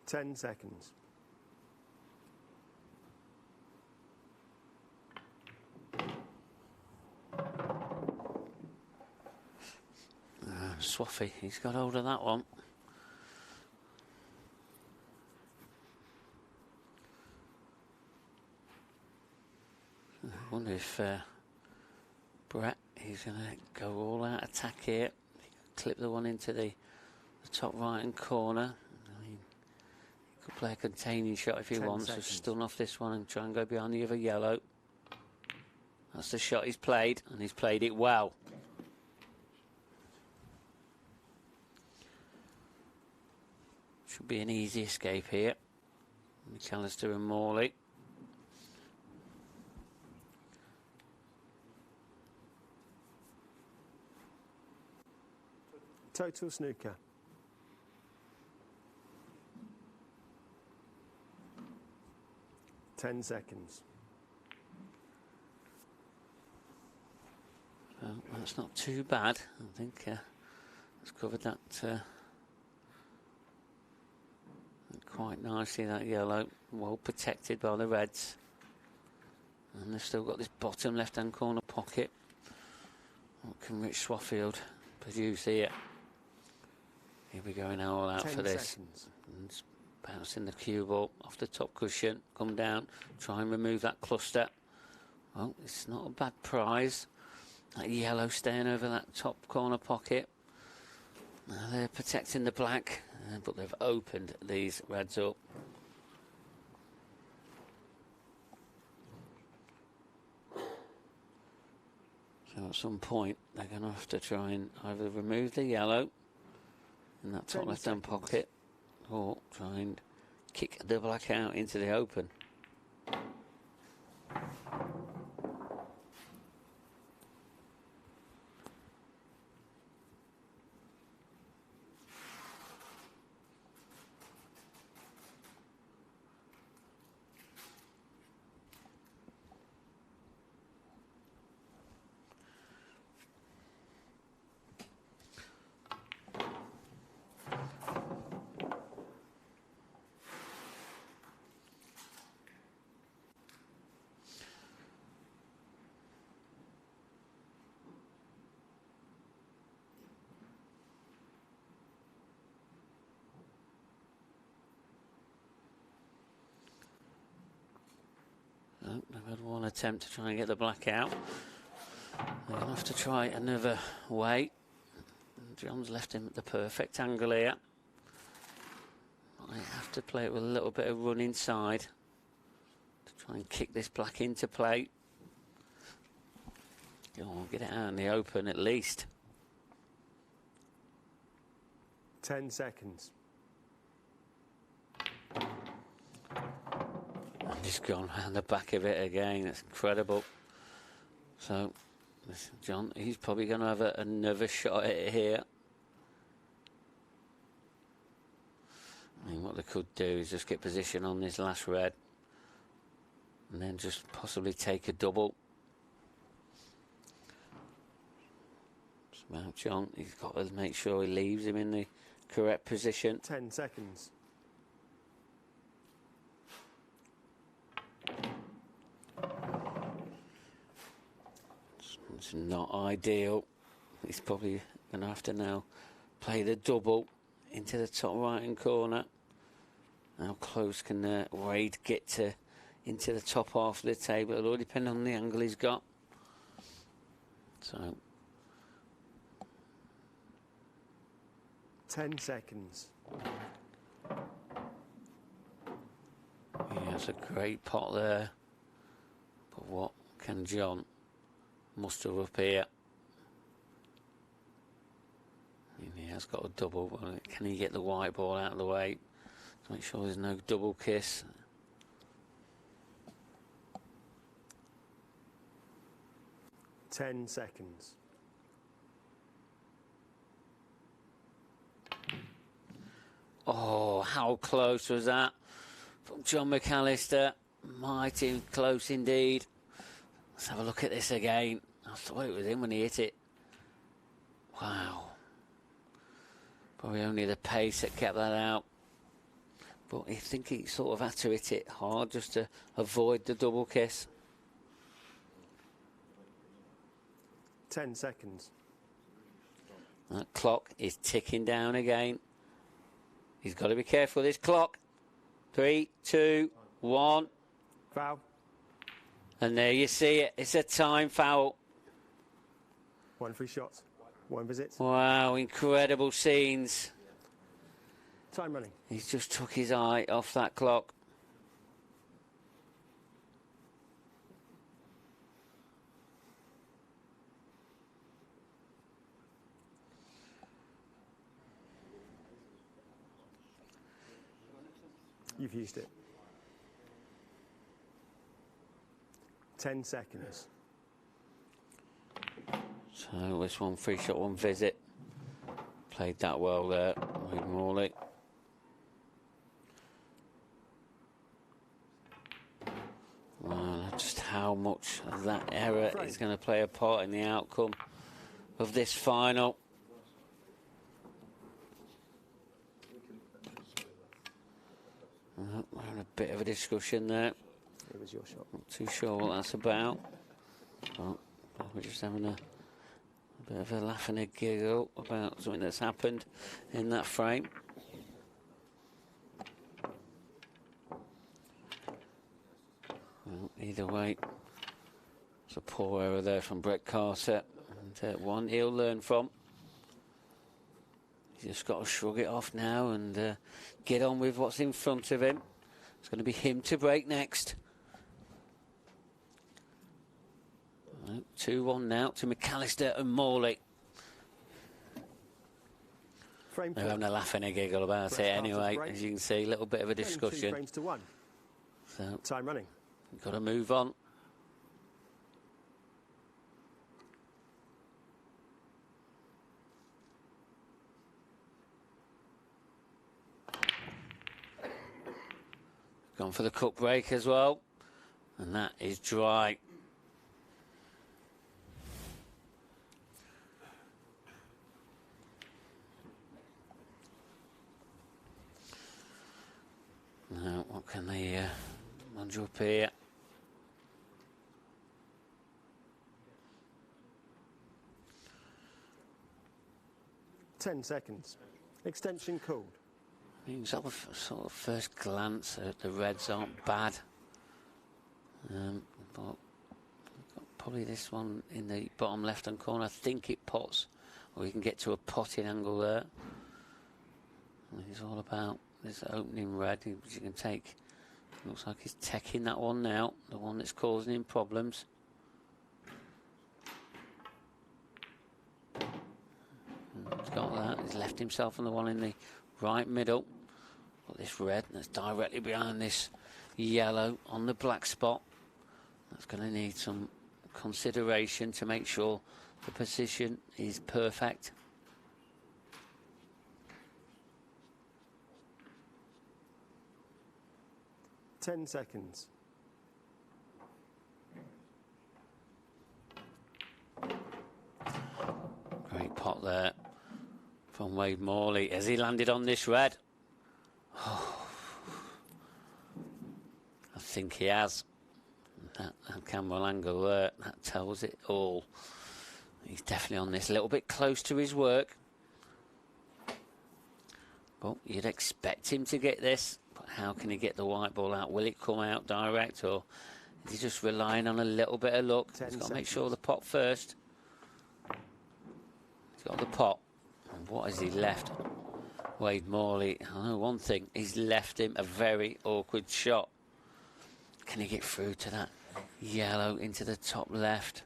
Ten seconds. Swaffy, he's got hold of that one. I wonder if Brett, he's going to go all out attack here. Clip the one into the top right-hand corner. I mean, he could play a containing shot if he wants. So stun off this one and try and go behind the other yellow. That's the shot he's played, and he's played it well. Should be an easy escape here. McAllister and Morley. Total snooker. Ten seconds. Well, that's not too bad. I think it's covered that quite nicely, that yellow. Well protected by the reds. And they've still got this bottom left-hand corner pocket. What can Rich Swaffield produce here? He'll be going all out for this. And bouncing the cue ball off the top cushion. Come down, try and remove that cluster. Well, it's not a bad prize. That yellow staying over that top corner pocket. Now they're protecting the black, but they've opened these reds up. So at some point they're going to have to try and either remove the yellow in that top left-hand pocket, or try and kick the black out into the open. They've had one attempt to try and get the black out. They're going to have to try another way. John's left him at the perfect angle here. Might have to play it with a little bit of run inside to try and kick this black into play. Go on, get it out in the open at least. 10 seconds. And he's gone round the back of it again. That's incredible. So, John, he's probably going to have another shot at it here. I mean, what they could do is just get position on this last red and then just possibly take a double. Well, John, he's got to make sure he leaves him in the correct position. 10 seconds. It's not ideal. He's probably going to have to now play the double into the top right-hand corner. How close can Wade get into the top half of the table? It'll all depend on the angle he's got. So 10 seconds. yeah, it's a great pot there. But what can John muster up here? He has got a double, but can he get the white ball out of the way to make sure there's no double kiss? Ten seconds. Oh, how close was that from John McAllister? Mighty close indeed. Let's have a look at this again. I thought it was him when he hit it. Wow. Probably only the pace that kept that out. But I think he sort of had to hit it hard just to avoid the double kiss. 10 seconds. That clock is ticking down again. He's got to be careful of this clock. 3, 2, 1. Foul. And there you see it. It's a time foul. 1 free shot. 1 visit. Wow, incredible scenes. Time running. He's just took his eye off that clock. You've used it. 10 seconds. So this one, free shot, 1 visit. Played that well there with Morley. Well, just how much of that error is going to play a part in the outcome of this final. We're in a bit of a discussion there. It was your shot. Not too sure what that's about. But we're just having a bit of a laugh and a giggle about something that's happened in that frame. Well, either way, it's a poor error there from Brett Carter, and one he'll learn from. He's just got to shrug it off now and get on with what's in front of him. It's going to be him to break next. 2-1 now to McAllister and Morley. Frame They're having a laugh and a giggle about it anyway, as you can see, a little bit of a discussion. 2 frames to 1. So, time running. You've got to move on. Gone for the cup break as well, and that is dry. Now, what can they munge up here? Ten seconds. Extension called. I mean, sort of first glance at the Reds aren't bad, but probably this one in the bottom left-hand corner. I think it pots, or you can get to a potting angle there. It's all about this opening red, which you can take. Looks like he's taking that one now, the one that's causing him problems. He's got that. He's left himself on the one in the right middle. Got this red that's directly behind this yellow on the black spot. That's going to need some consideration to make sure the position is perfect. Ten seconds. Great pot there from Wade Morley. Has he landed on this red? Oh, I think he has. That camera angle there, that tells it all. He's definitely on this, a little bit close to his work. Well, you'd expect him to get this, but how can he get the white ball out? Will it come out direct, or is he just relying on a little bit of luck? He's got to make sure the pot first. He's got the pot. And what has he left? Wade Morley, I know one thing, he's left him a very awkward shot. Can he get through to that yellow into the top left?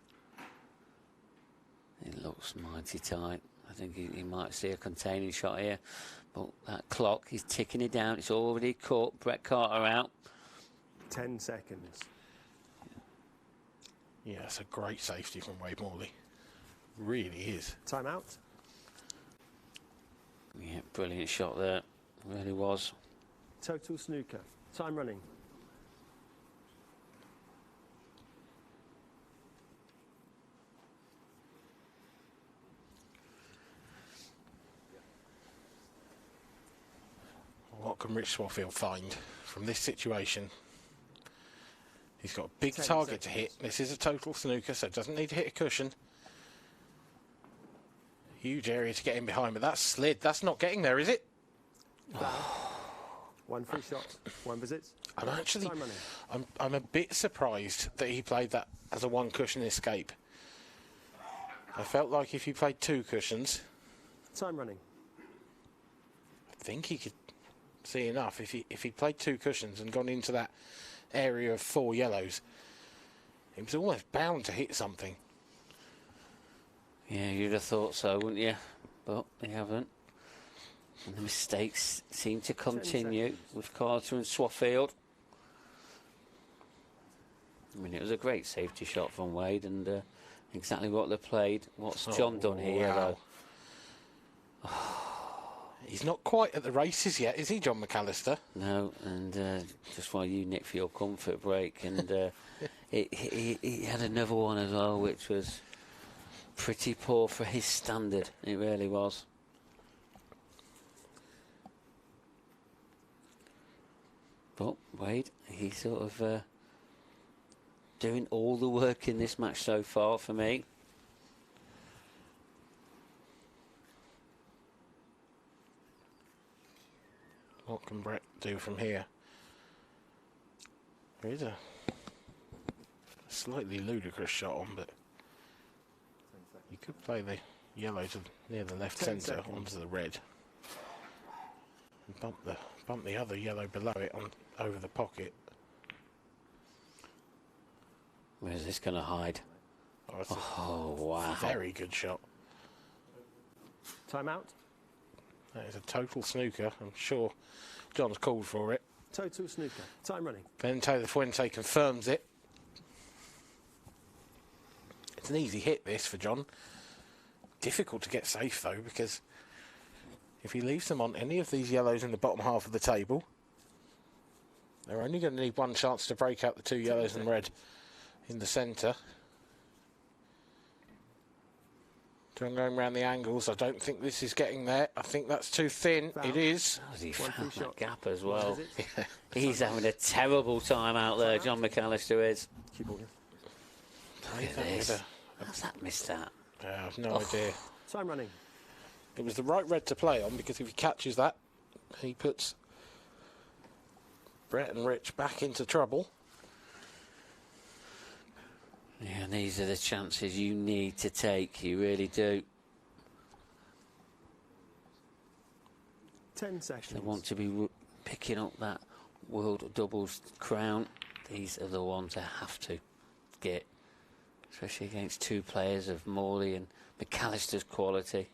It looks mighty tight. I think he might see a containing shot here. But that clock, he's ticking it down. It's already caught Brett Carter out. 10 seconds. Yeah, it's a great safety from Wade Morley. Really is. Time out. Yeah, brilliant shot there. Really was. Total snooker. Time running. What can Rich Swaffield find from this situation? He's got a big target to hit. This is a total snooker, so it doesn't need to hit a cushion. Huge area to get in behind, but that's slid. That's not getting there, is it? One free shot, one visit. I'm actually, I'm a bit surprised that he played that as a one cushion escape. I felt like if he played two cushions, time running. I think he could see enough. If he played two cushions and gone into that area of four yellows, he was almost bound to hit something. Yeah, you'd have thought so, wouldn't you? But they haven't. And the mistakes seem to continue with Carter and Swaffield. I mean, it was a great safety shot from Wade, and exactly what they played. What's John done here, though? He's not quite at the races yet, is he, John McAllister? No, and just while you nick for your comfort break, and he had another one as well, which was pretty poor for his standard. It really was. But Wade, he's sort of doing all the work in this match so far for me. What can Brett do from here? There is a slightly ludicrous shot on, but you could play the yellow to near the left centre onto the red. And bump the other yellow below it on over the pocket. Where's this going to hide? Oh, wow. Very good shot. Time out. That is a total snooker. I'm sure John's called for it. Total snooker. Time running. Bento de Fuente confirms it. It's an easy hit, this, for John. Difficult to get safe, though, because if he leaves them on any of these yellows in the bottom half of the table, they're only going to need one chance to break out the two yellows and red in the centre. John going around the angles. I don't think this is getting there. I think that's too thin. It is. Oh, he found that gap as well. He's having a terrible time out there, John McAllister is. Look at this. How's that missed that? I have no idea. Time running. It was the right red to play on, because if he catches that, he puts Brett and Rich back into trouble. Yeah, and these are the chances you need to take. You really do. 10 seconds. They want to be picking up that world doubles crown. These are the ones they have to get, especially against two players of Morley and McAllister's quality.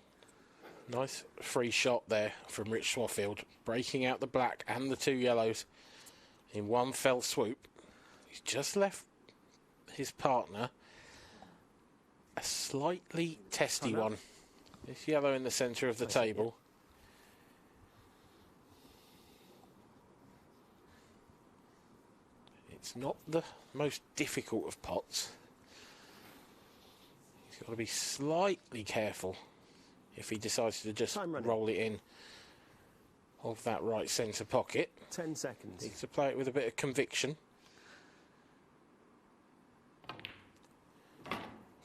Nice free shot there from Rich Swaffield, breaking out the black and the 2 yellows in one fell swoop. He's just left his partner a slightly testy one. This yellow in the centre of the table. It's not the most difficult of pots. He's got to be slightly careful if he decides to just roll it in of that right centre pocket. 10 seconds. Needs to play it with a bit of conviction.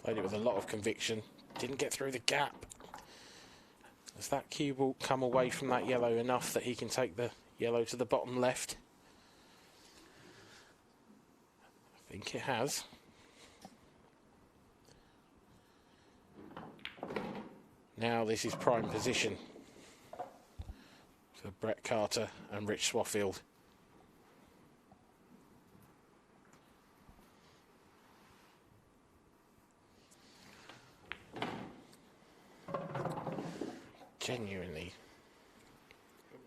Played it with a lot of conviction. Didn't get through the gap. Does that cue ball come away from that yellow enough that he can take the yellow to the bottom left? I think it has. Now this is prime position for Brett Carter and Rich Swaffield. Genuinely.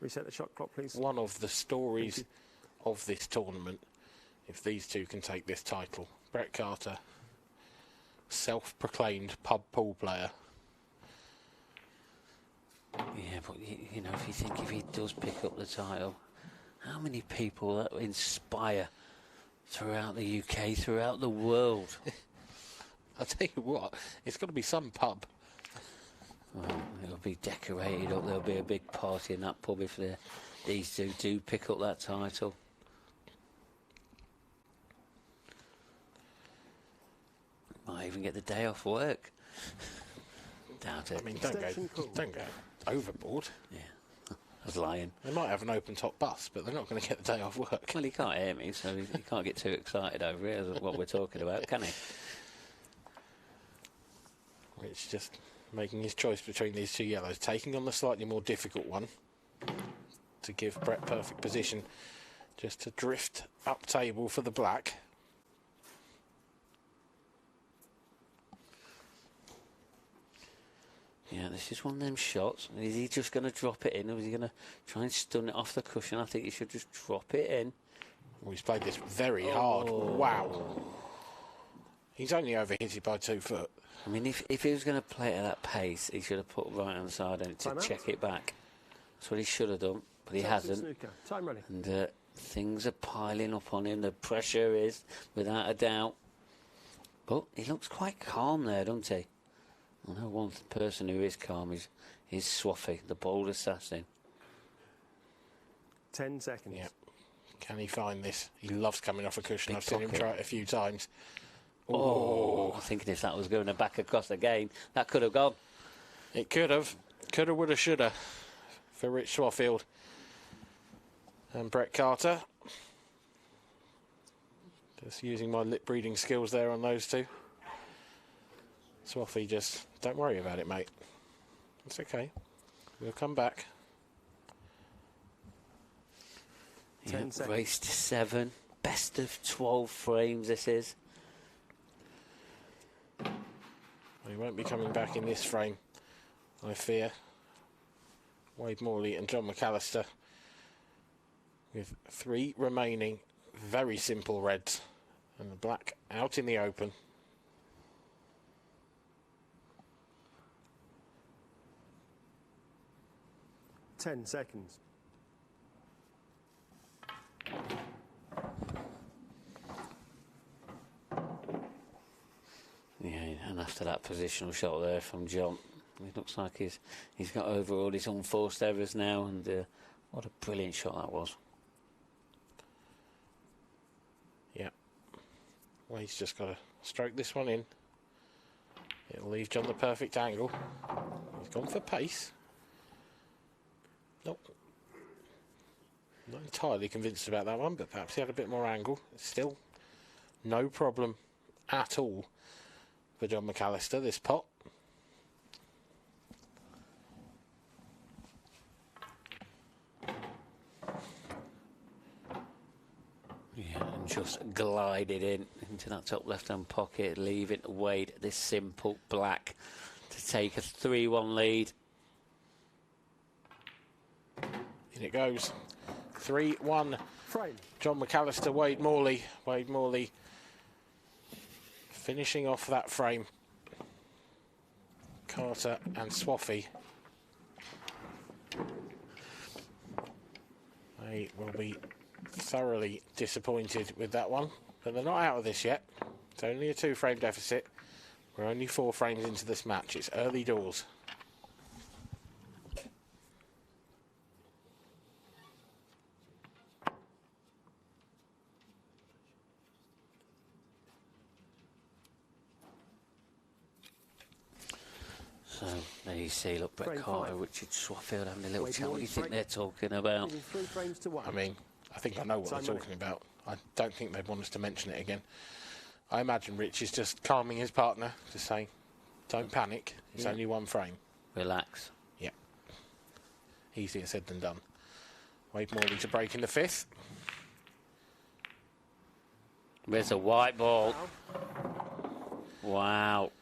Reset the shot clock, please. One of the stories of this tournament, if these two can take this title. Brett Carter, self-proclaimed pub pool player. Yeah, but you know, if you think if he does pick up the title, how many people that will inspire throughout the UK, throughout the world? I'll tell you what, it's got to be some pub. Well, it'll be decorated up. There'll be a big party in that pub if these two do pick up that title. Might even get the day off work. Doubt it. I mean, don't go overboard. Yeah, I was lying. They might have an open top bus, but they're not going to get the day off work. Well, he can't hear me, so he can't get too excited over it, as what we're talking about, can he? Rich just making his choice between these 2 yellows, taking on the slightly more difficult one to give Brett perfect position, just to drift up table for the black. Yeah, this is one of them shots. Is he just going to drop it in, or is he going to try and stun it off the cushion? I think he should just drop it in. Well, he's played this very hard. Wow. He's only overhit it by 2 foot. I mean, if he was going to play it at that pace, he should have put right hand side on it to check it back. That's what he should have done, but he hasn't. Snooker. Time running. And things are piling up on him. The pressure is, without a doubt. But he looks quite calm there, doesn't he? I know one person who is calm is Swaffy, the bold assassin. 10 seconds. Yeah. Can he find this? He loves coming off a cushion. Big I've seen him pocket. try it a few times. Oh, I'm thinking if that was going back across again, that could have gone. It could have. Coulda, woulda, shoulda for Rich Swaffield and Brett Carter. Just using my lip reading skills there on those two. Swaffy, just don't worry about it, mate. It's okay. We'll come back. Yeah, race to 7. Best of 12 frames this is. He won't be coming back in this frame, I fear. Wade Morley and John McAllister with 3 remaining very simple reds and the black out in the open. Ten seconds. Yeah, and after that positional shot there from John, it looks like he's got over all his unforced errors now, and what a brilliant shot that was. Yeah. Well, he's just got to stroke this one in. It'll leave John the perfect angle. He's gone for pace. Nope. Not entirely convinced about that one, but perhaps he had a bit more angle. Still no problem at all for John McAllister, this pot. Yeah, and just glided into that top left-hand pocket, leaving Wade this simple black to take a 3-1 lead. In it goes. 3-1. Frame. John McAllister, Wade Morley. Wade Morley finishing off that frame. Carter and Swaffy. They will be thoroughly disappointed with that one, but they're not out of this yet. It's only a 2-frame deficit. We're only 4 frames into this match. It's early doors. So there you see, look, Brett Frame Carter, 5. Richard Swaffield having a little Wade chat. What do you Morley's think break. they're talking about? 3 frames to 1. I mean, I think I know what Time they're talking about. I don't think they'd want us to mention it again. I imagine Rich is just calming his partner, just saying, don't panic, it's Yeah. only 1 frame. Relax. Yeah. Easier said than done. Wade Morley to break in the 5th. There's a white ball. Wow.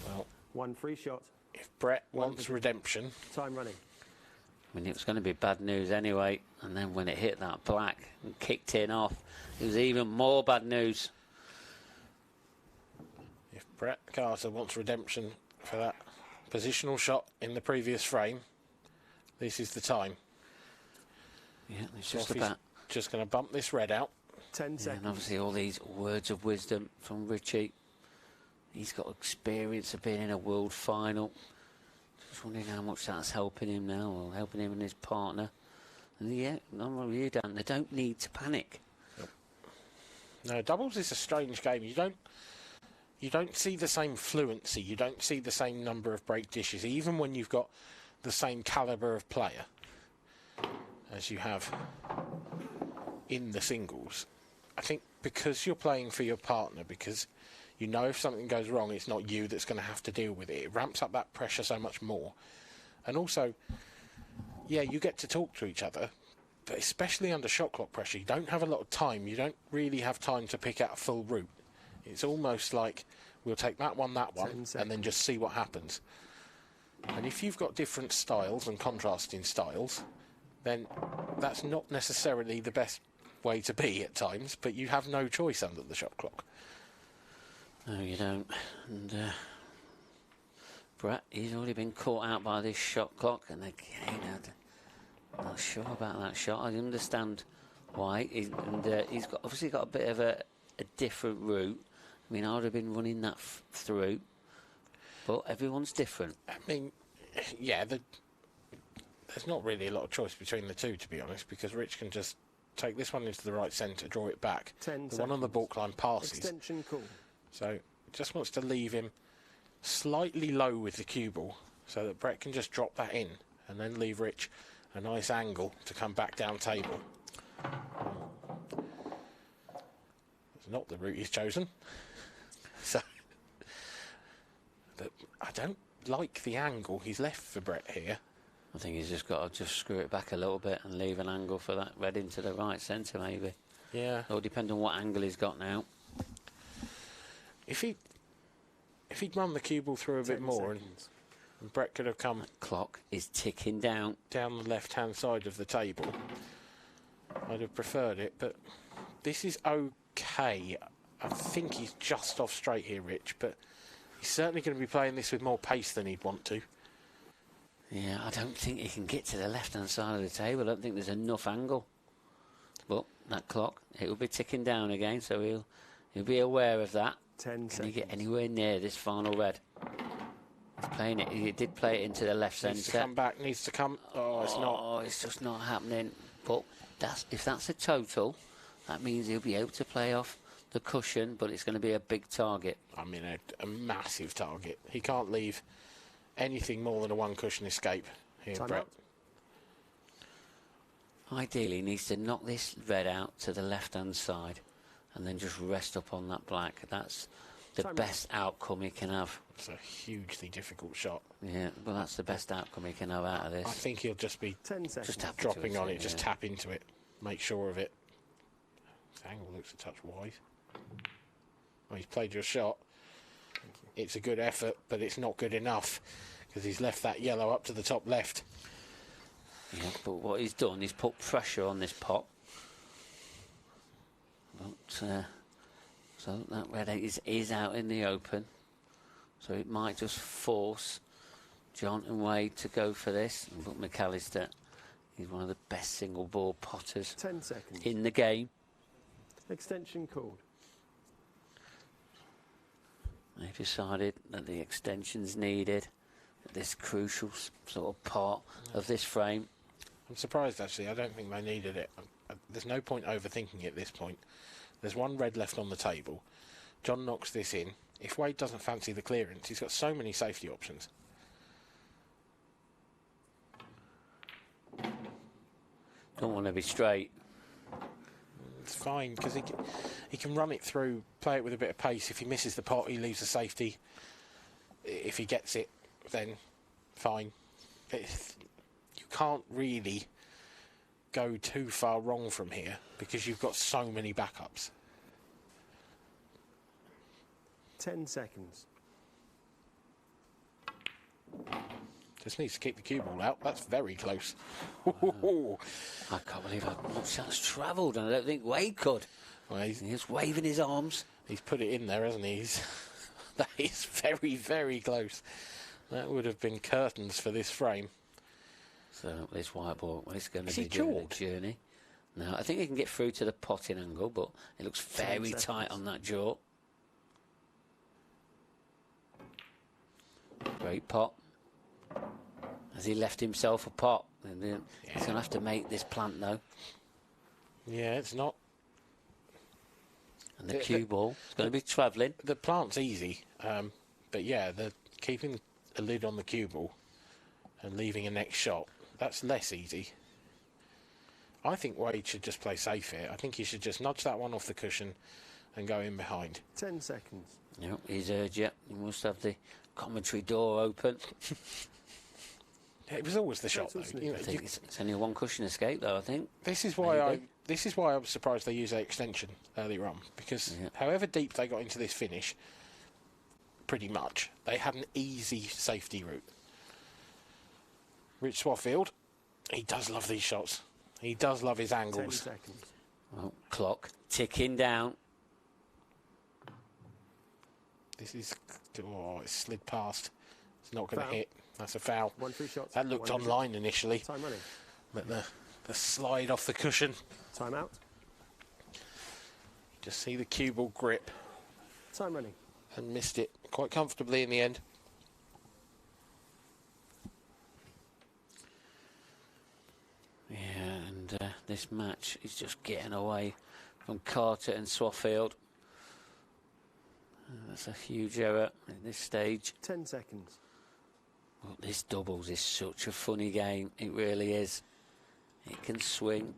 Well, 1 free shot. if Brett wants redemption, Time running. I mean, it was going to be bad news anyway, and then when it hit that black and kicked in off, it was even more bad news. if Brett Carter wants redemption for that positional shot in the previous frame, this is the time. Yeah, it's just Swaffy's about. just going to bump this red out. 10 And seconds. obviously all these words of wisdom from Richie. He's got experience of being in a world final. Just wondering how much that's helping him now, or helping him and his partner. And yeah, I'm with you, Dan. They don't need to panic. No, doubles is a strange game. You don't see the same fluency. You don't see the same number of break dishes, even when you've got the same calibre of player as you have in the singles. I think because you're playing for your partner, because you know if something goes wrong, it's not you that's going to have to deal with it. It ramps up that pressure so much more. And also, yeah, you get to talk to each other, but especially under shot clock pressure, you don't have a lot of time. You don't really have time to pick out a full route. It's almost like we'll take that one, and then just see what happens. And if you've got different styles and contrasting styles, then that's not necessarily the best way to be at times, but you have no choice under the shot clock. No, you don't. And Brett, he's already been caught out by this shot clock, and again, I'm not sure about that shot. I understand why. He's got obviously got a bit of a different route. I mean, I would have been running that through, but everyone's different. I mean, yeah, there's not really a lot of choice between the two, to be honest, because Rich can just take this one into the right centre, draw it back. 10 the one on the balk line passes. Extension call. So just wants to leave him slightly low with the cue ball so that Brett can just drop that in and then leave Rich a nice angle to come back down table. It's not the route he's chosen. So, but I don't like the angle he's left for Brett here. I think he's just got to just screw it back a little bit and leave an angle for that red into the right centre, maybe. Yeah. It'll depend on what angle he's got now. If he'd run the cue ball through a bit more, and Brett could have come. That clock is ticking down the left-hand side of the table. I'd have preferred it, but this is okay. I think he's just off straight here, Rich, but he's certainly going to be playing this with more pace than he'd want to. Yeah, I don't think he can get to the left-hand side of the table. I don't think there's enough angle. But that clock, it will be ticking down again, so he'll be aware of that. 10 Can he get anywhere near this final red? He's playing it. He did play it into the left centre. Needs to come back. Needs to come. Oh, it's not. Oh, it's just not happening. But if that's a total, that means he'll be able to play off the cushion, but it's going to be a big target. I mean, a massive target. He can't leave anything more than a one cushion escape here, Time Brett. out. Ideally, he needs to knock this red out to the left-hand side and then just rest up on that black. That's the best outcome he can have. It's a hugely difficult shot. Yeah, well, that's the best outcome he can have out of this. I think he'll just be 10 seconds. Just tap dropping into on it, yeah. just tap into it, make sure of it. This angle looks a touch wide. Well, he's played your shot. It's a good effort, but it's not good enough because he's left that yellow up to the top left. Yeah, but what he's done is put pressure on this pot. But, so that red is out in the open. So it might just force John and Wade to go for this. But McAllister, he's one of the best single ball potters 10 seconds. in the game. Extension called. They've decided that the extension's needed at this crucial sort of part of this frame. I'm surprised, actually. I don't think they needed it. There's no point overthinking it at this point. There's one red left on the table. John knocks this in. If Wade doesn't fancy the clearance, he's got so many safety options. Don't want to be straight. It's fine, because he can run it through, play it with a bit of pace. If he misses the pot, he leaves the safety. If he gets it, then fine. You can't really go too far wrong from here because you've got so many backups. 10 seconds. Just needs to keep the cue ball out. That's very close. I can't believe how much that's travelled, and I don't think Wade could. Well, he's waving his arms. He's put it in there, hasn't he? That is very, very close. That would have been curtains for this frame. So this white ball is going to Is be he doing a chalked? journey. No, I think he can get through to the potting angle, but it looks 10 very seconds. tight on that jaw. Great pot. Has he left himself a pot? And then he's going to have to make this plant, though. Yeah, it's not. And the cue ball is going to be travelling. The plant's easy, but yeah, keeping a lid on the cue ball and leaving a next shot, that's less easy. I think Wade should just play safe here. I think he should just nudge that one off the cushion and go in behind. 10 seconds. Yep, he's urged you. You must have the commentary door open. It was always the shot, though. I think it's only a one cushion escape, though. I think This is why I was surprised they used that extension earlier on, because however deep they got into this finish, pretty much they had an easy safety route. Rich Swaffield, he does love these shots. He does love his 10 angles. seconds. Well, clock ticking down. This is it's slid past. It's not going to Foul. hit. That's a foul. 1 free shot. That looked One online initially, Time running. but the slide off the cushion. Time out. Just see the cue ball grip Time running. and missed it quite comfortably in the end. Yeah, and this match is just getting away from Carter and Swaffield. That's a huge error at this stage. 10 seconds. Well, this doubles is such a funny game. It really is. It can swing.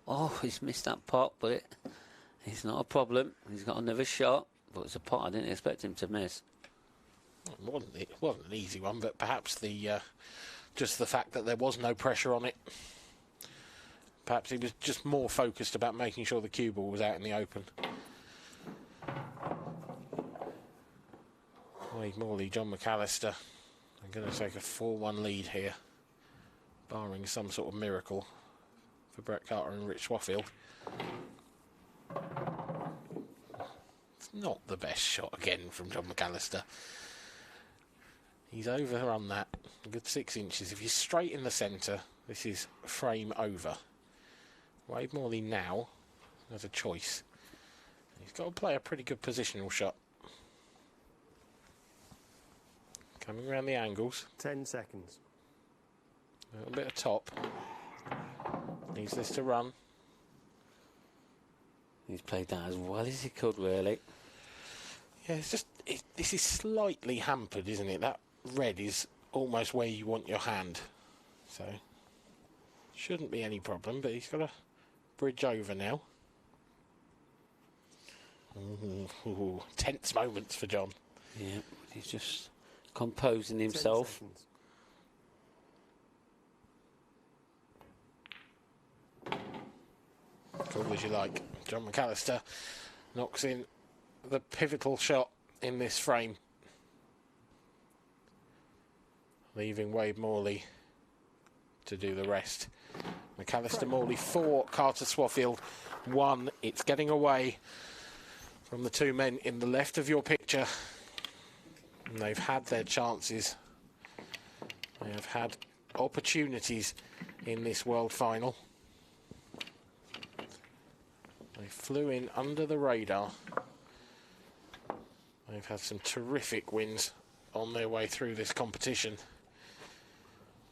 Oh, he's missed that pot, but it's not a problem. He's got another shot, but it's a pot I didn't expect him to miss. It wasn't an easy one, but perhaps just the fact that there was no pressure on it. Perhaps he was just more focused about making sure the cue ball was out in the open. Wade Morley, John McAllister. I'm going to take a 4-1 lead here, barring some sort of miracle for Brett Carter and Rich Swaffield. It's not the best shot again from John McAllister. He's overrun that a good 6 inches. If you're straight in the centre, this is frame over. Wade Morley now has a choice. He's got to play a pretty good positional shot. Coming around the angles. 10 seconds. A little bit of top. Needs this to run. He's played that as well as he could, really. Yeah, it's just this is slightly hampered, isn't it? That red is almost where you want your hand, so shouldn't be any problem. But he's got to bridge over now. Ooh, tense moments for John. Yeah, he's just composing himself. 10 seconds. Cool as you like. John McAllister knocks in the pivotal shot in this frame, leaving Wade Morley to do the rest. McAllister Morley 4, Carter Swaffield 1. It's getting away from the two men in the left of your picture. And they've had their chances. They have had opportunities in this world final. They flew in under the radar. They've had some terrific wins on their way through this competition.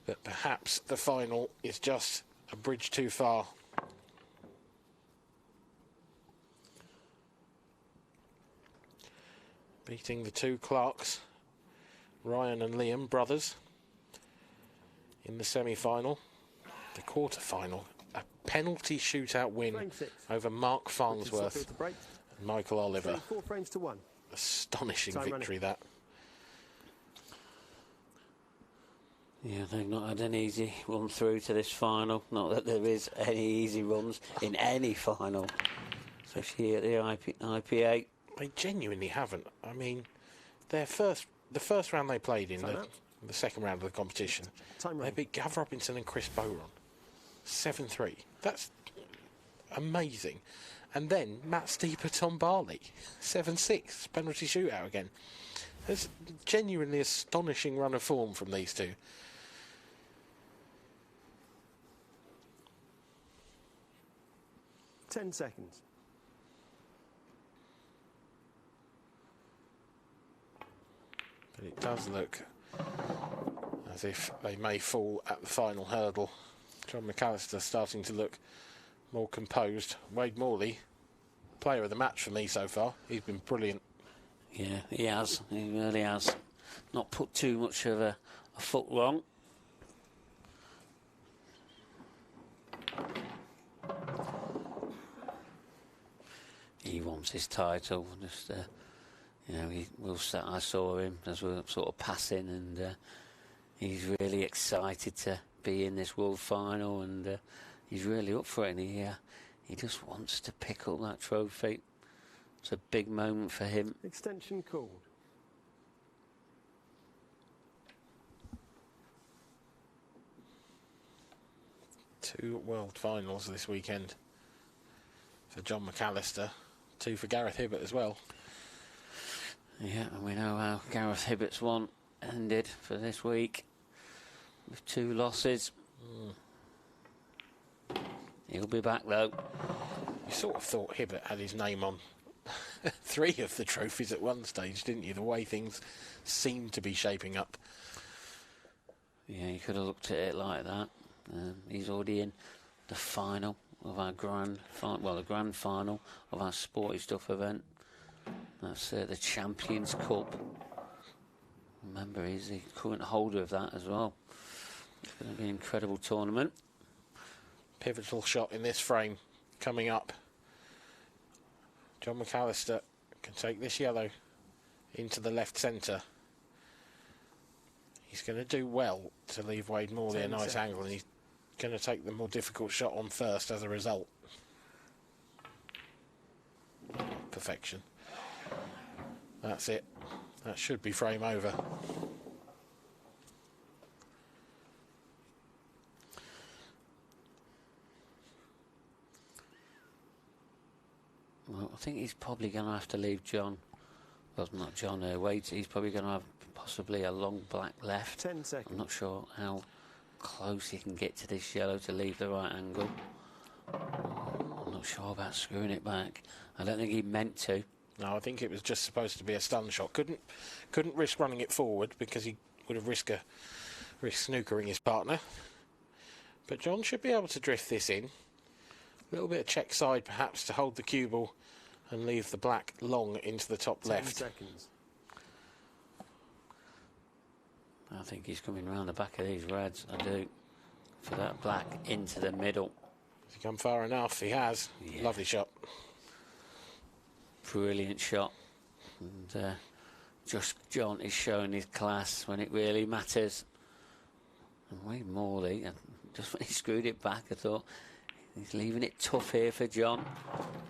But perhaps the final is just a bridge too far. Beating the two Clarks, Ryan and Liam, brothers, in the semi-final. The quarter-final, a penalty shootout win over Mark Farnsworth and Michael Oliver. 4 frames to 1. Astonishing Time victory, running. that. Yeah, they've not had an easy run through to this final. Not that there is any easy runs in any final, especially at the IPA. They genuinely haven't. I mean, the first round they played in, the second round of the competition, they beat Gav Robinson and Chris Boron 7-3. That's amazing. And then Matt Steeper, Tom Barley 7-6, penalty shootout again. There's genuinely astonishing run of form from these two. Ten seconds. But it does look as if they may fall at the final hurdle. John McAllister starting to look more composed. Wade Morley, player of the match for me so far. He's been brilliant. Yeah, he has. He really has. Not put too much of a foot wrong. He wants his title. Just, you know, I saw him as we were sort of passing, and he's really excited to be in this world final, and he's really up for it. And he just wants to pick up that trophy. It's a big moment for him. Extension called. Two world finals this weekend for John McAllister. 2 for Gareth Hibbert as well. Yeah, and we know how Gareth Hibbert's one ended for this week with 2 losses. He'll be back though. You sort of thought Hibbert had his name on 3 of the trophies at one stage, didn't you? The way things seemed to be shaping up. Yeah, you could have looked at it like that. He's already in the final of our the grand final of our Sporty Stuff event. That's the Champions Cup. Remember, he's the current holder of that as well. It's going to be an incredible tournament. Pivotal shot in this frame coming up. John McAllister can take this yellow into the left centre. He's going to do well to leave Wade Morley a nice angle, and he's going to take the more difficult shot on first as a result. Perfection. That's it. That should be frame over. Well, I think he's probably going to have to leave John. Well, not John, Wade. He's probably going to have possibly a long black left. 10 seconds. I'm not sure how close he can get to this yellow to leave the right angle. I'm not sure about screwing it back. I don't think he meant to. No, I think it was just supposed to be a stun shot. Couldn't risk running it forward because he would have risked snookering his partner. But John should be able to drift this in. A little bit of check side perhaps to hold the cue ball and leave the black long into the top 10 left. seconds. I think he's coming round the back of these reds, I do. For that black into the middle. Has he come far enough? He has. Yeah. Lovely shot. Brilliant shot. And just John is showing his class when it really matters. And Wade Morley, just when he screwed it back, I thought he's leaving it tough here for John.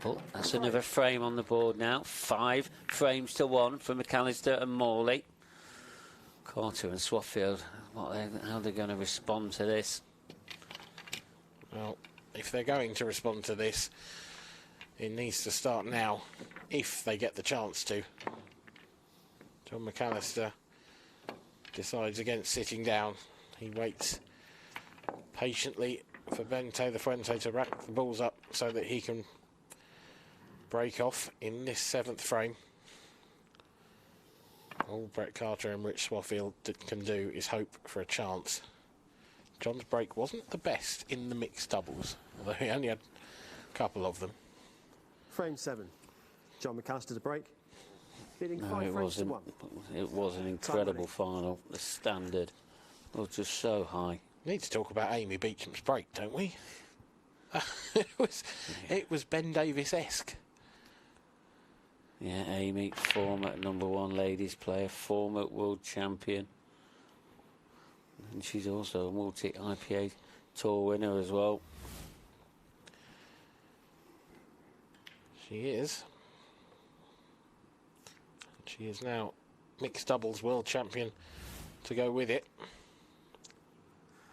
But that's another frame on the board now. 5 frames to 1 for McAllister and Morley. Carter and Swaffield, how they're going to respond to this? Well, if they're going to respond to this, it needs to start now, if they get the chance to. John McAllister decides against sitting down. He waits patiently for Bente the Fuente to rack the balls up so that he can break off in this 7th frame. All Brett Carter and Rich Swaffield can do is hope for a chance. John's break wasn't the best in the mixed doubles, although he only had a couple of them. Frame 7. John McAllister to break. Leading No, 5 frames to 1. It was an incredible final. The standard was just so high. We need to talk about Amy Beecham's break, don't we? It was Ben Davis-esque. Yeah, Amy, former #1 ladies player, former world champion. And she's also a multi-IPA tour winner as well. She is. She is now mixed doubles world champion to go with it.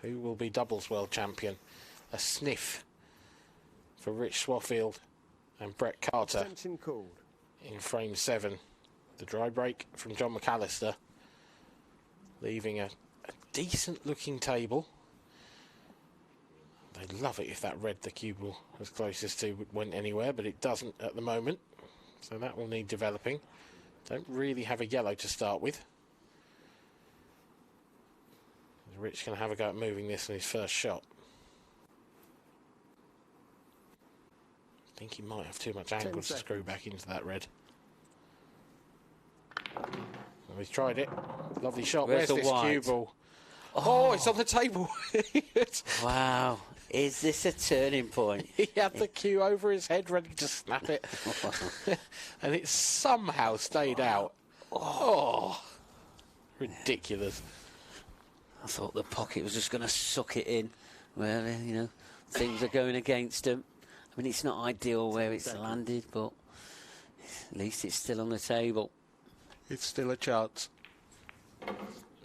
Who will be doubles world champion? A sniff for Rich Swaffield and Brett Carter. Extension called. In frame 7. The dry break from John McAllister, leaving a decent looking table. They'd love it if that red the cube was closest to went anywhere, but it doesn't at the moment. So that will need developing. Don't really have a yellow to start with. Rich can have a go at moving this in his first shot. I think he might have too much angle to screw back into that red. Well, he's tried it. Lovely shot. Where's this cue ball? Oh, it's on the table. Wow. Is this a turning point? He had the cue over his head ready to snap it. And it somehow stayed out. Oh, ridiculous. I thought the pocket was just going to suck it in. Well, you know, things are going against him. I mean, it's not ideal where it's landed, but at least it's still on the table. It's still a chance.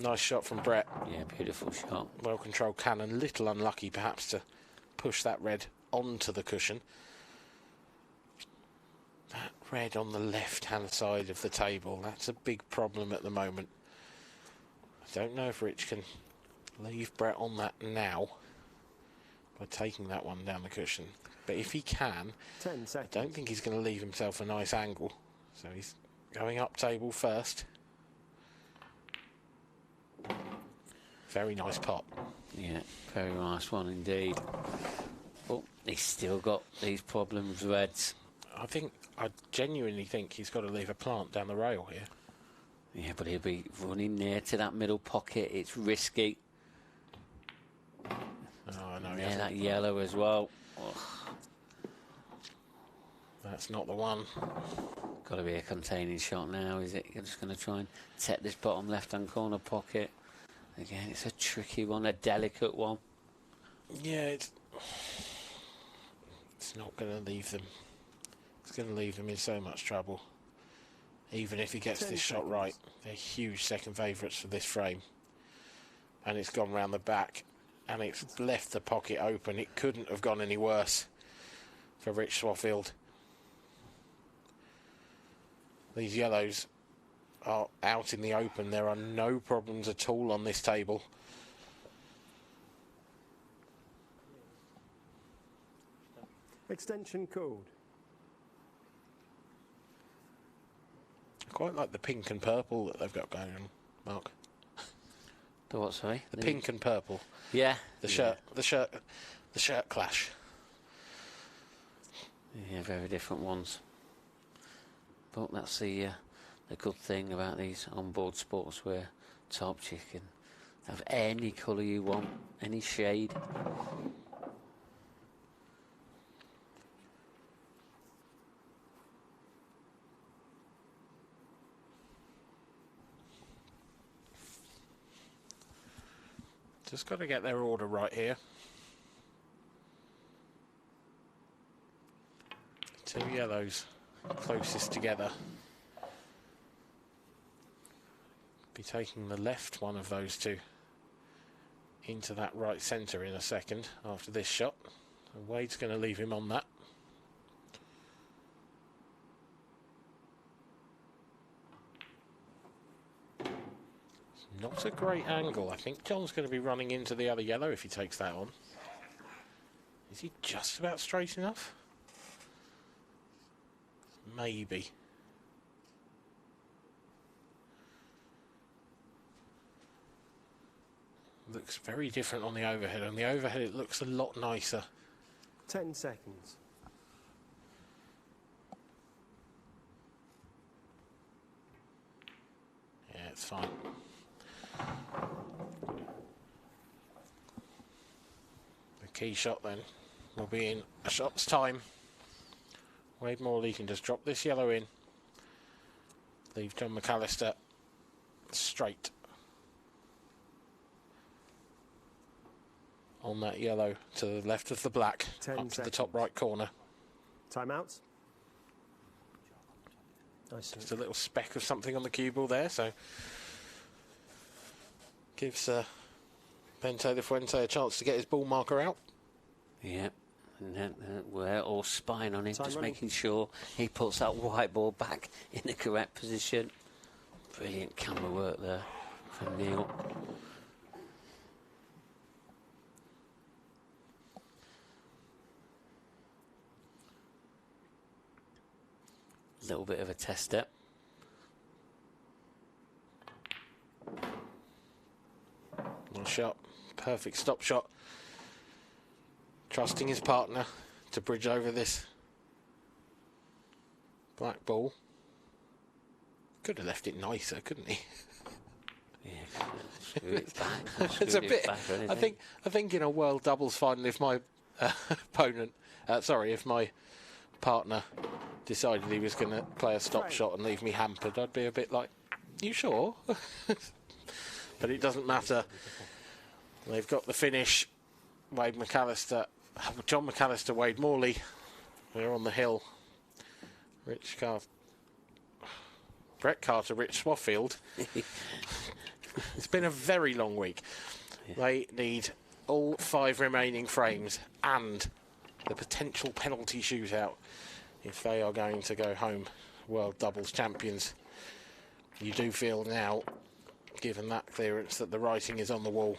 Nice shot from Brett. Yeah, beautiful shot. Well-controlled cannon. Little unlucky, perhaps, to push that red onto the cushion. That red on the left-hand side of the table, that's a big problem at the moment. I don't know if Rich can leave Brett on that now by taking that one down the cushion. But if he can, 10 seconds. I don't think he's going to leave himself a nice angle. So he's going up table first. Very nice pot. Yeah, very nice one indeed. But he's still got these problems, Reds. I genuinely think he's got to leave a plant down the rail here. Yeah, but he'll be running near to that middle pocket. It's risky. Oh, no, yeah, that yellow as well. Ugh. That's not the one. Got to be a containing shot now, is it? You're just going to try and set this bottom left-hand corner pocket. Again, it's a tricky one, a delicate one. Yeah, it's not going to leave them. It's going to leave them in so much trouble. Even if he gets this shot right. They're huge second favourites for this frame. And it's gone round the back. And it's left the pocket open. It couldn't have gone any worse for Rich Swaffield. These yellows are out in the open. There are no problems at all on this table. Extension called. I quite like the pink and purple that they've got going on, Mark. The what, sorry? The pink and purple. Yeah. The shirt clash. Yeah, very different ones. But that's the good thing about these onboard sportswear tops. You can have any colour you want, any shade. Just got to get their order right here. Two yellows closest together. Be taking the left one of those two into that right centre in a second after this shot. And Wade's going to leave him on that. It's not a great angle. I think John's going to be running into the other yellow if he takes that on. Is he just about straight enough? Maybe. Looks very different on the overhead. On the overhead it looks a lot nicer. 10 seconds. Yeah, it's fine. The key shot then will be in a shot's time. Wade Morley can just drop this yellow in. Leave John McAllister straight on that yellow to the left of the black, 10 up to the top right corner. Timeouts. Nice. Just a little speck of something on the cue ball there, so gives Bento de Fuente a chance to get his ball marker out. Yeah, and then we're all spying on him, Time just running. making sure he puts that white ball back in the correct position. Brilliant camera work there from Neil. Little bit of a test step. Nice shot. Perfect stop shot. Trusting his partner to bridge over this black ball. Could have left it nicer, couldn't he? Yeah, screw it back. It's a bit. I think in a world doubles final, if my if my partner decided he was going to play a stop shot and leave me hampered, I'd be a bit like, you sure? But it doesn't matter. They've got the finish. Wade McAllister, John McAllister, Wade Morley. We're on the hill. Brett Carter, Rich Swaffield. It's been a very long week. Yeah. They need all 5 remaining frames and the potential penalty shootout if they are going to go home world doubles champions. You do feel now, given that clearance, that the writing is on the wall.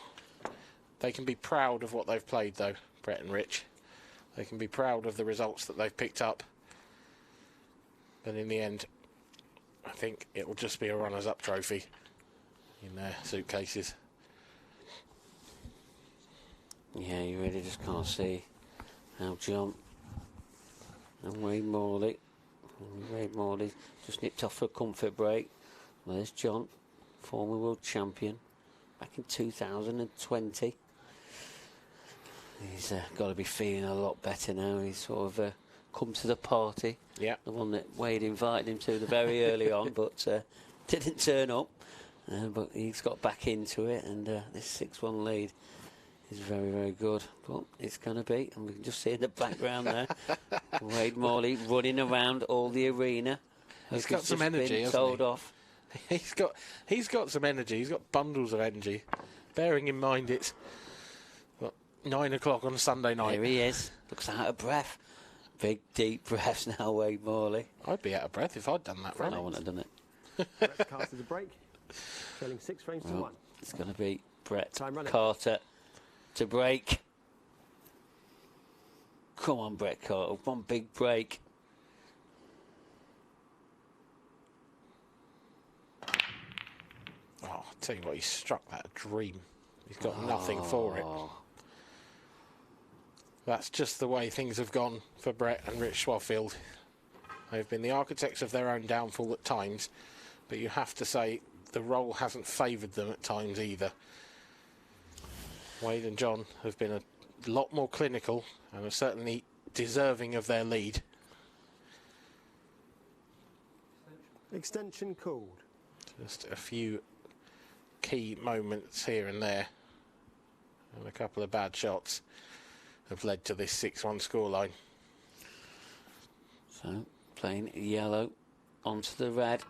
They can be proud of what they've played, though, Brett and Rich. They can be proud of the results that they've picked up. But in the end, I think it will just be a runners-up trophy in their suitcases. Yeah, you really just can't see how John and Wade Morley just nipped off for a comfort break. Well, there's John, former world champion, back in 2020. He's got to be feeling a lot better now. He's sort of come to the party. Yeah. The one that Wade invited him to the very early on, but didn't turn up. But he's got back into it, and this 6-1 lead is very, very good. But it's going to be, and we can just see in the background there, Wade Morley running around all the arena. He's got some energy, hasn't told he? Off. He's got some energy. He's got bundles of energy. Bearing in mind it's 9 o'clock on a Sunday night. There he is. Looks out of breath. Big deep breaths now, Wade Morley. I'd be out of breath if I'd done that. I wouldn't have done it. Brett Carter to break. Trailing 6 frames to 1. It's going to be Brett Time running. Carter to break. Come on, Brett Carter. One big break. Oh, I'll tell you what, he struck that a dream. He's got nothing for it. That's just the way things have gone for Brett and Rich Swaffield. They've been the architects of their own downfall at times, but you have to say the role hasn't favoured them at times either. Wade and John have been a lot more clinical and are certainly deserving of their lead. Extension called. Just a few key moments here and there, and a couple of bad shots have led to this 6-1 scoreline. So, playing yellow onto the red.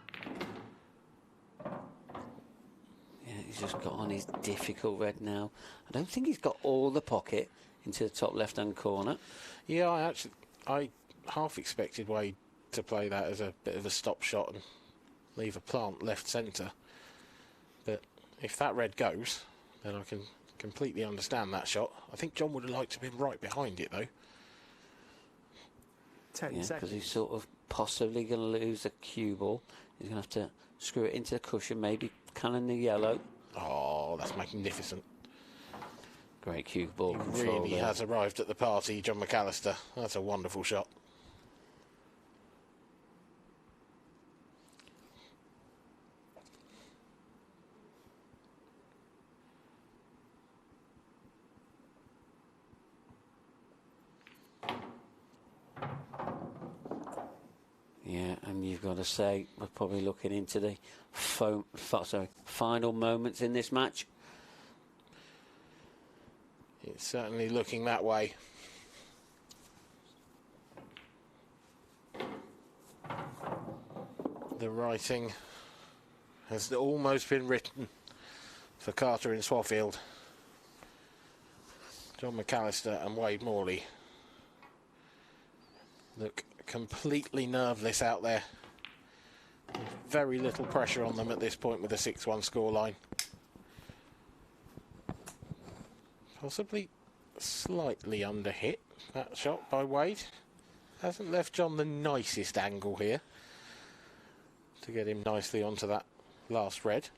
Yeah, He's just got on his difficult red now. I don't think he's got all the pocket into the top left-hand corner. Yeah, I half expected Wade to play that as a bit of a stop shot and leave a plant left centre. But if that red goes, then I can completely understand that shot. I think John would have liked to have been right behind it, though. 10 Because seconds. he's sort of possibly going to lose a cue ball. He's going to have to screw it into the cushion, maybe cannon the yellow. Oh, that's magnificent. Great cue ball He control really there. has arrived at the party, John McAllister. That's a wonderful shot. Yeah, and you've got to say, we're probably looking into the final moments in this match. It's certainly looking that way. The writing has almost been written for Carter in Swaffield. John McAllister and Wade Morley look completely nerveless out there. Very little pressure on them at this point with a 6-1 scoreline. Possibly slightly under hit, that shot by Wade. Hasn't left John the nicest angle here to get him nicely onto that last red.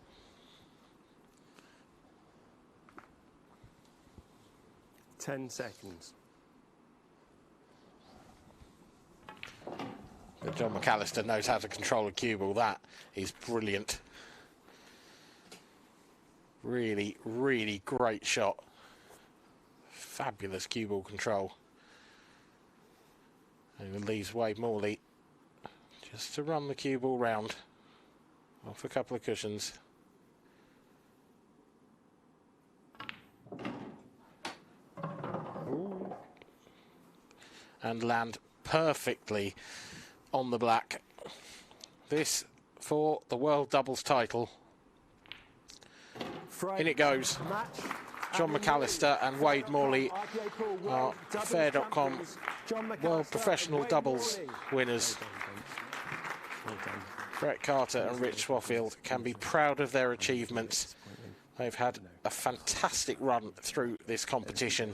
Ten seconds. But John McAllister knows how to control a cue ball. That is brilliant. Really, really great shot. Fabulous cue ball control. And it leaves Wade Morley just to run the cue ball round off a couple of cushions. Ooh. And land perfectly on the black. This for the world doubles title. In it goes. John McAllister and Wade Morley are Fair.com World Professional Doubles winners. Brett Carter and Rich Swaffield can be proud of their achievements. They've had a fantastic run through this competition,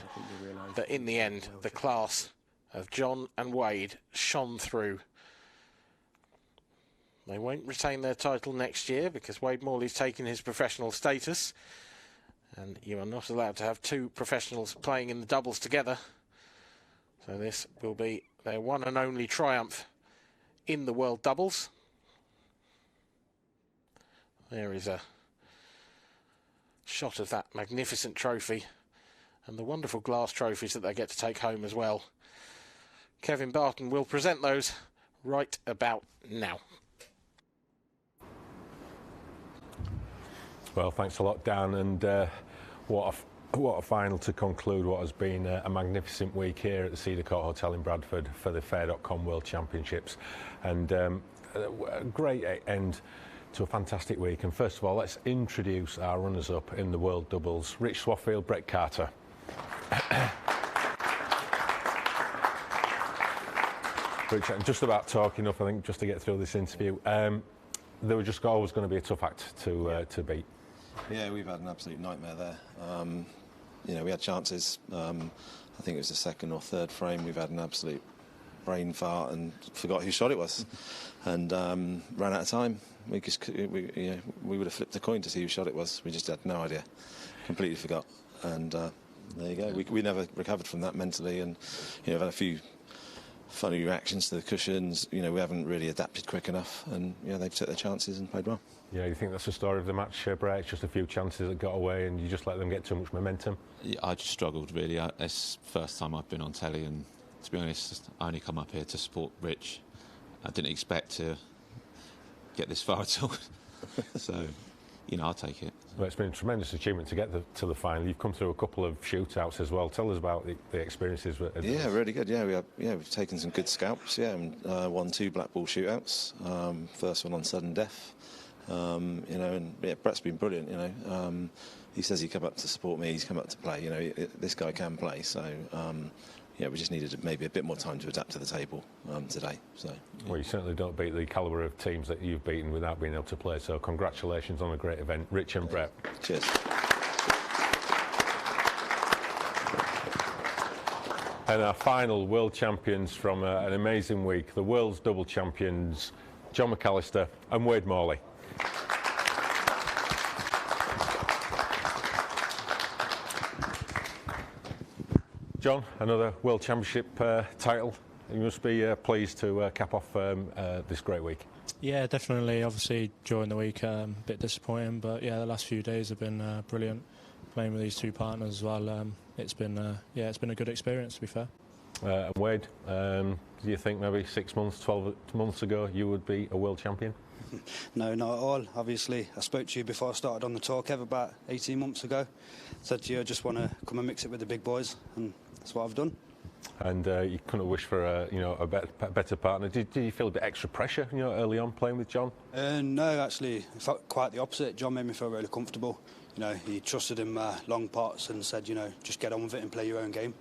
but in the end, the class of John and Wade shone through. They won't retain their title next year because Wade Morley's taken his professional status, and you are not allowed to have two professionals playing in the doubles together. So this will be their one and only triumph in the world doubles. There is a shot of that magnificent trophy and the wonderful glass trophies that they get to take home as well. Kevin Barton will present those right about now. Well, thanks a lot, Dan, and what a final to conclude what has been a magnificent week here at the Cedar Court Hotel in Bradford for the Fair.com World Championships, and a great end to a fantastic week. And first of all, let's introduce our runners-up in the World Doubles. Rich Swaffield, Brett Carter. Rich, I'm just about talking enough, I think, just to get through this interview. They were just always going to be a tough act to beat. Yeah, we've had an absolute nightmare there. You know, we had chances. I think it was the second or third frame. We've had an absolute brain fart and forgot whose shot it was, and ran out of time. We would have flipped a coin to see whose shot it was. We just had no idea. Completely forgot. And there you go. We never recovered from that mentally, and I've had a few funny reactions to the cushions. We haven't really adapted quick enough, and they took their chances and played well. Yeah, you think that's the story of the match, Brett? It's just a few chances that got away and you just let them get too much momentum? Yeah, I just struggled, really. It's the first time I've been on telly, and to be honest, I only come up here to support Rich. I didn't expect to get this far at all. So, I'll take it. Well, it's been a tremendous achievement to get to the final. You've come through a couple of shootouts as well. Tell us about the experiences. Yeah, really good. Yeah, we've taken some good scalps. Yeah, and won 2 black ball shootouts. First one on sudden death, You know, and yeah, Brett's been brilliant. You know, he says he come up to support me. He's come up to play. You know, this guy can play. So. Yeah, we just needed maybe a bit more time to adapt to the table today. So, yeah. Well, you certainly don't beat the calibre of teams that you've beaten without being able to play. So, congratulations on a great event, Rich and Brett. Cheers. And our final world champions from an amazing week, the world's double champions, John McAllister and Wade Morley. John, another World Championship title. You must be pleased to cap off this great week. Yeah, definitely. Obviously, during the week, a bit disappointing, but yeah, the last few days have been brilliant. Playing with these two partners as well, it's been a good experience, to be fair. And Wade, do you think maybe 6 months, 12 months ago you would be a world champion? No, not at all. Obviously, I spoke to you before I started on the tour, Kev, about 18 months ago. Said to you, I just want to come and mix it with the big boys, and that's what I've done. And you couldn't wish for a better partner. Did you feel a bit extra pressure, early on playing with John? No, actually, I felt quite the opposite. John made me feel really comfortable. He trusted in my long pots and said, just get on with it and play your own game.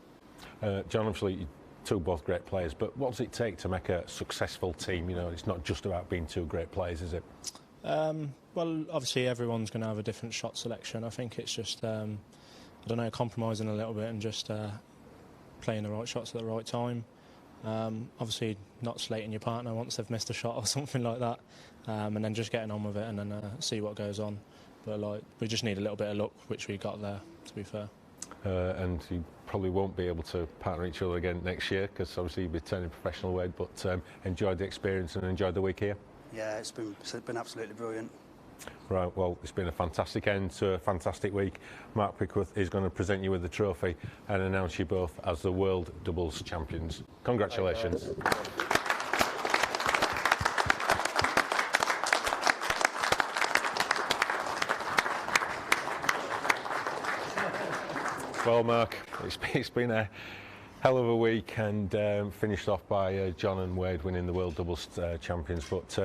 John, obviously, you two both great players, but what does it take to make a successful team? It's not just about being two great players, is it? Well, obviously, everyone's going to have a different shot selection. I think it's just, compromising a little bit and just playing the right shots at the right time. Obviously, not slating your partner once they've missed a shot or something like that, and then just getting on with it and then see what goes on. But we just need a little bit of luck, which we got there, to be fair. And you probably won't be able to partner each other again next year because obviously you'll be turning professional, Wade, but enjoyed the experience and enjoyed the week here. Yeah, it's been absolutely brilliant. Right, well, it's been a fantastic end to a fantastic week. Mark Pickworth is going to present you with the trophy and announce you both as the World Doubles Champions. Congratulations. Well, Mark, it's been a hell of a week and finished off by John and Wade winning the World Doubles Champions. But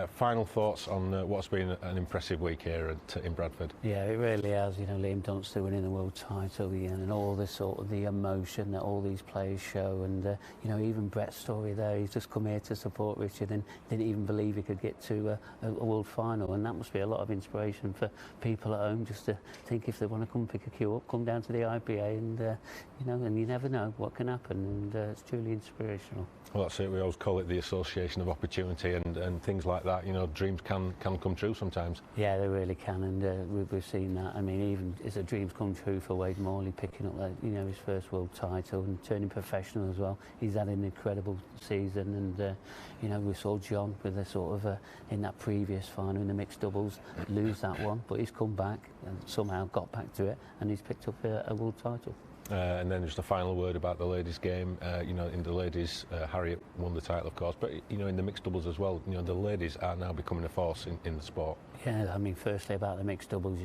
final thoughts on what's been an impressive week here in Bradford? Yeah, it really has. Liam Dunster winning the world title again, and all this sort of the emotion that all these players show, and even Brett's story there. He's just come here to support Richard and didn't even believe he could get to a world final, and that must be a lot of inspiration for people at home just to think if they want to come pick a queue up, come down to the IPA, and and you never know what can happen, and it's truly inspirational. Well, that's it. We always call it the association of opportunity and things like that. Dreams can come true sometimes. Yeah, they really can, and we've seen that. I mean, even as a dreams come true for Wade Morley, picking up his first world title and turning professional as well. He's had an incredible season, and we saw John with a sort of in that previous final in the mixed doubles lose that one, but he's come back and somehow got back to it, and he's picked up a world title. And then just a final word about the ladies' game. In the ladies, Harriet won the title, of course, but in the mixed doubles as well. The ladies are now becoming a force in the sport. Yeah, I mean, firstly about the mixed doubles,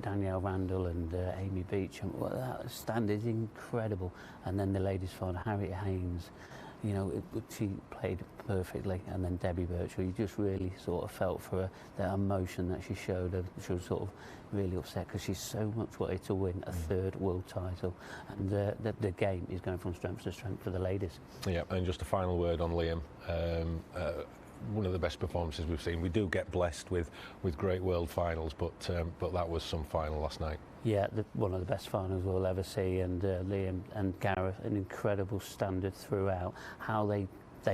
Danielle Randall and Amy Beecham. Well, that standard is incredible. And then the ladies' final, Harriet Haynes. She played perfectly, and then Debbie Birchall. You just really sort of felt for her that emotion that she showed. She was sort of really upset because she's so much wanted to win a third world title, and the game is going from strength to strength for the ladies. Yeah, and just a final word on Liam. One of the best performances we've seen. We do get blessed with great world finals, but that was some final last night. Yeah, one of the best finals we'll ever see, and Liam and Gareth, an incredible standard throughout. How they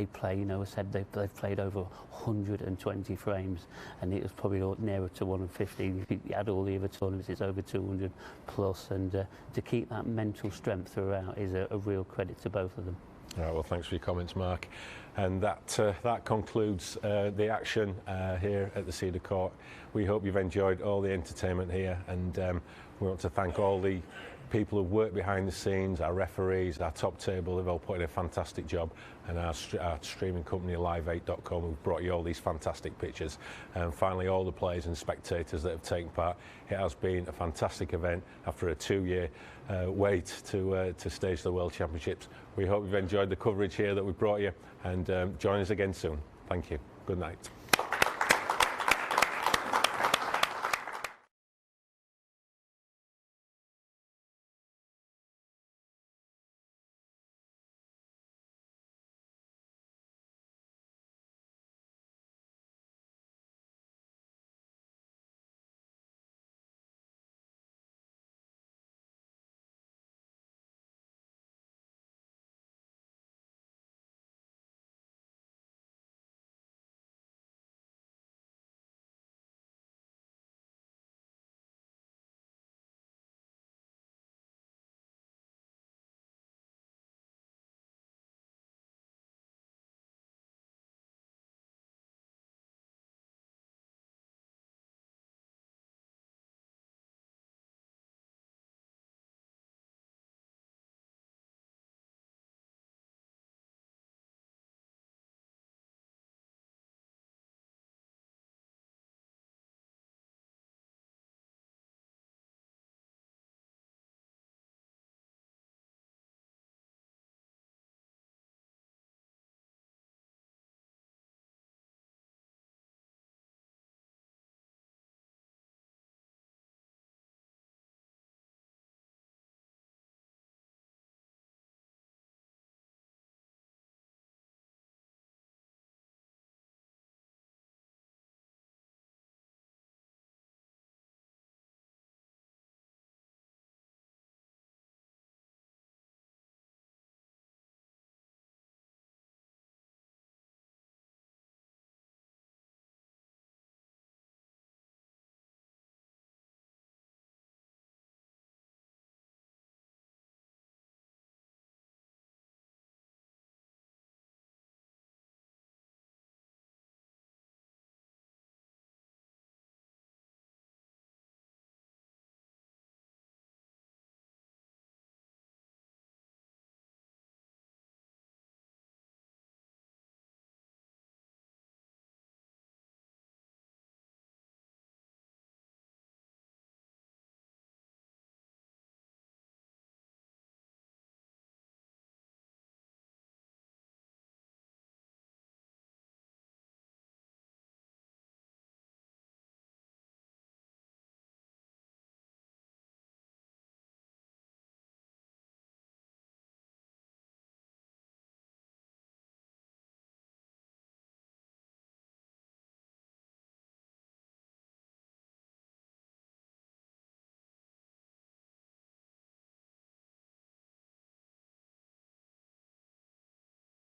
play, I said they've played over 120 frames, and it was probably nearer to 150. If you add all the other tournaments, it's over 200 plus, and to keep that mental strength throughout is a real credit to both of them. All right, well, thanks for your comments, Mark. And that concludes the action here at the Cedar Court. We hope you've enjoyed all the entertainment here, and we want to thank all the people who've worked behind the scenes, our referees, our top table. They've all put in a fantastic job, and our streaming company live8.com who've brought you all these fantastic pictures, and finally all the players and spectators that have taken part. It has been a fantastic event after a 2-year wait to stage the World Championships. We hope you've enjoyed the coverage here that we've brought you, and join us again soon. Thank you. Good night.